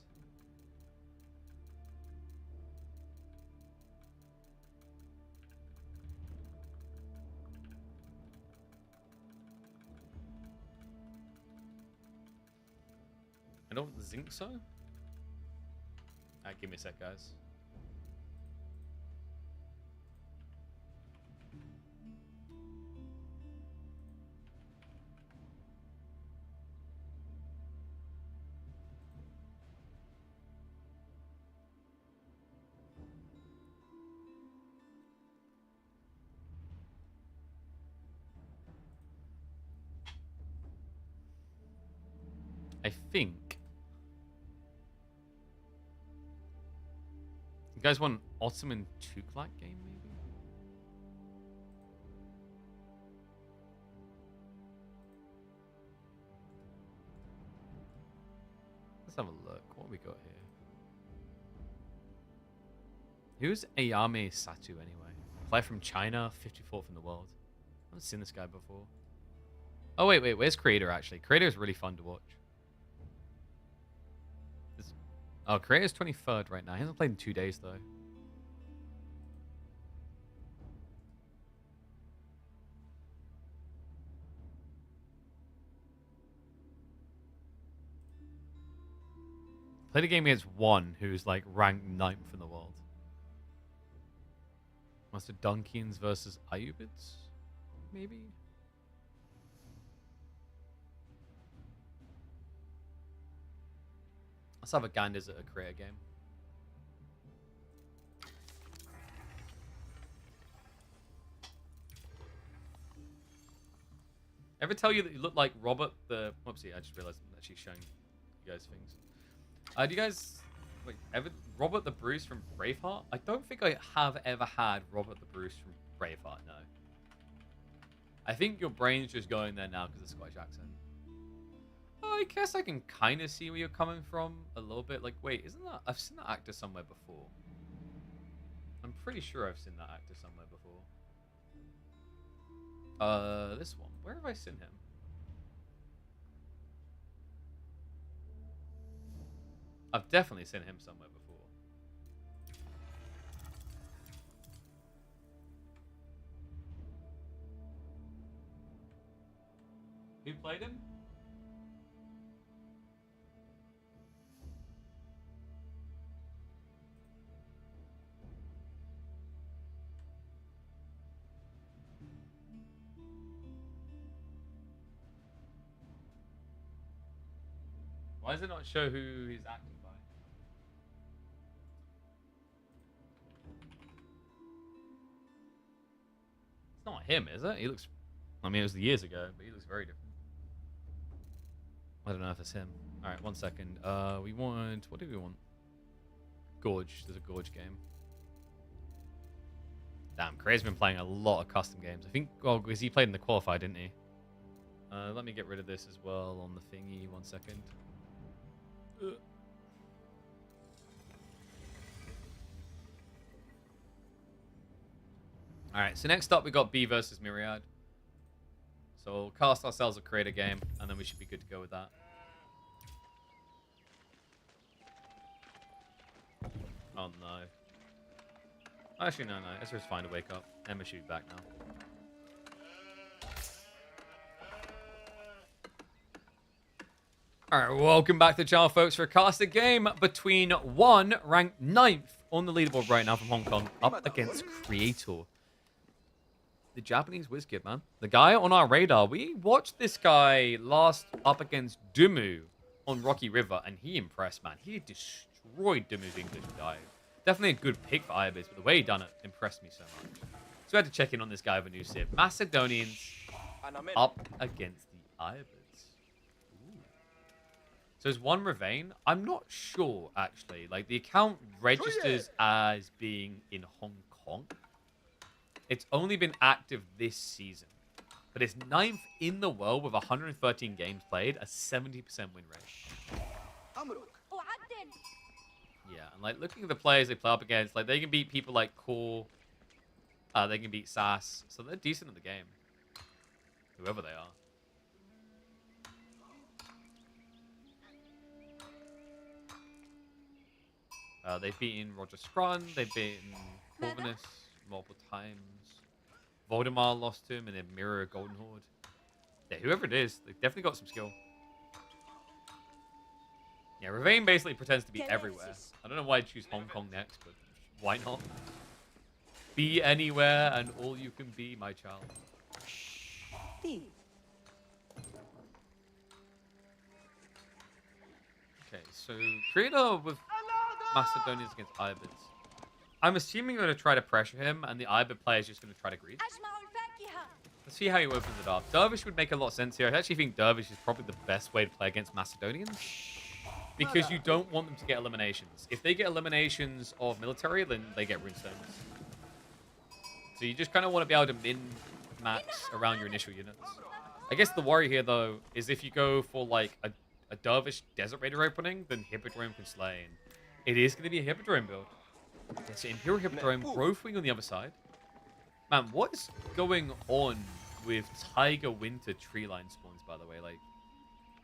I don't think so. Alright, give me a sec, guys. I think. You guys want an Ottoman Tuklak game, maybe? Let's have a look. What we got here? Who's Ayame Satu anyway? Player from China, 54th in the world. I haven't seen this guy before. Oh, wait. Where's Creator, actually? Creator is really fun to watch. Oh, Creator's 23rd right now. He hasn't played in 2 days, though. Played a game against one who's, like, ranked 9th in the world. Master Dunkians versus Ayubids? Maybe? Let's have a ganders at a Creator game. Ever tell you that you look like Robert the... Whoopsie, I just realized I'm actually showing you guys things. Do you guys... Wait, ever... Robert the Bruce from Braveheart? I don't think I have ever had Robert the Bruce from Braveheart, no. I think your brain's just going there now because of the Scottish accent. Oh, I guess I can kind of see where you're coming from a little bit. Like, wait, isn't that... I've seen that actor somewhere before. I'm pretty sure I've seen that actor somewhere before. This one. Where have I seen him? I've definitely seen him somewhere before. Who played him? Why does it not show who he's acting by? It's not him, is it? He looks... I mean, it was years ago, but he looks very different. I don't know if it's him. Alright, 1 second. We want... What do we want? Gorge. There's a Gorge game. Damn, Craig's been playing a lot of custom games. I think... Well, because he played in the qualifier, didn't he? Let me get rid of this as well on the thingy. 1 second. Alright, so next up we got B versus Myriad. So we'll cast ourselves a Creator game, and then we should be good to go with that. Oh no. Actually, no. Ezra's fine to wake up. Emma should be back now. All right, welcome back to the channel, folks, for a casted game between one ranked 9th on the leaderboard right now from Hong Kong up against Creator. The Japanese whiz kid, man. The guy on our radar. We watched this guy last up against Dumu on Rocky River, and he impressed, man. He destroyed Dumu's English dive. Definitely a good pick for Ibis, but the way he done it impressed me so much. So we had to check in on this guy with a new Civ. Macedonians up against the Ibis. So there's one Ravane. I'm not sure, actually. Like, the account registers as being in Hong Kong. It's only been active this season. But it's 9th in the world with 113 games played, a 70% win rate. Yeah, and, like, looking at the players they play up against, like, they can beat people like Core. They can beat Sass. So they're decent at the game. Whoever they are. They've beaten Roger Scrun, they've beaten Corvinus multiple times. Voldemar lost to him, and then Mirror Golden Horde. Yeah, whoever it is, they've definitely got some skill. Yeah, Ravane basically pretends to be everywhere. I don't know why I choose Hong Kong next, but why not? Be anywhere and all you can be, my child. Okay, so Creator with Macedonians against Ibis. I'm assuming you're going to try to pressure him, and the Ibis player is just going to try to greed. Let's see how he opens it up. Dervish would make a lot of sense here. I actually think Dervish is probably the best way to play against Macedonians, because you don't want them to get eliminations. If they get eliminations of military, then they get runestones. So you just kind of want to be able to min-max around your initial units. I guess the worry here, though, is if you go for, like, a Dervish Desert Raider opening, then Hippodrome can slay. And it is going to be a Hippodrome build. Yeah, so Imperial Hippodrome, Growth Wing on the other side. Man, what is going on with Tiger Winter tree line spawns, by the way? Like,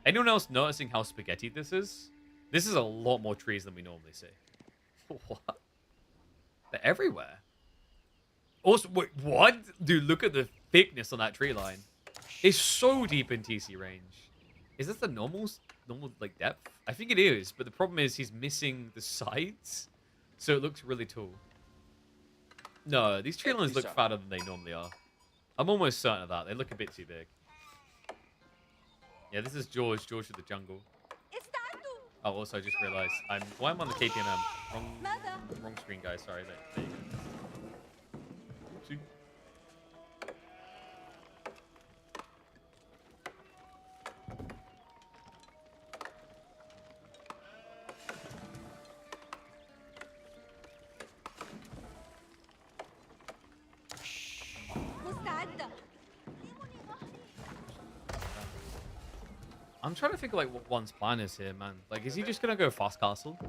anyone else noticing how spaghetti this is? This is a lot more trees than we normally see. What? They're everywhere. Also, wait, what? Dude, look at the thickness on that tree line. It's so deep in TC range. Is this the normal like depth? I think it is, but the problem is he's missing the sides, so it looks really tall. No, these tree lines look fatter than they normally are. I'm almost certain of that. They look a bit too big. Yeah, this is George with the jungle. Oh, also I just realized why I'm on the KPMM. Wrong screen, guys. Sorry. There you go. Oopsie. I'm trying to think like what one's plan is here, man. Like, is he just gonna go fast castle?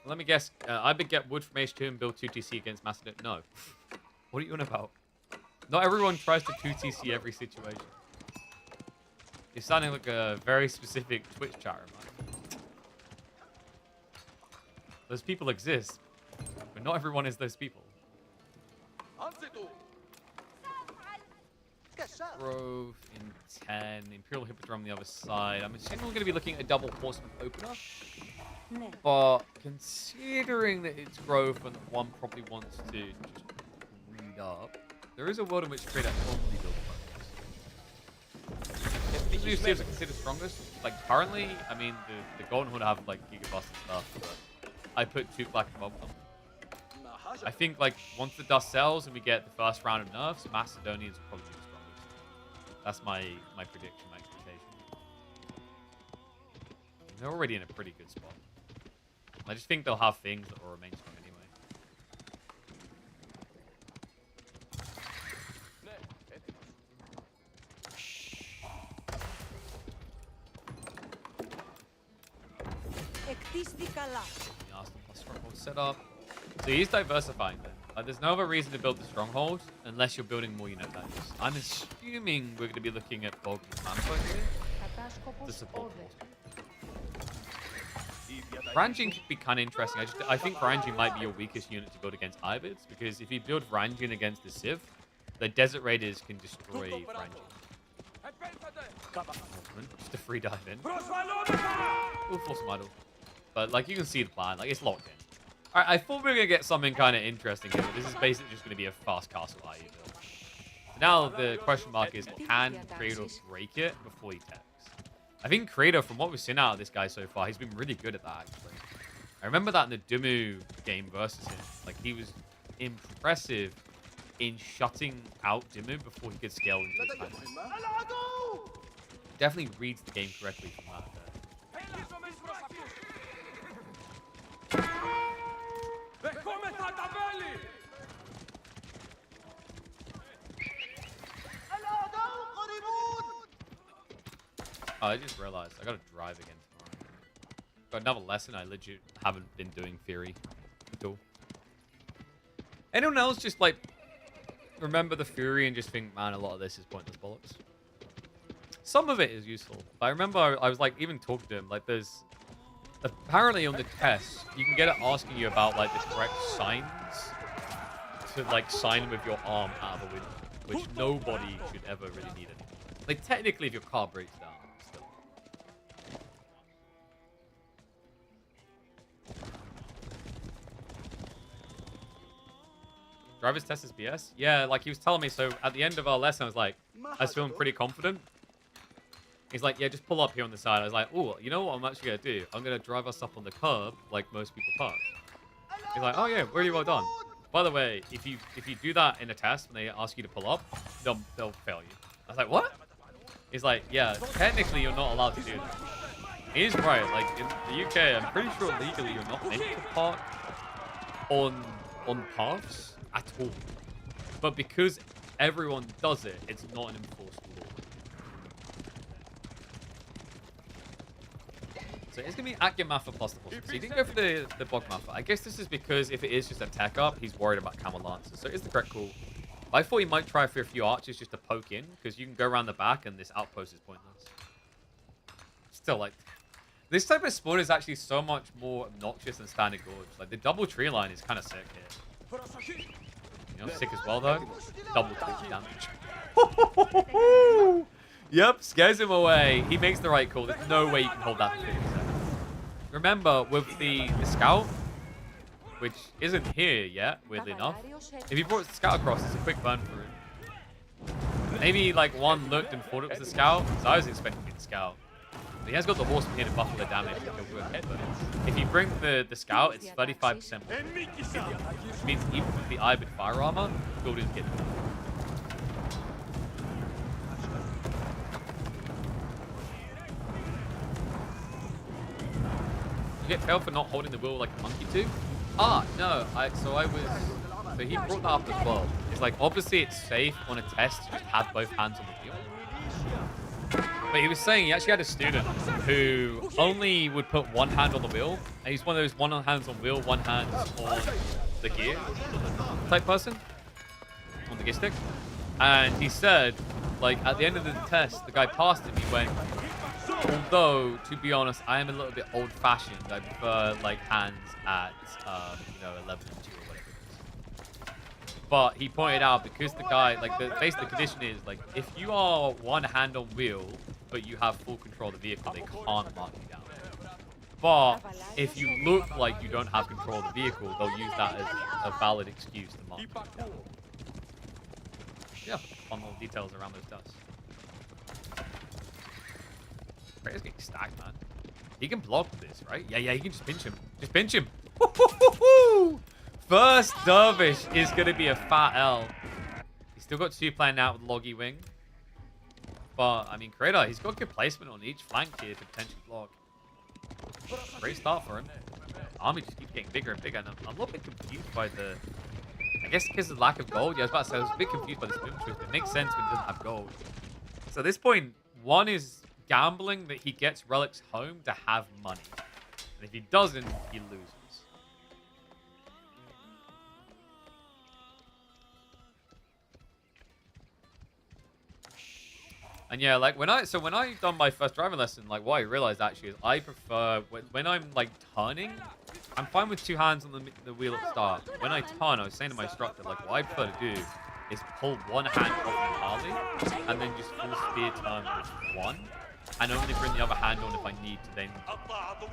Let me guess. I would get wood from H2 and build 2TC against Macedon. No. What are you on about? Not everyone tries to 2TC every situation. You're sounding like a very specific Twitch chatter, man. Those people exist, but not everyone is those people. Grove in 10, Imperial Hippodrome on the other side. I'm assuming we're going to be looking at a double horseman opener. But considering that it's Grove and one probably wants to just read up, there is a world in which Creator only build buttons. These new Civs are considered strongest. Like currently, I mean, the Golden Hood have like Gigabust and stuff, but I put Tuklak above them. I think like once the dust sells and we get the first round of nerfs, Macedonians will probably be the strongest. That's my prediction, my expectation. They're already in a pretty good spot. I just think they'll have things that will remain strong anyway. Stronghold set up. So he's diversifying then. There's no other reason to build the stronghold unless you're building more unit values. I'm assuming we're going to be looking at Bog and Manpo here to support Ranjin could be kind of interesting. I think Ranjin might be your weakest unit to build against Hybrids, because if you build Ranjin against the Civ, the Desert Raiders can destroy Ranjin. Just a free dive in. We'll force some idle. But, like, you can see the plan. Like, it's locked in. Alright, I thought we were going to get something kind of interesting here, but this is basically just going to be a fast castle IE build. So now the question mark is, can Creator break it before he techs? I think Creator, from what we've seen out of this guy so far, he's been really good at that, actually. I remember that in the Dumu game versus him. Like, he was impressive in shutting out Dimu before he could scale into his panic. Definitely reads the game correctly from that. Oh, I just realized I gotta drive again tomorrow. Got another lesson. I legit haven't been doing theory at all. Anyone else just like remember the Fury and just think, man, a lot of this is pointless bollocks? Some of it is useful. But I remember I was like even talking to him, like there's apparently on the test you can get it asking you about like the correct signs to like sign with your arm out of a window, which nobody should ever really need it. Like technically if your car breaks down still. Driver's test is BS? Yeah, like he was telling me, so at the end of our lesson I was like, I was feeling pretty confident. He's like, yeah, just pull up here on the side. I was like, oh, you know what I'm actually going to do? I'm going to drive us up on the curb like most people park. He's like, oh yeah, really well done. By the way, if you do that in a test when they ask you to pull up, they'll fail you. I was like, what? He's like, yeah, technically you're not allowed to do that. He's right. Like in the UK, I'm pretty sure legally you're not meant to park on paths at all. But because everyone does it, it's not an enforced law. So it's going to be Akya Maffa plus the boss. So he didn't go for the Bog Maffa. I guess this is because if it is just a tech up, he's worried about Camel Lancers. So it's the correct call. I thought he might try for a few archers just to poke in, because you can go around the back and this outpost is pointless. Still, like, this type of spawn is actually so much more obnoxious than Standard Gorge. Like, the double tree line is kind of sick here. You know, sick as well, though? Double tree damage. Yep, scares him away. He makes the right call. There's no way you can hold that for 50 seconds. Remember, with the scout, which isn't here yet, weirdly enough, if you brought the scout across, it's a quick burn for him. Maybe, like, one looked and thought it was the scout, because I was expecting it to be the scout. But he has got the horseman here to buffalo the damage, but if you bring the scout, it's 35% more. Which means even with the eye with fire armor, build is getting done. You get failed for not holding the wheel like a monkey too? Ah, no. So he brought that up as well. It's like, obviously it's safe on a test to just have both hands on the wheel. But he was saying he actually had a student who only would put one hand on the wheel. And he's one of those one hands on wheel, one hand on the gear type person. On the gear stick. And he said, like, at the end of the test, the guy passed him. He went, although, to be honest, I am a little bit old-fashioned. I prefer, like, hands at, you know, 11 and 2 or whatever it is. But he pointed out, because the guy, like, basically the condition is, like, if you are one hand on wheel, but you have full control of the vehicle, they can't mark you down. But if you look like you don't have control of the vehicle, they'll use that as a valid excuse to mark you down. Yeah, fun little details around those dusts. Kratos getting stacked, man. He can block this, right? Yeah, he can just pinch him. Just pinch him. First Dervish is going to be a fat L. He's still got 2 playing out with Loggy Wing. But, I mean, Kratos, he's got good placement on each flank here to potentially block. Great start for him. Army just keeps getting bigger and bigger. And I'm a little bit confused by the... I guess because of the lack of gold. Yeah, I was about to say, I was a bit confused by this boom truth. It makes sense when he doesn't have gold. So at this point, one is gambling that he gets relics home to have money. And if he doesn't, he loses. And yeah, like when I done my first driving lesson, like what I realized actually is I prefer when I'm like turning, I'm fine with 2 hands on the wheel at the start. When I turn, I was saying to my instructor, like what I prefer to do is pull one hand off parley, and then just full spear turn with one, and only bring the other hand on if I need to then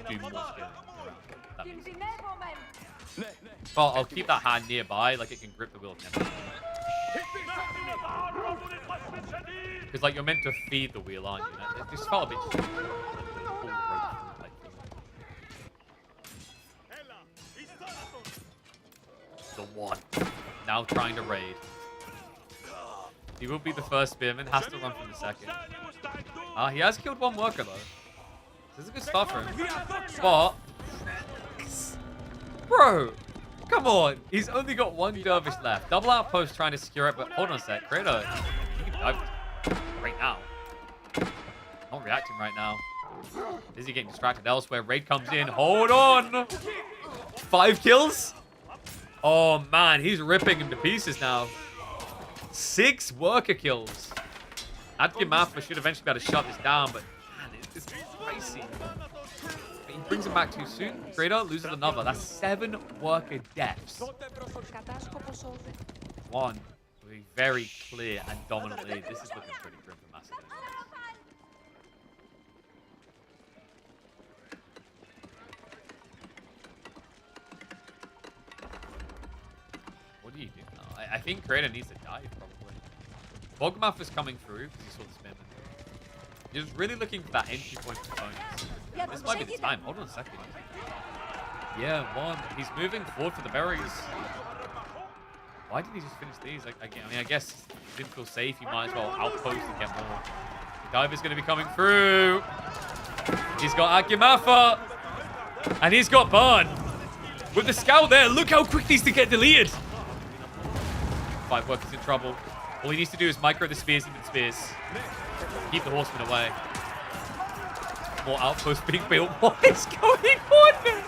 do more scaling around. That makes sense. But I'll keep that hand nearby, like it can grip the wheel again. Because like you're meant to feed the wheel, aren't you? It just felt a bit cheap. The one. Now trying to raid. He will be the first spearman, has to run from the second. He has killed one worker though. This is a good start for him. But bro, come on. He's only got one dervish left. Double outpost trying to secure it, but hold on a sec. Creator, he can dive right now. Not reacting right now. Is he getting distracted elsewhere? Raid comes in. Hold on. 5 kills? Oh man, he's ripping him to pieces now. 6 worker kills. Adgimafa should eventually be able to shut this down, but man, it's crazy. He brings him back too soon. Creator loses another. That's 7 worker deaths. One. Very clear and dominantly. This is looking pretty grim for Macedonia. What do you do now? I think Creator needs to dive, probably. Bogmuff is coming through because he saw the spin. He's really looking for that entry point for opponents. This might be the time. Hold on a second. Yeah, one. He's moving forward for the berries. Why did he just finish these? I mean, I guess he didn't feel safe. He might as well outpost and get more. The diver's going to be coming through. He's got Akimafa. And he's got Burn. With the scout there, look how quick these to get deleted. 5 workers in trouble. All he needs to do is micro the spears into the spears. Keep the horsemen away. More outposts being built. What is going on?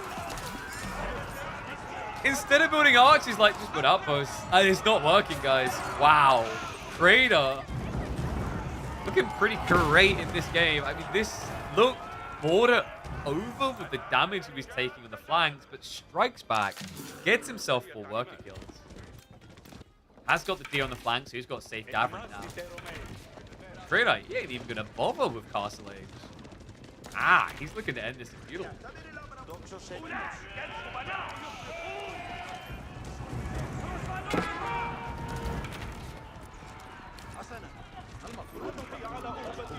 Instead of building archers, like, just put outposts. And it's not working, guys. Wow. Trader. Looking pretty great in this game. I mean, this looked border over with the damage he was taking on the flanks, but strikes back. Gets himself 4 worker kills. Has got the D on the flanks, so he's got safe gathering now. Trader, he ain't even going to bother with Castle Age. He's looking to end this in beautiful.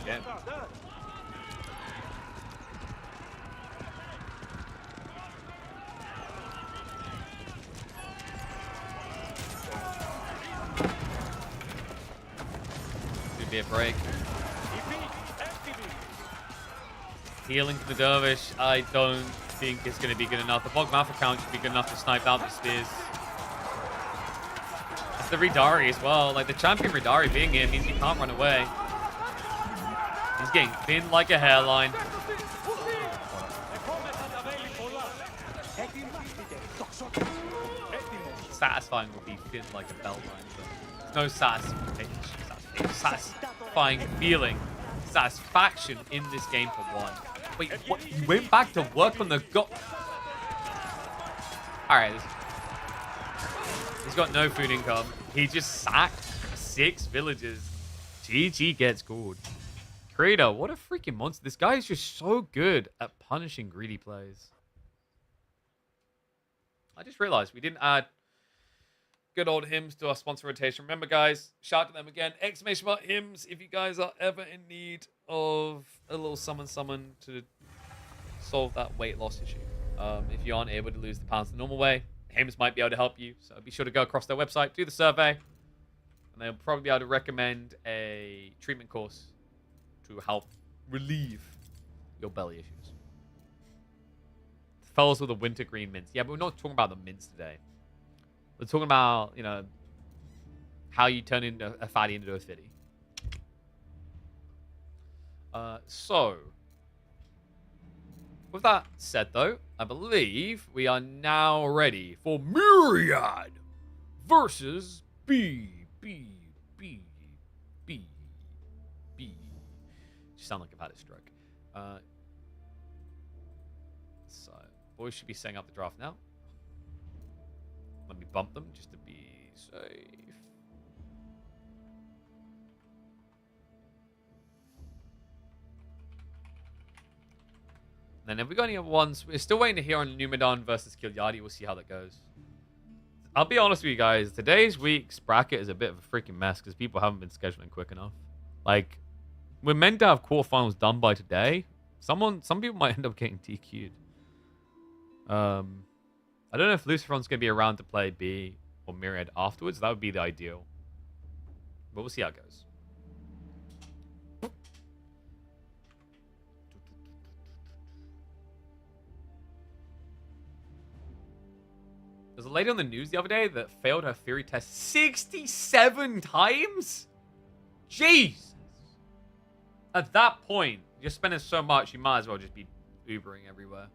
Yeah. Could be a break. Healing to the Dervish, I don't think it's going to be good enough. The Bogmath account should be good enough to snipe out the spears. That's the Ridari as well. Like, the champion Ridari being here means he can't run away. He's getting thin like a hairline. Satisfying would be thin like a belt line, but there's no satisfying feeling, satisfaction in this game for one. Wait, what? You went back to work on the Alright. He's got no food income. He just sacked 6 villages. GG gets gold. Creator, what a freaking monster. This guy is just so good at punishing greedy plays. I just realized we didn't add good old hymns to our sponsor rotation. Remember, guys, shout to them again. Exclamation mark hymns if you guys are ever in need of a little summon to solve that weight loss issue. If you aren't able to lose the pounds the normal way, hymns might be able to help you. So be sure to go across their website, do the survey, and they'll probably be able to recommend a treatment course to help relieve your belly issues. Fellas with the wintergreen mints. Yeah, but we're not talking about the mints today. We're talking about, you know, how you turn into a fatty into a fitty. So, with that said, though, I believe we are now ready for Myriad versus B. You sound like I've had a stroke. So, boys should be setting up the draft now. Let me bump them just to be safe. Then have we got any other ones? We're still waiting to hear on Numudan versus Killyardi. We'll see how that goes. I'll be honest with you guys. Today's week's bracket is a bit of a freaking mess because people haven't been scheduling quick enough. Like, we're meant to have quarterfinals done by today. Some people might end up getting DQ'd. I don't know if Luciferon's going to be around to play B or Myriad afterwards. That would be the ideal. But we'll see how it goes. There's a lady on the news the other day that failed her theory test 67 times? Jesus. At that point, you're spending so much, you might as well just be Ubering everywhere.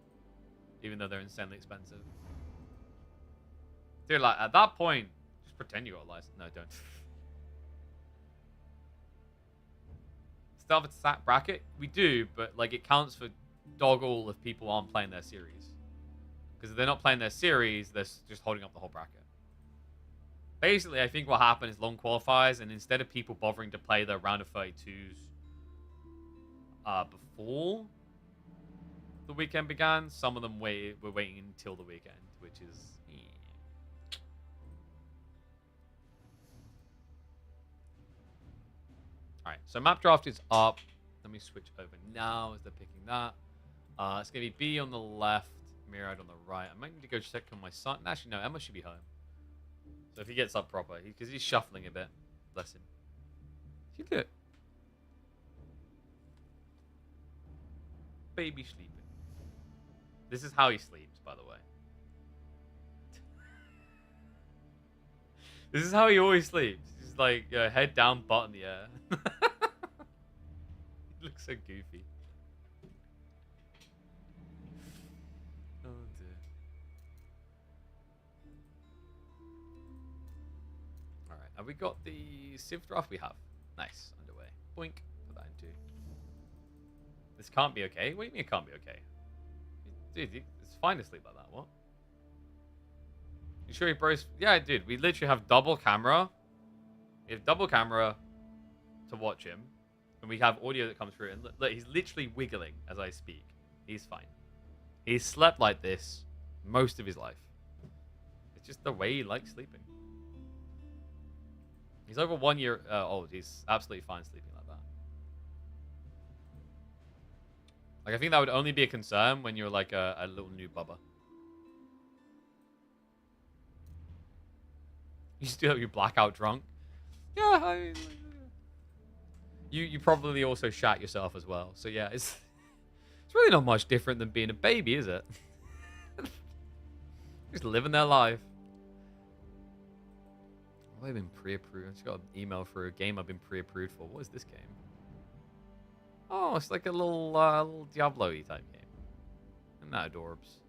Even though they're insanely expensive. Dude, like, at that point, just pretend you got a license. No, don't. Still have a stat bracket? We do, but, like, it counts for doggle if people aren't playing their series. Because if they're not playing their series, they're just holding up the whole bracket. Basically, I think what happened is long qualifiers, and instead of people bothering to play the round of 32s before the weekend began, some of them were waiting until the weekend, which is... Alright, so map draft is up. Let me switch over now as they're picking that. It's going to be B on the left, Myriad on the right. I might need to go check on my son. Actually, no, Emma should be home. So if he gets up proper, because he's shuffling a bit. Bless him. You good? Baby sleeping. This is how he sleeps, by the way. This is how he always sleeps. He's like, head down, butt in the air. He looks so goofy. Oh, dear. Alright, have we got the Civ draft? We have. Nice, underway. Boink. Put that into. This can't be okay. What do you mean it can't be okay? Dude, it's fine to sleep like that. What? You sure he bros? Yeah, dude. We literally have double camera. We have double camera to watch him. And we have audio that comes through. And look, he's literally wiggling as I speak. He's fine. He's slept like this most of his life. It's just the way he likes sleeping. He's over 1 year old. He's absolutely fine sleeping like that. Like, I think that would only be a concern when you're like a little new bubba. You still have your blackout drunk. Yeah, you probably also shat yourself as well. So yeah, it's really not much different than being a baby, is it? Just living their life. I've been pre-approved. I just got an email for a game I've been pre-approved for. What is this game? Oh, it's like a little Diablo-y type game. Isn't that adorbs?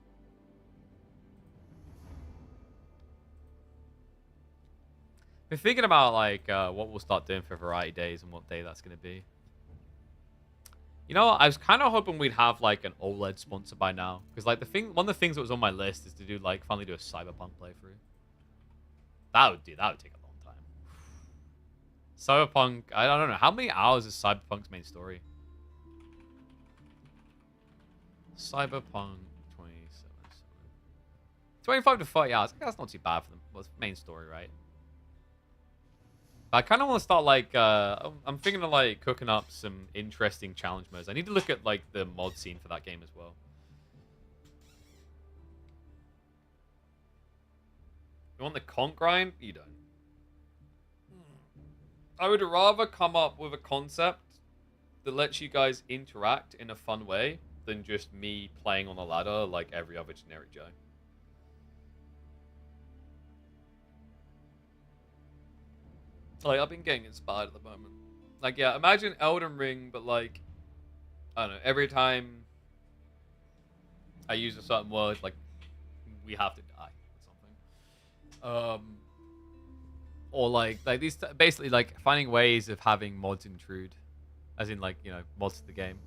Been thinking about like what we'll start doing for variety days and what day that's going to be. You know, I was kind of hoping we'd have like an OLED sponsor by now, because like one of the things that was on my list is to do like finally do a Cyberpunk playthrough. That would take a long time. Cyberpunk, I don't know how many hours is Cyberpunk's main story. Cyberpunk 25 to 30 hours. I guess that's not too bad for them. Well, it's main story, right? But I kind of want to start like I'm thinking of like cooking up some interesting challenge modes. I need to look at like the mod scene for that game as well. You want the conk grind? You don't. I would rather come up with a concept that lets you guys interact in a fun way than just me playing on a ladder like every other generic Joe. Like, I've been getting inspired at the moment. Like, yeah, imagine Elden Ring, but like, I don't know, every time I use a certain word, like, we have to die or something. Or like these, basically like finding ways of having mods intrude. As in like, you know, mods to the game.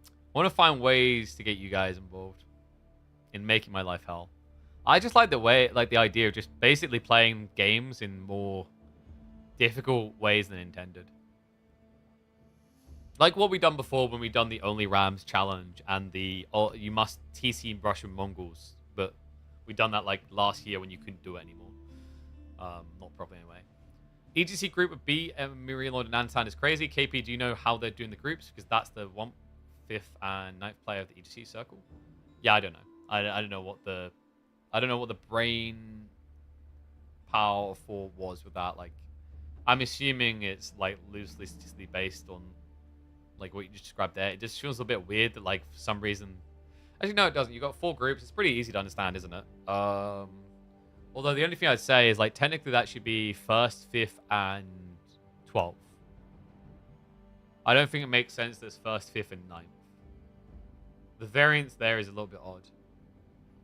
I want to find ways to get you guys involved in making my life hell. I just like the way, like the idea of just basically playing games in more difficult ways than intended. Like what we done before when we done the Only Rams challenge and the you must TC Russian Mongols, but we done that like last year when you couldn't do it anymore. Not properly anyway. EGC group of B, Myriad and Nantan is crazy. KP, do you know how they're doing the groups? Because that's the 1st, 5th, and 9th player of the EGC circle. Yeah, I don't know. I don't know what the brain power for was with that. Like, I'm assuming it's like loosely based on like what you just described there. It just feels a bit weird that like for some reason. Actually, no, it doesn't. You got 4 groups. It's pretty easy to understand, isn't it? Although the only thing I'd say is like technically that should be 1st, 5th, and 12th. I don't think it makes sense that it's 1st, 5th, and 9th. The variance there is a little bit odd.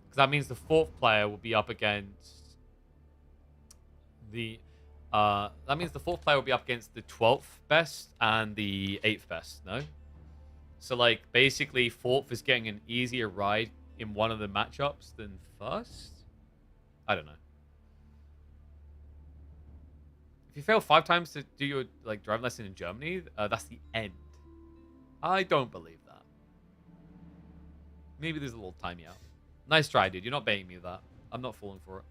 Because that means the 4th player will be up against the 12th best and the 8th best, no? So like basically 4th is getting an easier ride in one of the matchups than 1st? I don't know. If you fail 5 times to do your like driving lesson in Germany, that's the end. I don't believe that. Maybe there's a little timey out. Nice try, dude. You're not baiting me with that. I'm not falling for it.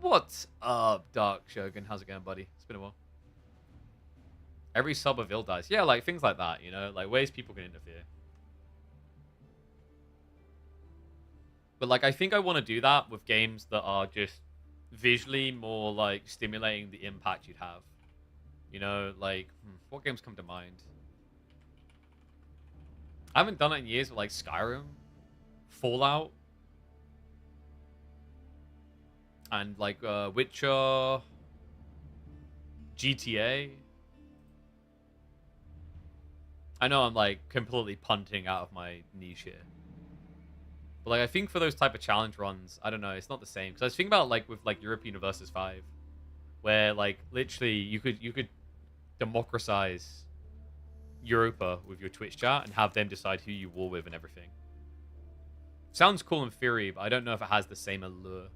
What's up, Dark Shogun? How's it going, buddy? It's been a while. Every sub of ill dies. Yeah, like things like that, you know? Like ways people can interfere. But like I think I want to do that with games that are just visually more like stimulating the impact you'd have. You know, like what games come to mind? I haven't done it in years, but like Skyrim, Fallout, and like Witcher, GTA. I know I'm like completely punting out of my niche here. But like I think for those type of challenge runs, I don't know, it's not the same. Because I was thinking about like with like European versus 5, where like literally you could democratize Europa with your Twitch chat and have them decide who you war with and everything. Sounds cool in theory, but I don't know if it has the same allure.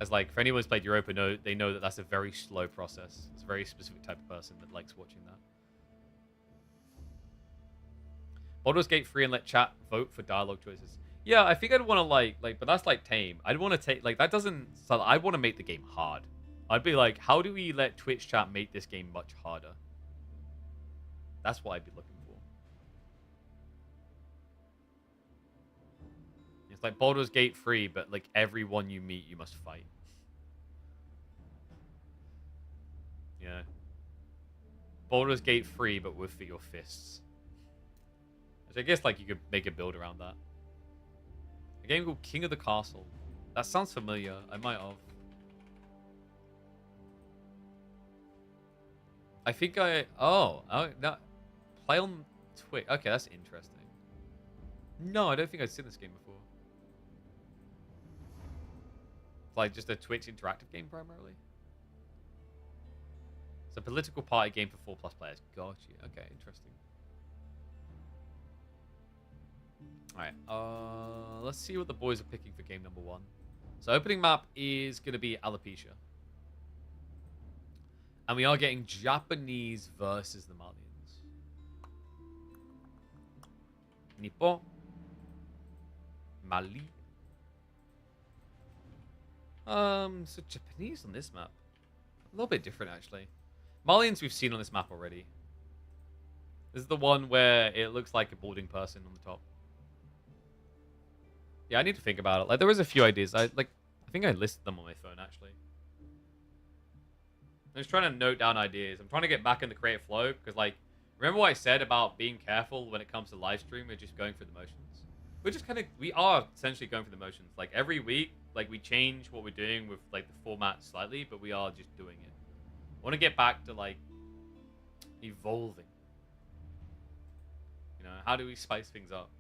As like, for anyone who's played Europa, they know that that's a very slow process. It's a very specific type of person that likes watching that. Baldur's Gate 3 and let chat vote for dialogue choices. Yeah, I think I'd want to like, but that's like tame. I'd want to take, like, that doesn't, so I want to make the game hard. I'd be like, how do we let Twitch chat make this game much harder? That's what I'd be looking for. It's like Baldur's Gate 3, but like everyone you meet, you must fight. Yeah. Baldur's Gate 3, but with your fists. Which I guess like you could make a build around that. A game called King of the Castle. That sounds familiar. I might have. I think I... Oh, no. Play on Twitch. Okay, that's interesting. No, I don't think I've seen this game before. It's like just a Twitch interactive game primarily. It's a political party game for 4+ players. Got you. Okay, interesting. Alright, let's see what the boys are picking for game number 1. So opening map is going to be Alopecia. And we are getting Japanese versus the Malians. Nippon. Mali. So Japanese on this map. A little bit different, actually. Malians we've seen on this map already. This is the one where it looks like a balding person on the top. Yeah, I need to think about it. Like, there was a few ideas. I think I listed them on my phone, actually. I'm just trying to note down ideas. I'm trying to get back in the creative flow, because, like, remember what I said about being careful when it comes to live stream? We're just going through the motions. We are essentially going through the motions. Like, every week, like, we change what we're doing with, like, the format slightly, but we are just doing it. I want to get back to, like, evolving. You know, how do we spice things up?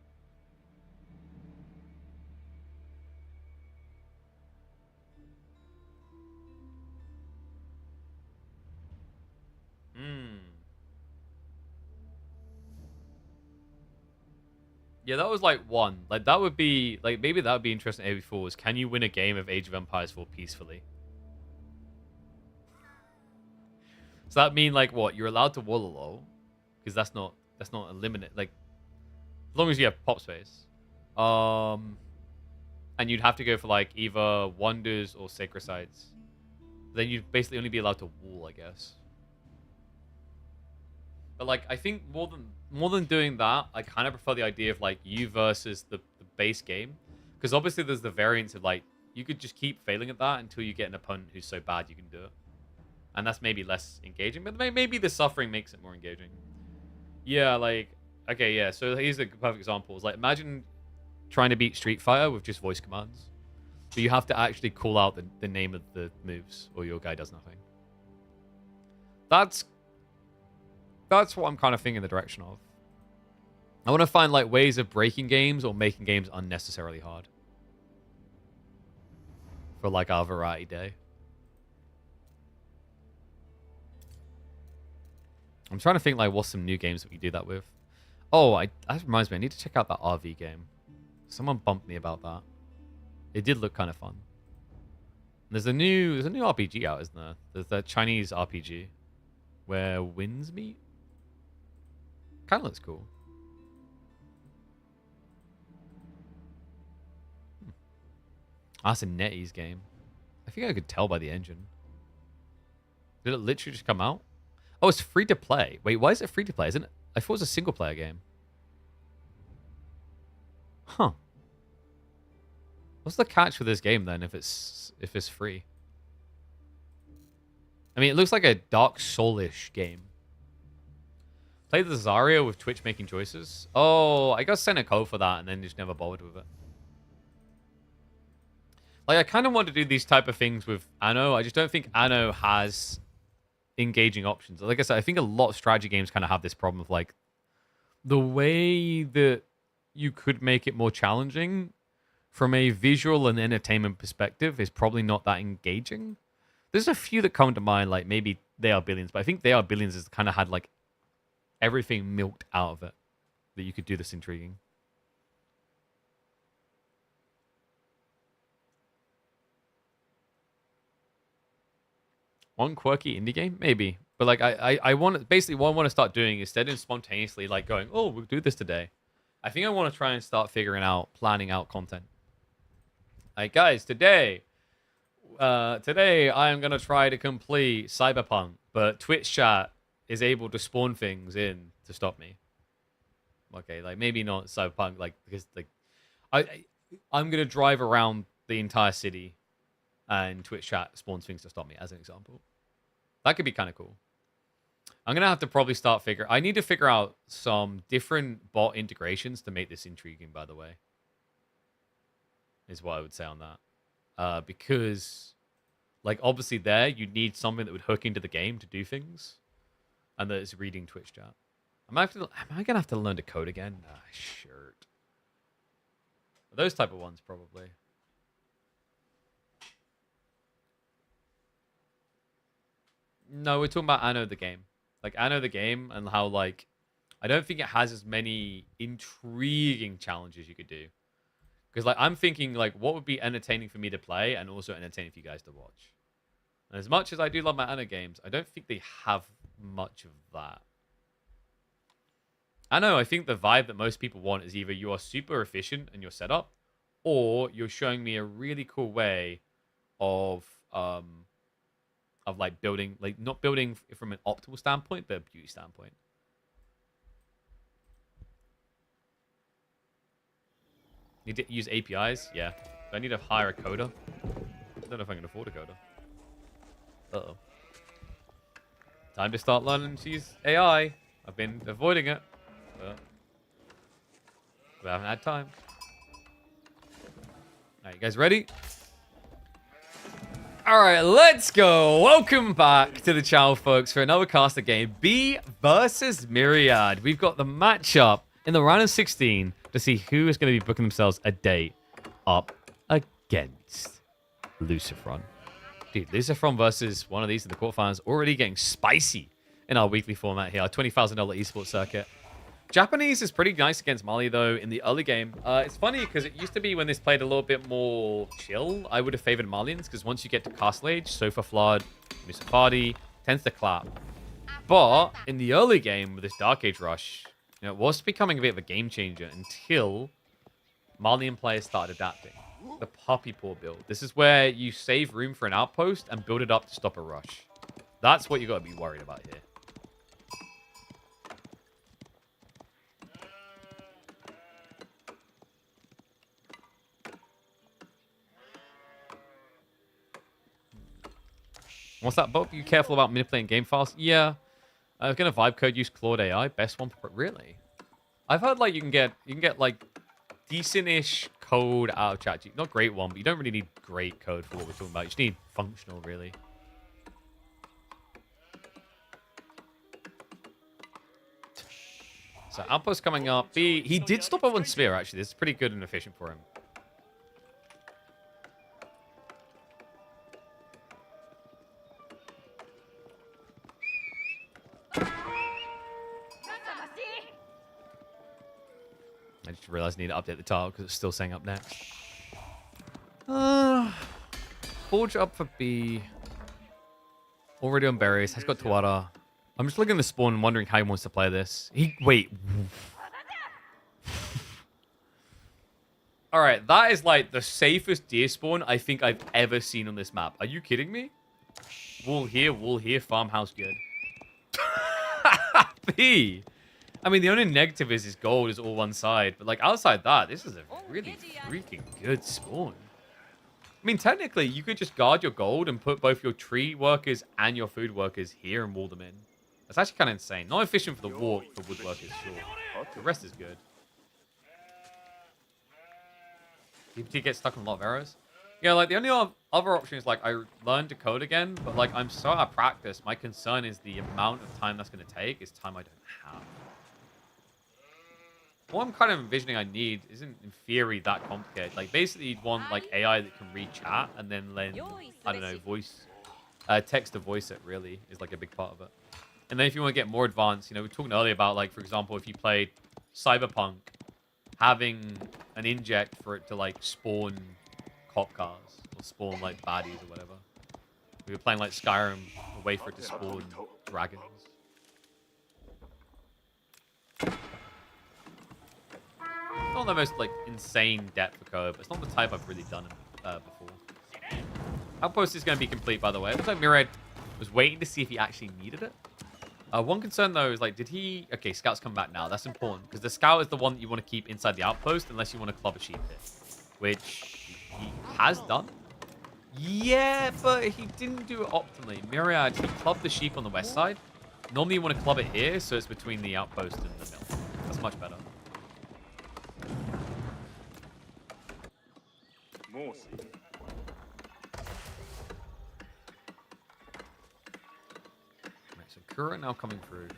Yeah, that was like one. Like that would be like maybe that would be interesting. AB4 was can you win a game of Age of Empires 4 peacefully? So that mean like what? You're allowed to wallalow, because that's not a limit. Like, as long as you have pop space. And you'd have to go for like either wonders or sacred sites. Then you'd basically only be allowed to wall, I guess. But like, I think more than doing that, I kind of prefer the idea of like you versus the base game, because obviously there's the variance of like you could just keep failing at that until you get an opponent who's so bad you can do it, and that's maybe less engaging. But maybe the suffering makes it more engaging. Yeah, like okay, yeah. So here's a perfect example. It's like imagine trying to beat Street Fighter with just voice commands, but you have to actually call out the name of the moves, or your guy does nothing. That's what I'm kind of thinking the direction of. I want to find like ways of breaking games or making games unnecessarily hard for like our variety day. I'm trying to think like what's some new games that we do that with. Oh, that reminds me, I need to check out that RV game. Someone bumped me about that. It did look kind of fun. There's a new RPG out, isn't there? There's that Chinese RPG where winds meet. Kind of looks cool. That's a NetEase game. I think I could tell by the engine. Did it literally just come out? Oh, it's free to play. Wait, why is it free to play? Isn't it? I thought it was a single player game. Huh. What's the catch with this game then if it's free? I mean, it looks like a Dark Souls-ish game. Play the Zarya with Twitch making choices. Oh, I got sent a code for that and then just never bothered with it. Like, I kind of want to do these type of things with Anno. I just don't think Anno has engaging options. Like I said, I think a lot of strategy games kind of have this problem of, like, the way that you could make it more challenging from a visual and entertainment perspective is probably not that engaging. There's a few that come to mind, like maybe They Are Billions, but I think They Are Billions has kind of had, like, everything milked out of it that you could do this intriguing. One quirky indie game? Maybe. But like I want basically what I want to start doing instead of spontaneously like going, oh, we'll do this today. I think I want to try and start planning out content. Like, guys, today I am gonna try to complete Cyberpunk, but Twitch chat is able to spawn things in to stop me. Okay, like maybe not Cyberpunk, like because like I'm gonna drive around the entire city and Twitch chat spawns things to stop me, as an example. That could be kind of cool. I'm going to have to probably I need to figure out some different bot integrations to make this intriguing, by the way. Is what I would say on that. Because, like, obviously there, you need something that would hook into the game to do things. And that is reading Twitch chat. Am I going to have to learn to code again? Ah, shirt. Those type of ones, probably. No, we're talking about Anno the game. Like, Anno the game and how, like, I don't think it has as many intriguing challenges you could do. Because, like, I'm thinking, like, what would be entertaining for me to play and also entertaining for you guys to watch? And as much as I do love my Anno games, I don't think they have much of that. I think the vibe that most people want is either you are super efficient in your setup, or you're showing me a really cool way of like building, like not building from an optimal standpoint, but a beauty standpoint. Need to use APIs? Yeah. Do I need to hire a coder? I don't know if I can afford a coder. Uh-oh. Time to start learning to use AI. I've been avoiding it, but we haven't had time. All right, you guys ready? All right, let's go. Welcome back to the channel, folks, for another caster game. B versus Myriad. We've got the matchup in the round of 16 to see who is going to be booking themselves a date up against Lucifron. Dude, Lucifron versus one of these in the quarterfinals already getting spicy in our weekly format here. Our $20,000 esports circuit. Japanese is pretty nice against Mali, though, in the early game. It's funny, because it used to be when this played a little bit more chill, I would have favored Malians, because once you get to Castle Age, Sofa Flood, Musafadi, tends to clap. But in the early game with this Dark Age rush, you know, it was becoming a bit of a game changer until Malian players started adapting. The puppy paw build. This is where you save room for an outpost and build it up to stop a rush. That's what you got to be worried about here. What's that, Bob? You careful about manipulating game files? Yeah. I was gonna vibe code use Claude AI. Best one for really. I've heard like you can get like decent-ish code out of ChatGPT. Not great one, but you don't really need great code for what we're talking about. You just need functional, really. So outpost coming up. He did stop at one spear actually. This is pretty good and efficient for him. I just realized I need to update the tile because it's still saying up next. Forge up for B. Already on berries. Has got Tawada. I'm just looking at the spawn and wondering how he wants to play this. Wait. Alright, that is like the safest deer spawn I think I've ever seen on this map. Are you kidding me? Wall here, farmhouse good. B. I mean, the only negative is his gold is all one side. But, like, outside that, this is a really freaking good spawn. I mean, technically, you could just guard your gold and put both your tree workers and your food workers here and wall them in. That's actually kind of insane. Not efficient for the walk for woodworkers, sure. The rest is good. DPT gets stuck on a lot of errors. Yeah, like, the only other option is, like, I learned to code again. But, like, I'm so out of practice. My concern is the amount of time that's going to take is time I don't have. What I'm kind of envisioning I need isn't, in theory, that complicated. Like, basically, you'd want, like, AI that can read chat and then I don't know, text to voice it, really, is, like, a big part of it. And then if you want to get more advanced, you know, we were talking earlier about, like, for example, if you played Cyberpunk, having an inject for it to, like, spawn cop cars or spawn, like, baddies or whatever. We were playing, like, Skyrim, a way for it to spawn dragons. Not the most, like, insane depth of code, but it's not the type I've really done before. Outpost is going to be complete, by the way. It looks like Myriad was waiting to see if he actually needed it. One concern, though, is, like, did he... Okay, Scout's come back now. That's important, because the Scout is the one that you want to keep inside the outpost, unless you want to club a sheep here. Which he has done. Yeah, but he didn't do it optimally. Myriad, he clubbed the sheep on the west side. Normally, you want to club it here, so it's between the outpost and the mill. That's much better. Right, so Kura now coming through.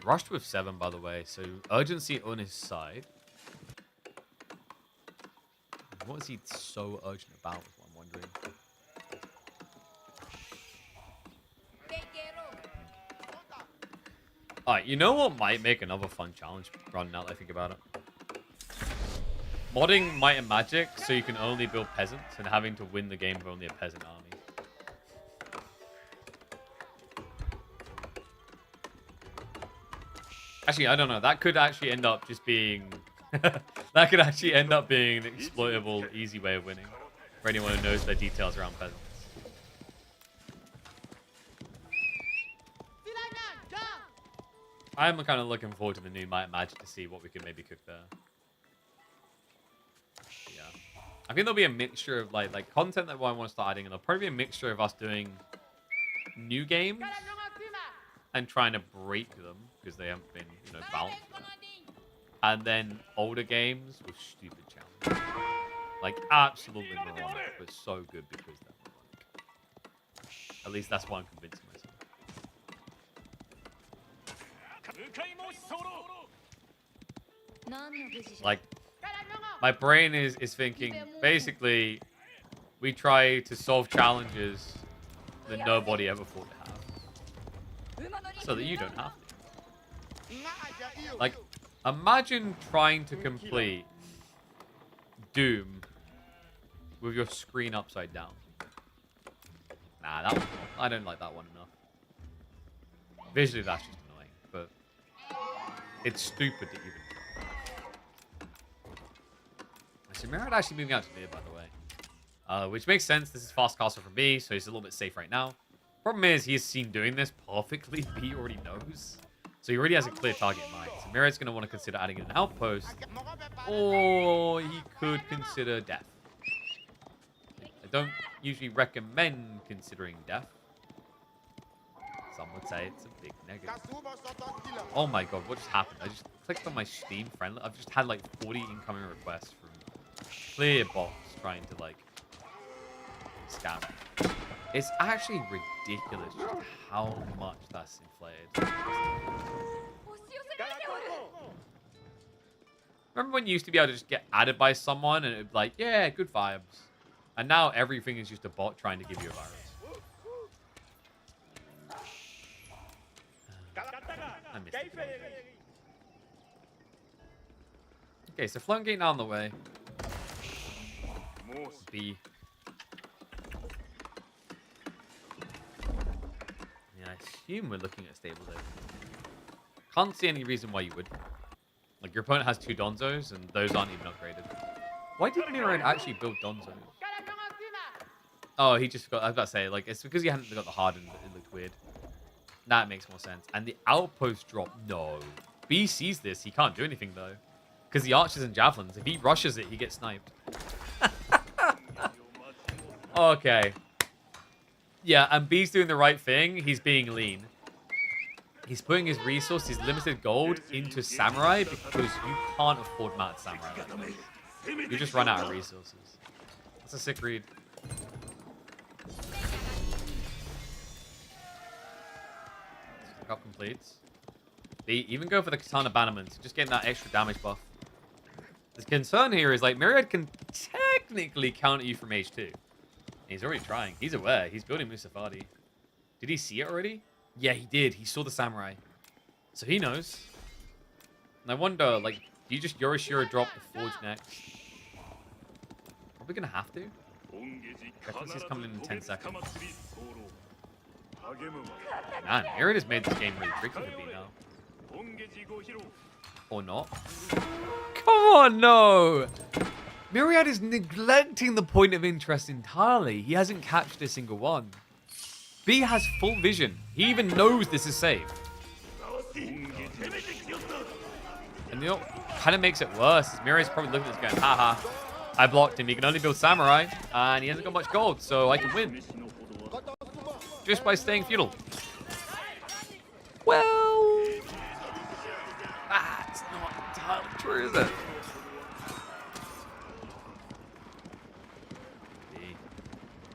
Rushed with 7, by the way, so urgency on his side. What is he so urgent about, is what I'm wondering. Alright, you know what might make another fun challenge run now that I think about it? Modding Might and Magic so you can only build peasants and having to win the game with only a peasant army. Actually, I don't know. That could actually end up just being... that could actually end up being an exploitable, easy way of winning. For anyone who knows the details around peasants. I'm kind of looking forward to the new Might and Magic to see what we can maybe cook there. Yeah. I think there'll be a mixture of like content that I want to start adding, and there'll probably be a mixture of us doing new games and trying to break them because they haven't been, you know, balanced yet. And then older games with stupid challenges. Like absolutely moronic, but so good because they're moronic. At least that's what I'm convincing myself. Like, my brain is thinking, basically, we try to solve challenges that nobody ever thought to have. So that you don't have to. Like, imagine trying to complete Doom with your screen upside down. Nah, that one, I don't like that one enough. Visually, that's just annoying, but it's stupid to even try. So Myriad actually moving out to mid, by the way. Which makes sense. This is fast castle from B, so he's a little bit safe right now. Problem is, he's seen doing this perfectly. B already knows. So he already has a clear target in mind. So Myriad's going to want to consider adding an outpost. Or he could consider death. I don't usually recommend considering death. Some would say it's a big negative. Oh my god, what just happened? I just clicked on my Steam friendly. I've just had like 40 incoming requests from clear bots trying to like scam. It's actually ridiculous just how much that's inflated. Remember when you used to be able to just get added by someone and it'd be like, yeah, good vibes. And now everything is just a bot trying to give you a virus. I missed it. Okay, so Flown Gate now on the way. B. Yeah, I assume we're looking at stable there. Can't see any reason why you would. Like, your opponent has 2 Donzos, and those aren't even upgraded. Why did Myriad actually build Donzos? Oh, he just got... I've got to say, like, it's because he hadn't got the hardened. It looked weird. That makes more sense. And the outpost drop, no. B sees this. He can't do anything, though. Because the archers and javelins, if he rushes it, he gets sniped. Okay. Yeah, and B's doing the right thing. He's being lean. He's putting his resource, his limited gold, into Samurai because you can't afford Mad Samurai. You just run out of resources. That's a sick read. Got completes. They even go for the Katana Bannerment, just getting that extra damage buff. The concern here is, like, Myriad can technically counter you from H2. He's already trying. He's aware. He's building Musafadi. Did he see it already? Yeah, he did. He saw the Samurai. So he knows. And I wonder, like, do you just Yorishiro drop the Forge next? Probably going to have to. References coming in 10 seconds. Man, Myriad has made this game really tricky for me now. Or not. Come on, no! Myriad is neglecting the point of interest entirely. He hasn't captured a single one. B has full vision. He even knows this is safe. And you know, kind of makes it worse. Myriad's probably looking at this going, haha, I blocked him. He can only build Samurai, and he hasn't got much gold, so I can win. Just by staying feudal. Well, that's not entirely true, is it?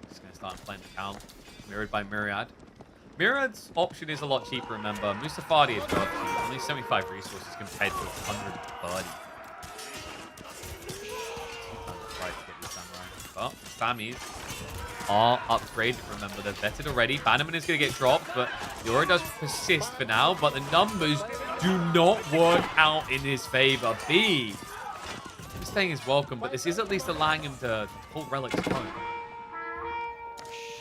Just going to start playing the count. Mirrored by Myriad. Myriad's option is a lot cheaper, remember. Musafadi is got only 75 resources compared to 130. Right to get the Samurai. But Sammys are upgraded, remember. They're vetted already. Bannerman is going to get dropped, but Yoro does persist for now. But the numbers do not work out in his favor. B, him staying is welcome, but this is at least allowing him to pull relics home.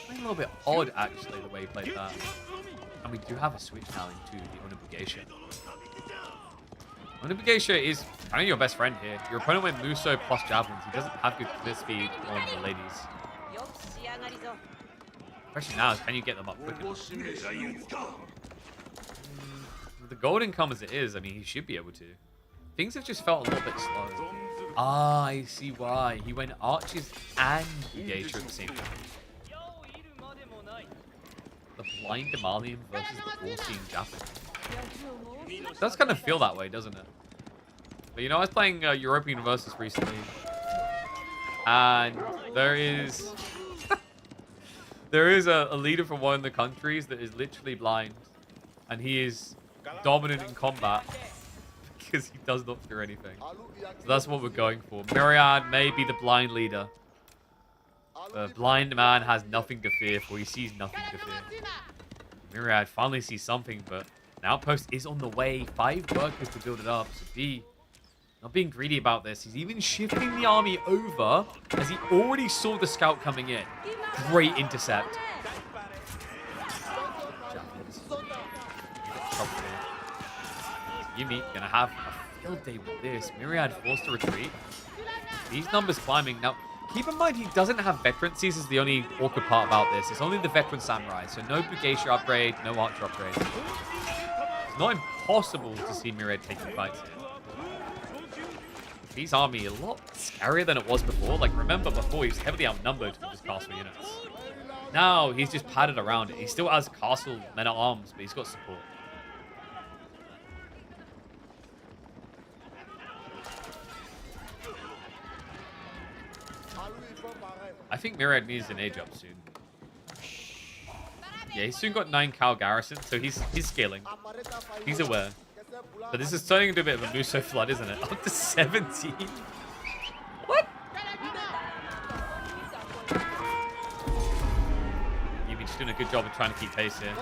A little bit odd, actually, the way he played that. And we do have a switch now into the Onibugeisha. Onibugeisha is kind of your best friend here. Your opponent went Muso plus Javelins. He doesn't have good clear speed on the ladies. The question now is, can you get them up quick enough? With the gold income as it is, I mean, he should be able to. Things have just felt a little bit slow. Ah, I see why. He went Archers and Geisha at the same time. The blind Damalian versus the all-seeing Japan. It does kind of feel that way, doesn't it? But you know, I was playing European Versus recently, and there is a leader from one of the countries that is literally blind, and he is dominant in combat because he does not fear anything. So that's what we're going for. Myriad may be the blind leader. The blind man has nothing to fear, for he sees nothing to fear. Myriad finally sees something, but an outpost is on the way. 5 workers to build it up. So B, not being greedy about this. He's even shifting the army over as he already saw the scout coming in. Great intercept. Yumi gonna have a field day with this. Myriad forced to retreat. These numbers climbing. Now, keep in mind, he doesn't have veterancies is the only awkward part about this. It's only the veteran samurai, so no Beexter upgrade, no archer upgrade. It's not impossible to see Myriad taking fights here. His army a lot scarier than it was before. Like, remember before, he was heavily outnumbered with his castle units. Now, he's just padded around it. He still has castle men-at-arms, but he's got support. I think Myriad needs an age up soon. Yeah, he's soon got 9 cow garrison, so he's scaling. He's aware. But this is turning into a bit of a Muso flood, isn't it? Up to 17. What? Yumi's doing a good job of trying to keep pace here.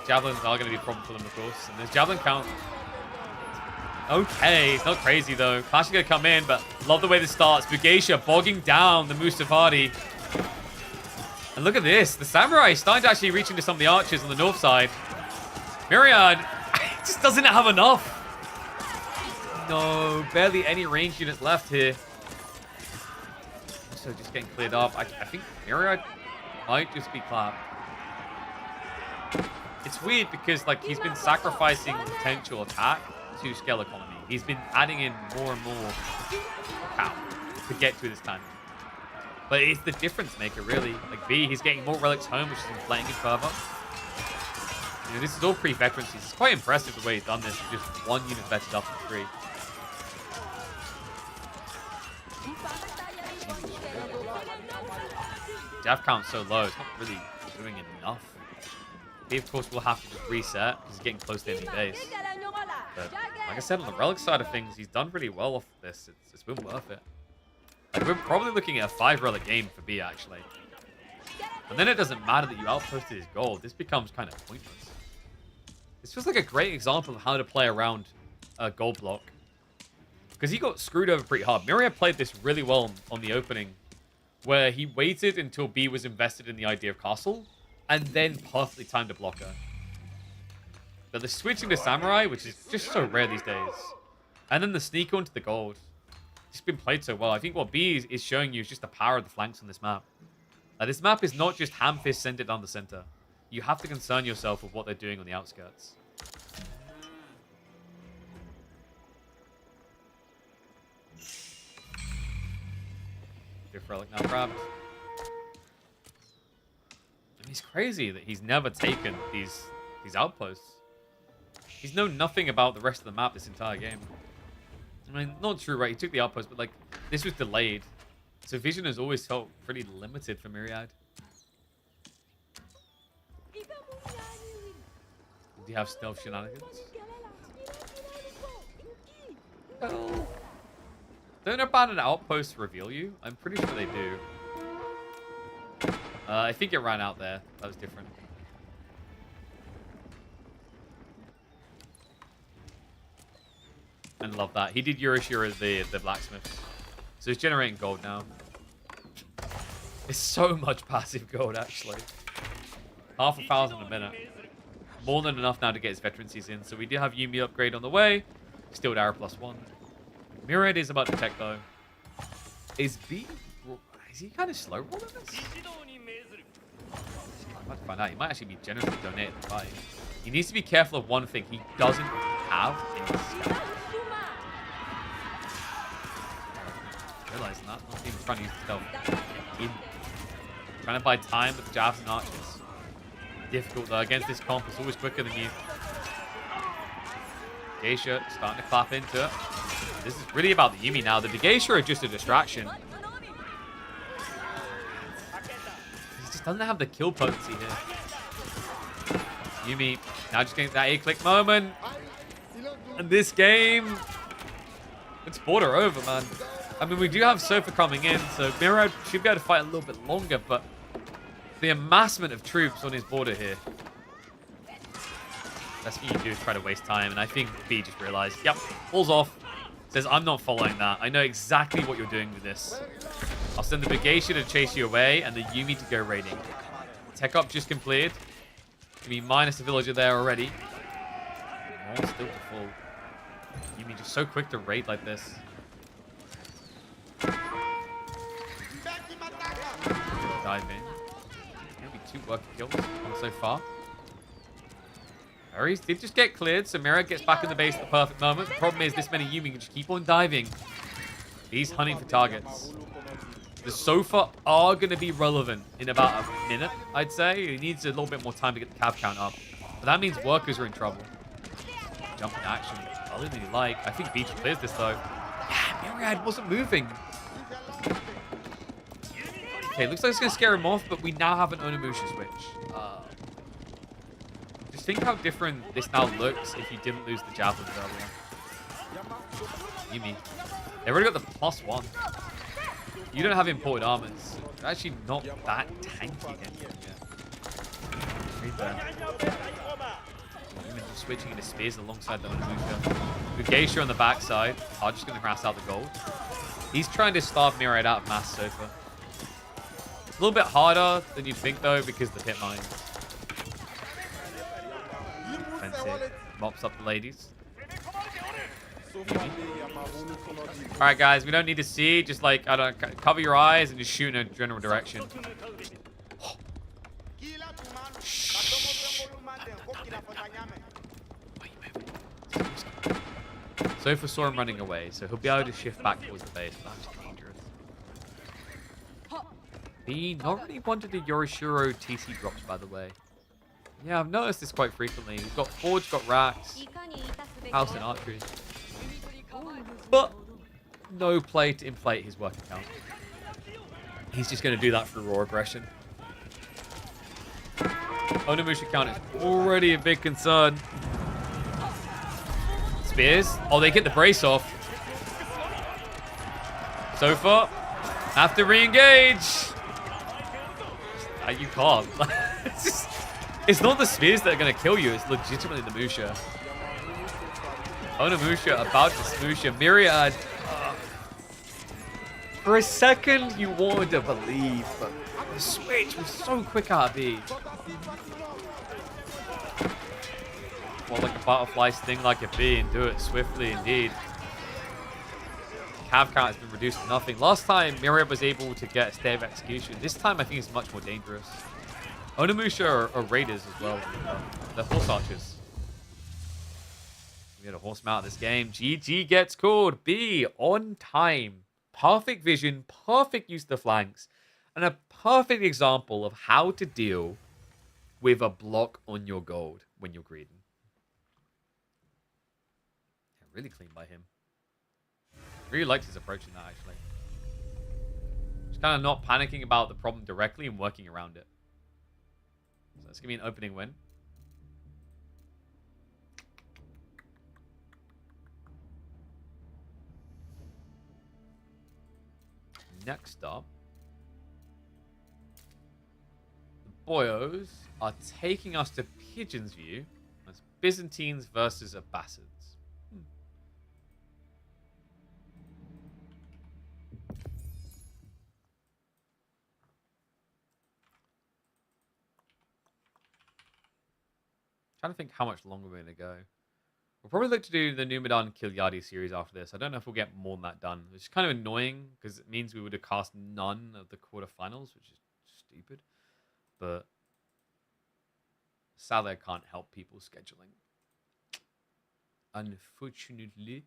Javelins are going to be a problem for them, of course. And there's javelin count. Okay, it's not crazy though. Clash is going to come in, but love the way this starts. Beexter bogging down the Mustafadi. And look at this. The samurai is starting to actually reach into some of the archers on the north side. Myriad just doesn't have enough. No, barely any range units left here. So just getting cleared up. I think Myriad might just be clapped. It's weird because like he's been sacrificing potential attack to scale economy. He's been adding in more and more cow to get to this time. But it's the difference maker, really. Like B, he's getting more relics home, which is inflating it further. You know, this is all pre-veterancies. It's quite impressive the way he's done this with just 1 unit vetted up and 3. Death count's so low, it's not really doing enough. He, of course, will have to just reset because he's getting close to enemy base. But like I said, on the relic side of things, he's done pretty well off this. It's been worth it. Like, we're probably looking at a 5 relic game for B, actually. And then it doesn't matter that you outposted his gold. This becomes kind of pointless. This feels like a great example of how to play around a gold block. Because he got screwed over pretty hard. Myriad played this really well on the opening, where he waited until B was invested in the idea of castle, and then perfectly timed a blocker. But the switching to samurai, which is just so rare these days, and then the sneak onto the gold, it's been played so well. I think what B is showing you is just the power of the flanks on this map. This map is not just ham-fist centered down the center. You have to concern yourself with what they're doing on the outskirts. Fifth relic now grabbed. And it's crazy that he's never taken these outposts. He's known nothing about the rest of the map this entire game. I mean, not true, right? He took the outpost, but like, this was delayed. So vision has always felt pretty limited for Myriad. Do you have stealth shenanigans? Well, don't abandon outposts reveal you? I'm pretty sure they do. I think it ran out there. That was different. And love that. He did Yurishira the blacksmiths. So he's generating gold now. It's so much passive gold, actually. 500,000 a minute. More than enough now to get his veterancies in. So we do have Yumi upgrade on the way. Steel Arrow +1. Myriad is about to tech, though. Is he kind of slow rolling this? I'm about to find out. He might actually be generously donated to buy. He needs to be careful of one thing. He doesn't have any scout. Realizing that. Not even trying to use the stealth. Trying to buy time with the jabs and archers. Difficult though. Against this comp, it's always quicker than you. Geisha starting to clap into it. This is really about the Yumi now. The Geisha are just a distraction. He just doesn't have the kill potency here. Yumi now just getting that A-click moment. And this game, it's border over, man. I mean, we do have Sofa coming in, so Myriad should be able to fight a little bit longer, but the amassment of troops on his border here. That's what you do is try to waste time, and I think B just realized, yep, falls off. Says, I'm not following that. I know exactly what you're doing with this. I'll send the Begeisha to chase you away, and the Yumi to go raiding. Tech up just completed. Give me minus the villager there already. More still to fall. You mean just so quick to raid like this? Dive in. Maybe 2 worker kills so far. Aries did just get cleared, so Myriad gets back in the base at the perfect moment. The problem is this many Yumi can just keep on diving. He's hunting for targets. The Sofa are going to be relevant in about a minute, I'd say. He needs a little bit more time to get the cav count up. But that means workers are in trouble. Jump in action. I really like. I think Beexter clears this, though. Yeah, Myriad wasn't moving. Okay, looks like it's going to scare him off, but we now have an Onimusha switch. Just think how different this now looks if you didn't lose the javelins earlier. Yumi. They already got the +1. You don't have imported armors. They're actually not that tanky anymore. Right there. Even just switching into spears alongside the Onimusha. With Geisha on the backside, are just going to harass out the gold. He's trying to starve Myriad out of mass Sofa. It's a little bit harder than you'd think, though, because of the pit mines. Offensive. Mops up the ladies. Alright, guys, we don't need to see. Just, like, I don't cover your eyes and just shoot in a general direction. Shh. Sofa saw him running away, so he'll be able to shift back towards the base. But that's dangerous. He not really wanted the Yorishiro TC drops, by the way. Yeah, I've noticed this quite frequently. He's got Forge, got Racks, House and Archery. But no play to inflate his work account. He's just going to do that through raw aggression. Onimusha count is already a big concern. Spears. Oh, they get the brace off. Sofa. Have to re-engage. You can't. It's not the spears that are going to kill you. It's legitimately the Musha. Onimusha about to smoosh Myriad. For a second, you wanted to believe, but the switch was so quick out of B. Well, like a butterfly sting like a bee and do it swiftly indeed. Cav count has been reduced to nothing. Last time, Myriad was able to get a stay of execution. This time, I think it's much more dangerous. Onimusha are raiders as well. They're horse archers. We get a horse mount this game. GG gets called. B on time. Perfect vision, perfect use of the flanks, and a perfect example of how to deal with a block on your gold when you're greeding. Yeah, really clean by him. Really liked his approach in that, actually. Just kind of not panicking about the problem directly and working around it. So let's give me an opening win. Next up, the Boyos are taking us to Pigeon's View. That's Byzantines versus Abbasids. Trying to think how much longer we're going to go. We'll probably look to do the Numudan Killyardi series after this. I don't know if we'll get more than that done. Which is kind of annoying because it means we would have cast none of the quarterfinals, which is stupid. But sadly, I can't help people scheduling. Unfortunately.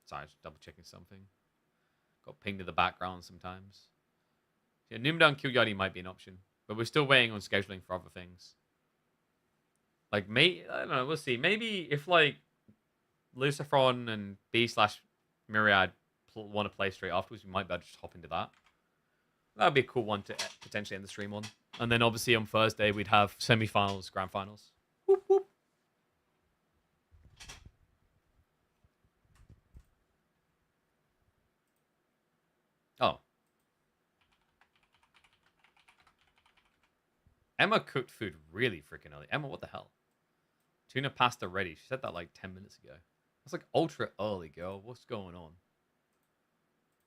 Sorry, just double checking something. Got pinged in the background sometimes. Yeah, Numudan Killyardi might be an option, but we're still waiting on scheduling for other things. Like, I don't know, we'll see. Maybe if, like, Lucifron and B/Myriad want to play straight afterwards, we might be able to just hop into that. That would be a cool one to potentially end the stream on. And then, obviously, on Thursday, we'd have semi-finals, grand finals. Whoop, whoop. Oh. Emma cooked food really freaking early. Emma, what the hell? Tuna pasta ready. She said that like 10 minutes ago. That's like ultra early, girl. What's going on?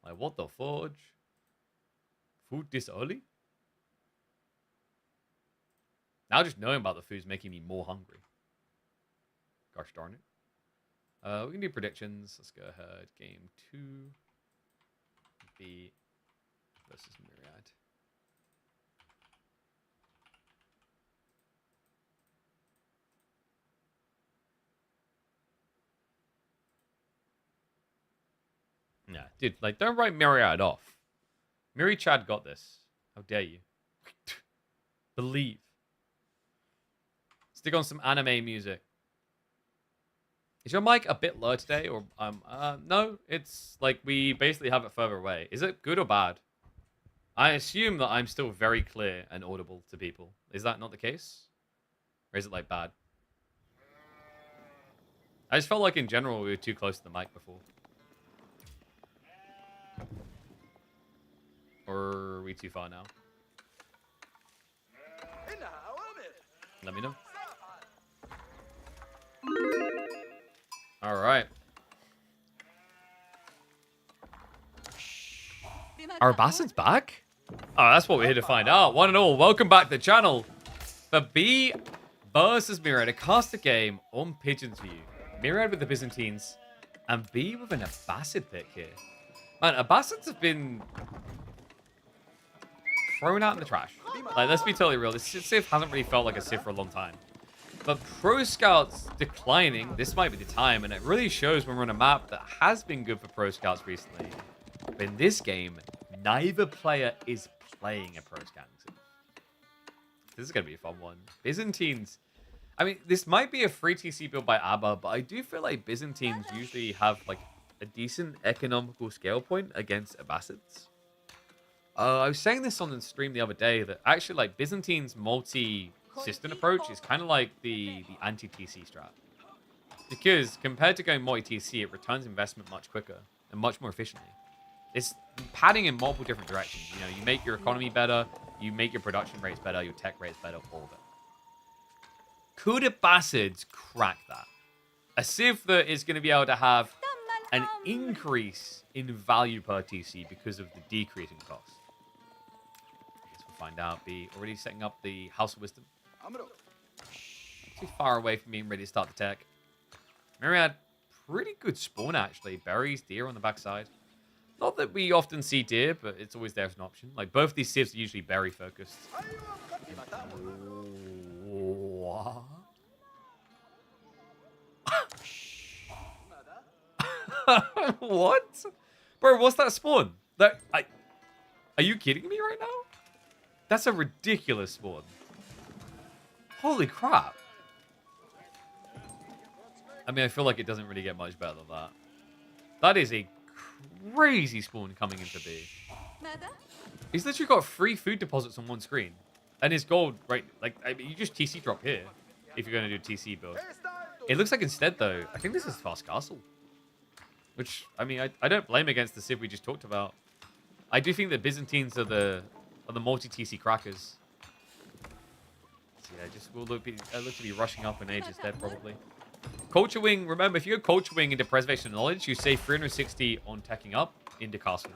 Like, what the fudge? Food this early? Now just knowing about the food's making me more hungry. Gosh darn it. We can do predictions. Let's go ahead. Game 2. B versus Myriad. Yeah, dude, like, don't write Myriad off. Chad got this. How dare you? Believe. Stick on some anime music. Is your mic a bit low today? Or no, it's like we basically have it further away. Is it good or bad? I assume that I'm still very clear and audible to people. Is that not the case? Or is it like bad? I just felt like in general we were too close to the mic before. Or are we too far now? Let me know. All right. Are Bastards back? Oh, that's what we're here to find out. One and all, welcome back to the channel. For B versus Myriad, a caster game on Pigeon's View. Myriad with the Byzantines, and B with an Abbasid pick here. Man, Abbasids have been thrown out in the trash. Like, let's be totally real. This Civ hasn't really felt like a Civ for a long time. But Pro Scouts declining, this might be the time, and it really shows when we're on a map that has been good for Pro Scouts recently. But in this game, neither player is playing a Pro Scouting Civ. This is going to be a fun one. Byzantines, I mean, this might be a free TC build by ABBA, but I do feel like Byzantines usually have like a decent economical scale point against Abbasids. I was saying this on the stream the other day that actually like Byzantines multi-system approach is kind of like the anti-TC strat. Because compared to going multi-TC, it returns investment much quicker and much more efficiently. It's padding in multiple different directions. You know, you make your economy better, you make your production rates better, your tech rates better, all of it. Could Abbasids crack that? A Civ that is going to be able to have an increase in value per TC because of the decrease in cost. I guess we'll find out. Be already setting up the House of Wisdom. Too far away from being ready to start the tech. Myriad, pretty good spawn actually. Berries, deer on the backside. Not that we often see deer, but it's always there as an option. Like both these civs are usually berry focused. What? What? Bro, what's that spawn? Are you kidding me right now? That's a ridiculous spawn. Holy crap. I mean, I feel like it doesn't really get much better than that. That is a crazy spawn coming into B. He's literally got 3 food deposits on one screen. And his gold, right, like, I mean, you just TC drop here if you're going to do TC build. It looks like instead, though, I think this is Fast Castle. Which, I mean, I don't blame against the Civ we just talked about. I do think that Byzantines are the multi-TC crackers. So yeah, just will look to be rushing up in age instead, probably. Culture Wing, remember, if you go Culture Wing into Preservation Knowledge, you save 360 on teching up into Castle.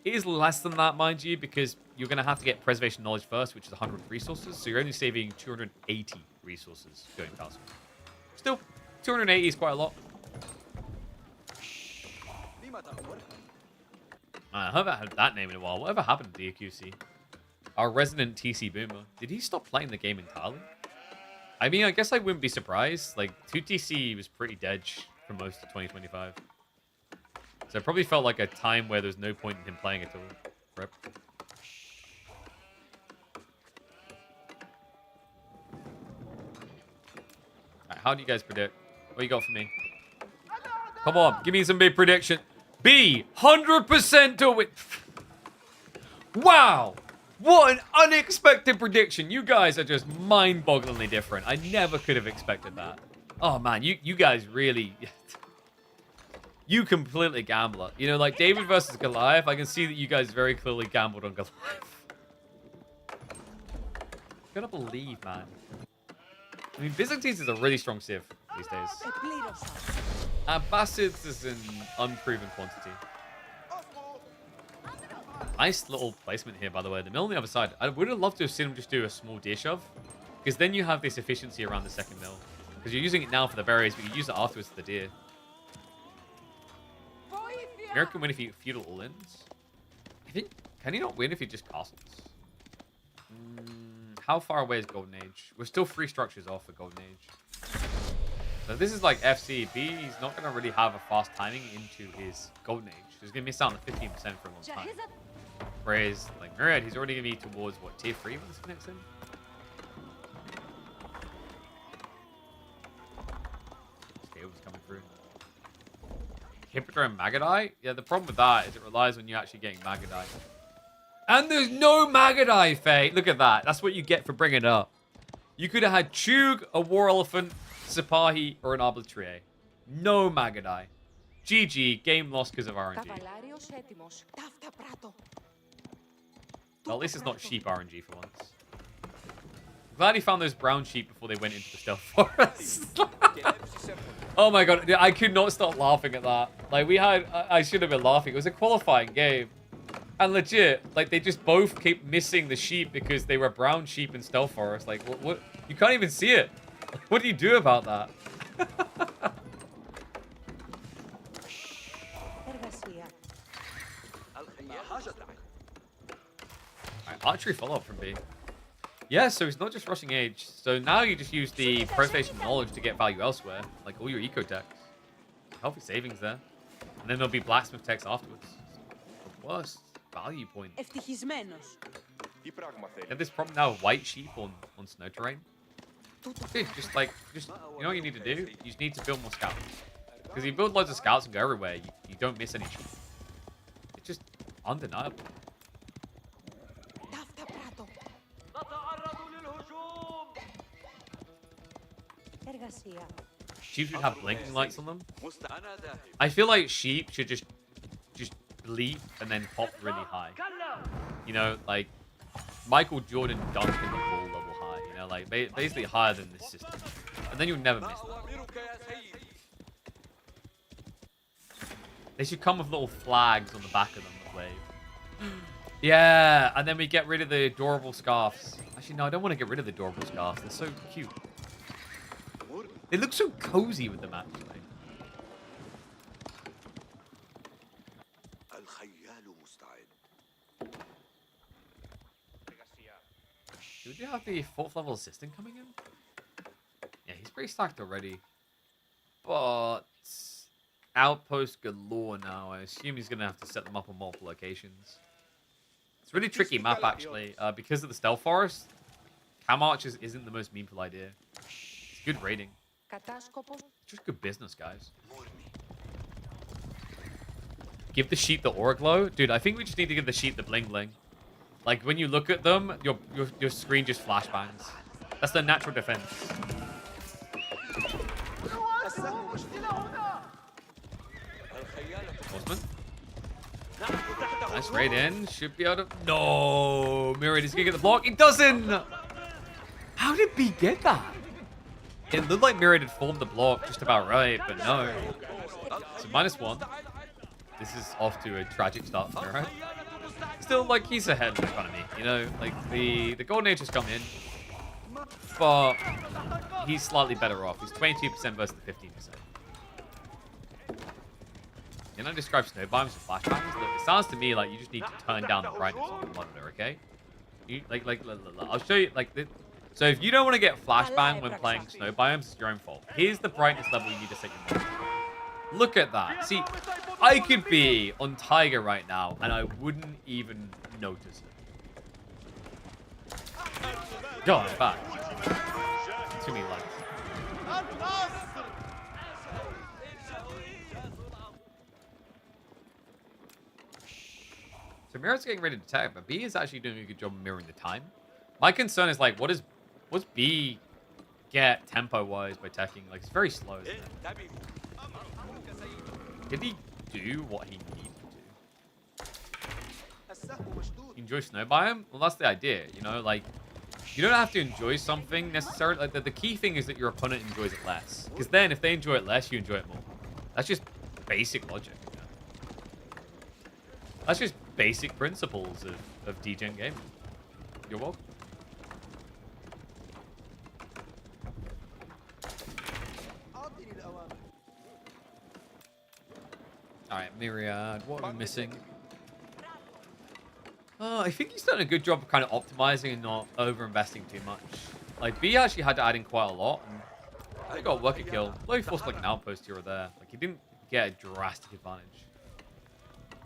It is less than that, mind you, because you're going to have to get Preservation Knowledge first, which is 100 resources. So you're only saving 280 resources going Castle. Still, 280 is quite a lot. I haven't had that name in a while. Whatever happened to DQC? Our resident TC boomer. Did he stop playing the game entirely? I mean, I guess I wouldn't be surprised. Like, 2TC was pretty dead for most of 2025. So it probably felt like a time where there's no point in him playing at all. Rip. Alright, how do you guys predict? What you got for me? Come on, give me some big prediction. B, 100% do it. Wow. What an unexpected prediction. You guys are just mind-bogglingly different. I never could have expected that. Oh, man, you guys really... You completely gambler. You know, like David versus Goliath, I can see that you guys very clearly gambled on Goliath. Gotta believe, man. I mean, Byzantines is a really strong civ these days. Abbasids is an unproven quantity. Nice little placement here, by the way. The mill on the other side. I would have loved to have seen him just do a small deer shove. Because then you have this efficiency around the second mill. Because you're using it now for the berries, but you use it afterwards for the deer. Myriad can win if you feudal all-ins. I think... Can he not win if he just castles? How far away is Golden Age? We're still 3 structures off for Golden Age. So this is like FC. B, he's not going to really have a fast timing into his Golden Age. He's going to miss out on the 15% for a long time. Whereas, like Myriad, he's already going to be towards, what, tier 3 when this connects in? Scales coming through. Hippodrome and Magadai? Yeah, the problem with that is it relies on you actually getting Magadai. And there's no Magadai, Faye. Look at that. That's what you get for bringing it up. You could have had Chug, a War Elephant, Sipahi, or an Arbitrier. No Magadai. GG. Game lost because of RNG. Well, at least it's not sheep RNG for once. I'm glad he found those brown sheep before they went into the stealth forest. Oh my god. I could not stop laughing at that. Like, I should have been laughing. It was a qualifying game. And legit, like, they just both keep missing the sheep because they were brown sheep in Stealth Forest. Like, what? You can't even see it. What do you do about that? Alright, archery follow-up from B. Yeah, so it's not just rushing age. So now you just use the Profanation Knowledge to get value elsewhere. Like, all your eco techs. Healthy savings there. And then there'll be blacksmith techs afterwards. The worst value point. You have this problem now with white sheep on snow terrain. Dude, just you know what you need to do? You just need to build more scouts. Because you build loads of scouts and go everywhere, you don't miss any sheep. It's just undeniable. Sheep should have blinking lights on them. I feel like sheep should just leap and then hop really high. You know, like Michael Jordan dunked in the ball level high. You know, like basically higher than this system. And then you'll never miss that. They should come with little flags on the back of them that wave. Yeah, and then we get rid of the adorable scarves. Actually, no, I don't want to get rid of the adorable scarves. They're so cute. They look so cozy with them, actually. Do we have the 4th level assistant coming in? Yeah, he's pretty stacked already. But outpost galore now. I assume he's going to have to set them up on multiple locations. It's a really tricky map, actually. Because of the stealth forest, cam archers isn't the most meaningful idea. It's good raiding. Just good business, guys. Give the sheep the aura glow. Dude, I think we just need to give the sheep the bling bling. Like, when you look at them, your screen just flashbangs. That's their natural defense. Horseman. Nice raid in. Should be able to... No! Myriad is going to get the block. He doesn't! How did B get that? It looked like Myriad had formed the block just about right, but no. So -1. This is off to a tragic start for Myriad. Still, like, he's ahead in front of me, you know? Like, the Golden Age has come in, but he's slightly better off. He's 22% versus the 15%. Can I describe snow biomes with flashbangs? Look, it sounds to me like you just need to turn down the brightness on the monitor, okay? You, I'll show you, like, so if you don't want to get flashbang when playing snow biomes, it's your own fault. Here's the brightness level you need to set your monitor. Look at that. See, I could be on Tiger right now, and I wouldn't even notice it. God, I'm back. Too many lights. So Myriad's getting ready to attack, but B is actually doing a good job of mirroring the time. My concern is, like, what's B get tempo-wise by attacking? Like, it's very slow, isn't it? Did he do what he needed to? Enjoy snow biome? Well, that's the idea, you know? Like, You don't have to enjoy something necessarily. Like the key thing is that your opponent enjoys it less. Because then if they enjoy it less, you enjoy it more. That's just basic logic. You know? That's just basic principles of DGen gaming. You're welcome. Alright, Myriad. What are we missing? I think he's done a good job of kind of optimizing and not over-investing too much. Like, B actually had to add in quite a lot. And they got work a kill. Though he forced like an outpost here or there. Like, he didn't get a drastic advantage.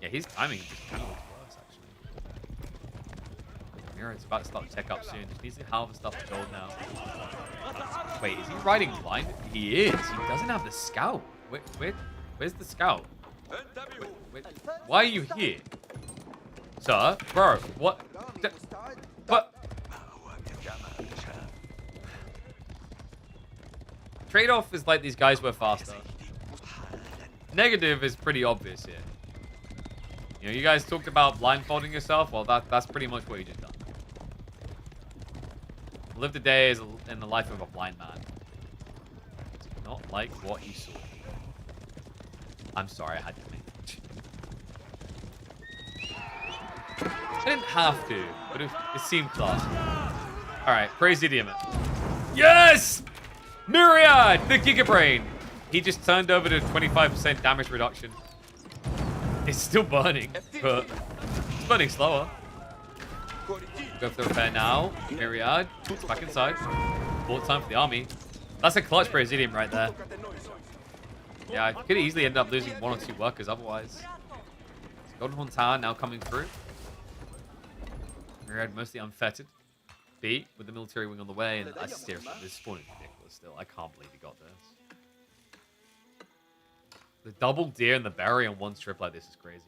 Yeah, his timing just kind of looks worse, actually. Myriad's about to start tech up soon. Just needs to harvest up the gold now. Wait, is he riding blind? He is. He doesn't have the scout. Where's the scout? Wait. Why are you here? Sir? Bro, what? What? Trade-off is like these guys were faster. Negative is pretty obvious here. You know, you guys talked about blindfolding yourself. Well, that's pretty much what you just done. Live the day as in the life of a blind man. Did not like what you saw. I'm sorry, I had to make it. I didn't have to, but it seemed classy. Alright, praise idiom. Yes! Myriad, the Giga Brain. He just turned over to 25% damage reduction. It's still burning, but it's burning slower. Go for the repair now. Myriad, back inside. Full time for the army. That's a clutch Presidium right there. Yeah, I could easily end up losing 1 or 2 workers otherwise. Golden Horn Tower now coming through. Myriad mostly unfettered. B with the military wing on the way, and I seriously, this spawn is ridiculous still. I can't believe he got this. The double deer and the berry on one strip like this is crazy.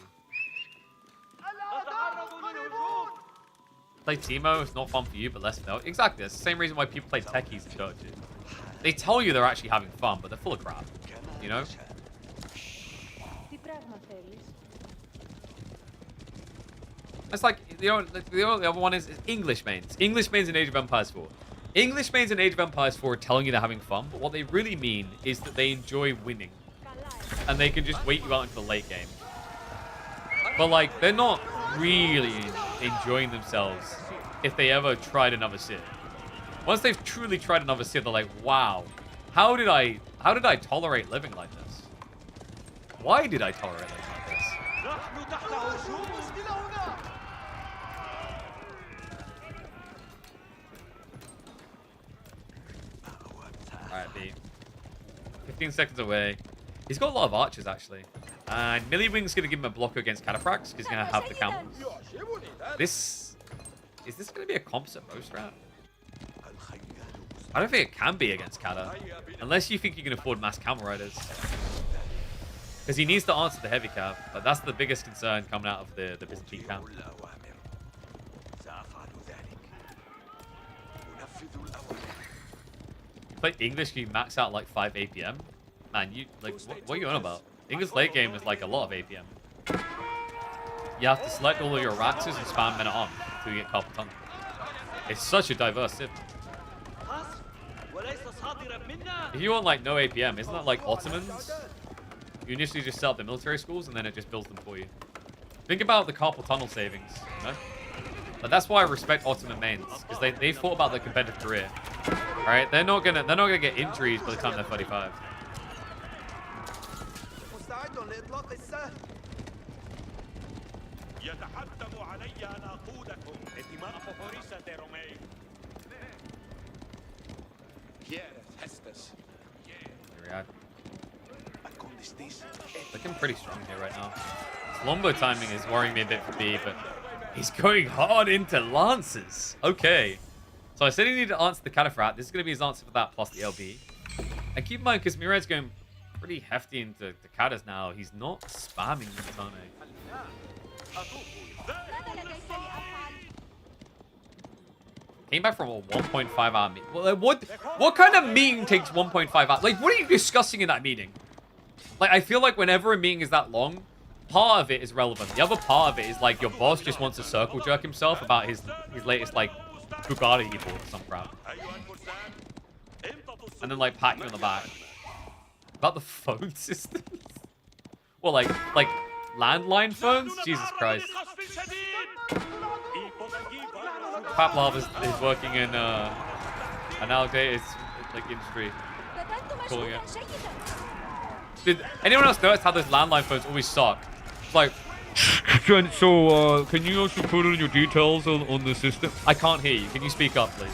Play Teemo, it's not fun for you, but less for them. Exactly, that's the same reason why people play techies and churches. They tell you they're actually having fun, but they're full of crap. You know? It's like, you know, the other one is English mains. English mains in Age of Empires 4. English mains in Age of Empires 4 are telling you they're having fun, but what they really mean is that they enjoy winning. And they can just wait you out into the late game. But, like, they're not really enjoying themselves if they ever tried another Civ. Once they've truly tried another Civ, they're like, wow, how did I tolerate living like this? Why did I tolerate living like this? Alright, B. 15 seconds away. He's got a lot of archers, actually. And Millywing's going to give him a blocker against Cataphracts, because he's going to have the counters. Is this going to be a composite bow strat? I don't think it can be against Cata. Unless you think you can afford mass camel riders. Because he needs to answer the heavy cav. But that's the biggest concern coming out of the Byzantine camp. You play English, you max out like 5 APM. Man, you like what are you on about? English late game is like a lot of APM. You have to select all of your Raxes and spam men at arm until you get carpal tunnel. It's such a diverse Civ. If you want like no APM, isn't that like Ottomans? You initially just set up the military schools and then it just builds them for you. Think about the carpal tunnel savings, you know? But that's why I respect Ottoman mains, because they thought about their competitive career. Alright? They're not gonna get injuries by the time they're 35. Myriad. Looking pretty strong here right now. His longbow timing is worrying me a bit for B, but he's going hard into lances. Okay. So I said he needed to answer the Cataphrat. This is going to be his answer for that plus the LB. And keep in mind, because Myriad's going pretty hefty into the Catas now, he's not spamming the Tane. Came back from a 1.5 hour meeting. What kind of meeting takes 1.5 hours? Like, what are you discussing in that meeting? Like, I feel like whenever a meeting is that long, part of it is relevant. The other part of it is like your boss just wants to circle jerk himself about his latest like Bugatti or some crap. And then like pat you on the back. About the phone systems? Well, like landline phones? Jesus Christ. Pavlov is working in an outdated like industry. Calling it. Did anyone else notice how those landline phones always suck? It's like, so can you also put in your details on the system? I can't hear you. Can you speak up, please?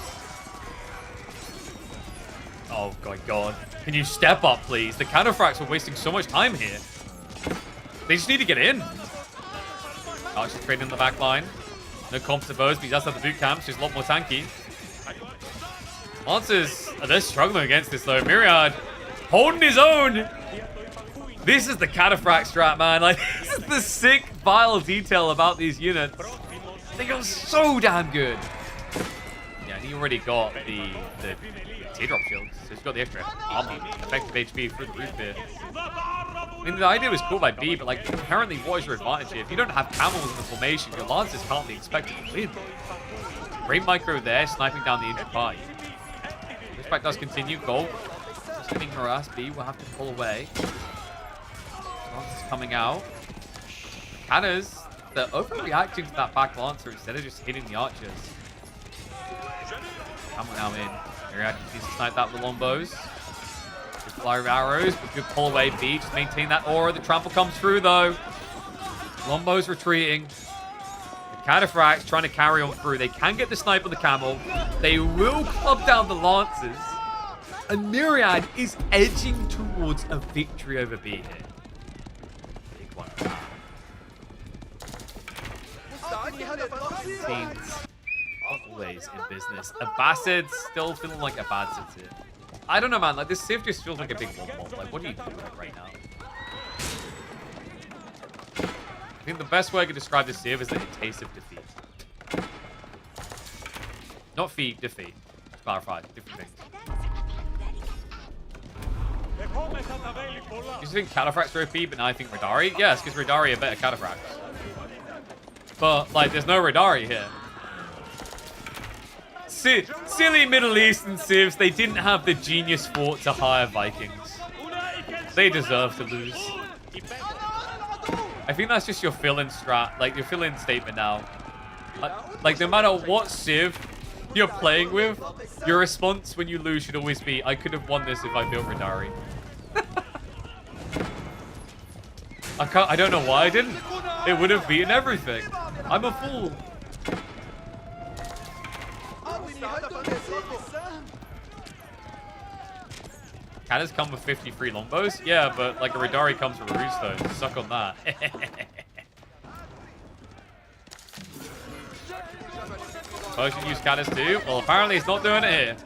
Oh my god. Can you step up, please? The counterfracts are wasting so much time here. They just need to get in. Oh, she's trading in the back line. No comps to Bose, but he does have the boot camp. She's a lot more tanky. Lancers, they're struggling against this though. Myriad holding his own. This is the cataphract strat, man. Like, this is the sick, vile detail about these units. They go so damn good. Yeah, and he already got the teardrop shields, so he's got the extra armor, effective HP through the roof here. I mean, the idea was cool by B, but like, inherently, what is your advantage here? If you don't have camels in the formation, your lancers can't be expected to win. Great micro there, sniping down the injured party. Respect does continue. Gold just getting harassed. B will have to pull away. Lancers coming out. Canners, they're overreacting to that back lancer instead of just hitting the archers. Camel now in. Myriad needs to snipe that with longbows. Good fire of arrows, but good pull away. B just maintain that aura. The trample comes through though. Longbows retreating. The cataphracts trying to carry on through. They can get the snipe on the camel. They will club down the lancers. And Myriad is edging towards a victory over B here. Big one. Teams always in business. Abbasid still feeling like Abbasid here. I don't know, man. Like, this Civ just feels like a big one-bomb. Like, what are you doing right now? I think the best way I could describe this Civ is that it tastes of defeat. Not feat, defeat. Clarify. Different things. You think Cataphracts are OP, but now I think Radari? Yes, because Radari are better Cataphracts. But, like, there's no Radari here. Silly Middle Eastern civs, they didn't have the genius fort to hire Vikings. They deserve to lose. I think that's just your fill-in strat, like your fill-in statement now. Like no matter what civ you're playing with, your response when you lose should always be, I could have won this if I built Radari. I don't know why I didn't. It would have beaten everything. I'm a fool. Cannons come with 53 longbows? Yeah, but like a Radari comes with a Rootstone. Suck on that. Persian use cannons too? Well, apparently he's not doing it here.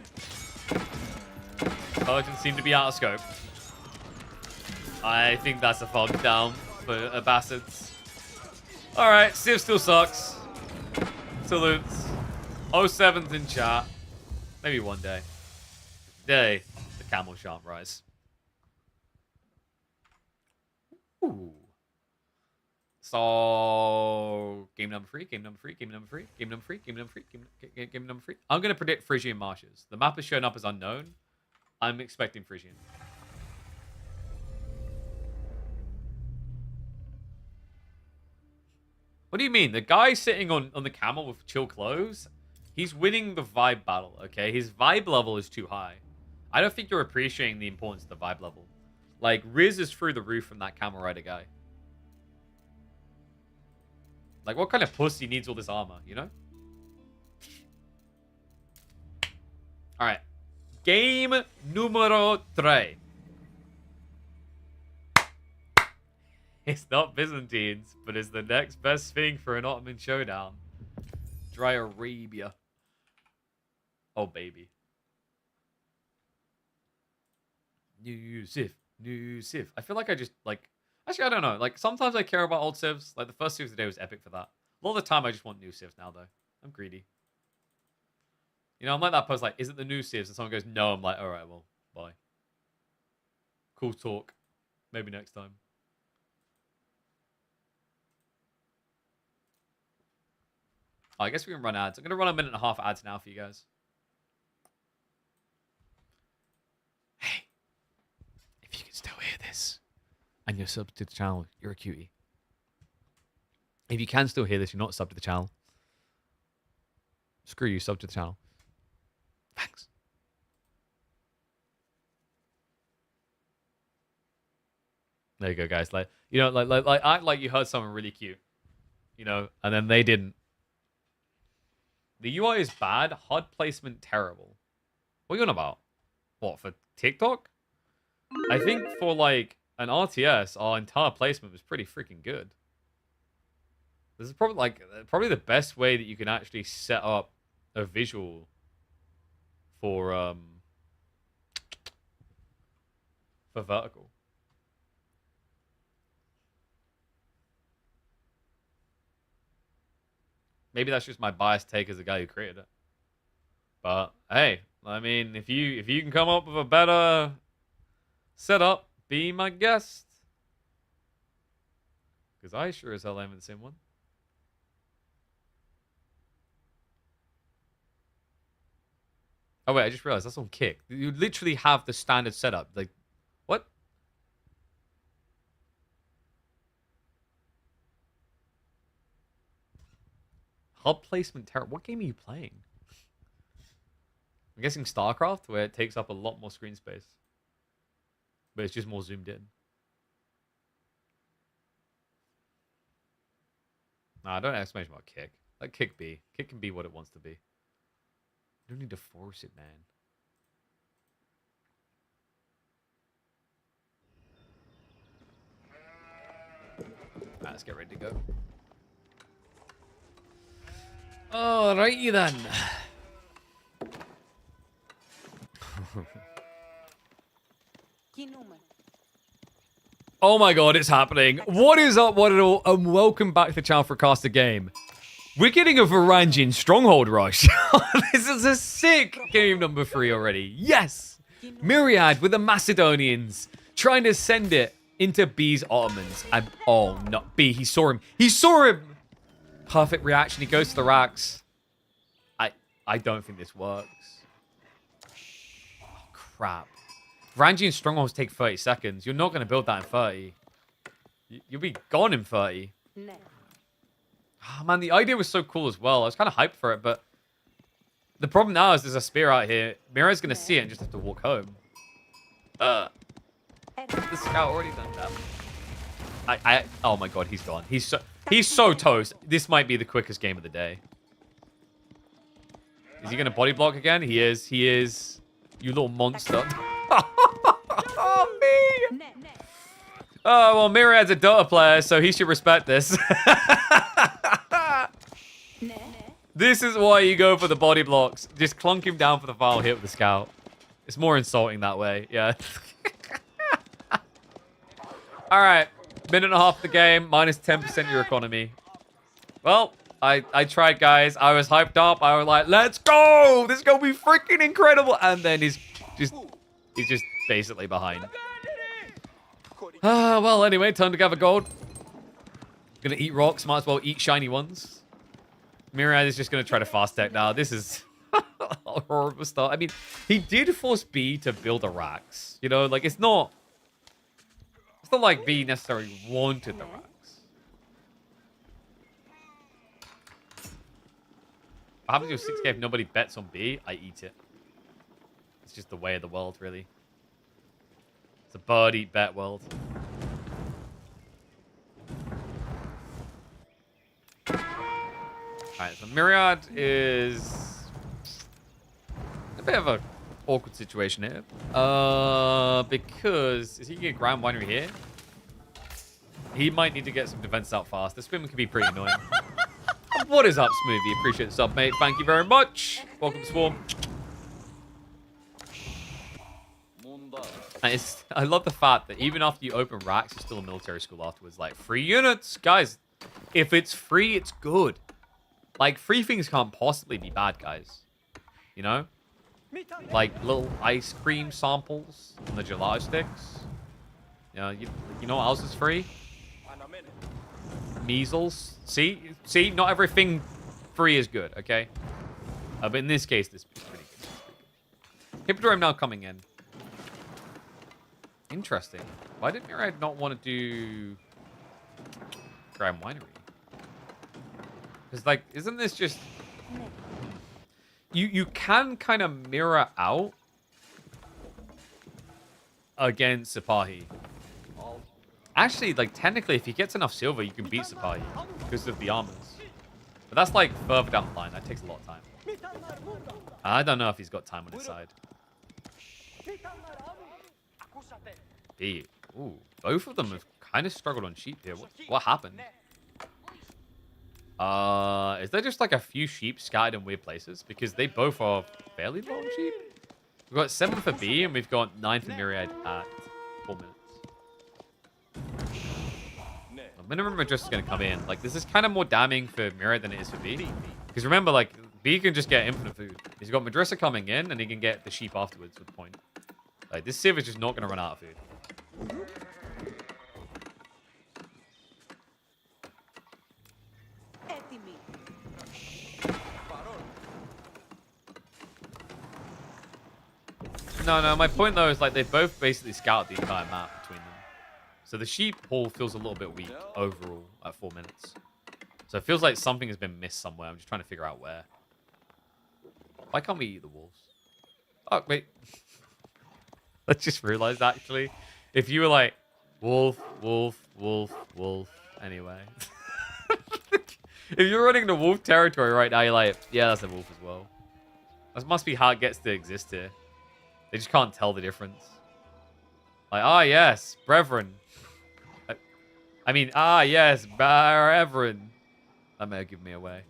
Persians seem to be out of scope. I think that's a thumbs down for Abbasids. Alright, Civ still sucks. Salutes. 07's in chat. Maybe one day. Today, the camel shan't rise. Ooh. So, game number 3, game number 3, game number 3, game number 3, game number 3, game number 3. I'm going to predict Frisian marshes. The map is shown up as unknown. I'm expecting Frisian. What do you mean? The guy sitting on the camel with chill clothes, he's winning the vibe battle, okay? His vibe level is too high. I don't think you're appreciating the importance of the vibe level. Like, Riz is through the roof from that camel rider guy. Like, what kind of pussy needs all this armor, you know? Alright. Game numero 3. It's not Byzantines, but it's the next best thing for an Ottoman showdown. Dry Arabia. Oh, baby. New Civ. New Civ. I feel like I just, like... Actually, I don't know. Like, sometimes I care about old Civs. Like, the first Civ today was epic for that. A lot of the time, I just want new Civs now, though. I'm greedy. You know, I'm like that post, like, is it the new Civs? And someone goes, no. I'm like, alright, well, bye. Cool talk. Maybe next time. I guess we can run ads. I'm going to run a minute and a half ads now for you guys. Hey, if you can still hear this and you're subbed to the channel, you're a cutie. If you can still hear this, you're not subbed to the channel. Screw you, sub to the channel. Thanks. There you go, guys. Like, you know, like act like you heard someone really cute, you know, and then they didn't. The UI is bad, HUD placement terrible. What are you on about? What, for TikTok? I think for like an RTS, our entire placement was pretty freaking good. This is probably the best way that you can actually set up a visual for vertical. Maybe that's just my biased take as the guy who created it. But hey, I mean, if you can come up with a better setup, be my guest. Because I sure as hell haven't seen one. Oh wait, I just realized that's on Kick. You literally have the standard setup. Like, what? HUD placement terror. What game are you playing? I'm guessing StarCraft, where it takes up a lot more screen space. But it's just more zoomed in. Nah, don't exclamation about Kick. Let Kick be. Kick can be what it wants to be. You don't need to force it, man. Right, let's get ready to go. Alrighty then. Oh my god, it's happening. What is up, what it all, and welcome back to the channel for Cast a Game. We're getting a Varangian Stronghold Rush. This is a sick game number 3 already. Yes! Myriad with the Macedonians trying to send it into B's Ottomans. And, oh no, B, he saw him. He saw him! Perfect reaction, he goes to the racks. I don't think this works. Oh, crap. Varangian Strongholds take 30 seconds. You're not going to build that in 30. You'll be gone in 30. No. Oh, man, the idea was so cool as well. I was kind of hyped for it, but the problem now is there's a spear out here. Myriad's going to see it and just have to walk home. The scout already done that. Oh my god, he's gone. He's so toast. This might be the quickest game of the day. Is he going to body block again? He is. He is. You little monster. Oh, me. Oh, well, Myriad's a Dota player, so he should respect this. This is why you go for the body blocks. Just clunk him down for the foul hit with the scout. It's more insulting that way, yeah. All right, minute and a half of the game, minus 10% your economy. Well, I tried, guys. I was hyped up. I was like, let's go. This is going to be freaking incredible. And then he's just basically behind. Well, anyway, time to gather gold. Gonna eat rocks. Might as well eat shiny ones. Myriad is just gonna try to fast tech now. This is a horrible start. I mean, he did force B to build a racks. You know, like it's not like B necessarily wanted the racks. What happens if 6K if nobody bets on B? I eat it. It's just the way of the world, really. It's a bird eat bet world. Alright, so Myriad is a bit of an awkward situation here. Because is he gonna get Grand Winery here? He might need to get some defense out fast. The swim can be pretty annoying. What is up, Smoothie? Appreciate the sub, mate. Thank you very much. Welcome to Swarm. And I love the fact that even after you open racks, you're still a military school afterwards. Like, free units. Guys, if it's free, it's good. Like, free things can't possibly be bad, guys. You know? Like, little ice cream samples on the gelato sticks. You know what else is free? Measles. See, not everything 3 is good, okay? But in this case, this is pretty good. Hippodrome now coming in. Interesting. Why did Myriad not want to do Grand Winery? Because, like, isn't this just... You can kind of mirror out against Sipahi. Actually, like, technically, if he gets enough silver, you can beat Sipahi because of the armors. But that's, like, further down the line. That takes a lot of time. I don't know if he's got time on his side. Ooh, both of them have kind of struggled on sheep here. What happened? Is there just like a few sheep scattered in weird places? Because they both are fairly low on sheep. We've got 7 for B and we've got 9 for Myriad at 4 minutes. The minimum address is going to come in. Like, this is kind of more damning for Myriad than it is for B. Because remember, like, B can just get infinite food. He's got Madrasa coming in and he can get the sheep afterwards with the point. Like, this Civ is just not going to run out of food. No, my point though is like they both basically scouted the entire map between them. So the sheep haul feels a little bit weak overall at 4 minutes. So it feels like something has been missed somewhere. I'm just trying to figure out where. Why can't we eat the wolves? Oh, wait. Let's just realize actually, if you were like, wolf, wolf, wolf, wolf, anyway. If you're running the wolf territory right now, you're like, yeah, that's a wolf as well. That must be how it gets to exist here. They just can't tell the difference. Like, ah, yes, brethren. I mean, ah, yes, brethren. That may have given me away.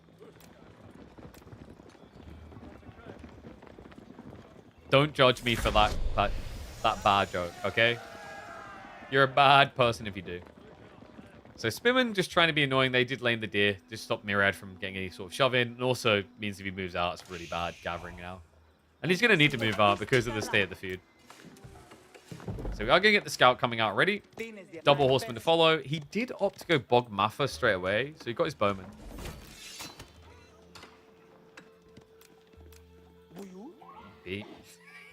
Don't judge me for that bad joke, okay? You're a bad person if you do. So Spimman just trying to be annoying. They did lane the deer. Just stop Myriad from getting any sort of shove in. And also means if he moves out, it's really bad gathering now. And he's going to need to move out because of the state of the feud. So we are going to get the scout coming out ready. Double horseman to follow. He did opt to go Bog Maffa straight away. So he got his bowman.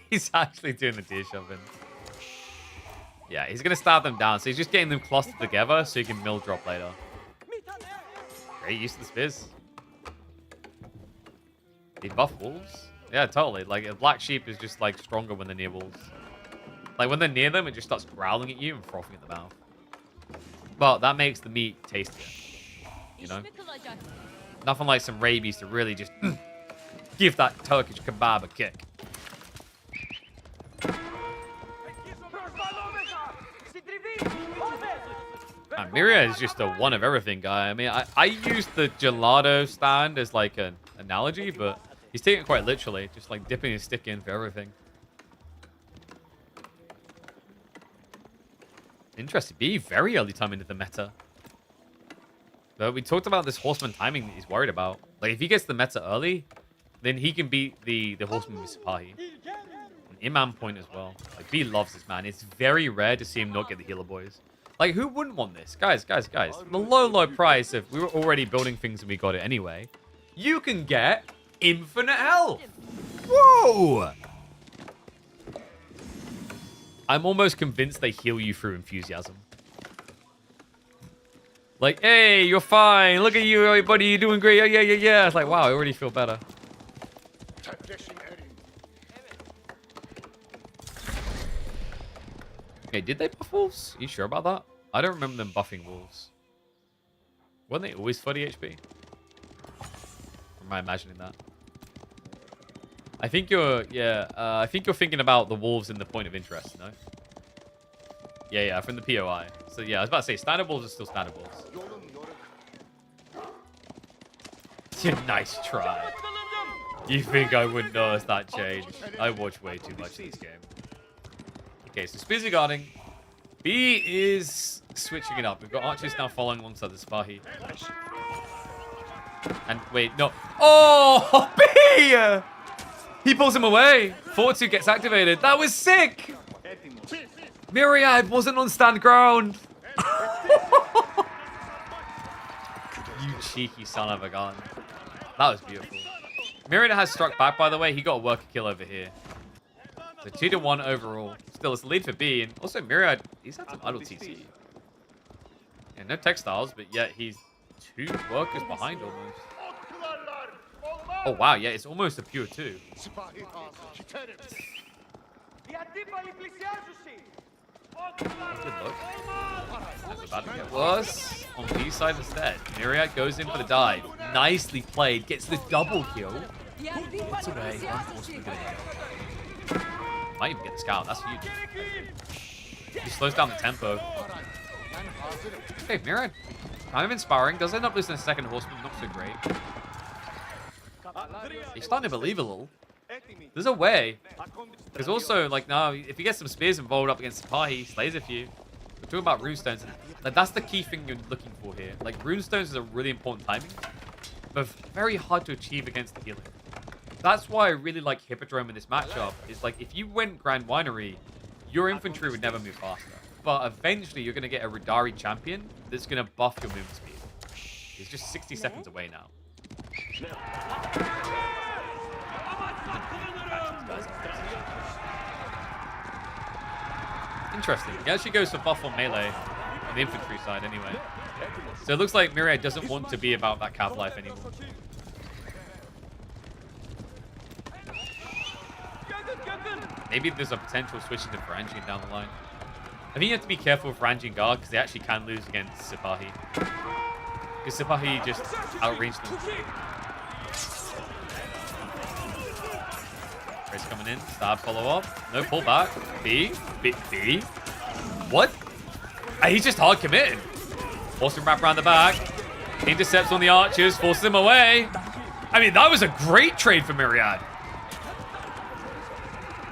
He's actually doing the deer shoving. Yeah, he's going to stab them down. So he's just getting them clustered together so he can mill drop later. Great use of the spears. He buff wolves? Yeah, totally. Like, a black sheep is just, like, stronger when they're near wolves. Like, when they're near them, it just starts growling at you and frothing at the mouth. But that makes the meat tastier. You know? Nothing like some rabies to really just give that Turkish kebab a kick. Myriad is just a one of everything guy. I mean, I used the gelato stand as like an analogy, but he's taking it quite literally, just like dipping his stick in for everything. Interesting. Be very early time into the meta. But we talked about this horseman timing that he's worried about. Like, if he gets the meta early, then he can beat the horseman with Sipahi. An Imam point as well. Like, B loves this man. It's very rare to see him not get the healer boys. Like, who wouldn't want this? Guys. The low price of we were already building things and we got it anyway. You can get infinite health. Whoa! I'm almost convinced they heal you through enthusiasm. Like, hey, you're fine. Look at you, buddy. You're doing great. Yeah. It's like, wow, I already feel better. Okay, did they buff wolves? Are you sure about that? I don't remember them buffing wolves. Weren't they always 30 HP? Or am I imagining that? I think you're, I think you're thinking about the wolves in the point of interest, no? Yeah, from the POI. So yeah, I was about to say, standard wolves are still standard wolves. Nice try. You think I wouldn't notice that change? I watch way too much of this game. Okay, so Spizzy guarding. B is switching it up. We've got archers now following alongside the Sipahi. And wait, no. Oh, B! He pulls him away. Fortitude gets activated. That was sick! Myriad wasn't on stand ground. You cheeky son of a gun. That was beautiful. Myriad has struck back, by the way. He got a worker kill over here. So 2-1 overall. Still, it's a lead for B. And also, Myriad, he's had some idle TC. Yeah, no textiles, but yet he's 2 workers behind almost. Oh, wow. Yeah, it's almost a pure 2. Good look. That's about to get worse on B side instead. Myriad goes in for the dive. Nicely played. Gets the double kill. Gets away. Unfortunately gonna go. Might even get the scout. That's huge. He slows down the tempo. Okay, Myriad. Kind of inspiring. Does end up losing a second horseman. Not so great. He's starting to believe a little. There's a way. Because also, like, now, if you get some spears involved up against Sipahi, he slays a few. We're talking about runestones. Like, that's the key thing you're looking for here. Like, runestones is a really important timing, but very hard to achieve against the healer. That's why I really like Hippodrome in this matchup. Is like, if you went Grand Winery, your infantry would never move faster. But eventually, you're going to get a Rudari champion that's going to buff your movement speed. He's just 60 seconds away now. Interesting. He actually goes for buff on melee on the infantry side anyway. So it looks like Myriad doesn't want to be about that cap life anymore. Maybe there's a potential switching to Varangian down the line. I think you have to be careful with Varangian guard because they actually can lose against Sipahi. Because Sipahi just outranged them. Grace coming in. Stab follow up. No pullback. B. What? He's just hard committed. Forced him wrap around the back. Intercepts on the archers. Forces him away. I mean, that was a great trade for Myriad.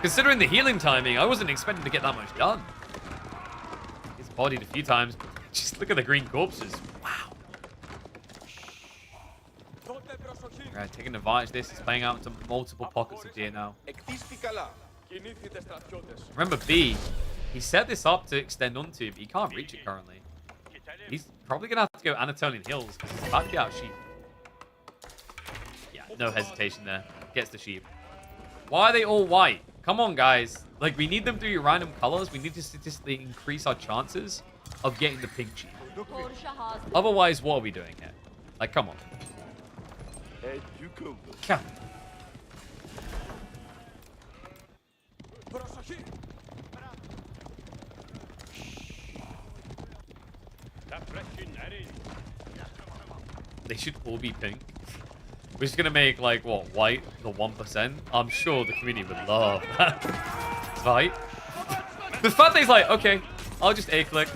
Considering the healing timing, I wasn't expecting to get that much done. He's bodied a few times. Just look at the green corpses. Wow. Right, taking advantage of this. He's playing out into multiple pockets of deer now. Remember B, he set this up to extend onto, but he can't reach it currently. He's probably going to have to go Anatolian Hills because he's about to get out sheep. Yeah, no hesitation there. Gets the sheep. Why are they all white? Come on, guys. Like, we need them to be random colors. We need to statistically increase our chances of getting the pink sheep. Otherwise, what are we doing here? Like, come on. Yeah. They should all be pink. We're just gonna make, like, what, white the 1%? I'm sure the community would love that. Right? The fact that he's like, okay, I'll just A-click.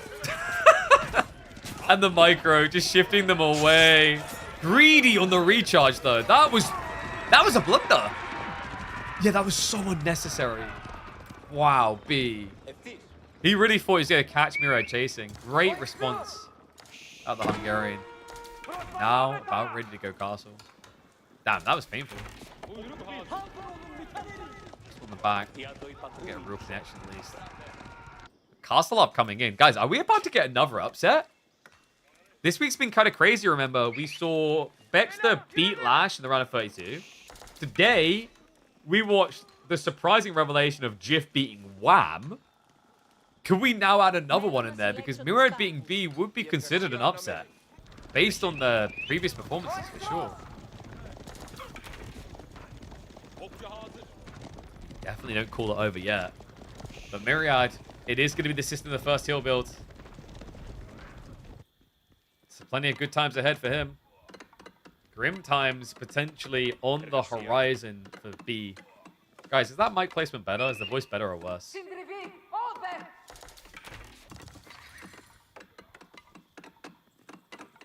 And the micro, just shifting them away. Greedy on the recharge, though. That was a blunder. Yeah, that was so unnecessary. Wow, B. He really thought he was going to catch Myriad chasing. Great response out of the Hungarian. Now, about ready to go castle. Damn, that was painful. Just on the back. Get a real connection at least. Castle up coming in. Guys, are we about to get another upset? This week's been kind of crazy, remember. We saw Beexter beat Lash in the round of 32. Today, we watched the surprising revelation of Jif beating Wham. Could we now add another one in there? Because Myriad beating B would be considered an upset. Based on the previous performances, for sure. Definitely don't call it over yet. But Myriad, it is going to be the system of the first heal build. So plenty of good times ahead for him. Grim times potentially on the horizon for B. Guys, is that mic placement better? Is the voice better or worse?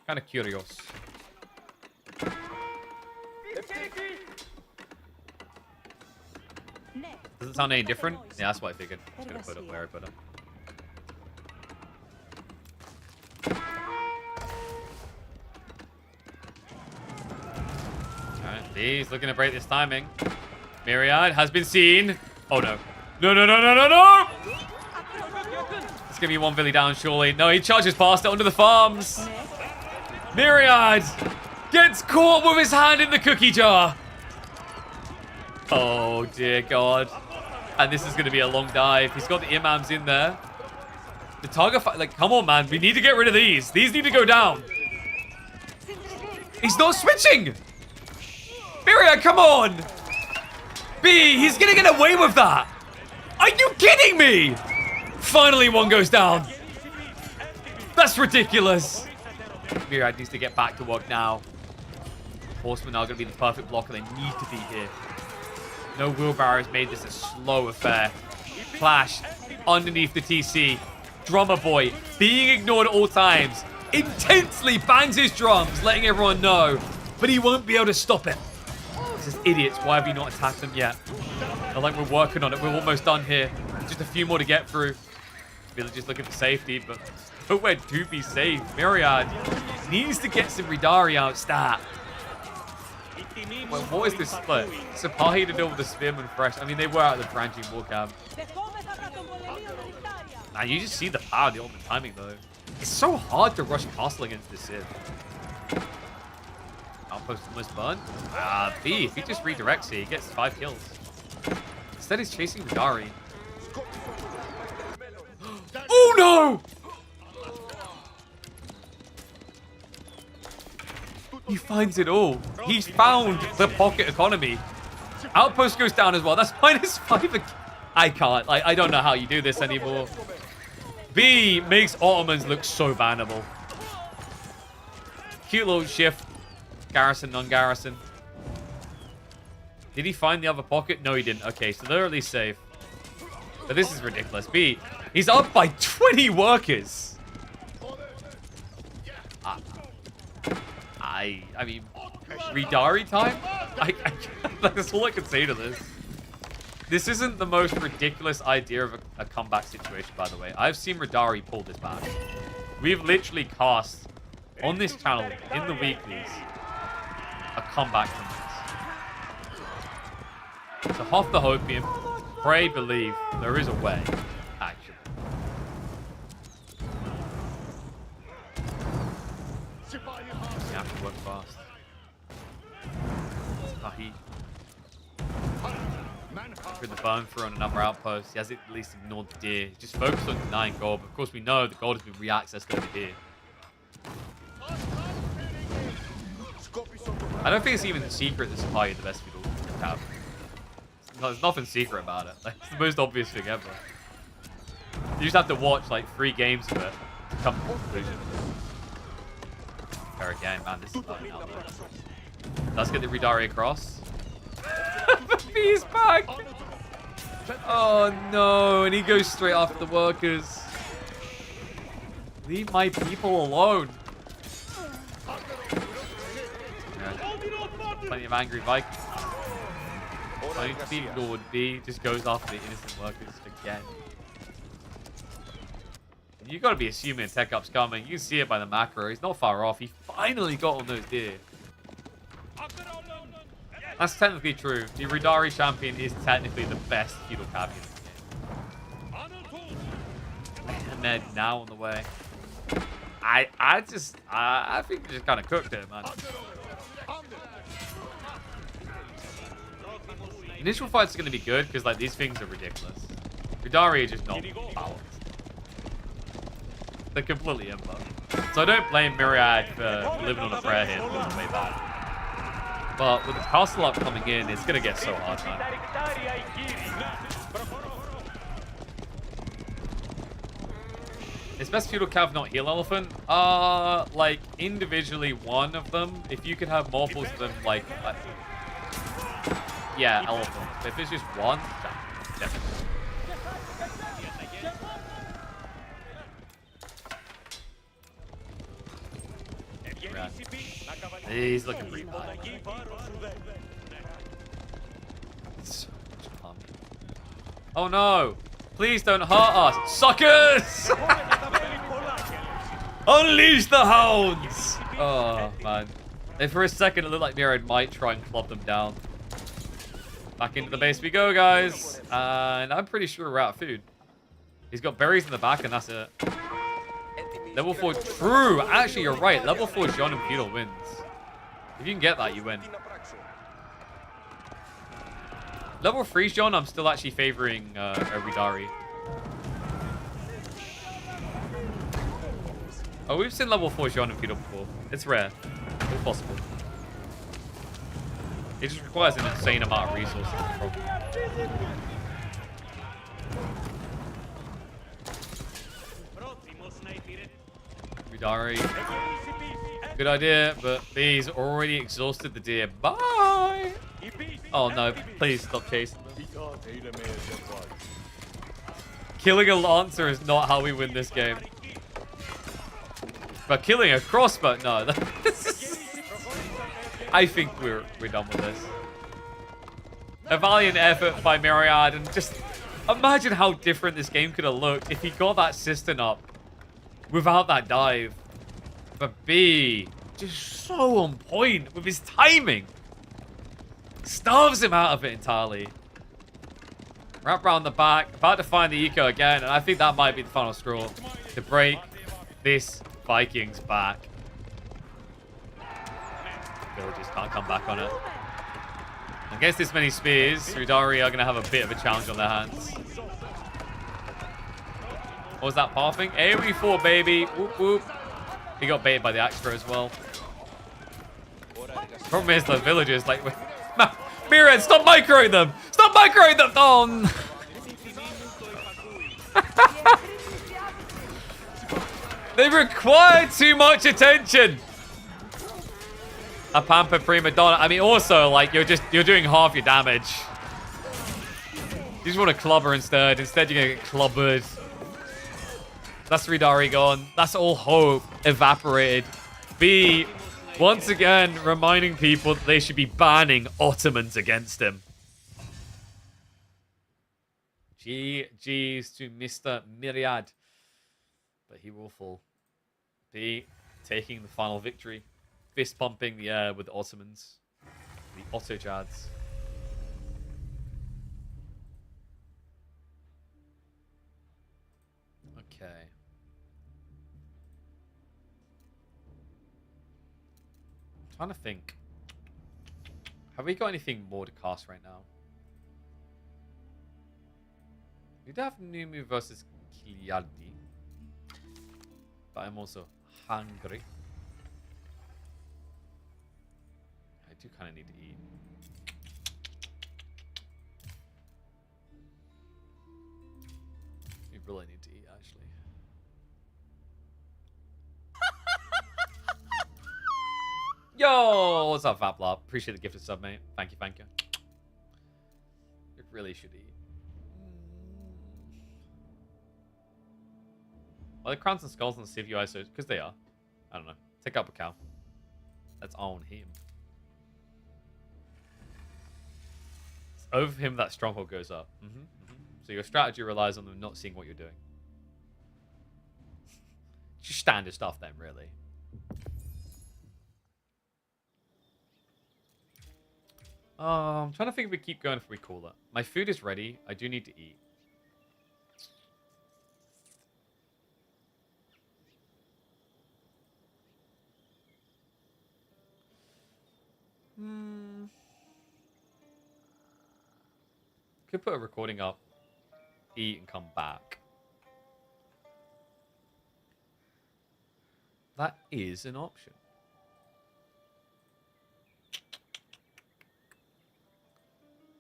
Kind of curious. Doesn't sound any different? Yeah, that's what I figured. I'm just going to put it where I put it. Alright, he's looking to break this timing. Myriad has been seen. Oh no. No, no, no, no, no, no! It's going to be one Billy down, surely. No, he charges past it onto the farms. Myriad Gets caught with his hand in the cookie jar. Oh, dear God. And this is going to be a long dive. He's got the imams in there. The target fight, like, come on, man. We need to get rid of these. These need to go down. He's not switching. Myriad, come on. B, he's going to get away with that. Are you kidding me? Finally, one goes down. That's ridiculous. Myriad needs to get back to work now. Horsemen are going to be the perfect blocker. They need to be here. No wheelbarrows made this a slow affair. Clash underneath the TC. Drummer boy being ignored at all times. Intensely bangs his drums, letting everyone know. But he won't be able to stop it. This is idiots. Why have you not attacked them yet? They're like, we're working on it. We're almost done here. Just a few more to get through. Villagers looking for safety, but nowhere to be safe. Myriad needs to get some Ridari out stat. Well, what is this split? Sapahi to deal with the Spearman fresh. I mean, they were out of the branching war camp. Now, you just see the power of the ultimate timing, though. It's so hard to rush castle against this Civ. Outpost almost burned. B, if he just redirects here, he gets 5 kills. Instead, he's chasing Ridari. Oh, no! He finds it all. He's found the pocket economy. Outpost goes down as well. That's -5. I can't. I don't know how you do this anymore. B makes Ottomans look so bannable. Cute little shift. Garrison, non-garrison. Did he find the other pocket? No, he didn't. Okay, so they're at least safe. But this is ridiculous. B, he's up by 20 workers. I mean, Ridari time? That's all I can say to this. This isn't the most ridiculous idea of a comeback situation, by the way. I've seen Ridari pull this back. We've literally cast on this channel in the weeklies a comeback from this. So off the hopium, pray, believe, there is a way, actually. You have to work fast. Sahi. Through the bone through on another outpost. He has at least ignored the deer. He's just focused on denying gold. But of course, we know the gold has been re-accessed over here. I don't think it's even a secret that Sahi is the best feudal cap. There's nothing secret about it. Like, it's the most obvious thing ever. You just have to watch like 3 games of it to come to the conclusion. There again, man, this is starting out there. Let's get the Ridari across. He's back! Oh no, and he goes straight after the workers. Leave my people alone. Yeah. Plenty of angry Vikings. Only to be Lord B just goes after the innocent workers again. You gotta be assuming tech up's coming. You see it by the macro. He's not far off. He finally got on those deer. That's technically true. The Ridari champion is technically the best feudal champion in the game. And then now on the way. I think we just kind of cooked it, man. Initial fights are going to be good because like these things are ridiculous. Ridari are just not balanced. They're completely imbugged. So I don't blame Myriad for living on a prayer here and going way back. But with the castle up coming in, it's going to get so hard, man. Is best feudal cav not heal elephant? Like individually one of them. If you could have multiples of them, like yeah, elephant. If it's just one, definitely. Right. He's looking pretty bad. Oh no! Please don't hurt us, suckers! Unleash the hounds! Oh man. And for a second, it looked like Myriad might try and club them down. Back into the base we go, guys. And I'm pretty sure we're out of food. He's got berries in the back, and that's it. Level 4, true. Actually, you're right. Level 4 John and Feudal wins. If you can get that, you win. Level 3 John, I'm still actually favoring Eridari. Oh, we've seen level 4 John in Feudal before. It's rare. It's possible. It just requires an insane amount of resources. Eridari. Good idea, but B's already exhausted the deer. Bye! Oh no, please stop chasing them. Killing a Lancer is not how we win this game. But killing a crossbow, no. I think we're done with this. A valiant effort by Myriad, and just imagine how different this game could have looked if he got that cistern up without that dive. But B, just so on point with his timing. Starves him out of it entirely. Wrap around the back, about to find the eco again, and I think that might be the final straw to break this Vikings back. Villagers can't come back on it. Against this many spears, Eridari are going to have a bit of a challenge on their hands. What was that pathing? AoE 4, baby. Whoop, whoop. He got baited by the axe throw as well. Problem is, the villagers, like... Myriad, stop microing them! Stop microing them! Oh, they require too much attention. A pampered prima donna. I mean, also, like, you're doing half your damage. You just want to clubber instead. Instead, you're gonna get clubbered. That's Eridari gone. That's all hope evaporated. B, once again, reminding people that they should be banning Ottomans against him. GG's to Mr. Myriad. But he will fall. B, taking the final victory. Fist pumping the air with the Ottomans. The Ottojads. Okay. I'm trying to think. Have we got anything more to cast right now? We do have Numu versus Killyardi. But I'm also hungry. I do kind of need to eat. We really need to eat, actually. Yo, what's up, Vaplop? Appreciate the gifted sub, mate. Thank you, thank you. You really should eat. Well, the crowns and skulls and the CV ISOs, because they are. I don't know. Take up a cow. Let's own him. It's over him that stronghold goes up. So your strategy relies on them not seeing what you're doing. Just standard stuff then, really. I'm trying to think if we keep going if we call it. My food is ready. I do need to eat. Could put a recording up, eat, and come back. That is an option.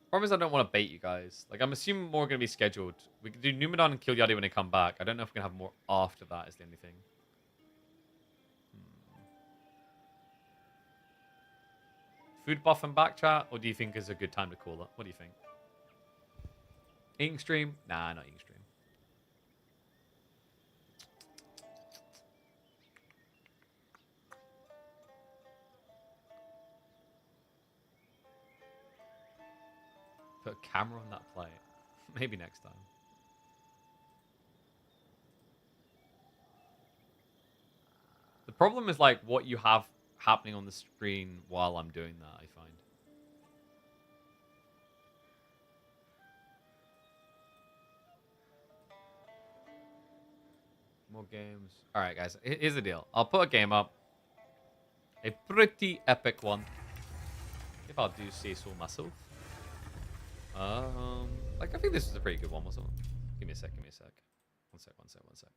Problem is I don't want to bait you guys. Like, I'm assuming more going to be scheduled. We could do Numudan and Killyardi when they come back. I don't know if we're going to have more after that is the only thing. Food buff and back chat, or do you think is a good time to call it? What do you think? Eating stream? Nah, not eating stream. Put a camera on that plate. Maybe next time. The problem is like what you have happening on the screen while I'm doing that, I find. More games. Alright, guys. Here's the deal. I'll put a game up. A pretty epic one. If I do say so myself. Like, I think this is a pretty good one, wasn't it? Give me a sec. One sec.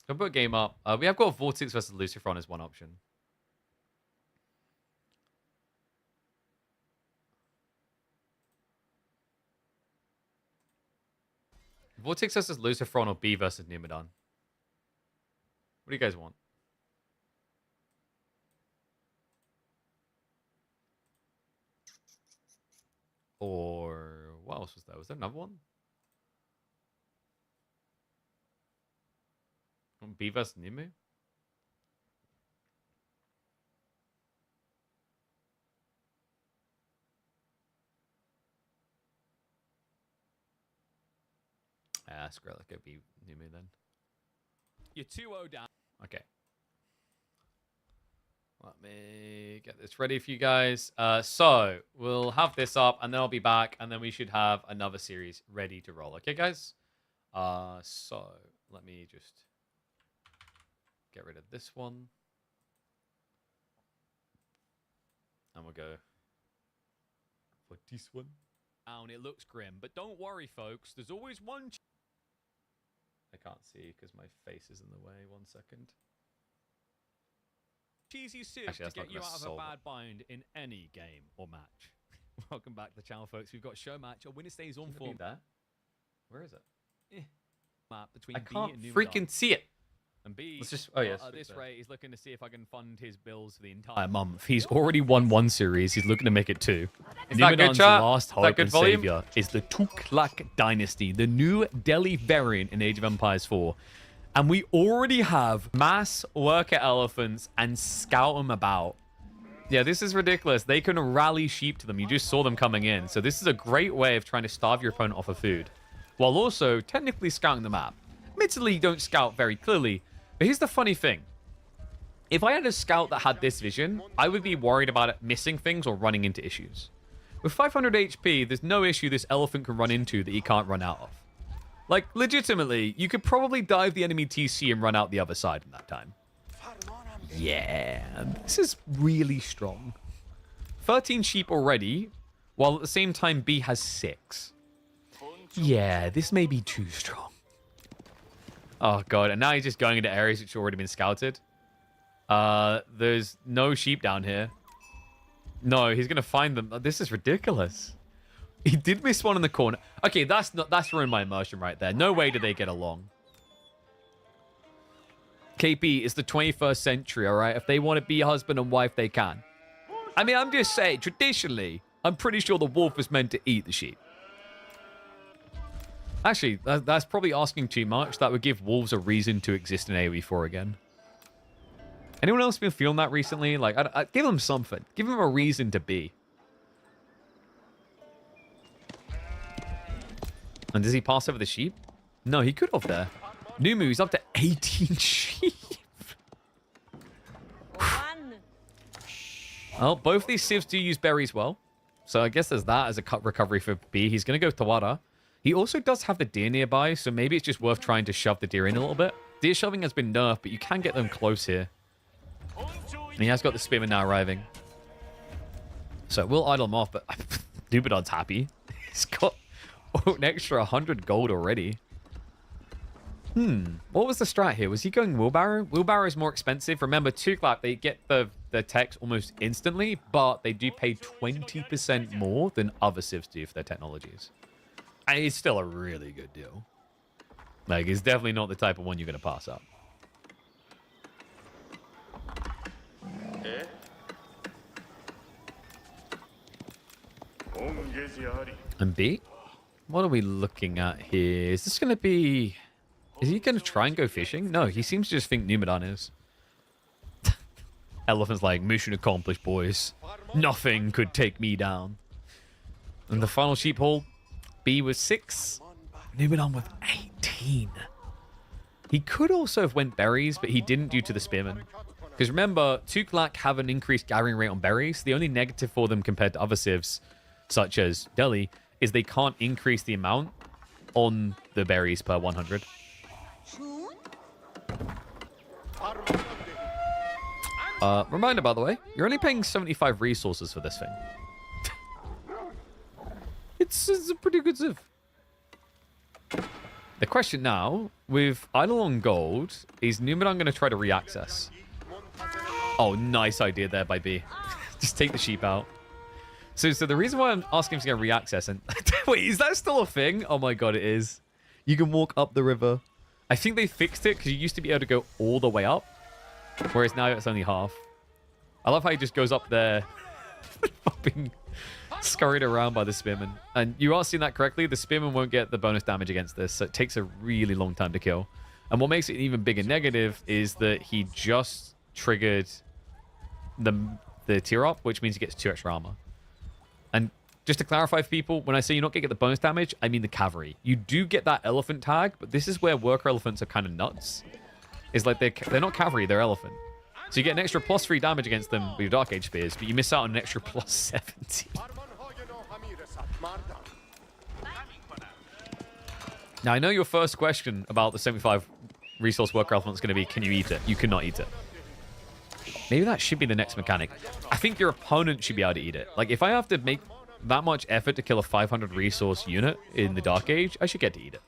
I'll put a game up. We have got VortiX versus Lucifron as one option. VortiX versus Lucifron or B versus Numudan? What do you guys want? Or what else was there? Was there another one? B versus Nimu? Screw it, let's go B Nimu then. You're 2-0 down. Okay. Let me get this ready for you guys. So we'll have this up, and then I'll be back, and then we should have another series ready to roll. Okay, guys? So let me just get rid of this one. And we'll go for this one. Down, it looks grim, but don't worry, folks. There's always one. I can't see because my face is in the way. 1 second. Cheesy soup to get you out of a bad bind in any game or match. Welcome back to the channel, folks. We've got show match. A winner stays on form. There. Where is it? Map between B and Numudan. Freaking see it. And B, let's just, at this rate, he's looking to see if I can fund his bills for the entire month. He's already won 1 series. He's looking to make it 2. Numudan's last hope and savior is the Tuklak dynasty, the new Delhi variant in Age of Empires 4. And we already have mass worker elephants and scout them about. Yeah, this is ridiculous. They can rally sheep to them. You just saw them coming in. So this is a great way of trying to starve your opponent off of food, while also technically scouting the map. Admittedly, you don't scout very clearly. But here's the funny thing. If I had a scout that had this vision, I would be worried about it missing things or running into issues. With 500 HP, there's no issue this elephant can run into that he can't run out of. Like, legitimately, you could probably dive the enemy TC and run out the other side in that time. Yeah, this is really strong. 13 sheep already, while at the same time B has 6. Yeah, this may be too strong. Oh, God. And now he's just going into areas which have already been scouted. There's no sheep down here. No, he's going to find them. This is ridiculous. He did miss one in the corner. Okay, that's ruined my immersion right there. No way do they get along. KP, it's the 21st century, all right? If they want to be husband and wife, they can. I mean, I'm just saying, traditionally, I'm pretty sure the wolf was meant to eat the sheep. Actually, that's probably asking too much. That would give wolves a reason to exist in AoE4 again. Anyone else been feeling that recently? Like, I'd give them something. Give them a reason to be. And does he pass over the sheep? No, he could have there. Numu, he's up to 18 sheep. Well, both these civs do use berries well. So I guess there's that as a cut recovery for B. He's going to go Tawada. He also does have the deer nearby, so maybe it's just worth trying to shove the deer in a little bit. Deer shoving has been nerfed, but you can get them close here. And he has got the spearman now arriving. So we'll idle him off, but Numudan's happy. He's got an extra 100 gold already. What was the strat here? Was he going wheelbarrow? Wheelbarrow is more expensive. Remember, Tuklak, they get the techs almost instantly, but they do pay 20% more than other civs do for their technologies. And it's still a really good deal. Like, it's definitely not the type of one you're going to pass up. And B? What are we looking at here? Is this going to be... Is he going to try and go fishing? No, he seems to just think Numudan is. Elephant's like, mission accomplished, boys. Nothing could take me down. And the final sheep haul, B was 6. Numudan with 18. He could also have went berries, but he didn't due to the spearman. Because remember, Tuklak have an increased gathering rate on berries. The only negative for them compared to other civs, such as Delhi, is they can't increase the amount on the berries per 100. Reminder, by the way, you're only paying 75 resources for this thing. It's a pretty good ziv. The question now, with Eidolon Gold, is Numudan going to try to reaccess? Oh, nice idea there by B. Just take the sheep out. So the reason why I'm asking him to get reaccess, and wait, is that still a thing? Oh my god, it is. You can walk up the river. I think they fixed it because you used to be able to go all the way up, whereas now it's only half. I love how he just goes up there, being scurried around by the spearman. And you are seeing that correctly. The spearman won't get the bonus damage against this, so it takes a really long time to kill. And what makes it an even bigger negative is that he just triggered the tier up, which means he gets 2 extra armor. And just to clarify for people, when I say you're not going to get the bonus damage, I mean the cavalry. You do get that elephant tag, but this is where worker elephants are kind of nuts. It's like they're not cavalry, they're elephant. So you get an extra +3 damage against them with your Dark Age spears, but you miss out on an extra +70. Now, I know your first question about the 75 resource worker elephant is going to be, can you eat it? You cannot eat it. Maybe that should be the next mechanic. I think your opponent should be able to eat it. Like, if I have to make that much effort to kill a 500 resource unit in the Dark Age, I should get to eat it.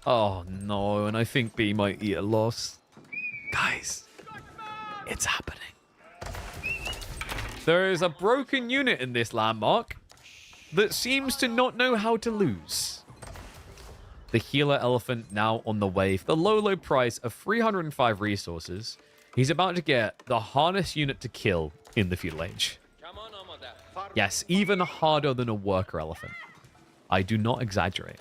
Oh, no. And I think B might eat a loss. Guys, it's happening. There is a broken unit in this landmark that seems to not know how to lose. The healer elephant now on the way for the low price of 305 resources. He's about to get the hardest unit to kill in the feudal age. Yes, even harder than a worker elephant. I do not exaggerate.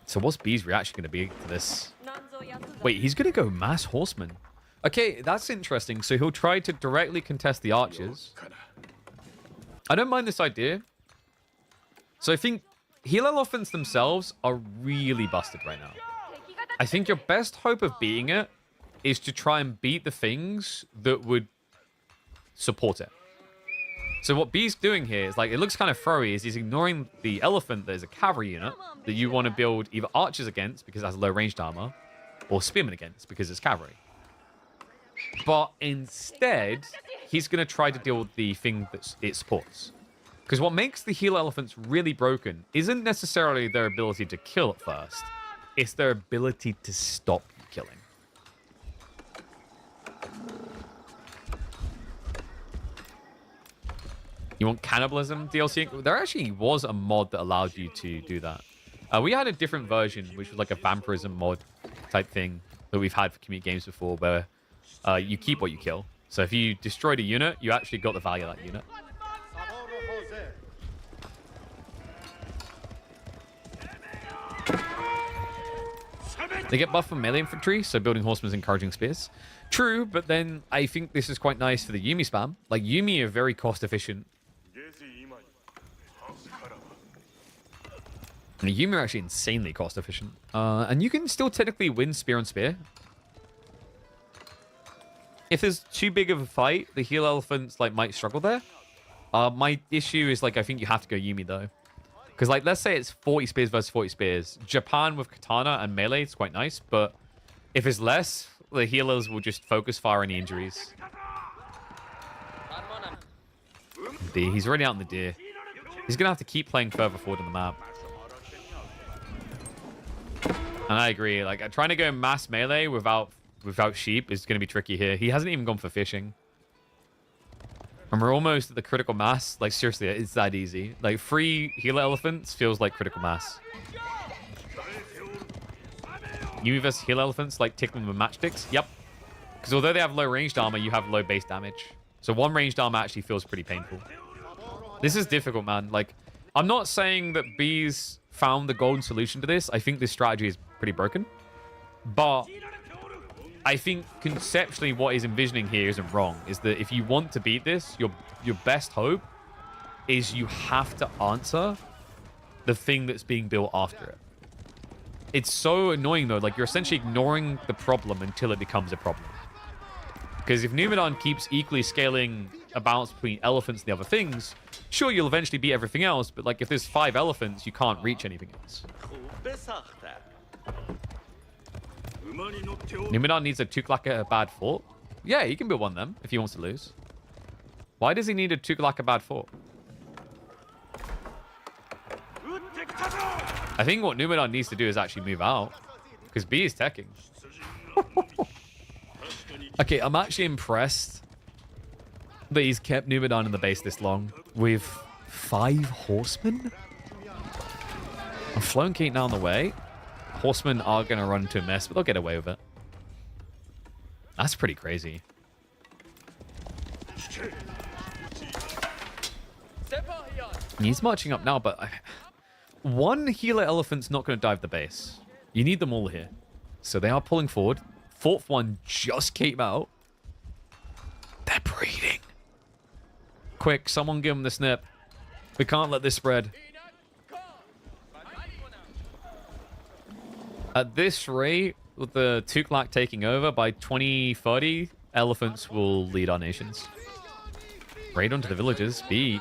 So what's B's reaction going to be to this? Wait, he's going to go mass horseman. Okay, that's interesting. So he'll try to directly contest the archers. I don't mind this idea. So I think healer elephants themselves are really busted right now. I think your best hope of beating it is to try and beat the things that would support it. So what B's doing here is, like, it looks kind of throwy, is he's ignoring the elephant that is a cavalry unit that you want to build either archers against because it has low ranged armor, or spearmen against because it's cavalry. But instead, he's going to try to deal with the thing that it supports. Because what makes the healer elephants really broken isn't necessarily their ability to kill at first. It's their ability to stop you killing. You want cannibalism DLC? There actually was a mod that allowed you to do that. We had a different version, which was like a vampirism mod type thing that we've had for community games before, where you keep what you kill. So if you destroyed a unit, you actually got the value of that unit. They get buffed from melee infantry, so building horsemen is encouraging spears. True, but then I think this is quite nice for the Yuumi spam. Like, Yuumi are very cost efficient. And Yuumi are actually insanely cost efficient. And you can still technically win spear on spear. If there's too big of a fight, the heal elephants might struggle there. My issue is, I think you have to go Yuumi, though. Because, let's say it's 40 spears versus 40 spears. Japan with katana and melee is quite nice, but if it's less, the healers will just focus fire on the injuries. D, he's already out in the deer. He's going to have to keep playing further forward on the map. And I agree. Trying to go mass melee without sheep is going to be tricky here. He hasn't even gone for fishing. And we're almost at the critical mass. Seriously, it's that easy. 3 healer elephants feels like critical mass. Yuumi versus healer elephants, tickling them with matchsticks? Yep. Because although they have low ranged armor, you have low base damage. So 1 ranged armor actually feels pretty painful. This is difficult, man. I'm not saying that B's found the golden solution to this. I think this strategy is pretty broken. But I think conceptually what he's envisioning here isn't wrong. Is that if you want to beat this, your best hope is you have to answer the thing that's being built after it. It's so annoying, though. You're essentially ignoring the problem until it becomes a problem. Because if Numudan keeps equally scaling a balance between elephants and the other things, sure, you'll eventually beat everything else, but if there's 5 elephants, you can't reach anything else. Numudan needs a Tuklak at a bad fort. Yeah, he can build one of them if he wants to lose. Why does he need a Tuklak at a bad fort? I think what Numudan needs to do is actually move out. Because B is teching. Okay, I'm actually impressed that he's kept Numudan in the base this long. With 5 horsemen? I'm flowing Kate down the way. Horsemen are going to run into a mess, but they'll get away with it. That's pretty crazy. He's marching up now, but one healer elephant's not going to dive the base. You need them all here. So they are pulling forward. 4th one just came out. They're breeding. Quick, someone give them the snip. We can't let this spread. At this rate, with the Tuklak taking over, by 2030, elephants will lead our nations. Raid onto the villages. B,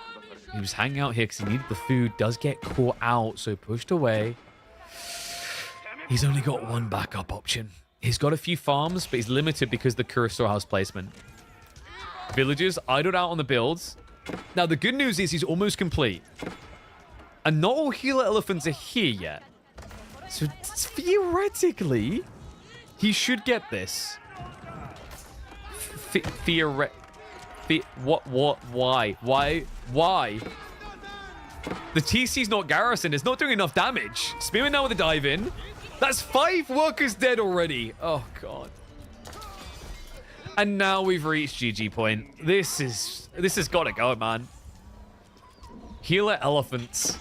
he was hanging out here because he needed the food. Does get caught out, so pushed away. He's only got one backup option. He's got a few farms, but he's limited because of the Kura storehouse placement. Villages idled out on the builds. Now, the good news is he's almost complete. And not all healer elephants are here yet. So theoretically, he should get this. Why? The TC's not garrisoned. It's not doing enough damage. Spearman now with a dive in. That's 5 workers dead already. Oh, God. And now we've reached GG point. This has got to go, man. Healer elephants.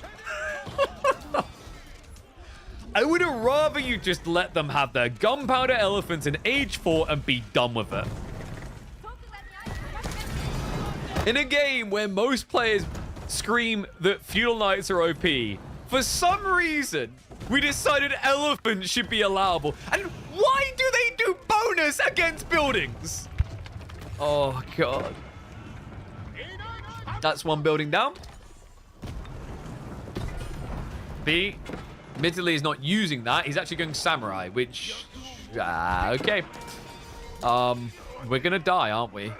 I would have rather you just let them have their gunpowder elephants in age 4 and be done with it. In a game where most players scream that feudal knights are OP, for some reason, we decided elephants should be allowable. And why do they do bonus against buildings? Oh, God. That's one building down. B, admittedly, is not using that. He's actually going samurai, which... okay. We're going to die, aren't we?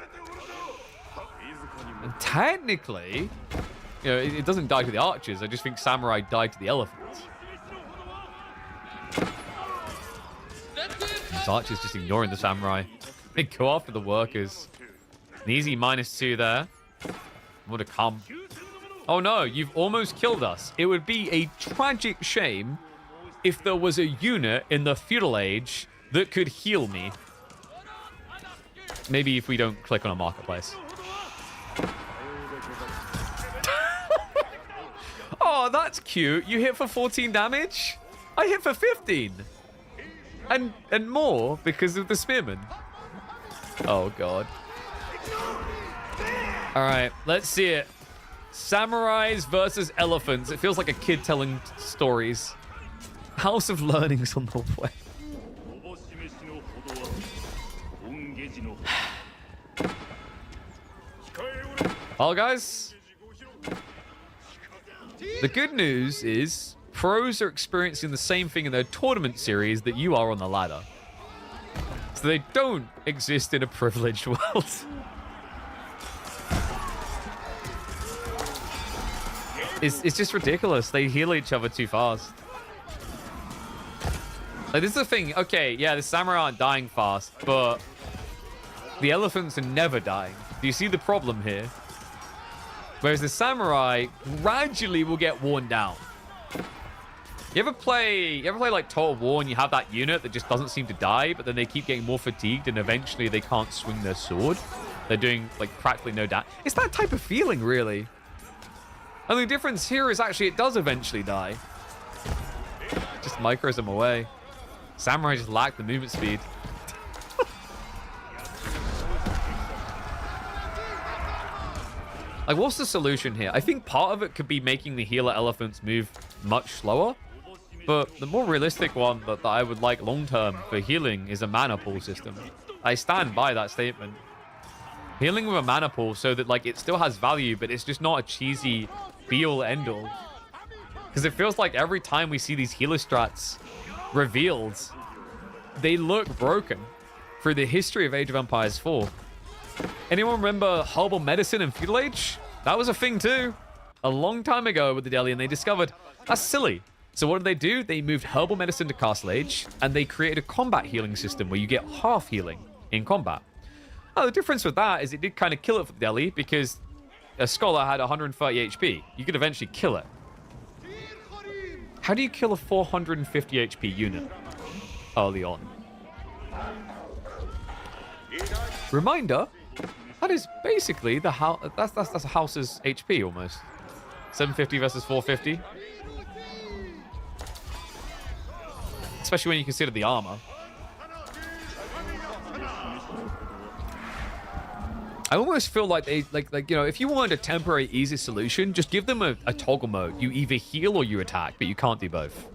And technically, you know, it doesn't die to the archers. I just think samurai died to the elephants. These archers just ignoring the samurai. They go after the workers. An easy -2 there. More to come. Oh no, you've almost killed us. It would be a tragic shame if there was a unit in the feudal age that could heal me. Maybe if we don't click on a marketplace. Oh, that's cute. You hit for 14 damage? I hit for 15. And more because of the spearman. Oh, God. All right, let's see it. Samurais versus elephants. It feels like a kid telling stories. House of Learning's on the way. Well, guys, the good news is pros are experiencing the same thing in their tournament series that you are on the ladder. So they don't exist in a privileged world. It's just ridiculous. They heal each other too fast. Like, this is the thing. Okay, yeah, the samurai aren't dying fast, but the elephants are never dying. Do you see the problem here? Whereas the samurai gradually will get worn down. You ever play like Total War and you have that unit that just doesn't seem to die, but then they keep getting more fatigued and eventually they can't swing their sword? They're doing like practically no damage. It's that type of feeling, really. And the difference here is actually it does eventually die. Just micros them away. Samurai just lack the movement speed. Like, what's the solution here? I think part of it could be making the healer elephants move much slower. But the more realistic one that I would like long-term for healing is a mana pool system. I stand by that statement. Healing with a mana pool so that, like, it still has value, but it's just not a cheesy be-all, end-all. Because it feels like every time we see these healer strats revealed, they look broken through the history of Age of Empires 4. Anyone remember herbal medicine in Feudal Age? That was a thing too. A long time ago with the Delhi, and they discovered that's silly. So what did they do? They moved herbal medicine to Castle Age, and they created a combat healing system where you get half healing in combat. Now, the difference with that is it did kind of kill it for the Delhi because a scholar had 130 HP. You could eventually kill it. How do you kill a 450 HP unit early on? Reminder, that is basically the house. That's a house's HP almost. 750 versus 450. Especially when you consider the armor. I almost feel like they like you know, if you wanted a temporary easy solution, just give them a toggle mode. You either heal or you attack, but you can't do both.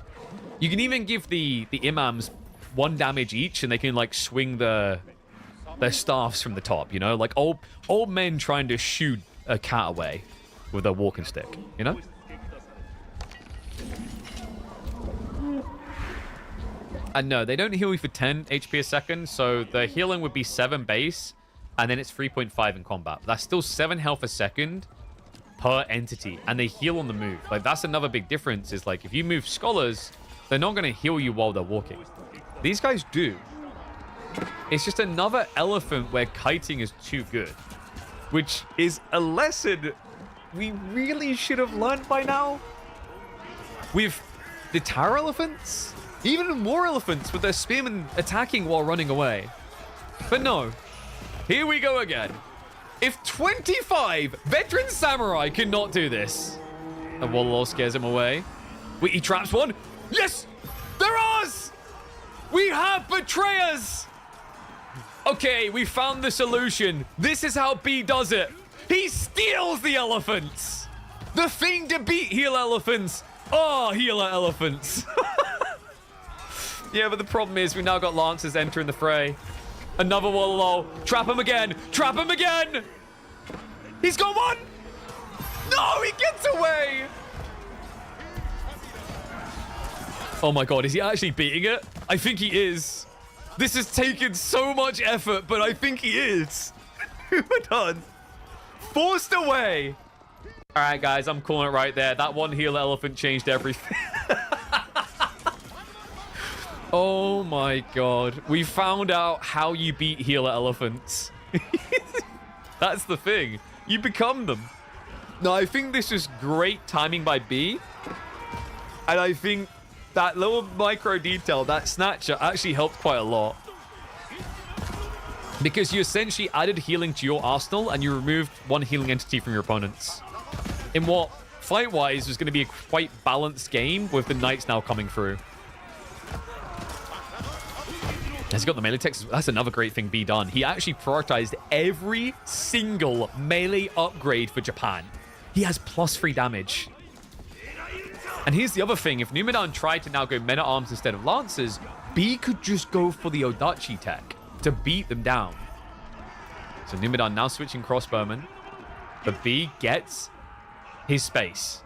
You can even give the imams 1 damage each, and they can like swing their staffs from the top. You know, like old men trying to shoot a cat away with a walking stick. You know. And no, they don't heal you for 10 HP a second, so the healing would be 7 base. And then it's 3.5 in combat. That's still 7 health a second per entity. And they heal on the move. Like, that's another big difference is, like, if you move scholars, they're not going to heal you while they're walking. These guys do. It's just another elephant where kiting is too good. Which is a lesson we really should have learned by now. With the tower elephants. Even more elephants with their spearmen attacking while running away. But no. Here we go again. If 25 veteran samurai cannot do this. And Wallalaw scares him away. Wait, he traps one. Yes! They're ours! We have betrayers! Okay, we found the solution. This is how B does it. He steals the elephants. The thing to beat heal elephants are healer elephants. Yeah, but the problem is we now got Lancers entering the fray. Another Wallalow. Trap him again. Trap him again. He's got one. No, he gets away. Oh my god, is he actually beating it? I think he is. This has taken so much effort, but I think he is. We're done. Forced away. All right, guys, I'm calling it right there. That one healer elephant changed everything. Oh my god. We found out how you beat healer elephants. That's the thing. You become them. No, I think this is great timing by B. And I think that little micro detail, that snatcher, actually helped quite a lot. Because you essentially added healing to your arsenal and you removed one healing entity from your opponents. In what, fight-wise, was going to be a quite balanced game with the knights now coming through. Has he got the melee text? That's another great thing B done. He actually prioritized every single melee upgrade for Japan. He has +3 damage. And here's the other thing. If Numudan tried to now go men-at-arms instead of lancers, B could just go for the Odachi tech to beat them down. So Numudan now switching crossbowmen. But B gets his space.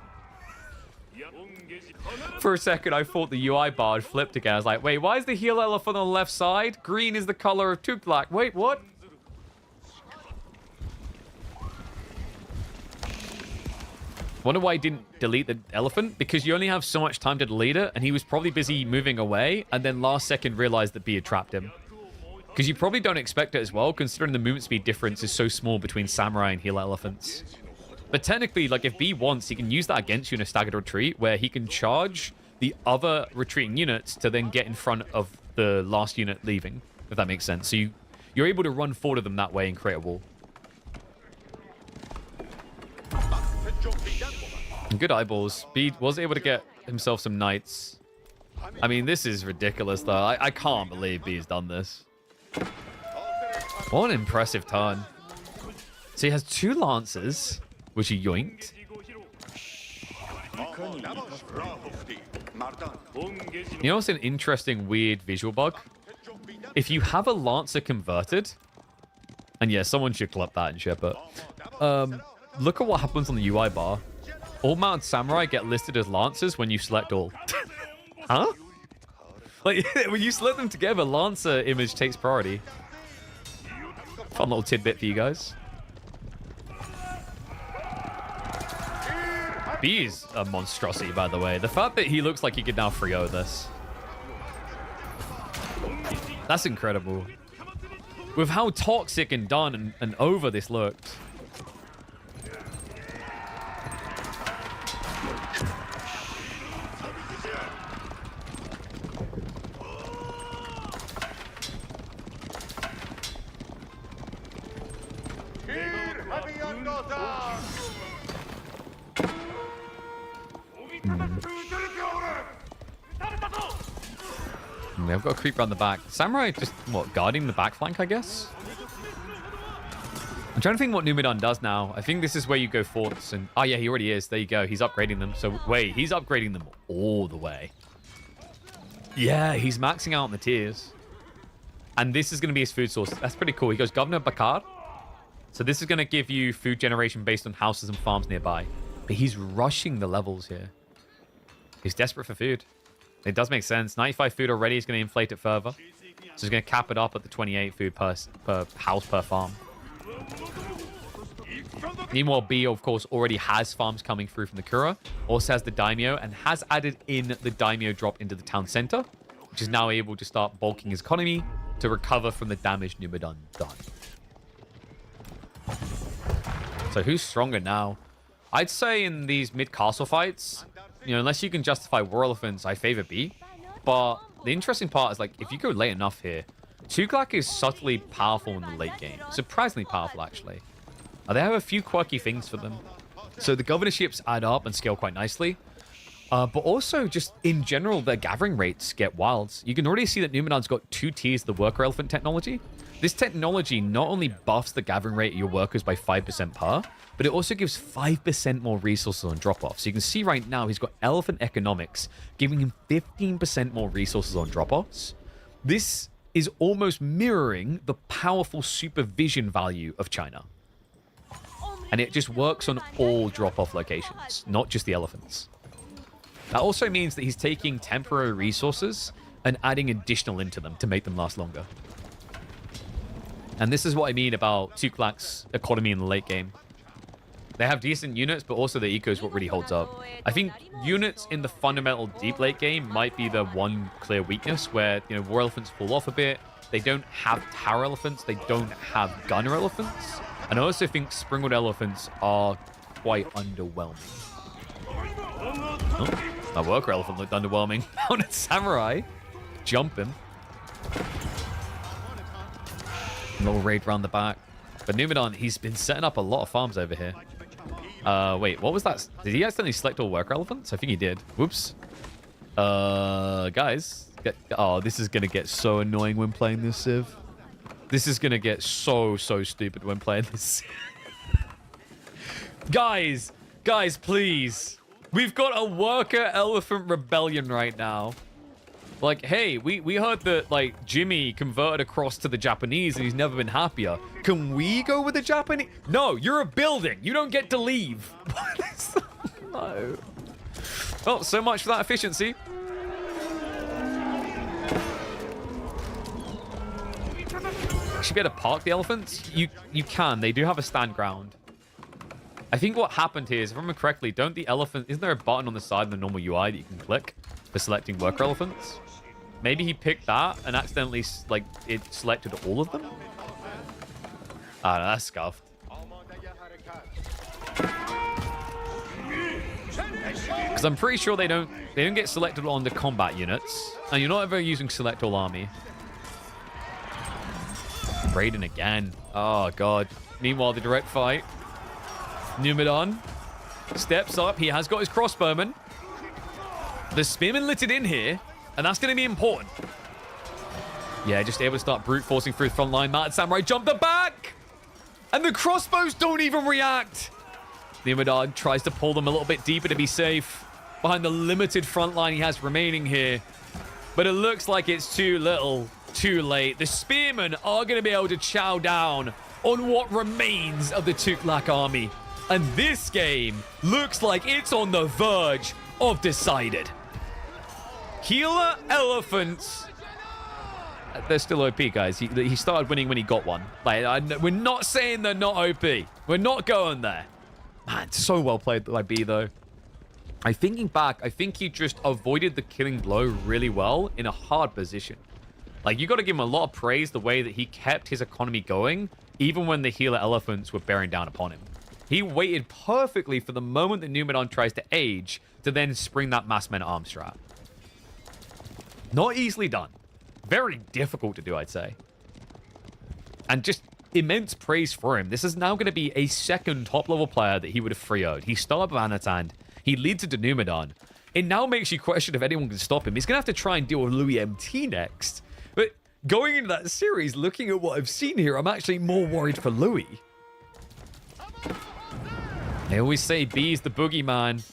For a second, I thought the UI bar had flipped again. I was like, wait, why is the heal elephant on the left side? Green is the color of Tuklak. Wait, what? Wonder why he didn't delete the elephant? Because you only have so much time to delete it, and he was probably busy moving away, and then last second realized that B had trapped him. Because you probably don't expect it as well, considering the movement speed difference is so small between samurai and healer elephants. But technically, like, if B wants, he can use that against you in a staggered retreat, where he can charge the other retreating units to then get in front of the last unit leaving, if that makes sense. So you're able to run forward of them that way and create a wall. Good eyeballs. B was able to get himself some knights. I mean, this is ridiculous, though. I can't believe B's done this. What an impressive turn. So he has 2 lancers, which he yoinked. You know what's an interesting, weird visual bug? If you have a lancer converted, and yeah, someone should clip that and ship it. Look at what happens on the UI bar. All mounted samurai get listed as lancers when you select all. Huh? Like, when you select them together, Lancer image takes priority. Fun little tidbit for you guys. B is a monstrosity, by the way. The fact that he looks like he could now 3-0 this. That's incredible. With how toxic and done and over this looked. I've got a creep around the back. Samurai just, what, guarding the back flank, I guess? I'm trying to think what Numudan does now. I think this is where you go forts and... Oh, yeah, he already is. There you go. He's upgrading them. So, wait, he's upgrading them all the way. Yeah, he's maxing out on the tiers. And this is going to be his food source. That's pretty cool. He goes Governor Bakar. So this is going to give you food generation based on houses and farms nearby. But he's rushing the levels here. He's desperate for food. It does make sense. 95 food already is going to inflate it further. So he's going to cap it up at the 28 food per house per farm. Meanwhile, B, of course, already has farms coming through from the Kura. Also has the Daimyo and has added in the Daimyo drop into the town center, which is now able to start bulking his economy to recover from the damage Numudan done. So who's stronger now? I'd say in these mid-castle fights, you know, unless you can justify War Elephants, I favor B. But the interesting part is, like, if you go late enough here, Tuklak is subtly powerful in the late game. Surprisingly powerful, actually. They have a few quirky things for them. So the governorships add up and scale quite nicely. But also, just in general, their gathering rates get wild. You can already see that Numudan's got 2 tiers of the worker elephant technology. This technology not only buffs the gathering rate of your workers by 5% per, but it also gives 5% more resources on drop-off. So you can see right now he's got elephant economics, giving him 15% more resources on drop-offs. This is almost mirroring the powerful supervision value of China. And it just works on all drop-off locations, not just the elephants. That also means that he's taking temporary resources and adding additional into them to make them last longer. And this is what I mean about Tuklak's economy in the late game. They have decent units, but also the eco is what really holds up. I think units in the fundamental deep late game might be the one clear weakness where, you know, war elephants fall off a bit. They don't have tower elephants. They don't have gunner elephants. And I also think springwood elephants are quite underwhelming. Oh, my worker elephant looked underwhelming. Mounted samurai. Jump him. Little raid around the back. But Numudan, he's been setting up a lot of farms over here. Wait, what was that? Did he accidentally select all worker elephants? I think he did. Whoops. Guys. Oh, this is going to get so annoying when playing this Civ. This is going to get so stupid when playing this. Guys, please. We've got a worker elephant rebellion right now. Like, hey, we heard that, like, Jimmy converted across to the Japanese and he's never been happier. Can we go with the Japanese? No, you're a building. You don't get to leave. No. Well, so much for that efficiency. Should be able to park the elephants? You can. They do have a stand ground. I think what happened here is, if I remember correctly, don't the elephant... Isn't there a button on the side of the normal UI that you can click for selecting worker elephants? Maybe he picked that and accidentally, like, it selected all of them? Ah, no, that's scuffed. Because I'm pretty sure they don't get selected on the combat units. And you're not ever using select all army. Raiden again. Oh, God. Meanwhile, the direct fight. Numudan steps up. He has got his crossbowman. The spearman lit it in here, and that's going to be important. Yeah, just able to start brute forcing through the front line. Mounted Samurai jump the back, and the crossbows don't even react. Numudan tries to pull them a little bit deeper to be safe behind the limited front line he has remaining here. But it looks like it's too little, too late. The spearmen are going to be able to chow down on what remains of the Tuklak army. And this game looks like it's on the verge of decided. Healer elephants. They're still OP, guys. He started winning when he got one. Like, we're not saying they're not OP. We're not going there. Man, so well played by B, though. Thinking back, I think he just avoided the killing blow really well in a hard position. Like, you got to give him a lot of praise the way that he kept his economy going, even when the healer elephants were bearing down upon him. He waited perfectly for the moment that Numudan tries to age to then spring that mass men-at-arms strat. Not easily done. Very difficult to do, I'd say. And just immense praise for him. This is now going to be a second top-level player that he would have 3-0'd. He started with Anatan. He leads into Numudan. It now makes you question if anyone can stop him. He's going to have to try and deal with Louis MT next. But going into that series, looking at what I've seen here, I'm actually more worried for Louis. They always say B is the boogeyman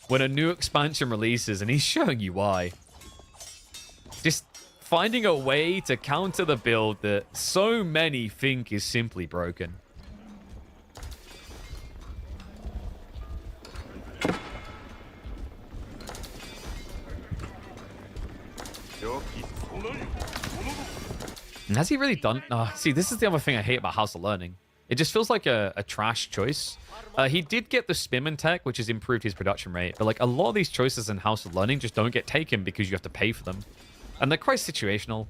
when a new expansion releases, and he's showing you why. Just finding a way to counter the build that so many think is simply broken. And has he really done... see, this is the other thing I hate about House of Learning. It just feels like a trash choice. He did get the Spimmin tech, which has improved his production rate. But like a lot of these choices in House of Learning just don't get taken because you have to pay for them. And they're quite situational.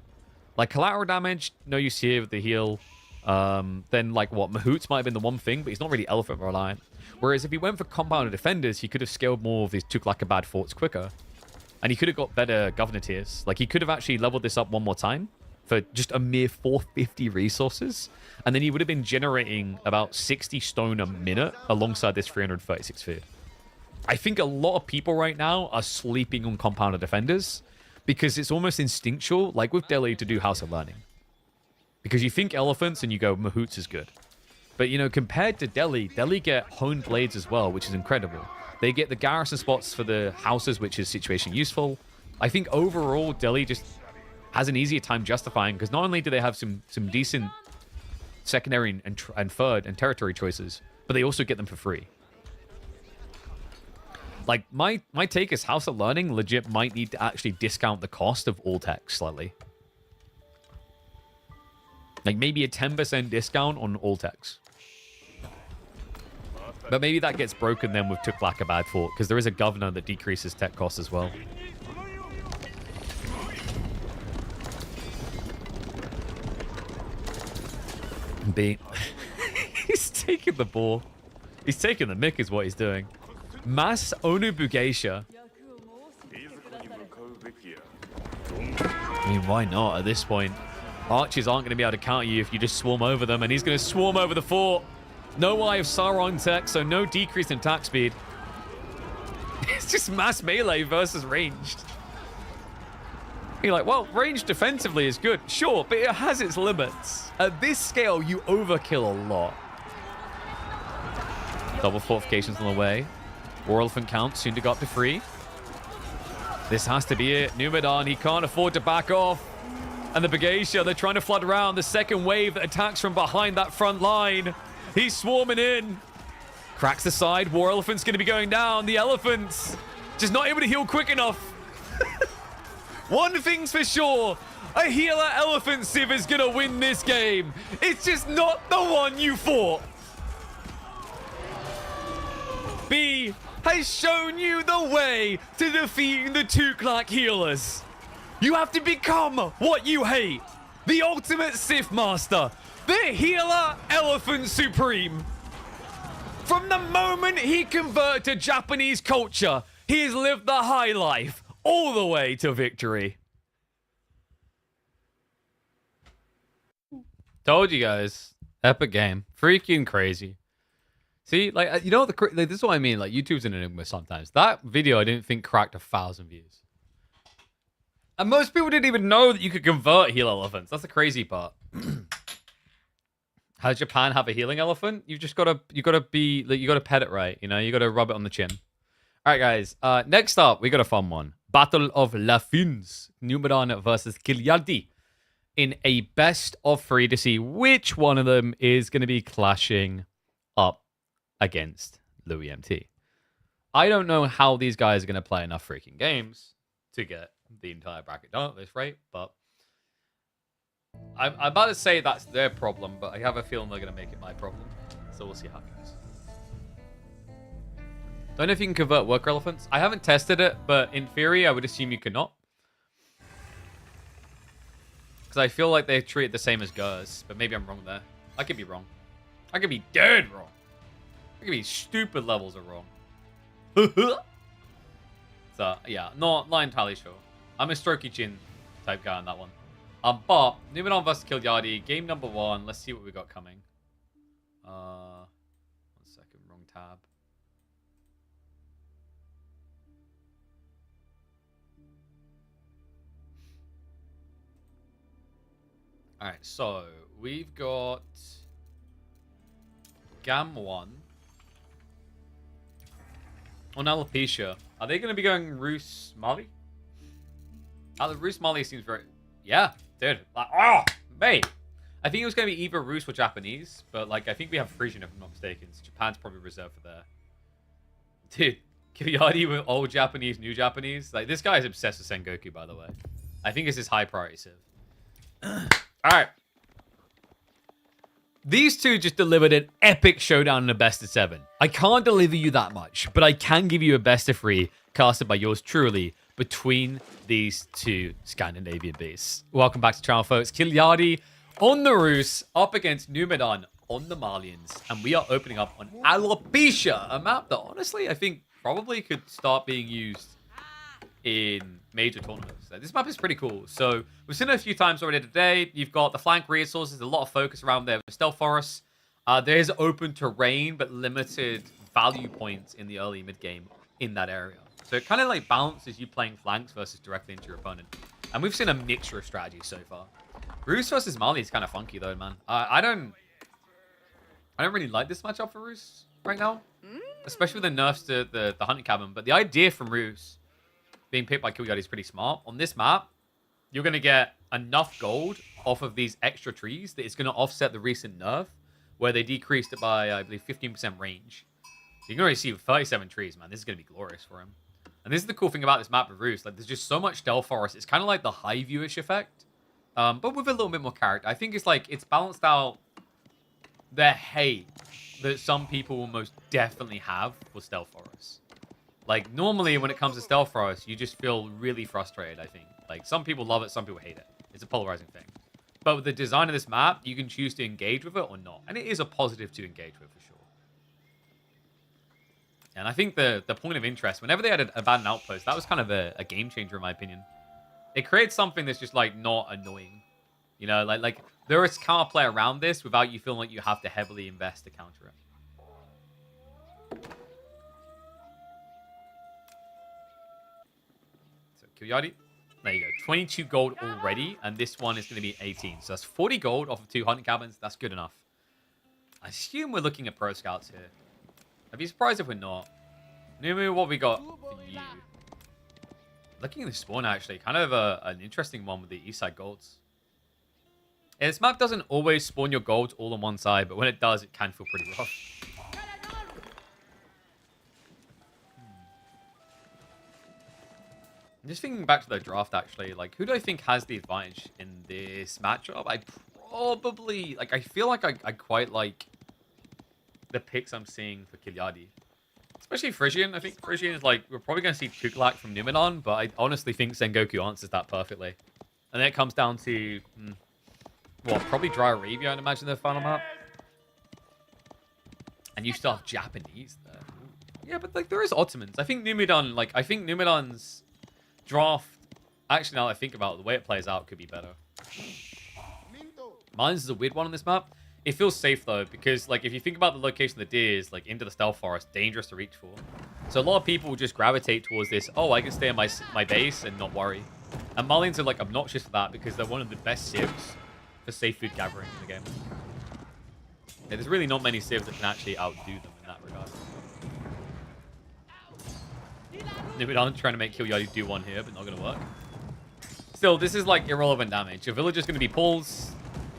Like collateral damage, no use here with the heal. Then like what, Mahoots might have been the one thing, but he's not really elephant reliant. Whereas if he went for compounded defenders, he could have scaled more of these Tuklak forts quicker. And he could have got better governor tiers. Like he could have actually leveled this up one more time for just a mere 450 resources. And then he would have been generating about 60 stone a minute alongside this 336 food. I think a lot of people right now are sleeping on compounded defenders because it's almost instinctual, like with Delhi, to do House of Learning. Because you think elephants and you go, Mahoots is good. But, you know, compared to Delhi, Delhi get honed blades as well, which is incredible. They get the garrison spots for the houses, which is situation useful. I think overall, Delhi just has an easier time justifying because not only do they have some decent secondary and third and territory choices, but they also get them for free. Like, my take is House of Learning legit might need to actually discount the cost of all tech slightly. Like, maybe a 10% discount on all techs. But maybe that gets broken then with Tuklak a bad fort, because there is a governor that decreases tech costs as well. B. He's taking the ball. He's taking the mick is what he's doing. Mass Onubugeisha. I mean, why not at this point? Archers aren't going to be able to counter you if you just swarm over them, and he's going to swarm over the fort. No Eye of Sauron tech, so no decrease in attack speed. It's just mass melee versus ranged. You're like, well, ranged defensively is good. Sure, but it has its limits. At this scale, you overkill a lot. Double fortifications on the way. War Elephant count soon to go up to 3. This has to be it. Numudan, he can't afford to back off. And the Begeisha, they're trying to flood around. The second wave that attacks from behind that front line. He's swarming in. Cracks the side. War Elephant's going to be going down. The Elephants just not able to heal quick enough. One thing's for sure. A healer Elephant Civ is going to win this game. It's just not the one you fought. B has shown you the way to defeating the Tuklak healers. You have to become what you hate. The ultimate Sith Master. The healer Elephant Supreme. From the moment he converted to Japanese culture, he has lived the high life all the way to victory. Told you guys. Epic game. Freaking crazy. See, like, you know, like, this is what I mean. Like, YouTube's an enigma sometimes. That video, I didn't think cracked 1,000 views. And most people didn't even know that you could convert heal elephants. That's the crazy part. How does Japan have a healing elephant? You gotta pet it right. You know, you gotta rub it on the chin. All right, guys. Next up, we got a fun one. Battle of La Fins. Numudan versus Killyardi in a best of 3 to see which one of them is going to be clashing up against Louis MT. I don't know how these guys are going to play enough freaking games to get the entire bracket down at this rate, but I'm about to say that's their problem, but I have a feeling they're going to make it my problem. So we'll see how it goes. Don't know if you can convert worker elephants. I haven't tested it, but in theory, I would assume you cannot. Because I feel like they treat it the same as Gers, but maybe I'm wrong there. I could be wrong. I could be dead wrong. I could be stupid levels of wrong. So, yeah, not entirely sure. I'm a Strokey Chin type guy on that one. But Numudan vs Killyardi, game number 1. Let's see what we got coming. 1 second, wrong tab. All right, so we've got Gam 1 on alopecia. Are they going to be going Roos Mali? The Roos Mali seems very... Yeah, dude. Like, oh, mate. I think it was going to be either Roos or Japanese, but like I think we have Frisian if I'm not mistaken. So Japan's probably reserved for there. Dude, Killyardi with old Japanese, new Japanese. Like, this guy is obsessed with Sengoku, by the way. I think it's his high priority civ. All right. These two just delivered an epic showdown in a best of 7. I can't deliver you that much, but I can give you a best of 3 casted by yours truly between these two Scandinavian beasts. Welcome back to channel, folks. Killyardi on the Roos up against Numudan on the Malians, and we are opening up on Alopecia, a map that honestly I think probably could start being used in major tournaments. This map is pretty cool. So we've seen it a few times already today. You've got the flank resources, a lot of focus around there. Stealth forests. There's open terrain, but limited value points in the early mid game in that area. So it kind of like balances you playing flanks versus directly into your opponent. And we've seen a mixture of strategies so far. Roos versus Mali is kind of funky though, man. I don't really like this matchup for Roos right now, especially with the nerfs to the hunting cabin. But the idea from Roos being picked by Killyardi is pretty smart. On this map, you're going to get enough gold off of these extra trees that it's going to offset the recent nerf, where they decreased it by, I believe, 15% range. You can already see with 37 trees, man. This is going to be glorious for him. And this is the cool thing about this map with Roos. Like, there's just so much stealth forest. It's kind of like the high viewish effect, but with a little bit more character. I think it's like, it's balanced out the hate that some people will most definitely have for stealth forest. Like, normally when it comes to stealth forest, you just feel really frustrated, I think. Like, some people love it, some people hate it. It's a polarizing thing. But with the design of this map, you can choose to engage with it or not. And it is a positive to engage with, for sure. And I think the point of interest, whenever they had an abandoned outpost, that was kind of a game changer, in my opinion. It creates something that's just, like, not annoying. You know, like there is counterplay around this without you feeling like you have to heavily invest to counter it. Killyardi. There you go. 22 gold already, and this one is going to be 18. So that's 40 gold off of 2 hunting cabins. That's good enough. I assume we're looking at pro scouts here. I'd be surprised if we're not. Numu, what we got for you? Looking at the spawn, actually. Kind of an interesting one with the east side golds. Yeah, this map doesn't always spawn your golds all on one side, but when it does, it can feel pretty rough. I'm just thinking back to the draft, actually. Like, who do I think has the advantage in this matchup? I probably... Like, I feel like I quite like the picks I'm seeing for Killyardi. Especially Frisian. I think Frisian is like... We're probably going to see Tuklak from Numudan, but I honestly think Sengoku answers that perfectly. And then it comes down to... Well, probably Dry Arabia, I'd imagine, the final map. And you still have Japanese there. Yeah, but, like, there is Ottomans. I think Numudan... Like, I think Numudan's draft, actually, now that I think about it, the way it plays out could be better. Mines is a weird one on this map. It feels safe, though, because, like, if you think about the location of the deers, like, into the stealth forest, dangerous to reach for. So a lot of people will just gravitate towards this, oh, I can stay in my base and not worry. And Malians are, like, obnoxious for that because they're one of the best civs for safe food gathering in the game. Yeah, there's really not many civs that can actually outdo them in that regard. Numudan trying to make Killyardi do one here, but not going to work. Still, this is like irrelevant damage. A villager's going to be pulls.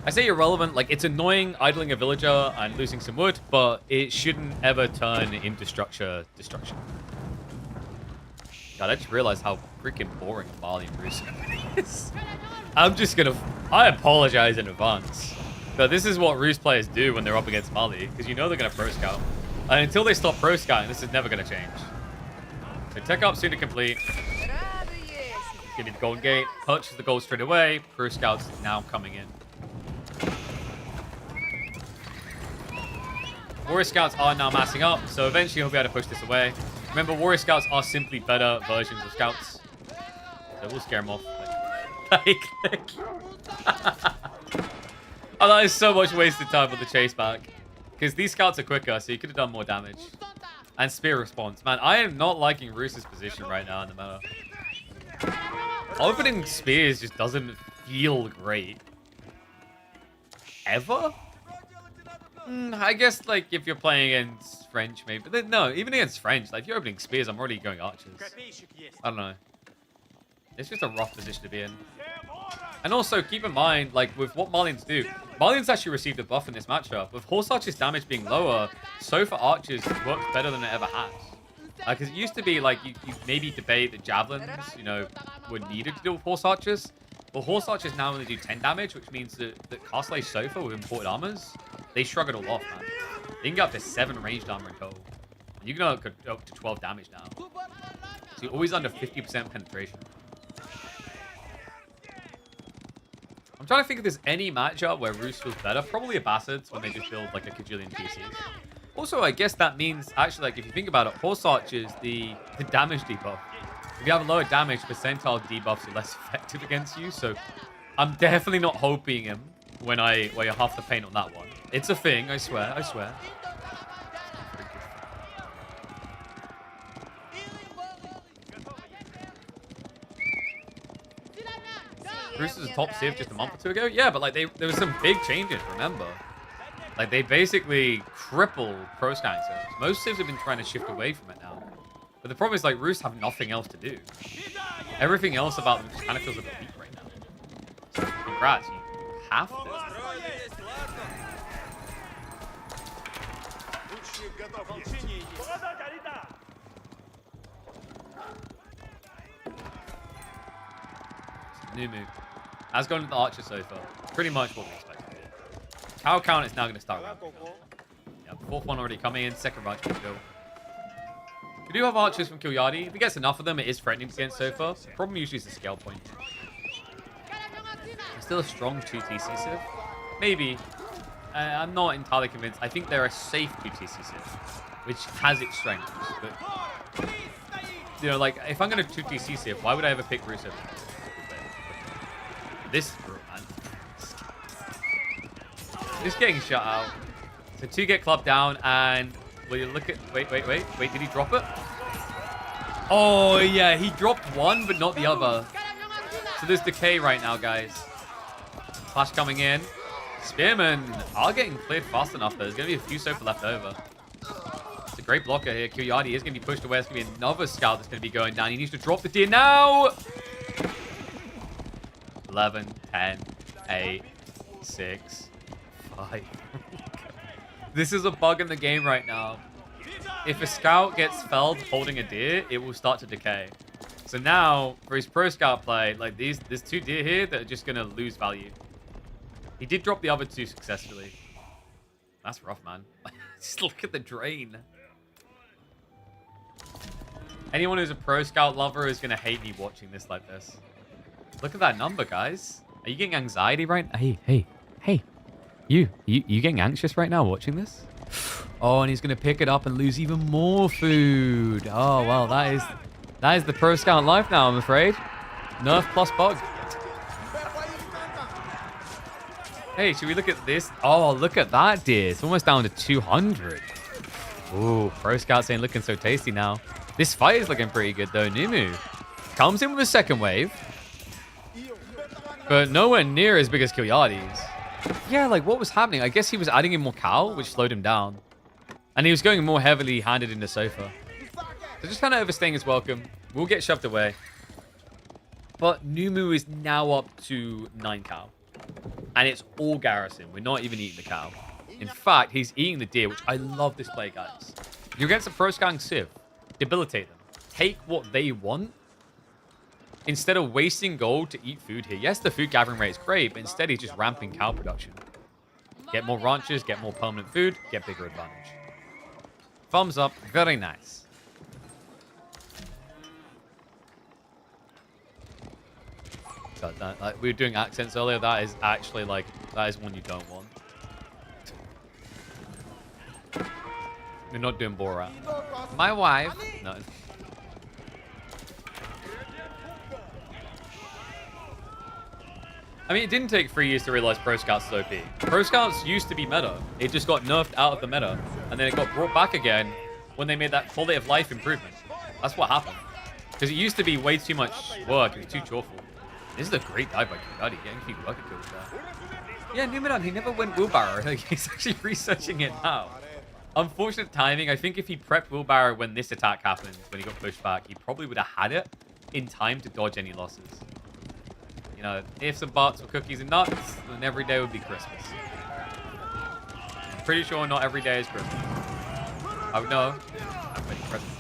I say irrelevant, like it's annoying idling a villager and losing some wood, but it shouldn't ever turn into structure destruction. God, I just realized how freaking boring Mali and Bruce is. I'm just gonna... I apologize in advance. But this is what Roost players do when they're up against Mali, because you know they're gonna pro scout. And until they stop pro scouting, this is never gonna change. So tech up soon to complete. Give me the golden gate. Purchase the gold straight away. Pro scouts now coming in. Warrior Scouts are now massing up, so eventually he'll be able to push this away. Remember, Warrior Scouts are simply better versions of Scouts. So we'll scare him off. Oh, that is so much wasted time with the chase back. Because these Scouts are quicker, so you could have done more damage. And spear response. Man, I am not liking Roos's position right now in the meta. Opening spears just doesn't feel great. Ever? I guess, like, if you're playing against French, maybe. But then, no, even against French, like, if you're opening spears, I'm already going archers. I don't know. It's just a rough position to be in. And also, keep in mind, like, with what Malians do, Malians actually received a buff in this matchup. With Horse Archer's damage being lower, Sofa Archers works better than it ever has. Because it used to be, like, you maybe debate that Javelins, you know, were needed to deal with Horse Archers. Well, Horse Archers now only do 10 damage, which means that Castle Sofa with imported armors, they shrug it all off, man. They can get up to 7 ranged armor in total. You can go up to 12 damage now. So you're always under 50% penetration. I'm trying to think if there's any matchup where Roost feels better. Probably Abbasids when they just build like a Kajillion PCs. Also, I guess that means, actually, like, if you think about it, Horse Archers, the damage debuff. If you have a lower damage, percentile debuffs are less effective against you. So I'm definitely not hoping him when I half the paint on that one. It's a thing, I swear, I swear. Bruce was a top civ just a month or two ago? Yeah, but like there was some big changes, remember? Like they basically crippled pro scouting civs. Most civs have been trying to shift away from it now. But the problem is like Roost have nothing else to do. Everything else about them just kind of feels a bit weak right now. So congrats, you have to. Numu. As going to the Archer Sofa. Pretty much what we expected. Cow count is now going to start ramping up. Yeah, fourth one already coming in. Second Archer can go. We do have Archers from Killyardi. If he gets enough of them, it is threatening against Sofa. The problem usually is the scale point. It's still a strong 2 TC Civ. Maybe. I'm not entirely convinced. I think they're a safe 2 TC Civ, which has its strengths. But, you know, like, if I'm going to 2 TC Civ, why would I ever pick Rusev? This man. Just getting shut out. So 2 get clubbed down, and will you look at... Wait, did he drop it? Oh, yeah, he dropped one, but not the other. So there's decay right now, guys. Flash coming in. Spearmen are getting cleared fast enough, though. There's going to be a few Sofa left over. It's a great blocker here. Killyardi is going to be pushed away. It's going to be another scout that's going to be going down. He needs to drop the deer now. 11, 10, 8, 6, 5. This is a bug in the game right now. If a scout gets felled holding a deer, it will start to decay. So now, for his pro scout play, like there's 2 deer here that are just going to lose value. He did drop the other 2 successfully. That's rough, man. Just look at the drain. Anyone who's a pro scout lover is going to hate me watching this like this. Look at that number, guys. Are you getting anxiety right now? Hey. You getting anxious right now watching this? Oh, and he's going to pick it up and lose even more food. Oh, well, that is the pro scout life now, I'm afraid. Nerf plus bug. Hey, should we look at this? Oh, look at that deer. It's almost down to 200. Ooh, pro scouts ain't looking so tasty now. This fight is looking pretty good, though. Numu comes in with a second wave. But nowhere near as big as Killyardi's. Yeah, like, what was happening? I guess he was adding in more cow, which slowed him down. And he was going more heavily handed into Sofa. So just kind of overstaying his welcome. We'll get shoved away. But Numu is now up to 9 cow. And it's all garrison. We're not even eating the cow. In fact, he's eating the deer, which I love this play, guys. You're against a pro scouting civ. Debilitate them. take what they want instead of wasting gold to eat food here. Yes, the food gathering rate is great, but instead he's just ramping cow production. Get more ranches, get more permanent food, get bigger advantage. Thumbs up. Very nice. God, like, we were doing accents earlier. That is actually like, that is one you don't want. We're not doing Borat. My wife. No. I mean, it didn't take 3 years to realize Pro Scouts is OP. Pro Scouts used to be meta. It just got nerfed out of the meta. And then it got brought back again when they made that quality of life improvement. That's what happened. Because it used to be way too much work. It was too choreful. This is a great dive by Killyardi, getting a few worker kills there. Yeah, Numudan, he never went wheelbarrow. Like, he's actually researching it now. Unfortunate timing. I think if he prepped wheelbarrow when this attack happened, when he got pushed back, he probably would have had it in time to dodge any losses. You know, if some buts or cookies and nuts, then every day would be Christmas. I'm pretty sure not every day is Christmas. I would know. I'm waiting for presents.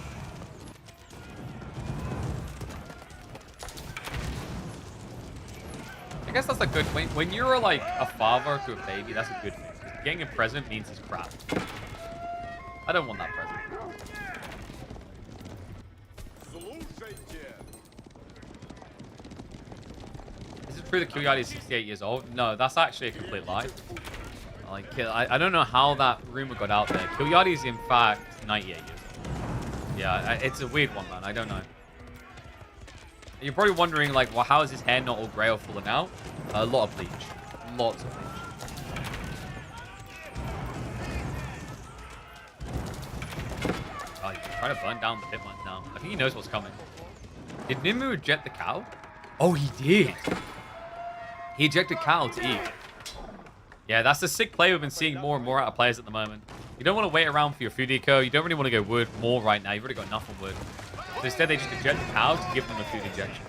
I guess that's a good thing. When you're like a father to a baby, that's a good thing. Getting a present means he's crap. I don't want that present. Is it true that Killyardi is 68 years old? No, that's actually a complete lie. Like, I don't know how that rumor got out there. Killyardi is in fact 98 years old. Yeah, it's a weird one, man. I don't know. You're probably wondering, like, well, how is his hair not all grey or falling out? A lot of bleach. Lots of bleach. Oh, he's trying to burn down the pit mines now. I think he knows what's coming. Did Nimu eject the cow? Oh, he did. He ejected cow to eat. Yeah, that's the sick play we've been seeing more and more out of players at the moment. You don't want to wait around for your food eco. You don't really want to go wood more right now. You've already got enough on wood. So instead, they just eject the cow to give them a food injection.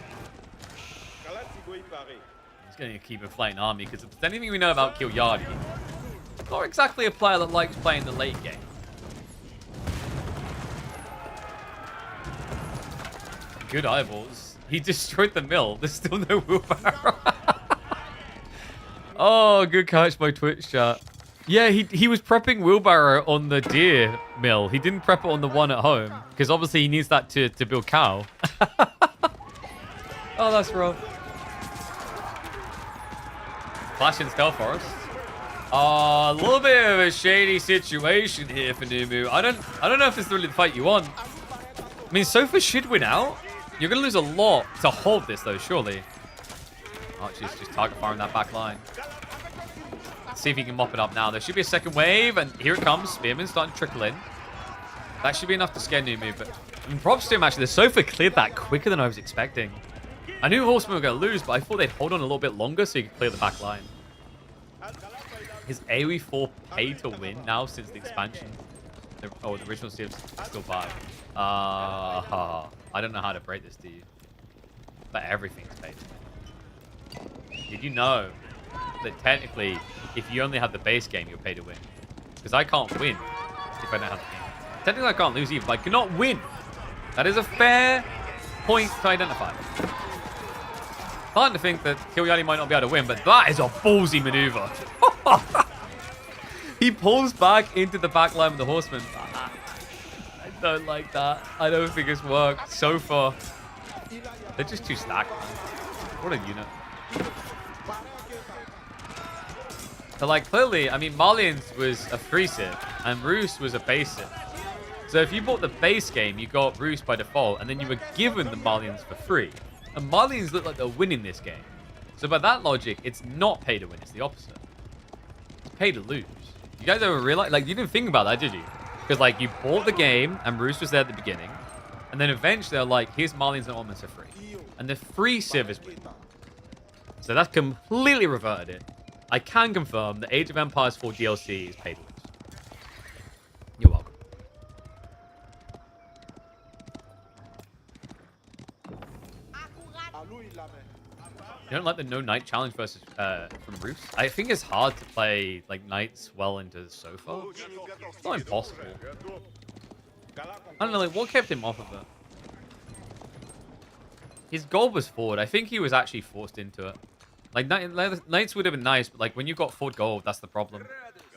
He's going to keep a flying army because if there's anything we know about Killyardi, not exactly a player that likes playing the late game. Good eyeballs. He destroyed the mill. There's still no wheelbarrow. Oh, good catch by Twitch chat. Yeah, he was prepping wheelbarrow on the deer mill. He didn't prep it on the one at home because obviously he needs that to build cow. Oh, that's rough. Clash in Stealth Forest. A little bit of a shady situation here for Numu. I don't know if this is really the fight you want. I mean, Sofa should win out. You're going to lose a lot to hold this, though, surely. Archie's just target firing that back line. Let's see if he can mop it up now. There should be a second wave, and here it comes. Spearman starting to trickle in. That should be enough to scare Numu, but props to him, actually. The Sofa cleared that quicker than I was expecting. I knew Horseman were going to lose, but I thought they'd hold on a little bit longer so he could clear the back line. Is AoE 4 pay to win now since the expansion? The original Steve's still 5. I don't know how to break this to you. But everything's paid to win. Did you know that technically, if you only have the base game, you're paid to win? Because I can't win if I don't have the game. Technically, I can't lose either, but I cannot win. That is a fair point to identify. Starting to think that Killyardi might not be able to win, but that is a ballsy maneuver. He pulls back into the back line with the Horseman. I don't like that. I don't think it's worked so far. They're just too stacked. What a unit. But like clearly, I mean, Marlians was a free sip and Roos was a base sip. So if you bought the base game, you got Roos by default, and then you were given the Marlians for free. And Marlians look like they're winning this game. So by that logic, it's not pay to win, it's the opposite. It's pay to lose. You guys ever realize, like, you didn't think about that, did you? Because, like, you bought the game, and Roos was there at the beginning. And then eventually they're like, here's Marlians and Ormans for free. And the free service win. So that's completely reverted it. I can confirm the Age of Empires 4 DLC is pay to lose. You're welcome. You don't like the no knight challenge versus from Roos? I think it's hard to play like knights well into the sofa. It's not impossible. I don't know, like what kept him off of it? His goal was forward. I think he was actually forced into it. Like, Knights would have been nice, but like when you got forward gold, that's the problem.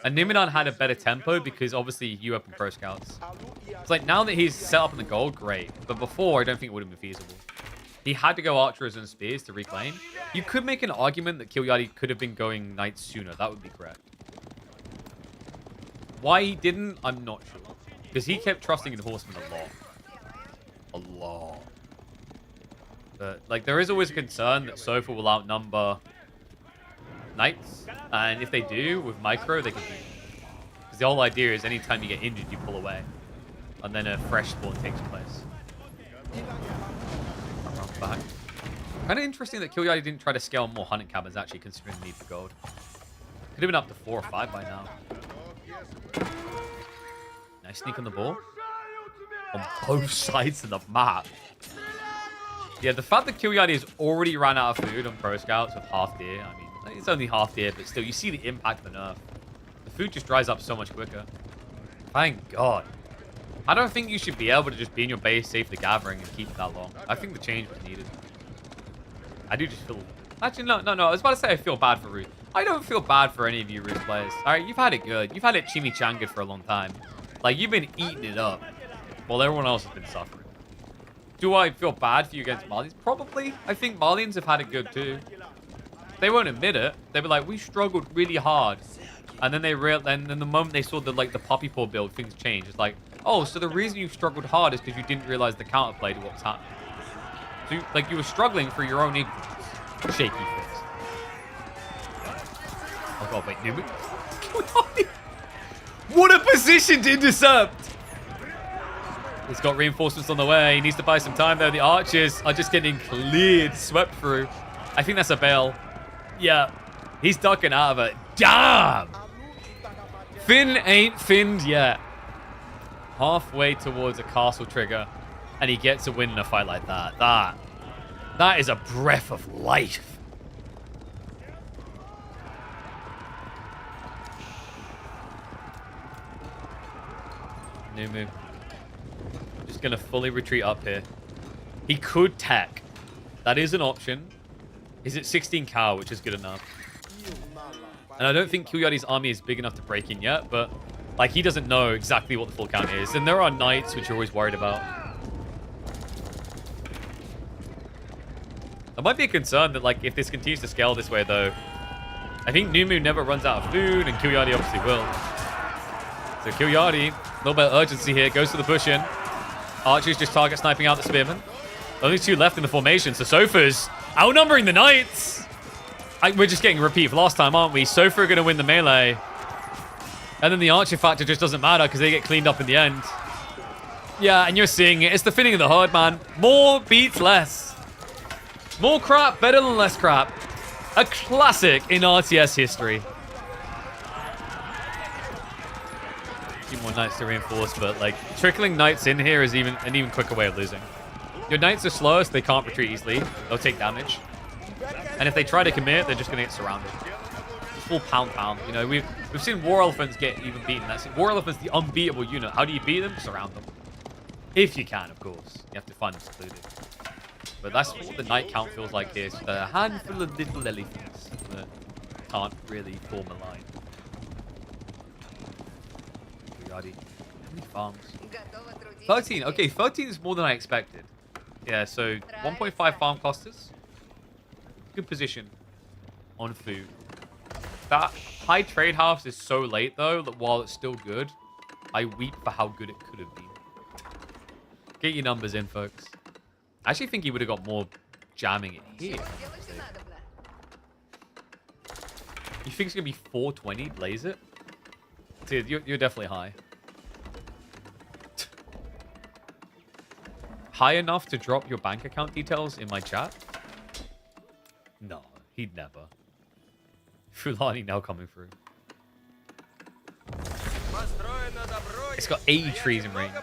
And Numudan had a better tempo because obviously you open pro scouts. It's like now that he's set up in the gold, great. But before, I don't think it would have been feasible. He had to go archers and spears to reclaim. You could make an argument that Killyardi could have been going knights sooner. That would be correct. Why he didn't, I'm not sure. Because he kept trusting in horsemen a lot. A lot. But, like, there is always a concern that Sofa will outnumber knights. And if they do, with micro, they can beat. Because the whole idea is anytime you get injured, you pull away. And then a fresh spawn takes place. Back. Kind of interesting that Killyardi didn't try to scale more hunting cabins, actually, considering the need for gold. Could have been up to 4 or 5 by now. Nice sneak on the ball. On both sides of the map. Yeah, the fact that Killyardi has already ran out of food on Pro Scouts with half deer. I mean, it's only half deer, but still, you see the impact of the nerf. The food just dries up so much quicker. Thank God. I don't think you should be able to just be in your base, safely gathering, and keep it that long. I think the change was needed. I do just feel... Actually, no. I was about to say I feel bad for Root. I don't feel bad for any of you Root players. All right, you've had it good. You've had it chimichangaed for a long time. Like, you've been eating it up while everyone else has been suffering. Do I feel bad for you against Malians? Probably. I think Malians have had it good too. They won't admit it. They'll be like, we struggled really hard. And then then the moment they saw the puppy paw build, things changed. It's like, oh, so the reason you struggled hard is because you didn't realize the counterplay to what was happening. So, you were struggling for your own ignorance. Shaky fist. Oh god, wait, Numudan. What a position to intercept! He's got reinforcements on the way. He needs to buy some time, though. The archers are just getting cleared, swept through. I think that's a bail. Yeah, he's ducking out of it. Damn! Finn ain't finned yet. Halfway towards a castle trigger, and he gets a win in a fight like that. That is a breath of life. Numu. Just going to fully retreat up here. He could tech. That is an option. Is it 16 cow, which is good enough. And I don't think Killyardi's army is big enough to break in yet, but like he doesn't know exactly what the full count is. And there are knights, which you're always worried about. There might be a concern that like if this continues to scale this way, though, I think Numu never runs out of food, and Killyardi obviously will. So Killyardi, a little bit of urgency here, goes to the push in. Archers just target sniping out the spearmen. Only 2 left in the formation, so Sofa's outnumbering the knights. We're just getting a repeat of last time, aren't we? Sofa are going to win the melee. And then the archer factor just doesn't matter because they get cleaned up in the end. Yeah, and you're seeing it. It's the thinning of the herd, man. More beats less. More crap, better than less crap. A classic in RTS history. A few more knights to reinforce, but like trickling knights in here is an even quicker way of losing. Your knights are slow, so they can't retreat easily. They'll take damage. And if they try to commit, they're just going to get surrounded. It's full pound. You know, we've seen War Elephants get even beaten. That's it. War Elephants, the unbeatable unit. How do you beat them? Surround them. If you can, of course. You have to find them secluded. But that's what the knight count feels like here. It's just a handful of little elephants that can't really form a line. How many farms? 13. Okay, 13 is more than I expected. Yeah, so 1.5 farm clusters. Good position on food. That high trade house is so late, though, that while it's still good, I weep for how good it could have been. Get your numbers in, folks. I actually think he would have got more jamming in here. You think it's going to be 420? Blaze it? Dude, you're definitely high. High enough to drop your bank account details in my chat? No, he'd never. Fulani now coming through. It's got 80 trees in range.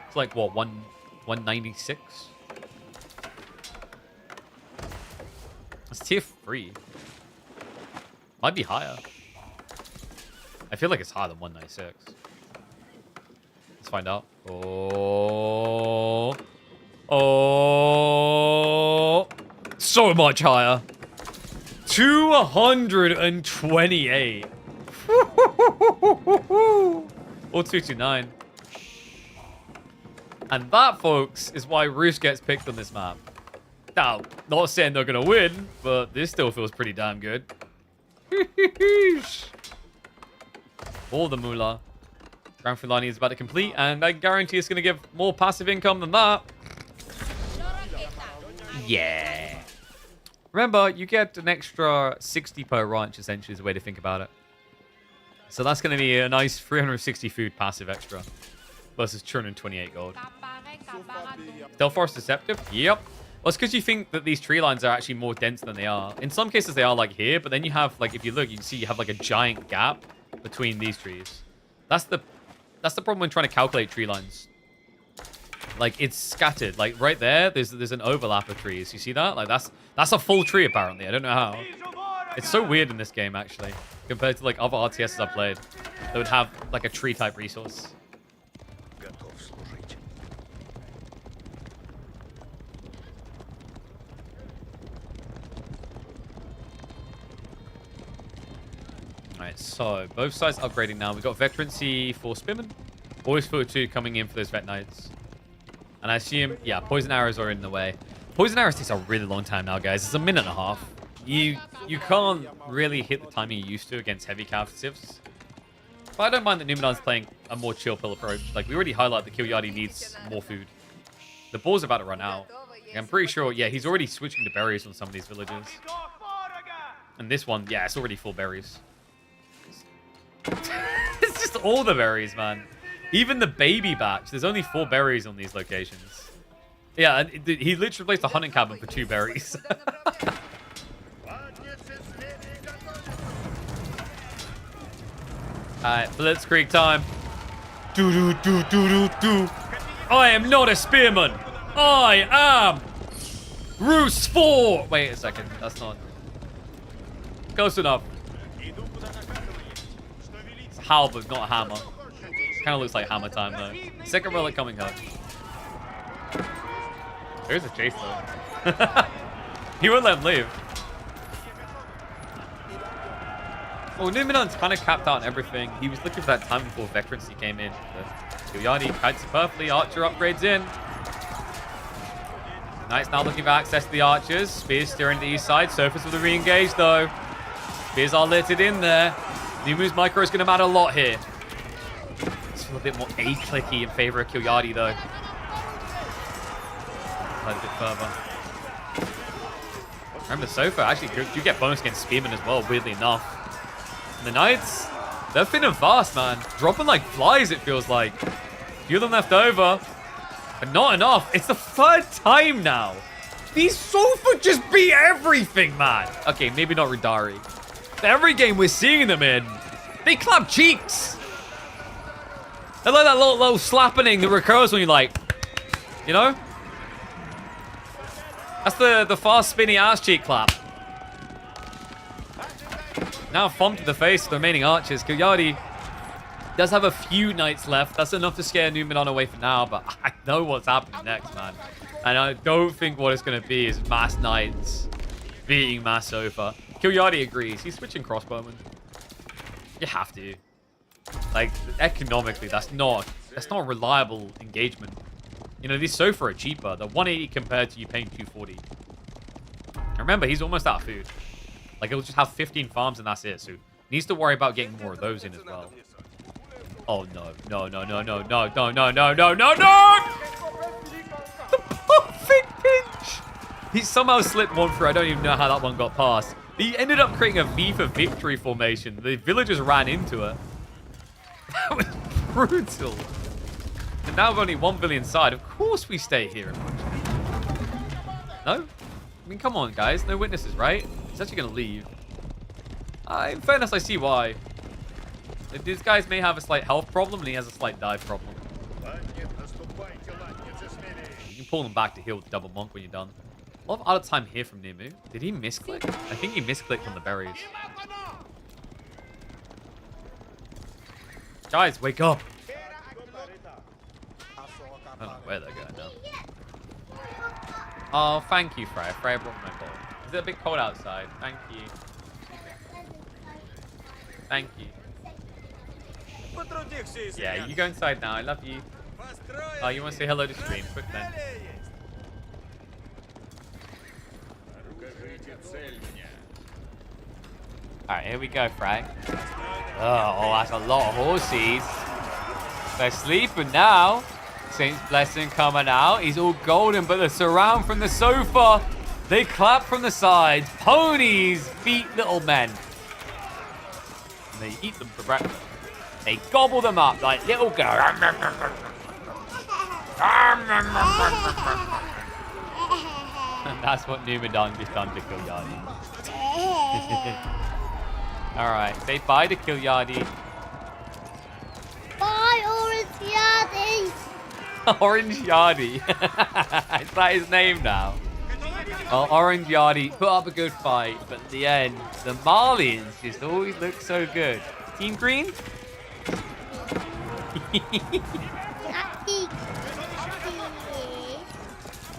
It's like, what, 196? It's tier 3. Might be higher. I feel like it's higher than 196. Let's find out. Oh. so much higher. 228. Or 229. And that, folks, is why Roost gets picked on this map. Now, not saying they're going to win, but this still feels pretty damn good. All the moolah. Grand Fulani is about to complete, and I guarantee it's going to give more passive income than that. Yeah. Remember, you get an extra 60 per ranch, essentially, is the way to think about it. So that's going to be a nice 360 food passive extra versus 228 gold. Stealth Forest Deceptive? Yep. Well, it's because you think that these tree lines are actually more dense than they are. In some cases, they are like here, but then you have, like, if you look, you can see you have, like, a giant gap between these trees. That's the problem when trying to calculate tree lines. Like, it's scattered. Like, right there, there's an overlap of trees. You see that? Like, that's a full tree, apparently. I don't know how. It's so weird in this game, actually, compared to, like, other RTSs I've played that would have, like, a tree-type resource. Alright, so both sides upgrading now. We've got Veterancy for Spearmen. Boys for 2 coming in for those Vet Knights. And I assume, yeah, Poison Arrows are in the way. Poison Arrows takes a really long time now, guys. It's a minute and a half. You can't really hit the timing you used to against heavy civs. But I don't mind that Numudan's playing a more chill pill approach. Like, we already highlighted that Killyardi needs more food. The ball's about to run out. I'm pretty sure, yeah, he's already switching to berries on some of these villages. And this one, yeah, it's already full berries. It's just all the berries, man. Even the baby batch, there's only 4 berries on these locations. Yeah, and he literally placed a hunting cabin for 2 berries. Alright, Blitzkrieg time. Do. I am not a spearman. I am Roost 4. Wait a second, that's not close enough. It's a halberd, not a hammer. Kind of looks like hammer time though. Second relic coming up. There's a chase though. He won't let him leave. Well, Numudan's kind of capped out on everything. He was looking for that time before Veterancy came in. Killyardi kites it perfectly. Archer upgrades in. Knight's now looking for access to the archers. Spears steering to the east side. Surface with the re-engage though. Spears are littered in there. Numu's micro is going to matter a lot here. It's a little bit more A-clicky in favor of Killyardi though. A bit further. Remember, Sofa actually do get bonus against Spearmen as well, weirdly enough. And the Knights, they're thinning fast, man. Dropping like flies, it feels like. Few of them left over, but not enough. It's the 3rd time now. These Sofa just beat everything, man. Okay, maybe not Rudari. Every game we're seeing them in, they clap cheeks. They're like that little slapping that recurs when you like, you know? That's the fast spinny ass cheek clap. Now thumb to the face of the remaining archers. Killyardi does have a few knights left. That's enough to scare Numudan away for now, but I know what's happening next, man. And I don't think what it's going to be is mass knights beating mass Sofa. Killyardi agrees. He's switching crossbowmen. You have to. Like, economically, that's not a reliable engagement. You know, these Sofa are cheaper. They're 180 compared to you paying 240. And remember, he's almost out of food. Like, he'll just have 15 farms and that's it. So, he needs to worry about getting more of those in as well. Oh, no. No. The perfect pinch! He somehow slipped one through. I don't even know how that one got past. He ended up creating a V for victory formation. The villagers ran into it. That was brutal. And now we've only 1 billion side. Of course we stay here. No? I mean, come on, guys. No witnesses, right? He's actually going to leave. In fairness, I see why. These guys may have a slight health problem, and he has a slight dive problem. You can pull them back to heal double monk when you're done. A lot of out of time here from Numu. Did he misclick? I think he misclicked on the berries. Guys, wake up! I don't know where they're going now. Oh, thank you, Freya. Freya brought my ball. Is it a bit cold outside? Thank you. Thank you. Yeah, you go inside now. I love you. Oh, you want to say hello to stream? Quick then. Alright, here we go, Frank. Oh, that's a lot of horses. They're sleeping now. Saint's Blessing coming out. He's all golden, but the surround from the sofa. They clap from the sides. Ponies beat little men. And they eat them for breakfast. They gobble them up like little girls. That's what Numudan just done to Killyardi. Alright, say bye to Killyardi. Bye, Orange Yardy. Orange Yardy. Is that his name now? Well, Orange Yardy put up a good fight, but at the end, the Marlians just always look so good. Team Green?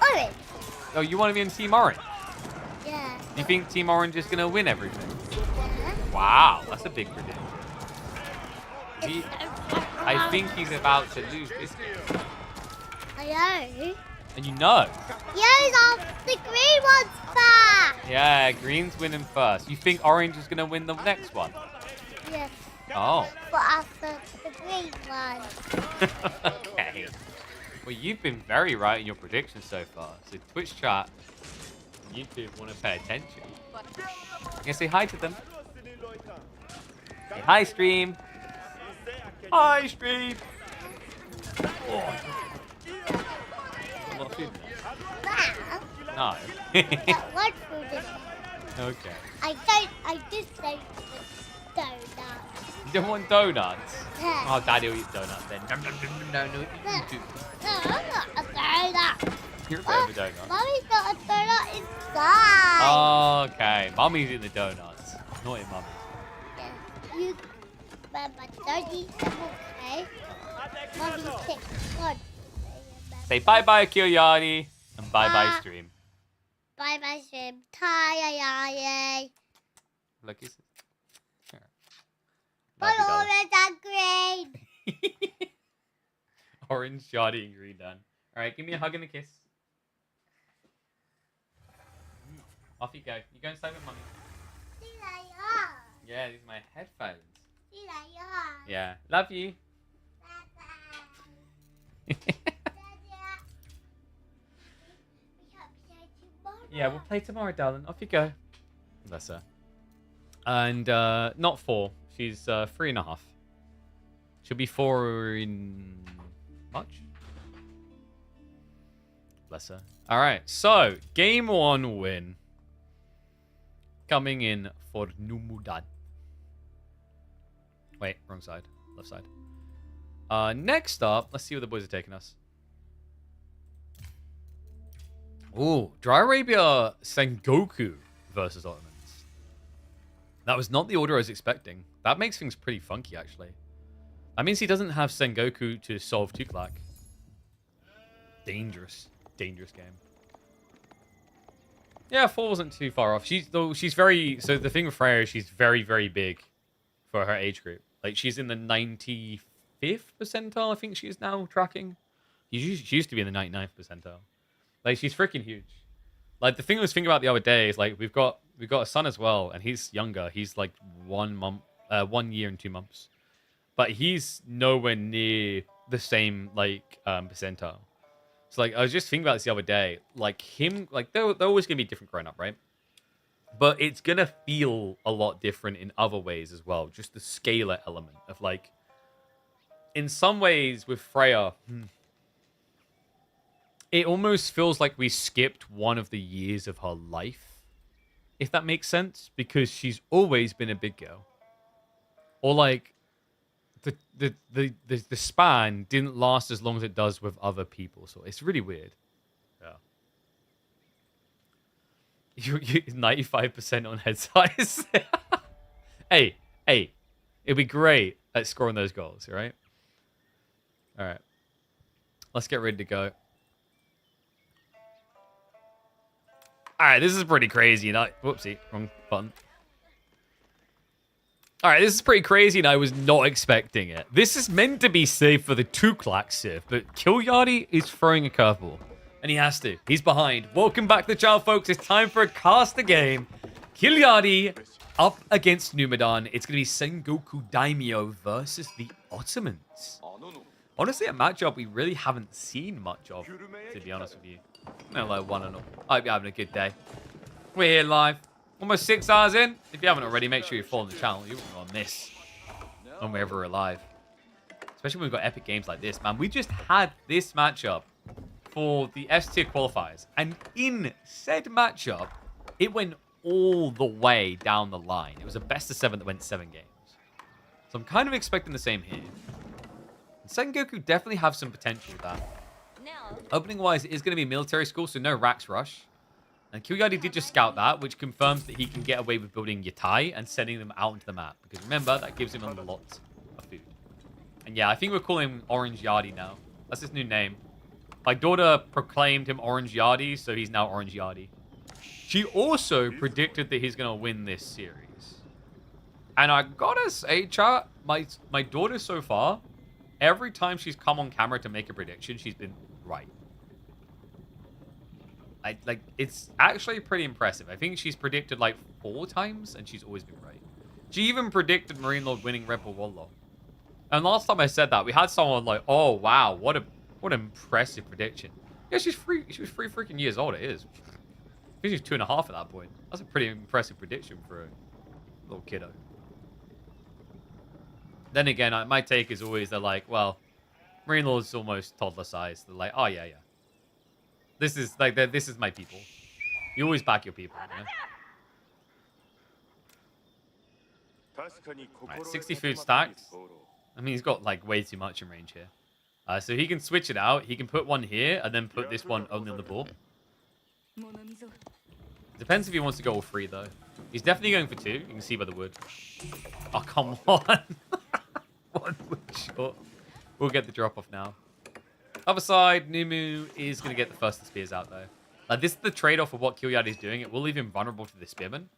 Orange. Oh, you want to be in Team Orange? Yeah. You think Team Orange is going to win everything? Yeah. Wow, that's a big prediction. I think he's about to lose this game. I know. And you know. Yes, the green one's back. Yeah, Green's winning first. You think Orange is going to win the next one? Yes. Oh. But after the green one. Okay. Well, you've been very right in your predictions so far. So Twitch chat, YouTube want to pay attention. You can say hi to them. Say hi, stream. Hi, stream. Oh. What food? No. What food is it? Okay. I just don't donuts. You don't want donuts? Yeah. Oh, Daddy will eat donuts then. No, you do. No, I'm not a donut. You're a bit of a donut. Mommy's got a donut inside. Oh, okay. Mommy's eating the donuts. Not in Mummy. Yeah. You, but don't eat them, okay? Mommy takes one. Say bye-bye, Killyardi. And bye-bye, stream. Bye-bye, stream. Tie-yi-yi. Look, he's... Here. But Love you, orange and green. darling. Orange, Yardi, and green done. Alright, give me a hug and a kiss. Off you go. You go inside with Mummy. Yeah, these are my headphones. Yeah. Love you. Yeah, we'll play tomorrow, darling. Off you go. Bless her. And not 4. She's 3.5. She'll be 4 in March. Bless her. All right. So game 1 win coming in for Numudan. Wait, wrong side. Left side. Next up, let's see where the boys are taking us. Ooh, Dry Arabia Sengoku versus Ottomans. That was not the order I was expecting. That makes things pretty funky, actually. That means he doesn't have Sengoku to solve Tuklak. Dangerous. Dangerous game. Yeah, 4 wasn't too far off. She's very... So the thing with Freya is she's very, very big for her age group. Like, she's in the 95th percentile, I think she is now tracking. She used to be in the 99th percentile. Like, she's freaking huge. Like, the thing I was thinking about the other day is, like, we've got a son as well, and he's younger. He's, like, 1 year and 2 months. But he's nowhere near the same, like, percentile. So, like, I was just thinking about this the other day. Like, him, like, they're always going to be different growing up, right? But it's going to feel a lot different in other ways as well. Just the scalar element of, like, in some ways with Freya... It almost feels like we skipped one of the years of her life, if that makes sense, because she's always been a big girl. Or like the span didn't last as long as it does with other people, so it's really weird. Yeah. You 95% on head size. hey, it'd be great at scoring those goals, right? All right, let's get ready to go. All right, this is pretty crazy. And whoopsie, wrong button. All right, this is pretty crazy, and I was not expecting it. This is meant to be safe for the Tuklak Civ, but Killyardi is throwing a curveball. And he has to. He's behind. Welcome back to the channel, folks. It's time for a caster game. Killyardi up against Numudan. It's going to be Sengoku Daimyo versus the Ottomans. Honestly, a matchup we really haven't seen much of, to be honest with you. No, like 1-0. I hope you're having a good day. We're here live. Almost 6 hours in. If you haven't already, make sure you follow the channel. You won't want to miss when we're ever alive. Especially when we've got epic games like this, man. We just had this matchup for the S-tier qualifiers. And in said matchup, it went all the way down the line. It was a best of 7 that went 7 games. So I'm kind of expecting the same here. And Sengoku definitely have some potential with that. Opening-wise, it is going to be military school, so no Rax Rush. And Killyardi did just scout that, which confirms that he can get away with building Yatai and sending them out into the map. Because remember, that gives him a lot of food. And yeah, I think we're calling him Orange Yardi now. That's his new name. My daughter proclaimed him Orange Yardi, so he's now Orange Yardi. She also predicted that he's going to win this series. And I gotta say, chat, my daughter so far, every time she's come on camera to make a prediction, she's been right. It's actually pretty impressive. I think she's predicted like 4 times, and she's always been right. She even predicted Marine Lord winning Red Bull Wallo. And last time I said that, we had someone like, oh wow, what an impressive prediction. Yeah, she was 3 freaking years old, it is. I think she's 2.5 at that point. That's a pretty impressive prediction for a little kiddo. Then again, my take is always they're like, well, Marine Lord's almost toddler size. They're like, oh yeah. This is my people. You always back your people, you know? Right, 60 food stacked. I mean, he's got like way too much in range here. So he can switch it out. He can put one here and then put this one only on the ball. Depends if he wants to go all 3 though. He's definitely going for 2. You can see by the wood. Oh, come on. 1 wood short. We'll get the drop off now. Other side, Numu is going to get the first of the spears out, though. This is the trade-off of what Killyardi is doing. It will leave him vulnerable to the spearman.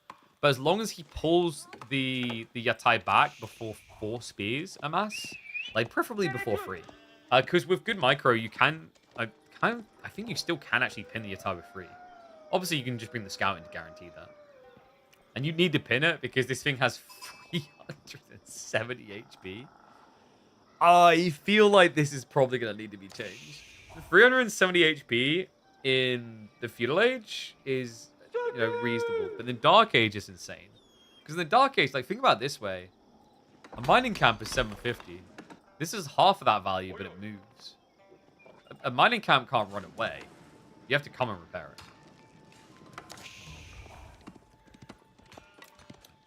But as long as he pulls the Yatai back before 4 spears amass, like preferably before 3. Because with good micro, you can... I think you still can actually pin the Yatai with 3. Obviously, you can just bring the scout in to guarantee that. And you need to pin it because this thing has 370 HP. I feel like this is probably going to need to be changed. 370 HP in the Feudal Age is, reasonable. But in Dark Age is insane. Because in the Dark Age, think about it this way. A mining camp is 750. This is half of that value, but it moves. A mining camp can't run away. You have to come and repair it.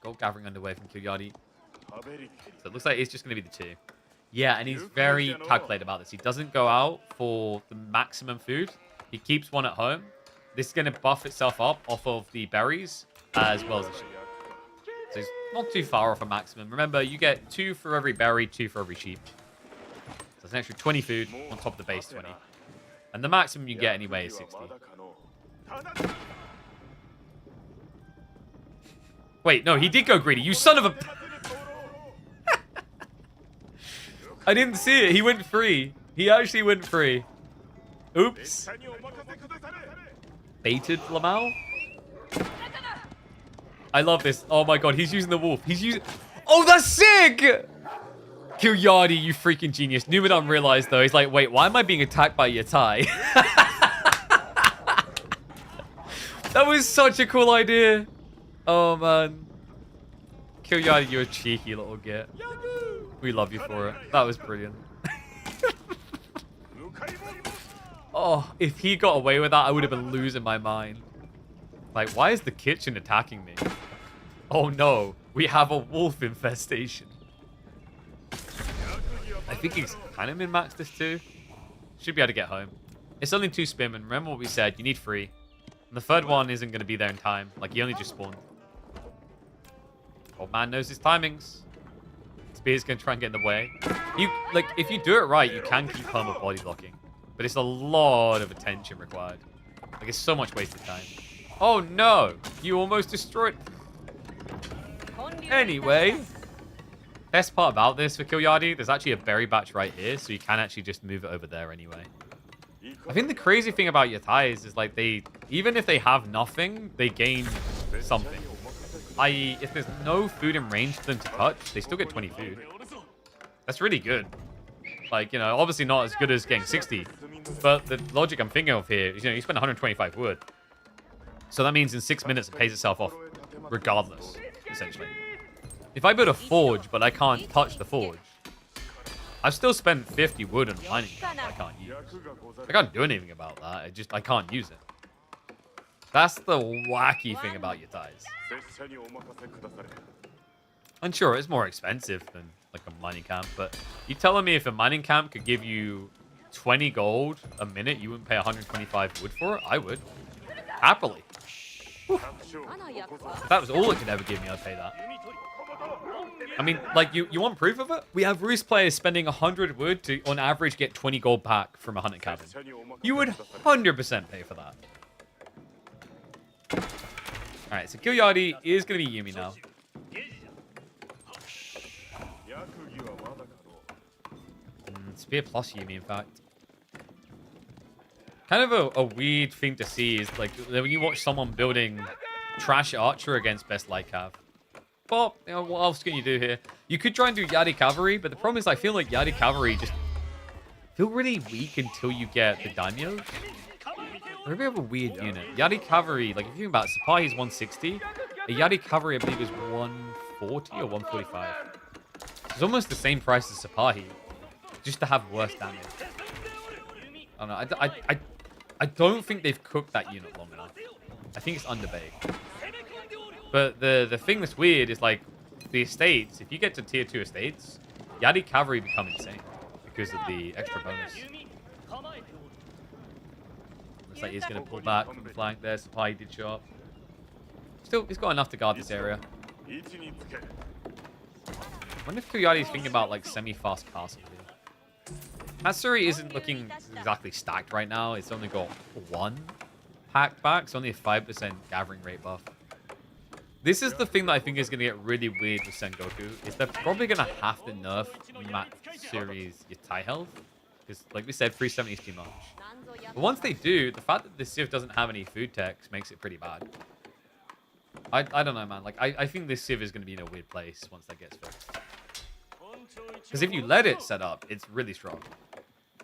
Gold gathering underway from Killyardi. So it looks like it's just going to be the 2. Yeah, and he's very calculated about this. He doesn't go out for the maximum food. He keeps 1 at home. This is going to buff itself up off of the berries as well as the sheep. So he's not too far off a maximum. Remember, you get 2 for every berry, 2 for every sheep. So it's an extra 20 food on top of the base 20. And the maximum you get anyway is 60. Wait, no, he did go greedy. You son of a... I didn't see it. He went free. He actually went free. Oops. Baited Lamau? I love this. Oh my god, he's using the wolf. He's using... Oh, that's sick! Killyardi, you freaking genius. Numudan realized, though. He's like, wait, why am I being attacked by Yatai? That was such a cool idea. Oh, man. Killyardi, you're a cheeky little git. We love you for it. That was brilliant. Oh, if he got away with that, I would have been losing my mind. Like, why is the kitchen attacking me? Oh no, we have a wolf infestation. I think he's kind of min-maxed this too. Should be able to get home. It's only 2 spearmen. Remember what we said, you need 3. And the 3rd one isn't going to be there in time. Like, he only just spawned. Old man knows his timings. Spear's going to try and get in the way. If you do it right, you can keep perma body blocking. But it's a lot of attention required. It's so much wasted time. Oh no, you almost destroyed. Anyway, best part about this for Killyardi, there's actually a berry batch right here, so you can actually just move it over there anyway. I think the crazy thing about Yatais is like even if they have nothing, they gain something. I.e., if there's no food in range for them to touch, they still get 20 food. That's really good. Like, you know, obviously not as good as getting 60, but the logic I'm thinking of here is, you know, you spend 125 wood. So that means in 6 minutes it pays itself off regardless, essentially. If I build a forge, but I can't touch the forge, I've still spent 50 wood on a mining camp I can't use. I can't do anything about that. I can't use it. That's the wacky thing about Yatais. And sure, it's more expensive than like a mining camp, but you telling me if a mining camp could give you 20 gold a minute, you wouldn't pay 125 wood for it? I would. Happily. Whew. If that was all it could ever give me, I'd pay that. I mean, like, you want proof of it? We have Roost players spending 100 wood to, on average, get 20 gold back from a hunting cabin. You would 100% pay for that. Alright, so Killyardi is going to be Yumi now. Spear plus Yumi, in fact. Kind of a weird thing to see is, like, when you watch someone building Trash Archer against Best Light Cav. But, you know, what else can you do here? You could try and do Yadi Cavalry, but the problem is I feel like Yadi Cavalry just feel really weak until you get the Daimyos. They're a bit of a weird unit. Yadi Cavalry, like, if you think about it, Sapahi's 160. A Yadi Cavalry, I believe, is 140 or 145. It's almost the same price as Sapahi, just to have worse damage. I don't know. I don't think they've cooked that unit long enough. I think it's underbaked. But the thing that's weird is, like, the estates, if you get to tier 2 estates, Yadi Cavalry become insane because of the extra bonus. Looks like he's going to pull back from the flank there. Sapai did show up. Still, he's got enough to guard this area. I wonder if Killyardi's thinking about, like, semi-fast castle here. Hatsuri isn't looking exactly stacked right now. It's only got 1 pack back. It's only a 5% gathering rate buff. This is the thing that I think is going to get really weird with Sengoku, is they're probably going to have to nerf Matsuri's Yatai health. Because, like we said, 370 is too much. But once they do, the fact that the Civ doesn't have any food techs makes it pretty bad. I don't know, man. Like, I think this Civ is going to be in a weird place once that gets fixed. Because if you let it set up, it's really strong.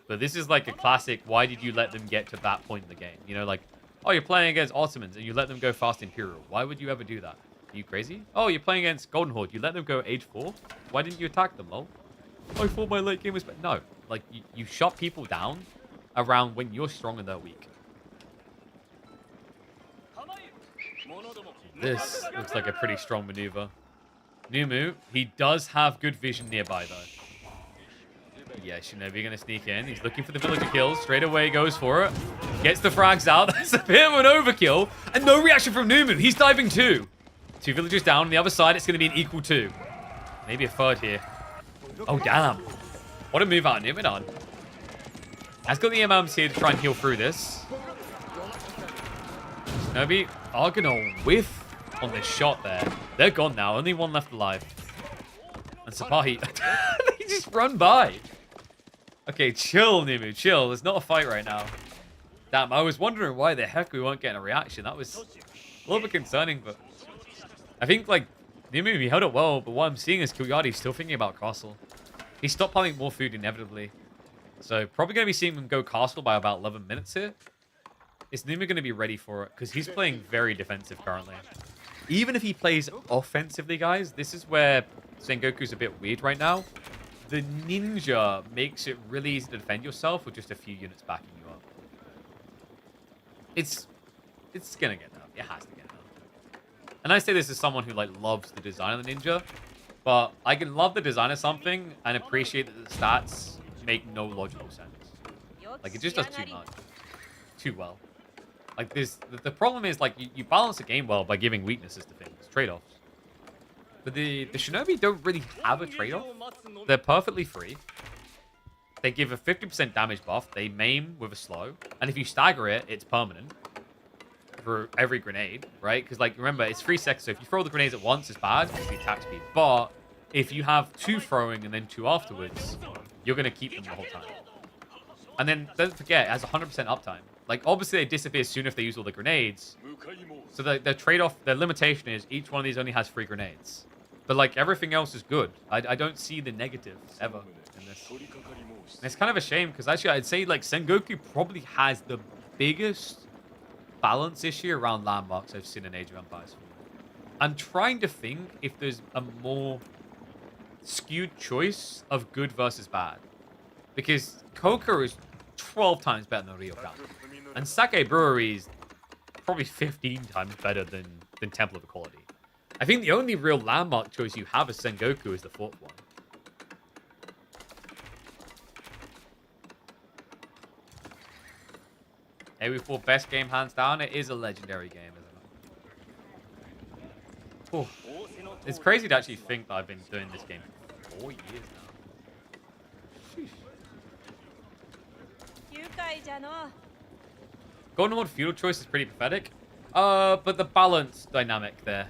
But this is like a classic, why did you let them get to that point in the game? You know, like, oh, you're playing against Ottomans and you let them go fast Imperial. Why would you ever do that? Are you crazy? Oh, you're playing against Golden Horde. You let them go age 4? Why didn't you attack them, lol? I thought my late game was... No. Like, you shut people down around when you're strong and they're weak. This looks like a pretty strong maneuver. Numu, he does have good vision nearby, though. Yeah, Shinobi gonna sneak in. He's looking for the villager kills. Straight away goes for it. Gets the frags out. That's a bit of an overkill. And no reaction from Numu. He's diving too. 2 villagers down. On the other side, it's going to be an equal 2. Maybe a third here. Oh, damn. What a move out of Numudan. Has got the MMs here to try and heal through this. Shinobi are going to whiff on this shot there. They're gone now. Only 1 left alive. And Sapahi, they just run by. Okay, chill, Numu. Chill. There's not a fight right now. Damn, I was wondering why the heck we weren't getting a reaction. That was a little bit concerning, but... I think, like, Numu, he held it well, but what I'm seeing is Killyardi still thinking about castle. He stopped piling more food inevitably. So, probably going to be seeing him go castle by about 11 minutes here. Is Numu going to be ready for it? Because he's playing very defensive currently. Even if he plays offensively, guys, this is where Sengoku's a bit weird right now. The ninja makes it really easy to defend yourself with just a few units backing you up. It's going to get done. It has to get done. And I say this as someone who, like, loves the design of the ninja, but I can love the design of something and appreciate that the stats make no logical sense. Like, it just does too much. Too well. Like, the problem is, like, you balance the game well by giving weaknesses to things, trade-offs. But the Shinobi don't really have a trade-off. They're perfectly free. They give a 50% damage buff. They maim with a slow. And if you stagger it, it's permanent. for every grenade, right? Because, like, remember, it's 3 seconds. So if you throw the grenades at once, it's bad. It's the attack speed. But if you have 2 throwing and then 2 afterwards, you're going to keep them the whole time. And then don't forget, it has 100% uptime. Like, obviously, they disappear soon if they use all the grenades. So the trade-off, the limitation is each one of these only has 3 grenades. But, like, everything else is good. I don't see the negative ever in this. And it's kind of a shame because, actually, I'd say, like, Sengoku probably has the biggest balance issue around landmarks I've seen in Age of Empires 4. I'm trying to think if there's a more skewed choice of good versus bad. Because Coca is 12 times better than Ryokan. And Sake Brewery is probably 15 times better than Temple of Equality. I think the only real landmark choice you have as Sengoku is the 4th one. AW4 best game hands down. It is a legendary game, isn't it? Ooh. It's crazy to actually think that I've been doing this game for 4 years now. Sheesh. Golden Horde feudal choice is pretty pathetic. But the balance dynamic there.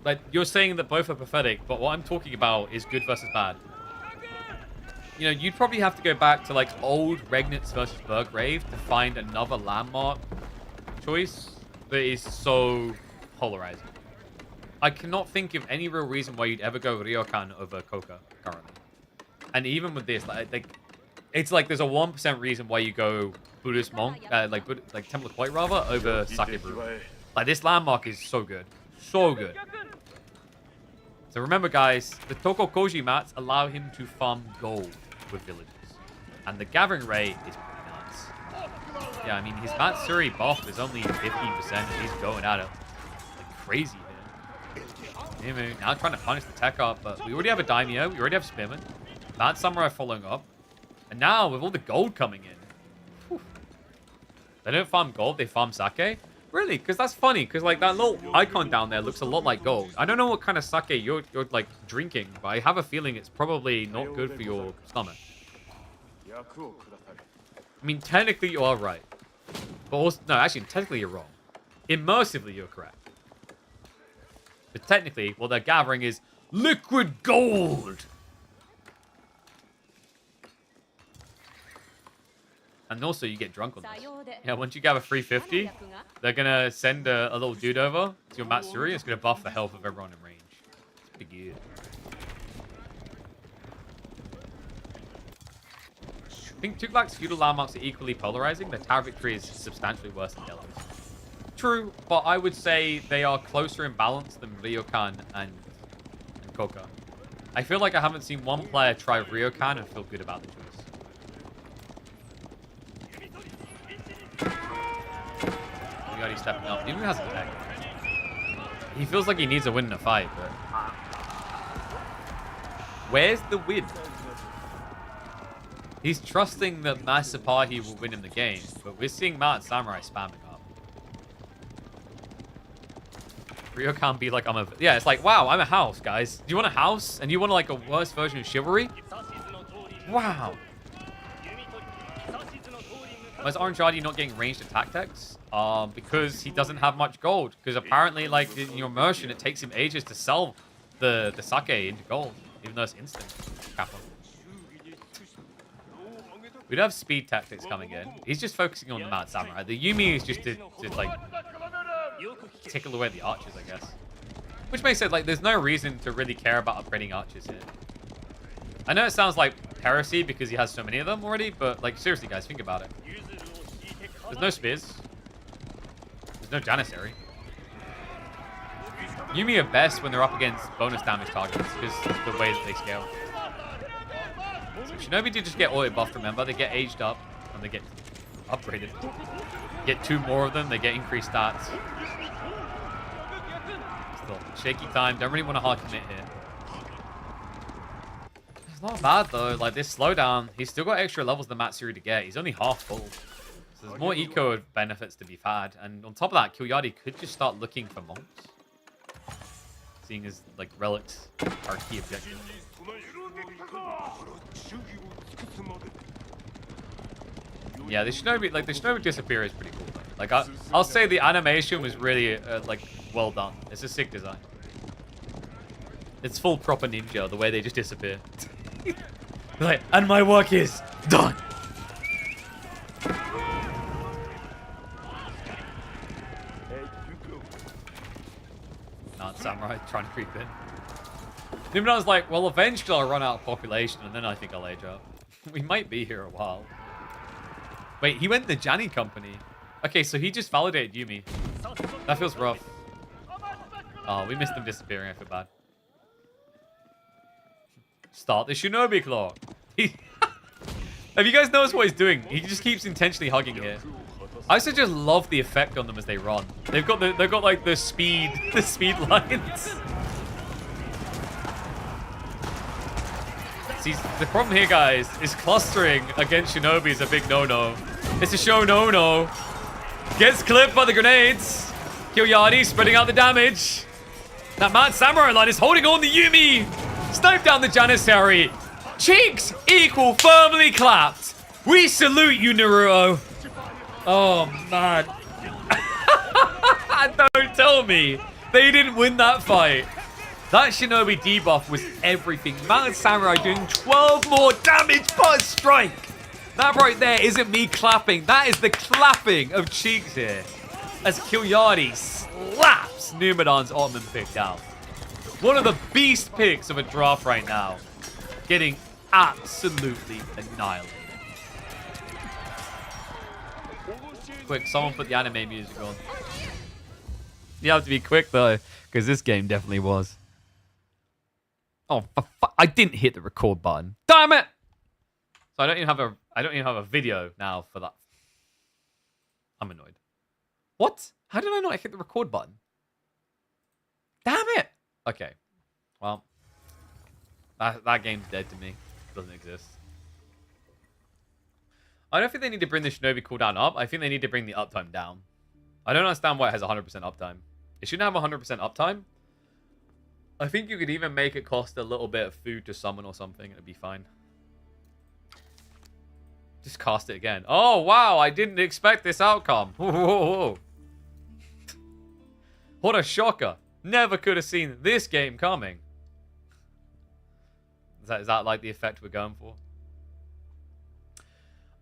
Like, you're saying that both are pathetic, but what I'm talking about is good versus bad. You know, you'd probably have to go back to, like, old Regnitz versus Burgrave to find another landmark choice that is so polarizing. I cannot think of any real reason why you'd ever go Ryokan over Coca currently. And even with this, like it's like there's a 1% reason why you go Buddhist Monk, like Temple of Equality rather, over Sake Brew. Like, this landmark is so good. So good. So remember, guys, the Toko Koji mats allow him to farm gold with villagers. And the gathering rate is pretty nuts. Yeah, I mean, his Matsuri buff is only 15%, and he's going at it like crazy here. Now trying to punish the tech up, but we already have a Daimyo, we already have Spearman. Mad Samurai following up. And now, with all the gold coming in, whew, they don't farm gold, they farm sake. Really? Because that's funny, because, like, that little icon down there looks a lot like gold. I don't know what kind of sake you're like, drinking, but I have a feeling it's probably not good for your stomach. I mean, technically you are right. But also, no, actually, technically you're wrong. Immersively, you're correct. But technically, what they're gathering is liquid gold! And also, you get drunk on this. Yeah, once you gather 350, they're going to send a little dude over to your Matsuri. It's going to buff the health of everyone in range. It's pretty good. I think Tuklak's feudal landmarks are equally polarizing. The Tower Victory is substantially worse than Yellow's. True, but I would say they are closer in balance than Ryokan and Coca. I feel like I haven't seen one player try Ryokan and feel good about the choice. Killyardi stepping up. He even has a tech. He feels like he needs a win in a fight, but... Where's the win? He's trusting that Masapahi will win him the game, but we're seeing Matt Samurai spamming up. Ryokan be like, yeah, it's like, wow, I'm a house, guys. Do you want a house? And you want, like, a worse version of Chivalry? Wow. Why is Orangeardi not getting ranged attack decks? Because he doesn't have much gold. Because apparently, like, in your immersion, it takes him ages to sell the sake into gold. Even though it's instant. Kappa. We don't have speed tactics coming in. He's just focusing on the Mad Samurai. The Yumi is just to like, tickle away the archers, I guess. Which makes it, like, there's no reason to really care about upgrading archers here. I know it sounds like heresy because he has so many of them already, but, like, seriously, guys, think about it. There's no spears. There's no Janissary. Yumi are best when they're up against bonus damage targets because of the way that they scale. So Shinobi do just get auto buffed, remember? They get aged up and they get upgraded. Get 2 more of them, they get increased stats. Still, shaky time. Don't really want to hard commit here. It's not bad though. Like, this slowdown, he's still got extra levels than Matsuri to get. He's only half full. So there's more eco benefits to be had. And on top of that, Killyardi could just start looking for monks. Seeing as, like, relics are key objective. Yeah, the Shinobi disappear is pretty cool though. Like, I'll say the animation was really, like, well done. It's a sick design. It's full proper ninja, the way they just disappear. Like, and my work is done. Not samurai trying to creep in. Numudan's like, well, eventually I'll run out of population, and then I think I'll age up. We might be here a while. Wait, he went to the Janny company. Okay, so he just validated Yumi. That feels rough. Oh, we missed them disappearing. I feel bad. Start the Shinobi Claw. Have you guys noticed what he's doing? He just keeps intentionally hugging here. I also just love the effect on them as they run. They've got like the speed lines. See, the problem here, guys, is clustering against Shinobi is a big no-no. It's a show no-no. Gets clipped by the grenades. Killyardi spreading out the damage. That mad samurai line is holding on the Yumi. Snipe down the Janissary. Cheeks equal firmly clapped. We salute you, Naruto. Oh, man. Don't tell me they didn't win that fight. That Shinobi debuff was everything. Mad Samurai doing 12 more damage per strike. That right there isn't me clapping. That is the clapping of cheeks here. As Killyardi slaps Numudan's Ottoman pick down. One of the beast picks of a draft right now. Getting absolutely annihilated. Quick, someone put the anime music on. You have to be quick though, because this game definitely was. Oh, I didn't hit the record button. Damn it! So I don't even have a video now for that. I'm annoyed. What? How did I not hit the record button? Damn it! Okay. Well, that game's dead to me. It doesn't exist. I don't think they need to bring the Shinobi cooldown up. I think they need to bring the uptime down. I don't understand why it has 100% uptime. It shouldn't have 100% uptime. I think you could even make it cost a little bit of food to summon or something. It'd be fine. Just cast it again. Oh, wow. I didn't expect this outcome. Whoa, whoa, whoa. What a shocker. Never could have seen this game coming. Is that like the effect we're going for?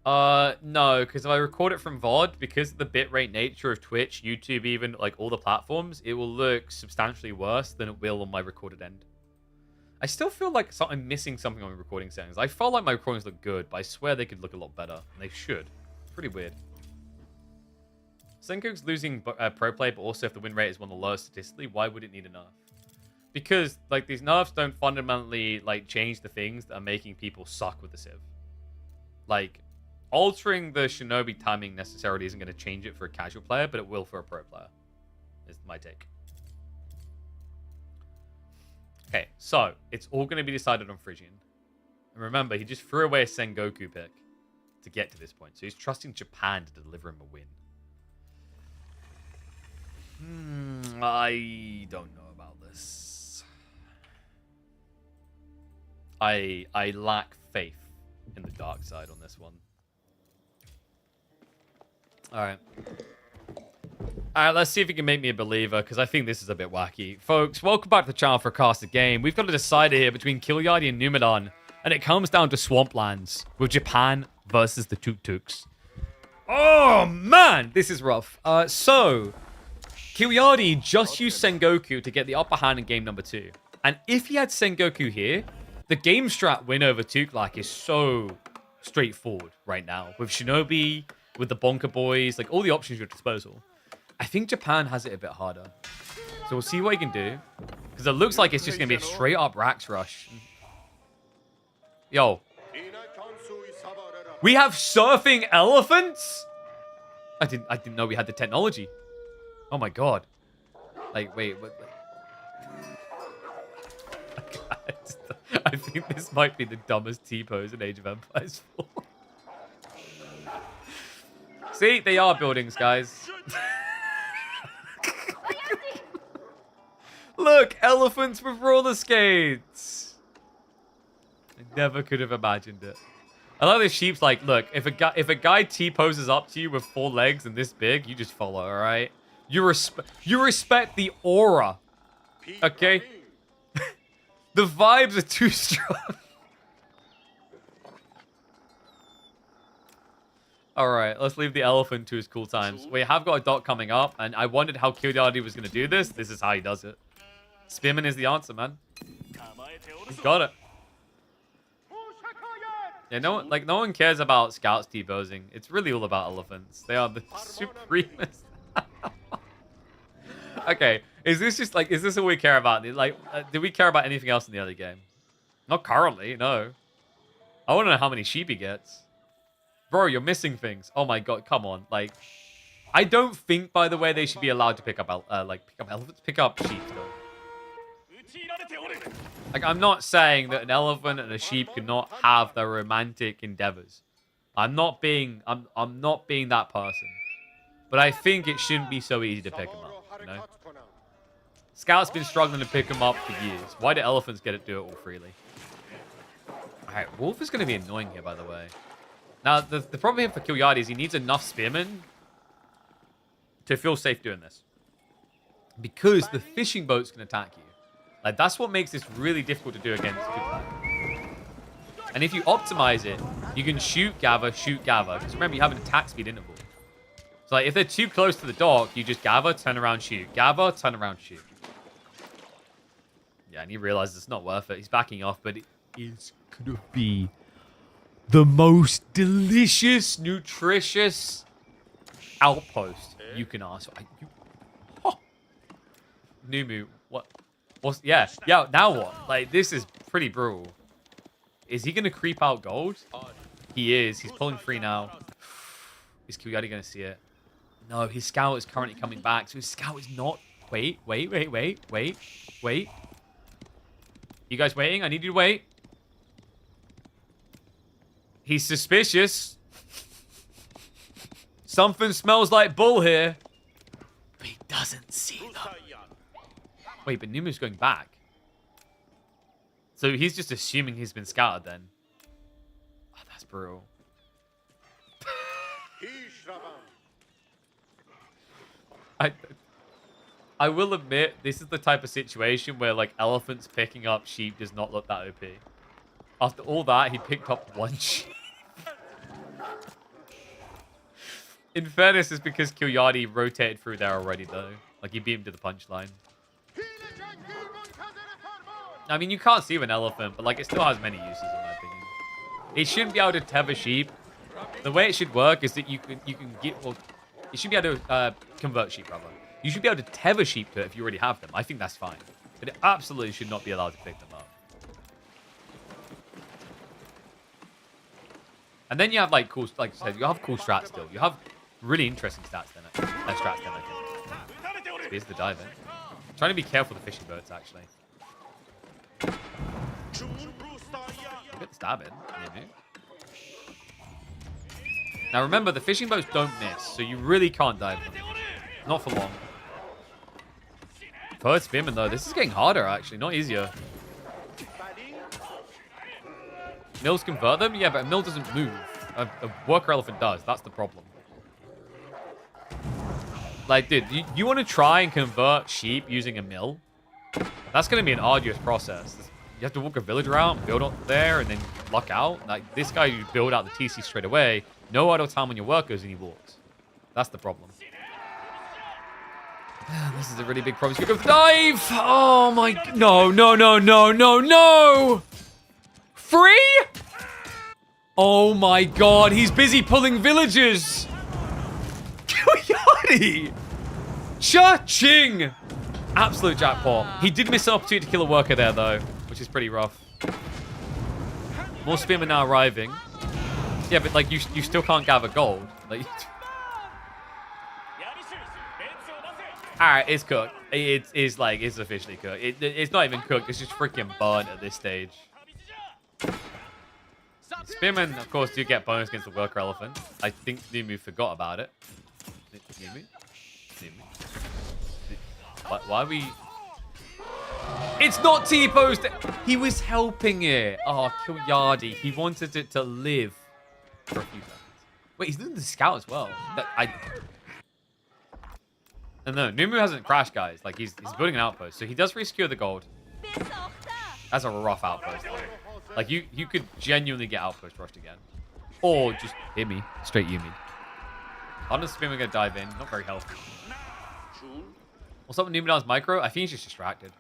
No, because if I record it from VOD, because of the bitrate nature of Twitch, YouTube, even like all the platforms, it will look substantially worse than it will on my recorded end. I still feel like I'm missing something on my recording settings. I felt like my recordings look good, but I swear they could look a lot better, and they should. Pretty weird. Sengoku's losing pro play, but also if the win rate is one of the lowest statistically, why would it need a nerf? Because like these nerfs don't fundamentally like change the things that are making people suck with the Civ. Like, altering the Shinobi timing necessarily isn't going to change it for a casual player, but it will for a pro player. Is my take. Okay, so it's all going to be decided on Phrygian. And remember, he just threw away a Sengoku pick to get to this point. So he's trusting Japan to deliver him a win. I don't know about this. I lack faith in the dark side on this one. Alright, let's see if you can make me a believer, because I think this is a bit wacky. Folks, welcome back to the channel for a casted game. We've got to decide here between Killyardi and Numudan, and it comes down to Swamplands, with Japan versus the Tuktuks. Oh, man! This is rough. So, Killyardi just used Sengoku to get the upper hand in game number 2. And if he had Sengoku here, the game strat win over Tuklak is so straightforward right now. With Shinobi, with the Bonker Boys, like all the options at your disposal. I think Japan has it a bit harder. So we'll see what he can do. Because it looks like it's just going to be a straight up Rax rush. Yo. We have surfing elephants? I didn't know we had the technology. Oh my god. Like, wait. I think this might be the dumbest T-pose in Age of Empires 4. See, they are buildings, guys. Look, elephants with roller skates. I never could have imagined it. I love this sheep's like, look, if a guy T-poses up to you with 4 legs and this big, you just follow, all right? You respect the aura, okay? The vibes are too strong. All right, let's leave the elephant to his cool times. We have got a dock coming up, and I wondered how Killyardi was going to do this. This is how he does it. Spearman is the answer, man. He's got it. Yeah, no one cares about scouts T-posing. It's really all about elephants. They are the supremest. Okay, is this all we care about? Like, do we care about anything else in the early game? Not currently, no. I want to know how many sheep he gets. Bro, you're missing things. Oh my god, come on. Like, I don't think, by the way, they should be allowed to pick up elephants, pick up sheep though. Like, I'm not saying that an elephant and a sheep cannot have their romantic endeavors. I'm not being that person. But I think it shouldn't be so easy to pick them up, you know? Scout's been struggling to pick them up for years. Why do elephants get to do it all freely? Alright, Wolf is going to be annoying here, by the way. Now, the problem here for Killyardi is he needs enough spearmen to feel safe doing this. Because the fishing boats can attack you. Like, that's what makes this really difficult to do against Tuklak. And if you optimize it, you can shoot, gather. Because remember, you have an attack speed interval. So, like, if they're too close to the dock, you just gather, turn around, shoot. Gather, turn around, shoot. Yeah, and he realizes it's not worth it. He's backing off, but it is going to be the most delicious, nutritious outpost you can ask for. Numu, what? Yeah, now what? Like, this is pretty brutal. Is he going to creep out gold? He is. He's pulling free now. Is Killyardi going to see it? No, his scout is currently coming back. So his scout is not... Wait. You guys waiting? I need you to wait. He's suspicious. Something smells like bull here. But he doesn't see them. Wait, but Numu's going back. So he's just assuming he's been scouted then. Oh, that's brutal. I will admit, this is the type of situation where, like, elephants picking up sheep does not look that OP. After all that, he picked up 1 sheep. In fairness, it's because Killyardi rotated through there already, though. Like, he beat him to the punchline. I mean, you can't see with an elephant, but, like, it still has many uses, in my opinion. It shouldn't be able to tether sheep. The way it should work is that you can get... Well, you should be able to convert sheep, rather. You should be able to tether sheep to it if you already have them. I think that's fine. But it absolutely should not be allowed to pick them up. And then you have, like, cool... Like I said, you have cool strats still. You have really interesting strats then, I think. Spears the dive in. I'm trying to be careful with the fishing boats, actually. A bit stabbing, maybe. Now remember, the fishing boats don't miss, so you really can't dive them. Not for long. Third spearman, though. This is getting harder, actually. Not easier. Mills convert them? Yeah, but a mill doesn't move. A worker elephant does. That's the problem. Like, dude, you want to try and convert sheep using a mill? That's going to be an arduous process. You have to walk a village around, build up there, and then luck out. Like, this guy, you build out the TC straight away. No idle time on your workers, and he walks. That's the problem. This is a really big problem. He's going to go for the dive! Oh, my... No! Free? Oh, my God. He's busy pulling villagers. Killyardi! Cha-ching! Absolute jackpot. He did miss an opportunity to kill a worker there, though, which is pretty rough. More spearmen now arriving. Yeah, but, like, you still can't gather gold. Like... Alright, it's cooked. It's officially cooked. It's not even cooked. It's just freaking burnt at this stage. Spearmen, of course, do get bonus against the worker elephant. I think Numu forgot about it. Numu? Why are we... It's not T-posed! He was helping it! Oh, Killyardi. He wanted it to live. for a few seconds. Wait, he's doing the scout as well. No, Numu hasn't crashed, guys. Like, he's building an outpost. So he does resecure the gold. That's a rough outpost, though. Like, you could genuinely get outpost rushed again. Or just hit me. Straight Yumi. Honestly, we're going to dive in. Not very healthy. What's up with Numudan's micro? I think he's just distracted.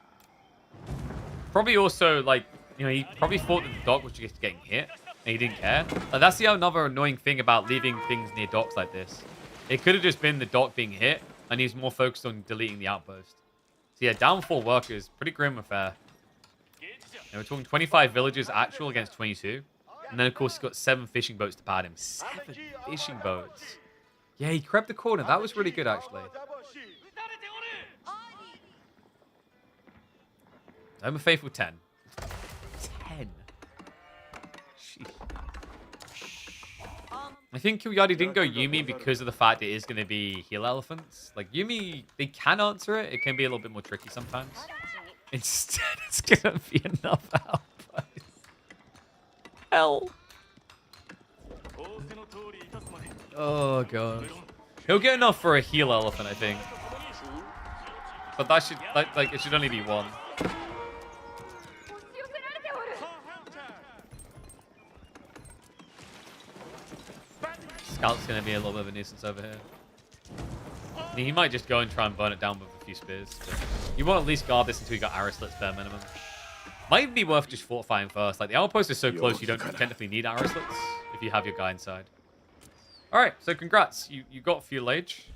Probably also, like, you know, he probably thought that the dock was just getting hit. And he didn't care. Like, that's the another annoying thing about leaving things near docks like this. It could have just been the dock being hit. And he's more focused on deleting the outpost. So yeah, down 4 workers. Pretty grim affair. And we're talking 25 villagers actual against 22. And then, of course, he's got 7 fishing boats to pad him. 7 fishing boats. Yeah, he crept the corner. That was really good, actually. I'm a faithful 10. 10. Sheesh. I think Killyardi didn't go Yumi because of the fact it is going to be heal elephants. Like, Yumi, they can answer it. It can be a little bit more tricky sometimes. Instead, it's going to be another outpost. Hell. Oh, God. He'll get enough for a heal elephant, I think. But that should, like it should only be 1. Scout's going to be a little bit of a nuisance over here. I mean, he might just go and try and burn it down with a few spears. But you want to at least guard this until you got arrow slits bare minimum. Might even be worth just fortifying first. Like, the outpost is so close you don't technically need arrow slits if you have your guy inside. Alright, so congrats. You got Fuel Age.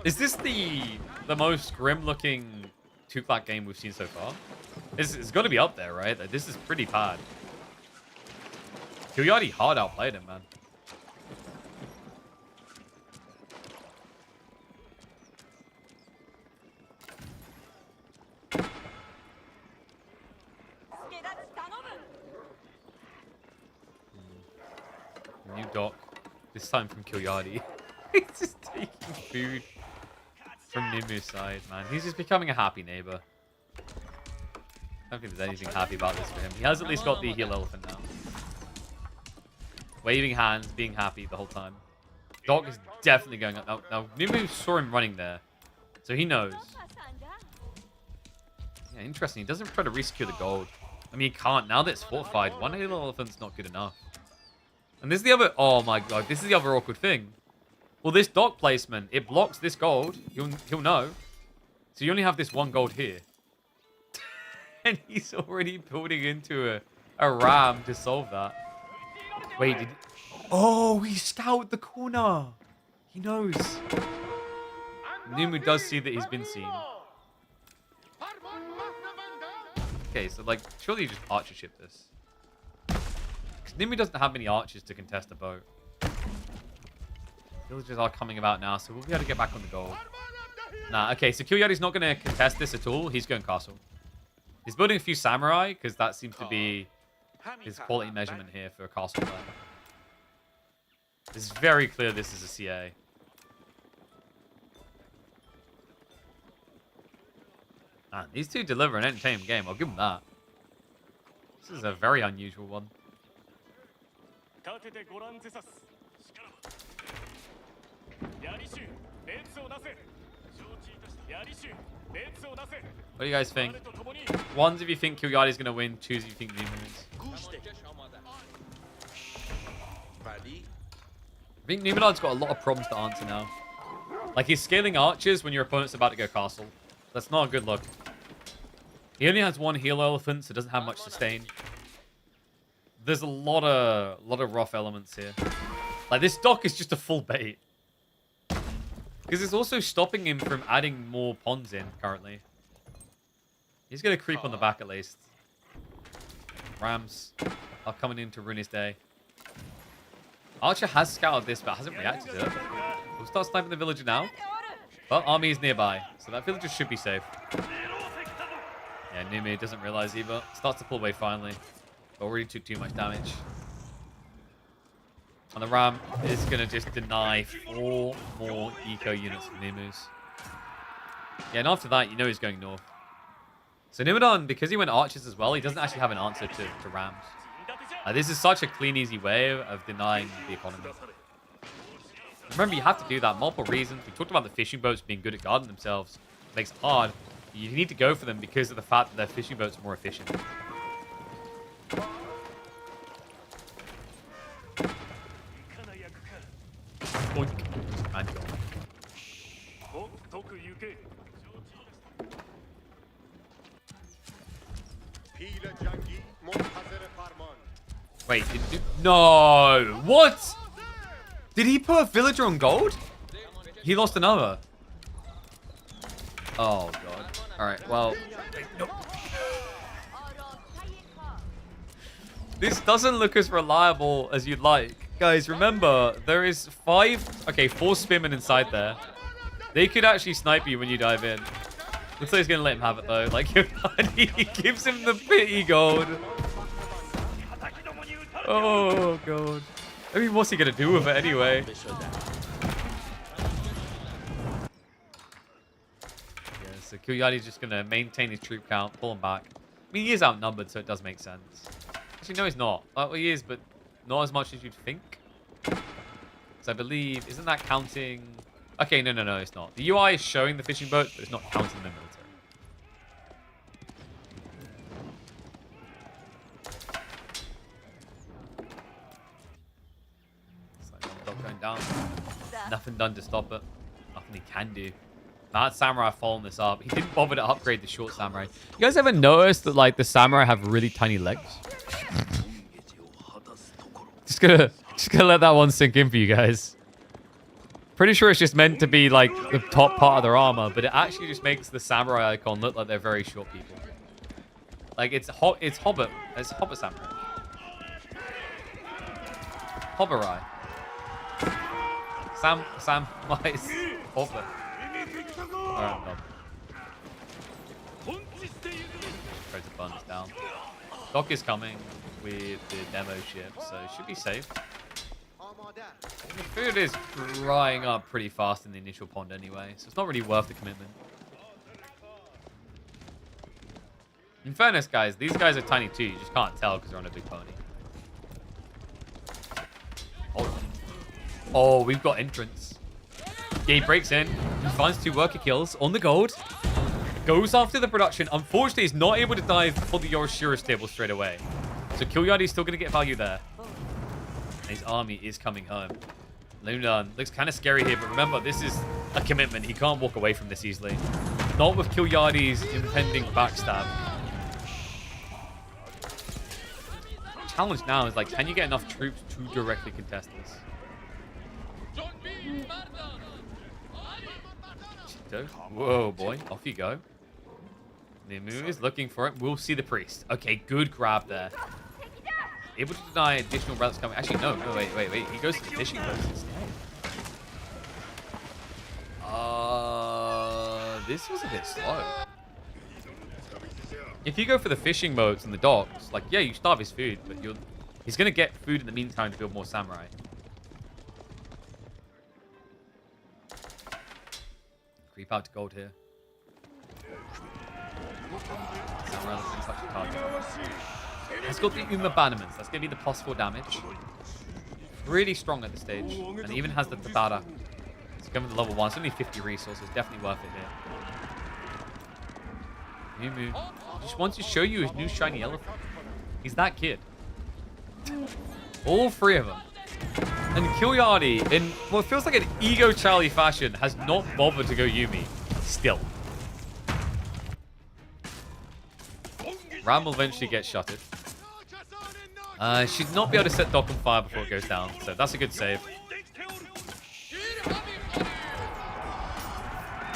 Is this the most grim-looking Tuklak game we've seen so far? It's got to be up there, right? Like, this is pretty bad. Killyardi hard outplayed him, man. New dock. This time from Killyardi. He's just taking food from Nimu's side, man. He's just becoming a happy neighbor. I don't think there's anything happy about this for him. He has at least got the heal elephant now. Waving hands, being happy the whole time. Dock is definitely going up. Now Nimu saw him running there, so he knows. Yeah, interesting. He doesn't try to resecure the gold. I mean, he can't. Now that it's fortified, 1 heal elephant's not good enough. And this is the other... Oh, my God. This is the other awkward thing. Well, this dock placement, it blocks this gold. He'll know. So you only have this 1 gold here. And he's already building into a ram to solve that. Wait, did... Oh, he scouted the corner. He knows. Numu does see that he's been seen. Okay, so, like, surely you just archer ship this. Nimu doesn't have many archers to contest the boat. Villagers are coming about now, so we'll be able to get back on the gold. Nah, okay, so Killyardi's not going to contest this at all. He's going castle. He's building a few samurai, because that seems to be his quality measurement here for a castle player. It's very clear this is a CA. Man, these two deliver an entertaining game. I'll give them that. This is a very unusual one. What do you guys think? Ones if you think Killyardi is going to win, twos if you think Numu is. I think Numudan's got a lot of problems to answer now. Like, he's scaling archers when your opponent's about to go castle. That's not a good look. He only has 1 heal elephant, so doesn't have much sustain. There's a lot of rough elements here. Like, this dock is just a full bait. Because it's also stopping him from adding more pawns in, currently. He's going to creep on the back, at least. Rams are coming in to ruin his day. Archer has scouted this, but hasn't reacted to it. We'll start sniping the villager now. But army is nearby, so that villager should be safe. Yeah, Numu doesn't realize either. Starts to pull away finally. Already took too much damage. And the ram is going to just deny 4 more eco units from Numu's. Yeah, and after that, you know he's going north. So Numudan, because he went archers as well, he doesn't actually have an answer to rams. This is such a clean, easy way of denying the economy. Remember, you have to do that. Multiple reasons. We talked about the fishing boats being good at guarding themselves. It makes it hard. You need to go for them because of the fact that their fishing boats are more efficient. And go. Wait, no! What? Did he put a villager on gold? He lost another. Oh, God. Alright, well. No. This doesn't look as reliable as you'd like. Guys, remember, there is 4 spearmen inside there. They could actually snipe you when you dive in. Looks like he's going to let him have it, though. Like, he gives him the pity gold. Oh, God. I mean, what's he going to do with it anyway? Yeah, so Killyardi's just going to maintain his troop count, pull him back. I mean, he is outnumbered, so it does make sense. Actually, no, he's not. Well, he is, but not as much as you'd think. So I believe, isn't that counting? Okay, no, it's not. The UI is showing the fishing boat, but it's not counting the military. Going down. Nothing done to stop it. Nothing he can do. Mad Samurai following this up. He didn't bother to upgrade the short samurai. You guys ever notice that like the samurai have really tiny legs? just gonna let that one sink in for you guys. Pretty sure it's just meant to be like the top part of their armor, but it actually just makes the samurai icon look like they're very short people. Like it's Hobbit. It's Hobbit samurai. Hobberai. Samwise Hobbit. Alright, I'm done. Try to burn this down. Doc is coming with the demo ship, so it should be safe. The food is drying up pretty fast in the initial pond anyway, so it's not really worth the commitment. In fairness, guys, these guys are tiny too. You just can't tell because they're on a big pony. Oh, we've got entrance. Yeah, he breaks in. He finds 2 worker kills on the gold. Goes after the production. Unfortunately, he's not able to dive for the Yorishiro stable straight away. So Killyardi's still going to get value there. And his army is coming home. Numudan looks kind of scary here, but remember, this is a commitment. He can't walk away from this easily. Not with Killyardi's impending backstab. The challenge now is like, can you get enough troops to directly contest this? Whoa, boy. Off you go. Nimu is looking for it. We'll see the priest. Okay, good grab there. Able to deny additional relics coming. Actually, no, wait. He goes to the fishing boats instead. This was a bit slow. If you go for the fishing boats and the docks, like, yeah, you starve his food, but he's going to get food in the meantime to build more samurai. Creep out to gold here. Samurai looks like such a target. He's got the Uma bannerments. That's going to be the +4 damage. Really strong at this stage. And he even has the Tabata. It's going with the level 1. It's only 50 resources. Definitely worth it here. Mumu just wants to show you his new shiny elephant. He's that kid. All 3 of them. And Killyardi, in what feels like an ego Charlie fashion, has not bothered to go Yumi. Still. Ram will eventually get shuttered. Should not be able to set Doc on fire before it goes down, so that's a good save.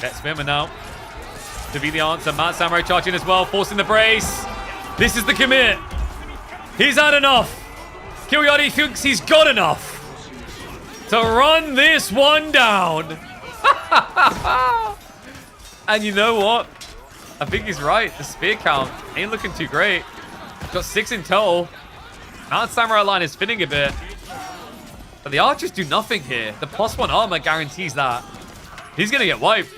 Get Swimmer now. To be the answer. Mad Samurai charging as well, forcing the brace. This is the commit. He's had enough. Killyardi thinks he's got enough to run this one down. And you know what? I think he's right. The spear count ain't looking too great. Got 6 in total. Mad Samurai line is spinning a bit. But the archers do nothing here. The +1 armor guarantees that. He's going to get wiped.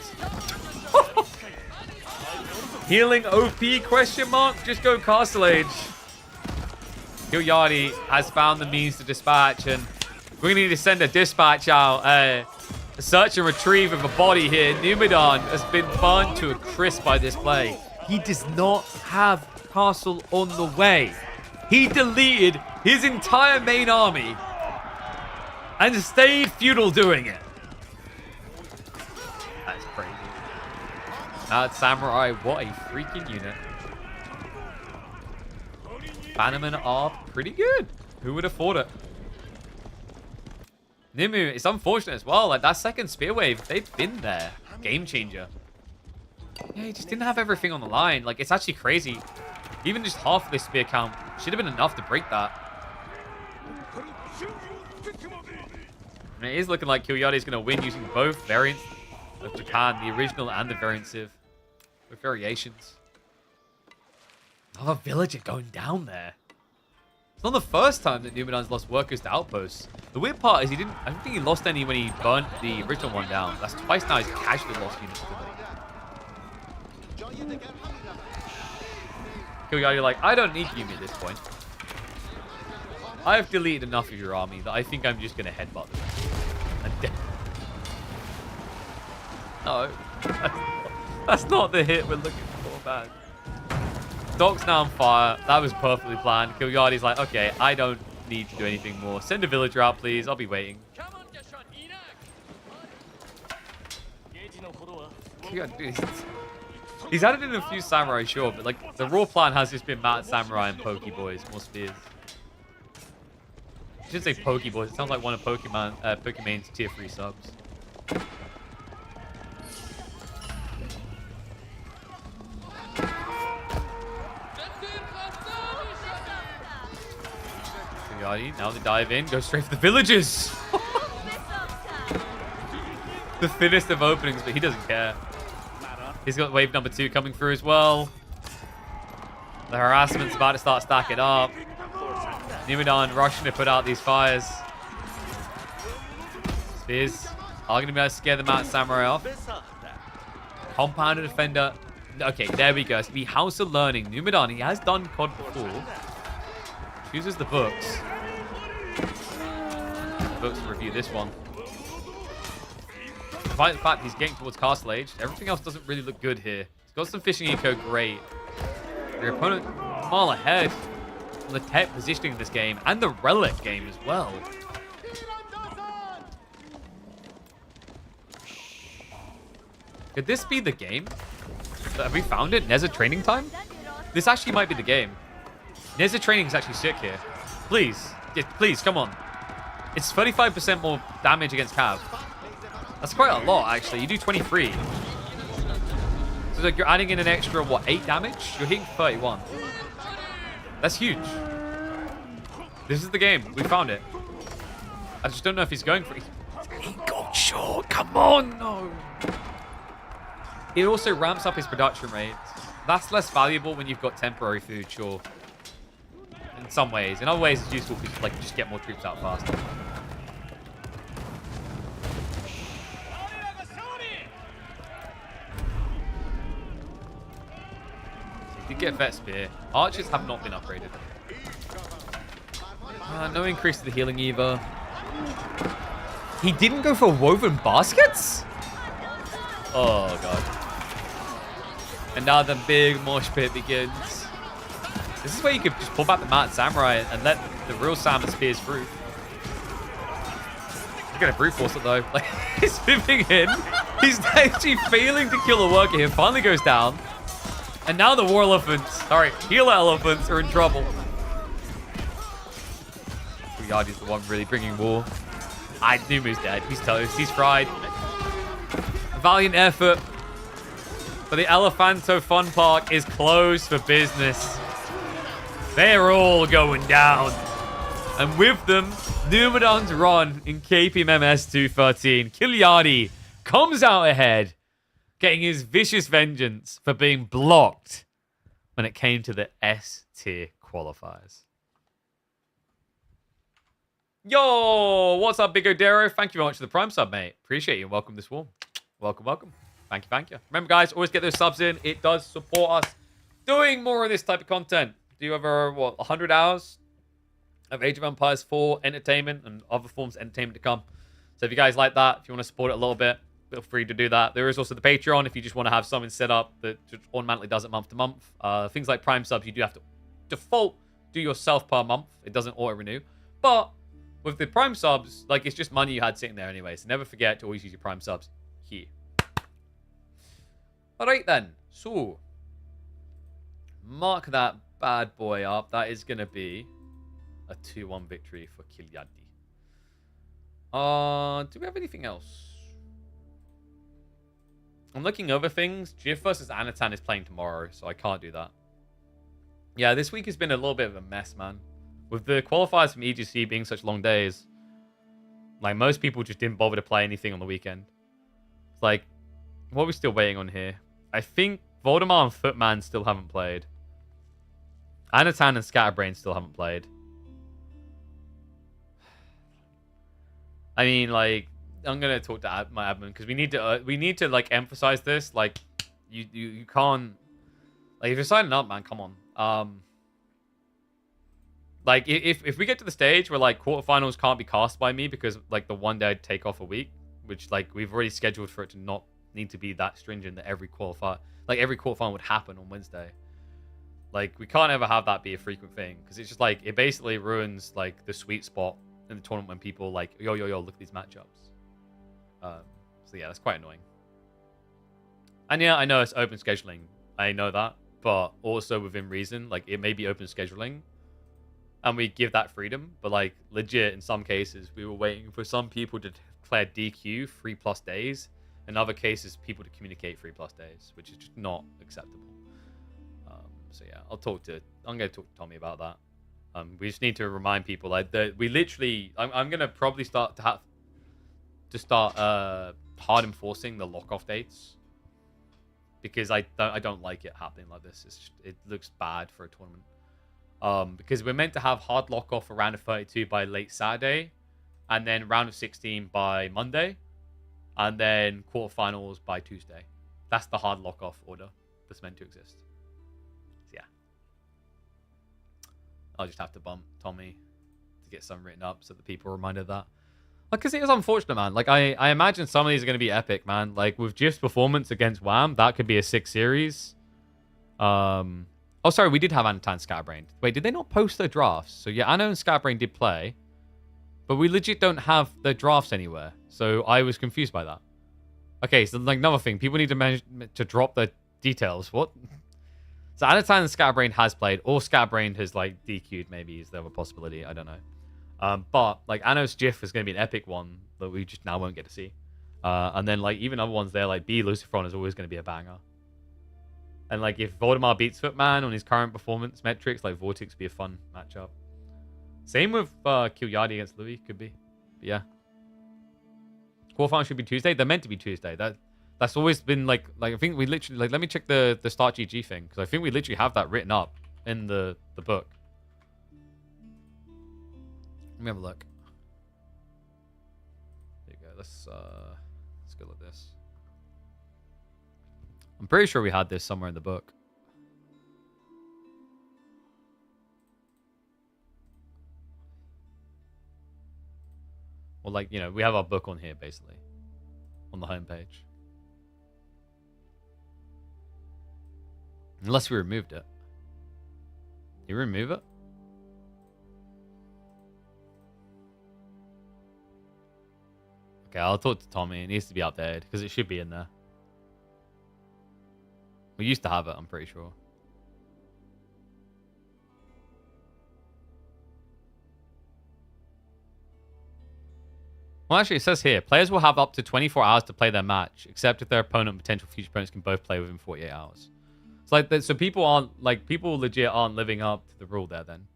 Healing OP question mark? Just go Castle Age. Killyardi has found the means to dispatch, and we're going to need to send a dispatch out. A search and retrieve of a body here. Numudan has been burned to a crisp by this play. He does not have castle on the way. He deleted his entire main army and stayed feudal doing it. That's crazy. That samurai, what a freaking unit. Bannermen are pretty good. Who would have thought it? Nimu, it's unfortunate as well. Like, that second spear wave, they've been there. Game changer. Yeah, he just didn't have everything on the line. Like, it's actually crazy. Even just half of this spear count should have been enough to break that. And it is looking like Killyardi is going to win using both variants of Japan, the original and the variant Civ, with variations. Another villager going down there. It's not the first time that Numudan's lost workers to outposts. The weird part is I don't think he lost any when he burnt the original one down. That's twice now he's casually lost units to them. Killyardi like, I don't need you at this point. I have deleted enough of your army that I think I'm just going to headbutt them. No. That's not the hit we're looking for, man. Dock's now on fire. That was perfectly planned. Killyardi's like, okay, I don't need to do anything more. Send a villager out, please. I'll be waiting. He's added in a few samurai, sure, but like the raw plan has just been Matt Samurai and Pokeboys, more spears. I should say Pokeboys. It sounds like one of Pokemon's tier 3 subs. Now they dive in, go straight for the villagers. The thinnest of openings, but he doesn't care. He's got wave number 2 coming through as well. The harassment's about to start stacking up. Numudan rushing to put out these fires. Spears are going to be able to scare the Mount Samurai off. Compounded defender. Okay, there we go. It's going to be House of Learning. Numudan, he has done COD before. Uses the books. Books to review this one. Despite the fact he's getting towards Castle Age, everything else doesn't really look good here. He's got some fishing eco, great. Your opponent a mile ahead on the tech positioning of this game and the relic game as well. Could this be the game? Have we found it? Neza training time? This actually might be the game. Neza training is actually sick here. Please. Please, come on. It's 35% more damage against Cav. That's quite a lot, actually. You do 23. So like you're adding in an extra, what, 8 damage? You're hitting 31. That's huge. This is the game. We found it. I just don't know if he's going for it. He got short. Come on. No. It also ramps up his production rate. That's less valuable when you've got temporary food, sure. In some ways. In other ways, it's useful because like just get more troops out faster. So you did get Vet Spear. Archers have not been upgraded. No increase to the healing either. He didn't go for woven baskets? Oh, God. And now the big mosh pit begins. This is where you could just pull back the Mad Samurai and let the real Salmon spears through. You're going to brute force it, though. Like, he's moving in. He's actually failing to kill a worker here. Finally goes down. And now the war elephants, sorry, healer elephants are in trouble. Killyardi's the one really bringing war. Numu's dead. He's toast. He's fried. A valiant effort. But the Elephanto Fun Park is closed for business. They're all going down. And with them, Numudan's run in KPMMS 213. Killyardi comes out ahead, getting his vicious vengeance for being blocked when it came to the S-tier qualifiers. Yo, what's up, Big Odero? Thank you very much for the Prime sub, mate. Appreciate you. Welcome this warm. Welcome, welcome. Thank you, thank you. Remember, guys, always get those subs in. It does support us doing more of this type of content. Do you ever, what, 100 hours of Age of Empires 4 entertainment and other forms of entertainment to come. So if you guys like that, if you want to support it a little bit, feel free to do that. There is also the Patreon if you just want to have something set up that just automatically does it month to month. Things like Prime subs, you do have to default do yourself per month. It doesn't auto-renew. But with the Prime subs, like, it's just money you had sitting there anyway. So never forget to always use your Prime subs here. All right, then. So, mark that bad boy up. That is going to be a 2-1 victory for Killyardi. Do we have anything else? I'm looking over things. Jif versus Anatan is playing tomorrow, so I can't do that. Yeah, this week has been a little bit of a mess, man. With the qualifiers from EGC being such long days, like, most people just didn't bother to play anything on the weekend. It's like, what are we still waiting on here? I think Voldemar and Footman still haven't played. Anatan and Scatterbrain still haven't played. I mean, like, I'm gonna talk to my admin because we need to like emphasize this. Like, you can't, like, if you're signing up, man, come on. Like, if we get to the stage where like quarterfinals can't be cast by me because like the one day I'd take off a week, which like we've already scheduled for it to not need to be that stringent that every quarterfinal would happen on Wednesday. Like, we can't ever have that be a frequent thing because it's just like it basically ruins like the sweet spot in the tournament when people like yo look at these matchups. So yeah, that's quite annoying. And yeah, I know it's open scheduling. I know that, but also within reason, like it may be open scheduling, and we give that freedom. But like legit, in some cases, we were waiting for some people to declare DQ 3+ days. In other cases, people to communicate 3+ days, which is just not acceptable. So yeah, I'm gonna talk to Tommy about that. We just need to remind people like that we literally. I'm gonna probably start hard enforcing the lock-off dates because I don't like it happening like this. It looks bad for a tournament. Because we're meant to have hard lock-off for round of 32 by late Saturday, and then round of 16 by Monday, and then quarterfinals by Tuesday. That's the hard lock-off order that's meant to exist. So yeah, I'll just have to bump Tommy to get some written up so that people are reminded of that. Because it is unfortunate, man. Like, I imagine some of these are going to be epic, man. Like, with Jif's performance against Wham, that could be a 6 series. Oh, sorry, we did have Anatan Scatterbrain. Wait, did they not post their drafts? So, yeah, Anno and Scatterbrain did play. But we legit don't have their drafts anywhere. So, I was confused by that. Okay, so, like, another thing. People need to manage to drop their details. What? So, Anatan and Scatterbrain has played. Or Scatterbrain has, like, DQ'd, maybe. Is there a possibility? I don't know. But like Anno's Jif is going to be an epic one that we just now won't get to see. And then like even other ones there, like B Lucifron is always going to be a banger. And like if Voldemar beats Footman on his current performance metrics, like VortiX would be a fun matchup. Same with Killyardi against Louis, could be. But yeah. Quarterfinal should be Tuesday. They're meant to be Tuesday. That's always been like I think we literally like let me check the Start GG thing because I think we literally have that written up in the book. Let me have a look. There you go. Let's go like this. I'm pretty sure we had this somewhere in the book. Well, like, you know, we have our book on here, basically. On the homepage. Unless we removed it. Did you remove it? Okay, I'll talk to Tommy. It needs to be updated because it should be in there. We used to have it, I'm pretty sure. Well, actually, it says here, players will have up to 24 hours to play their match, except if their opponent and potential future opponents can both play within 48 hours. It's like, so people legit aren't living up to the rule there then.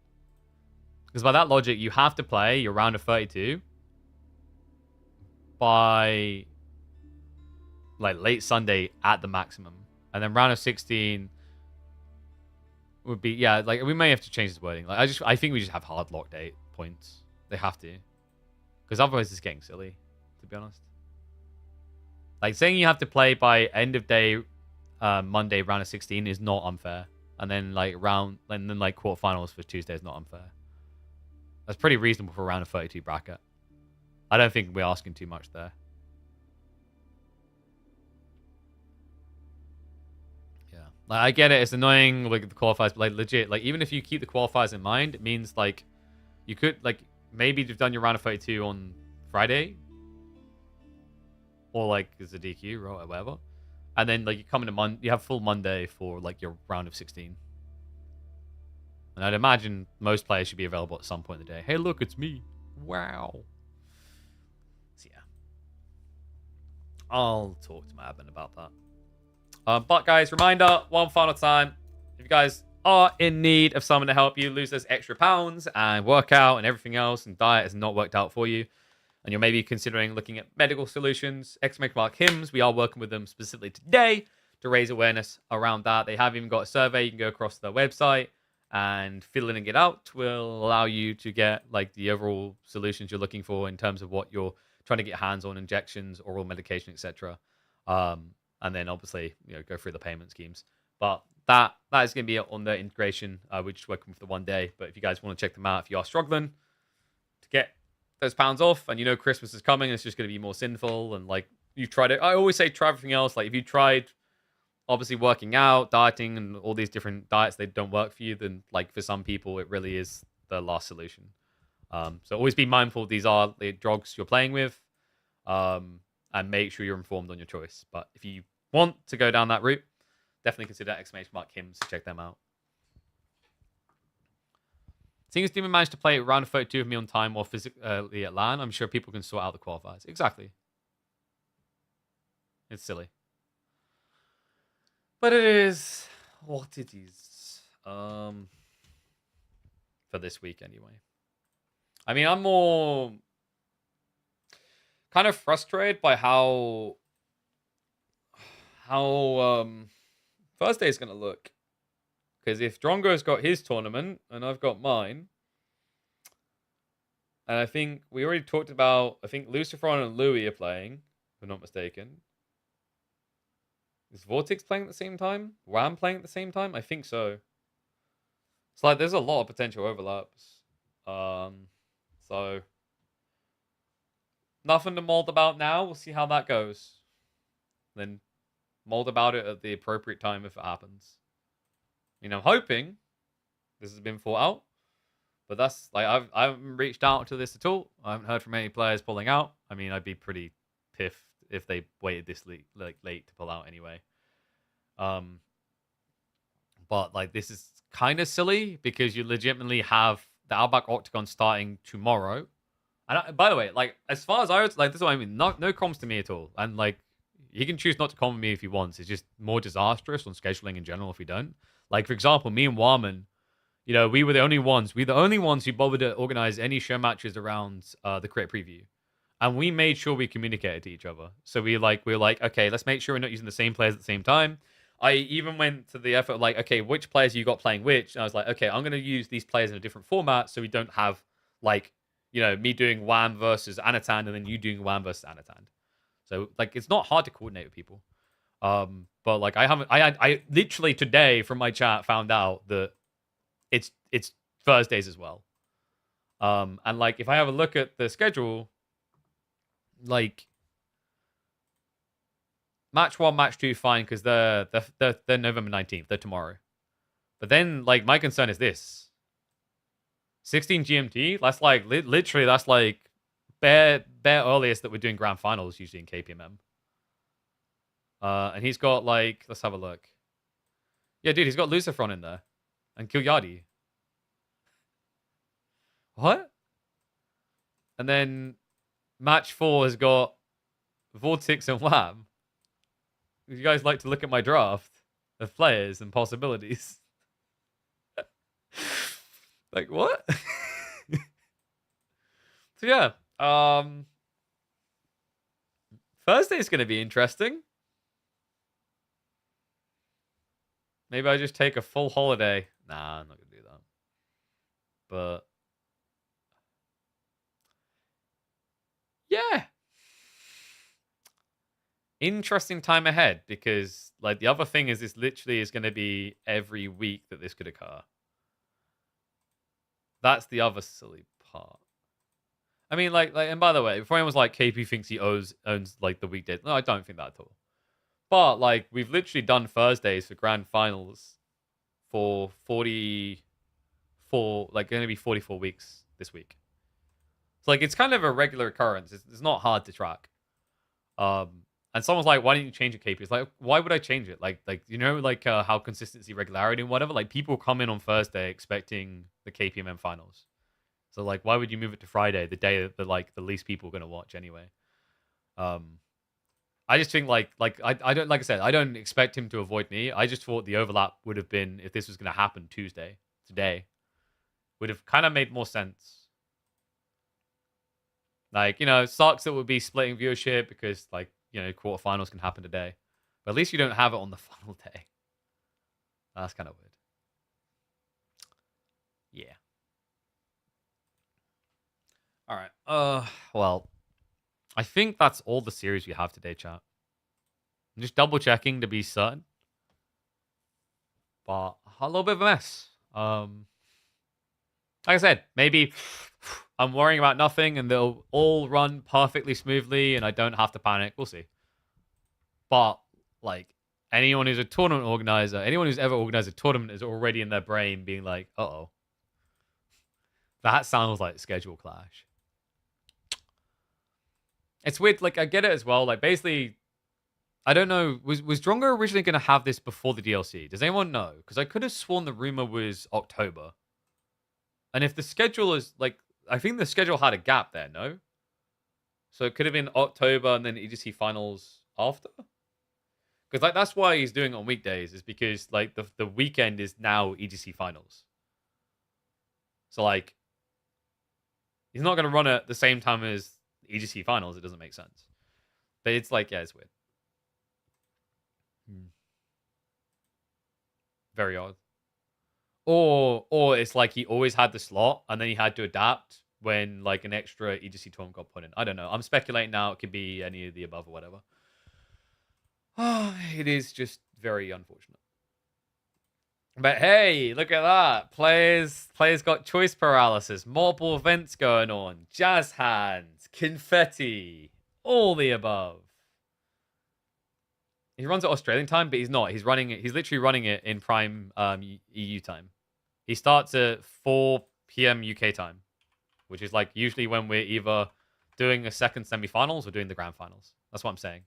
Because by that logic, you have to play your round of 32 by like late Sunday at the maximum, and then round of 16 would be like we may have to change this wording. Like I think we just have hard lock date points. They have to, because otherwise it's getting silly, to be honest. Like saying you have to play by end of day Monday round of 16 is not unfair, and then like quarterfinals for Tuesday is not unfair. That's pretty reasonable for a round of 32 bracket. I don't think we're asking too much there. Yeah. Like, I get it. It's annoying, like, the qualifiers, but, like, legit, like, even if you keep the qualifiers in mind, it means, like, you could, like, maybe you've done your round of 32 on Friday. Or, like, it's a DQ or whatever. And then, like, you come into you have full Monday for, like, your round of 16. And I'd imagine most players should be available at some point in the day. Hey, look, it's me. Wow. So, yeah. I'll talk to my admin about that. But, guys, reminder, one final time. If you guys are in need of someone to help you lose those extra pounds and workout and everything else, and diet has not worked out for you, and you're maybe considering looking at medical solutions, !HIMS, we are working with them specifically today to raise awareness around that. They have even got a survey. You can go across to their website and fill in and get out. Will allow you to get like the overall solutions you're looking for in terms of what you're trying to get hands on, injections, oral medication, etc. And then obviously, go through the payment schemes. But that is going to be on the integration. We're just working for the one day. But if you guys want to check them out, if you are struggling to get those pounds off, and Christmas is coming, it's just going to be more sinful. And like you tried it, I always say try everything else. Like if you tried, obviously working out, dieting, and all these different diets, they don't work for you. Then like for some people, it really is the last solution. So always be mindful these are the drugs you're playing with, and make sure you're informed on your choice. But if you want to go down that route, definitely consider !HIMS to check them out. Seeing as Demon managed to play round of 32 with me on time or physically at LAN, I'm sure people can sort out the qualifiers. Exactly. It's silly. But it is what it is. For this week, anyway. I mean, I'm more kind of frustrated by how Thursday is going to look. Because if Drongo's got his tournament and I've got mine, and I think we already talked about, I think Lucifron and Louis are playing, if I'm not mistaken. Is VortiX playing at the same time? Wham playing at the same time? I think so. It's like there's a lot of potential overlaps. So nothing to mold about now. We'll see how that goes. Then mold about it at the appropriate time if it happens. I'm hoping this has been thought out, but that's like I haven't reached out to this at all. I haven't heard from any players pulling out. I mean, I'd be pretty piffed if they waited this late to pull out anyway. But like this is kind of silly because you legitimately have the Outback Octagon starting tomorrow. And by the way, like as far as I was like, this is what I mean. No comms to me at all, and like he can choose not to comment with me if he wants. It's just more disastrous on scheduling in general if we don't. Like, for example, me and Warman, we were the only ones who bothered to organize any show matches around the Crit Preview. And we made sure we communicated to each other. So we were like, okay, let's make sure we're not using the same players at the same time. I even went to the effort like, okay, which players you got playing which? And I was like, okay, I'm going to use these players in a different format so we don't have, like, me doing Wham versus Anatan and then you doing Wham versus Anatan. So, like, it's not hard to coordinate with people. But like I literally today from my chat found out that it's Thursdays as well. And like if I have a look at the schedule, like match 1, match 2, fine, because they're November 19th, they're tomorrow. But then like my concern is this 16 GMT. That's like literally that's like bare earliest that we're doing grand finals usually in KPMM. And he's got like, let's have a look. Yeah, dude, he's got Lucifron in there. And Killyardi. What? And then match 4 has got VortiX and Wham. Would you guys like to look at my draft of players and possibilities? Like, what? So yeah. Thursday's going to be interesting. Maybe I just take a full holiday. Nah, I'm not going to do that. But yeah. Interesting time ahead because like the other thing is this literally is going to be every week that this could occur. That's the other silly part. I mean, and by the way, before anyone's like, KP thinks he owns like the weekdays. No, I don't think that at all. But like, we've literally done Thursdays for grand finals for 44, like going to be 44 weeks this week. So like, it's kind of a regular occurrence. It's not hard to track. And someone's like, why didn't you change it, KP? It's like, why would I change it? Like how consistency, regularity, and whatever. Like, people come in on Thursday expecting the KPMM finals. So like, why would you move it to Friday, the day that the least people are gonna watch anyway? I just think I don't, like I said, I don't expect him to avoid me. I just thought the overlap would have been, if this was gonna happen today, would have kind of made more sense. Like, sucks that we'll be splitting viewership because quarterfinals can happen today. But at least you don't have it on the final day. That's kind of weird. Yeah. All right. Well, I think that's all the series we have today, chat. I'm just double checking to be certain. But a little bit of a mess. Like I said, maybe I'm worrying about nothing and they'll all run perfectly smoothly and I don't have to panic. We'll see. But like, anyone who's a tournament organizer, anyone who's ever organized a tournament is already in their brain being like, uh-oh. That sounds like schedule clash. It's weird, like, I get it as well. Like, basically, I don't know, was Drongo originally going to have this before the DLC? Does anyone know? Because I could have sworn the rumor was October. And if the schedule is, like, I think the schedule had a gap there, no? So it could have been October and then EGC finals after? Because, like, that's why he's doing it on weekdays, is because, like, the weekend is now EGC finals. So, like, he's not going to run it at the same time as EGC finals. It doesn't make sense. But it's like, yeah, it's weird. Very odd. Or it's like he always had the slot and then he had to adapt when like an extra EGC tournament got put in. I don't know. I'm speculating now. It could be any of the above or whatever. It is just very unfortunate. But hey, look at that. Players got choice paralysis. Multiple events going on. Jazz hands. Confetti. All the above. He runs at Australian time, but he's not. He's literally running it in prime EU time. He starts at 4 p.m. UK time, which is like usually when we're either doing a second semi-finals or doing the grand finals. That's what I'm saying.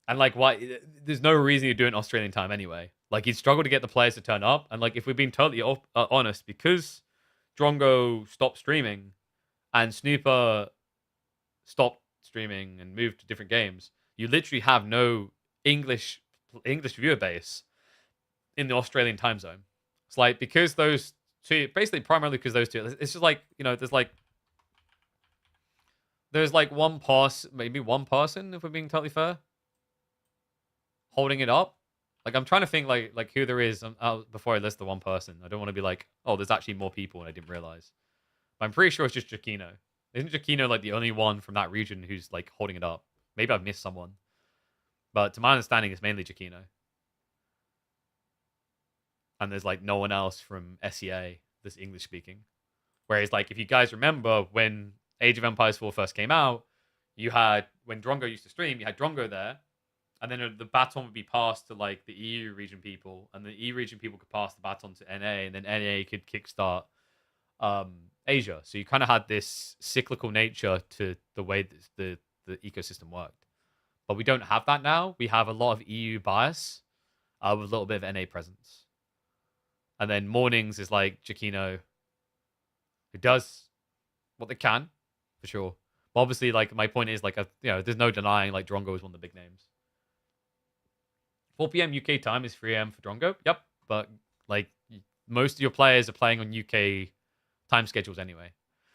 And like, why? There's no reason to do it in Australian time anyway. Like, he'd struggle to get the players to turn up. And like, if we're being totally honest, because Drongo stopped streaming and Snooper stopped streaming and moved to different games, you literally have no English viewer base in the Australian time zone. It's like, because those two, basically primarily because those two, it's just like, there's like maybe one person, if we're being totally fair, holding it up. Like, I'm trying to think like who there is before I list the one person. I don't want to be like, oh, there's actually more people and I didn't realize. But I'm pretty sure it's just Giacchino. Isn't Giacchino like the only one from that region who's like holding it up? Maybe I've missed someone. But to my understanding, it's mainly Giacchino. And there's like no one else from SEA that's English speaking. Whereas like, if you guys remember when Age of Empires 4 first came out, you had, when Drongo used to stream, you had Drongo there. And then the baton would be passed to like the EU region people. And the EU region people could pass the baton to NA. And then NA could kickstart Asia. So you kind of had this cyclical nature to the way the ecosystem worked. But we don't have that now. We have a lot of EU bias with a little bit of NA presence. And then mornings is like Giacchino, who does what they can, for sure. But obviously, like, my point is, like, there's no denying, like, Drongo is one of the big names. 4 p.m. UK time is 3 a.m. for Drongo. Yep. But, like, most of your players are playing on UK time schedules anyway.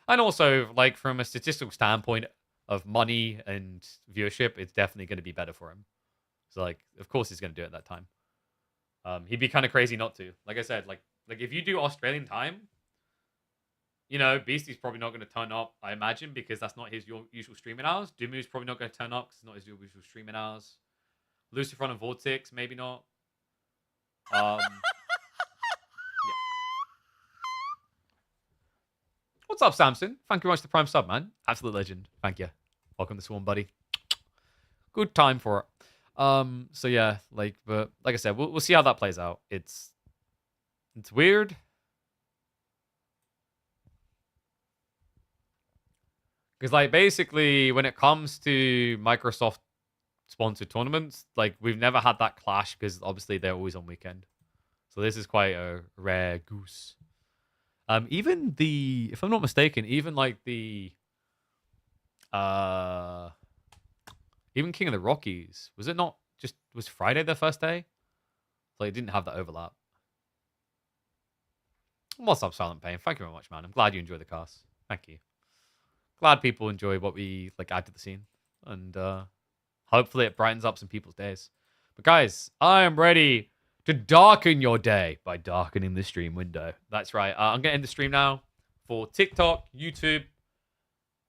And also, like, from a statistical standpoint of money and viewership, it's definitely going to be better for him. So, like, of course he's going to do it at that time. He'd be kind of crazy not to. Like I said, like if you do Australian time, Beastie's probably not going to turn up, I imagine, because that's not his usual streaming hours. Dumu's probably not going to turn up because it's not his usual streaming hours. Lucifer and VortiX, maybe not. Yeah. What's up, Samson? Thank you very much for the Prime sub, man. Absolute legend. Thank you. Welcome to Swarm, buddy. Good time for it. So yeah, but like I said, we'll see how that plays out. It's weird. Because, like, basically, when it comes to Microsoft-sponsored tournaments, like, we've never had that clash because, obviously, they're always on weekend. So this is quite a rare goose. Even if I'm not mistaken, even, like, even King of the Rockies, was Friday their first day? Like, it didn't have that overlap. What's up, Silent Pain? Thank you very much, man. I'm glad you enjoyed the cast. Thank you. Glad people enjoy what we add to the scene, and hopefully it brightens up some people's days. But guys, I am ready to darken your day by darkening the stream window. That's right. I'm gonna end the stream now for TikTok, YouTube,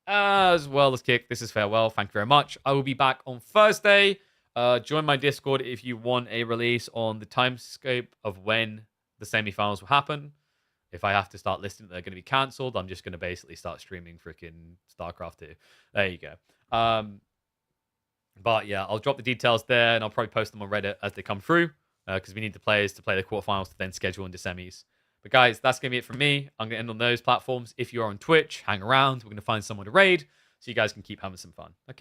as well as Kick. This is farewell. Thank you very much. I will be back on Thursday. Join my Discord if you want a release on the timescape of when the semifinals will happen. If I have to start listing that they're going to be cancelled, I'm just going to basically start streaming freaking StarCraft 2. There you go. But yeah, I'll drop the details there, and I'll probably post them on Reddit as they come through, because we need the players to play the quarterfinals to then schedule into semis. But guys, that's going to be it from me. I'm going to end on those platforms. If you're on Twitch, hang around. We're going to find someone to raid, so you guys can keep having some fun. Okay.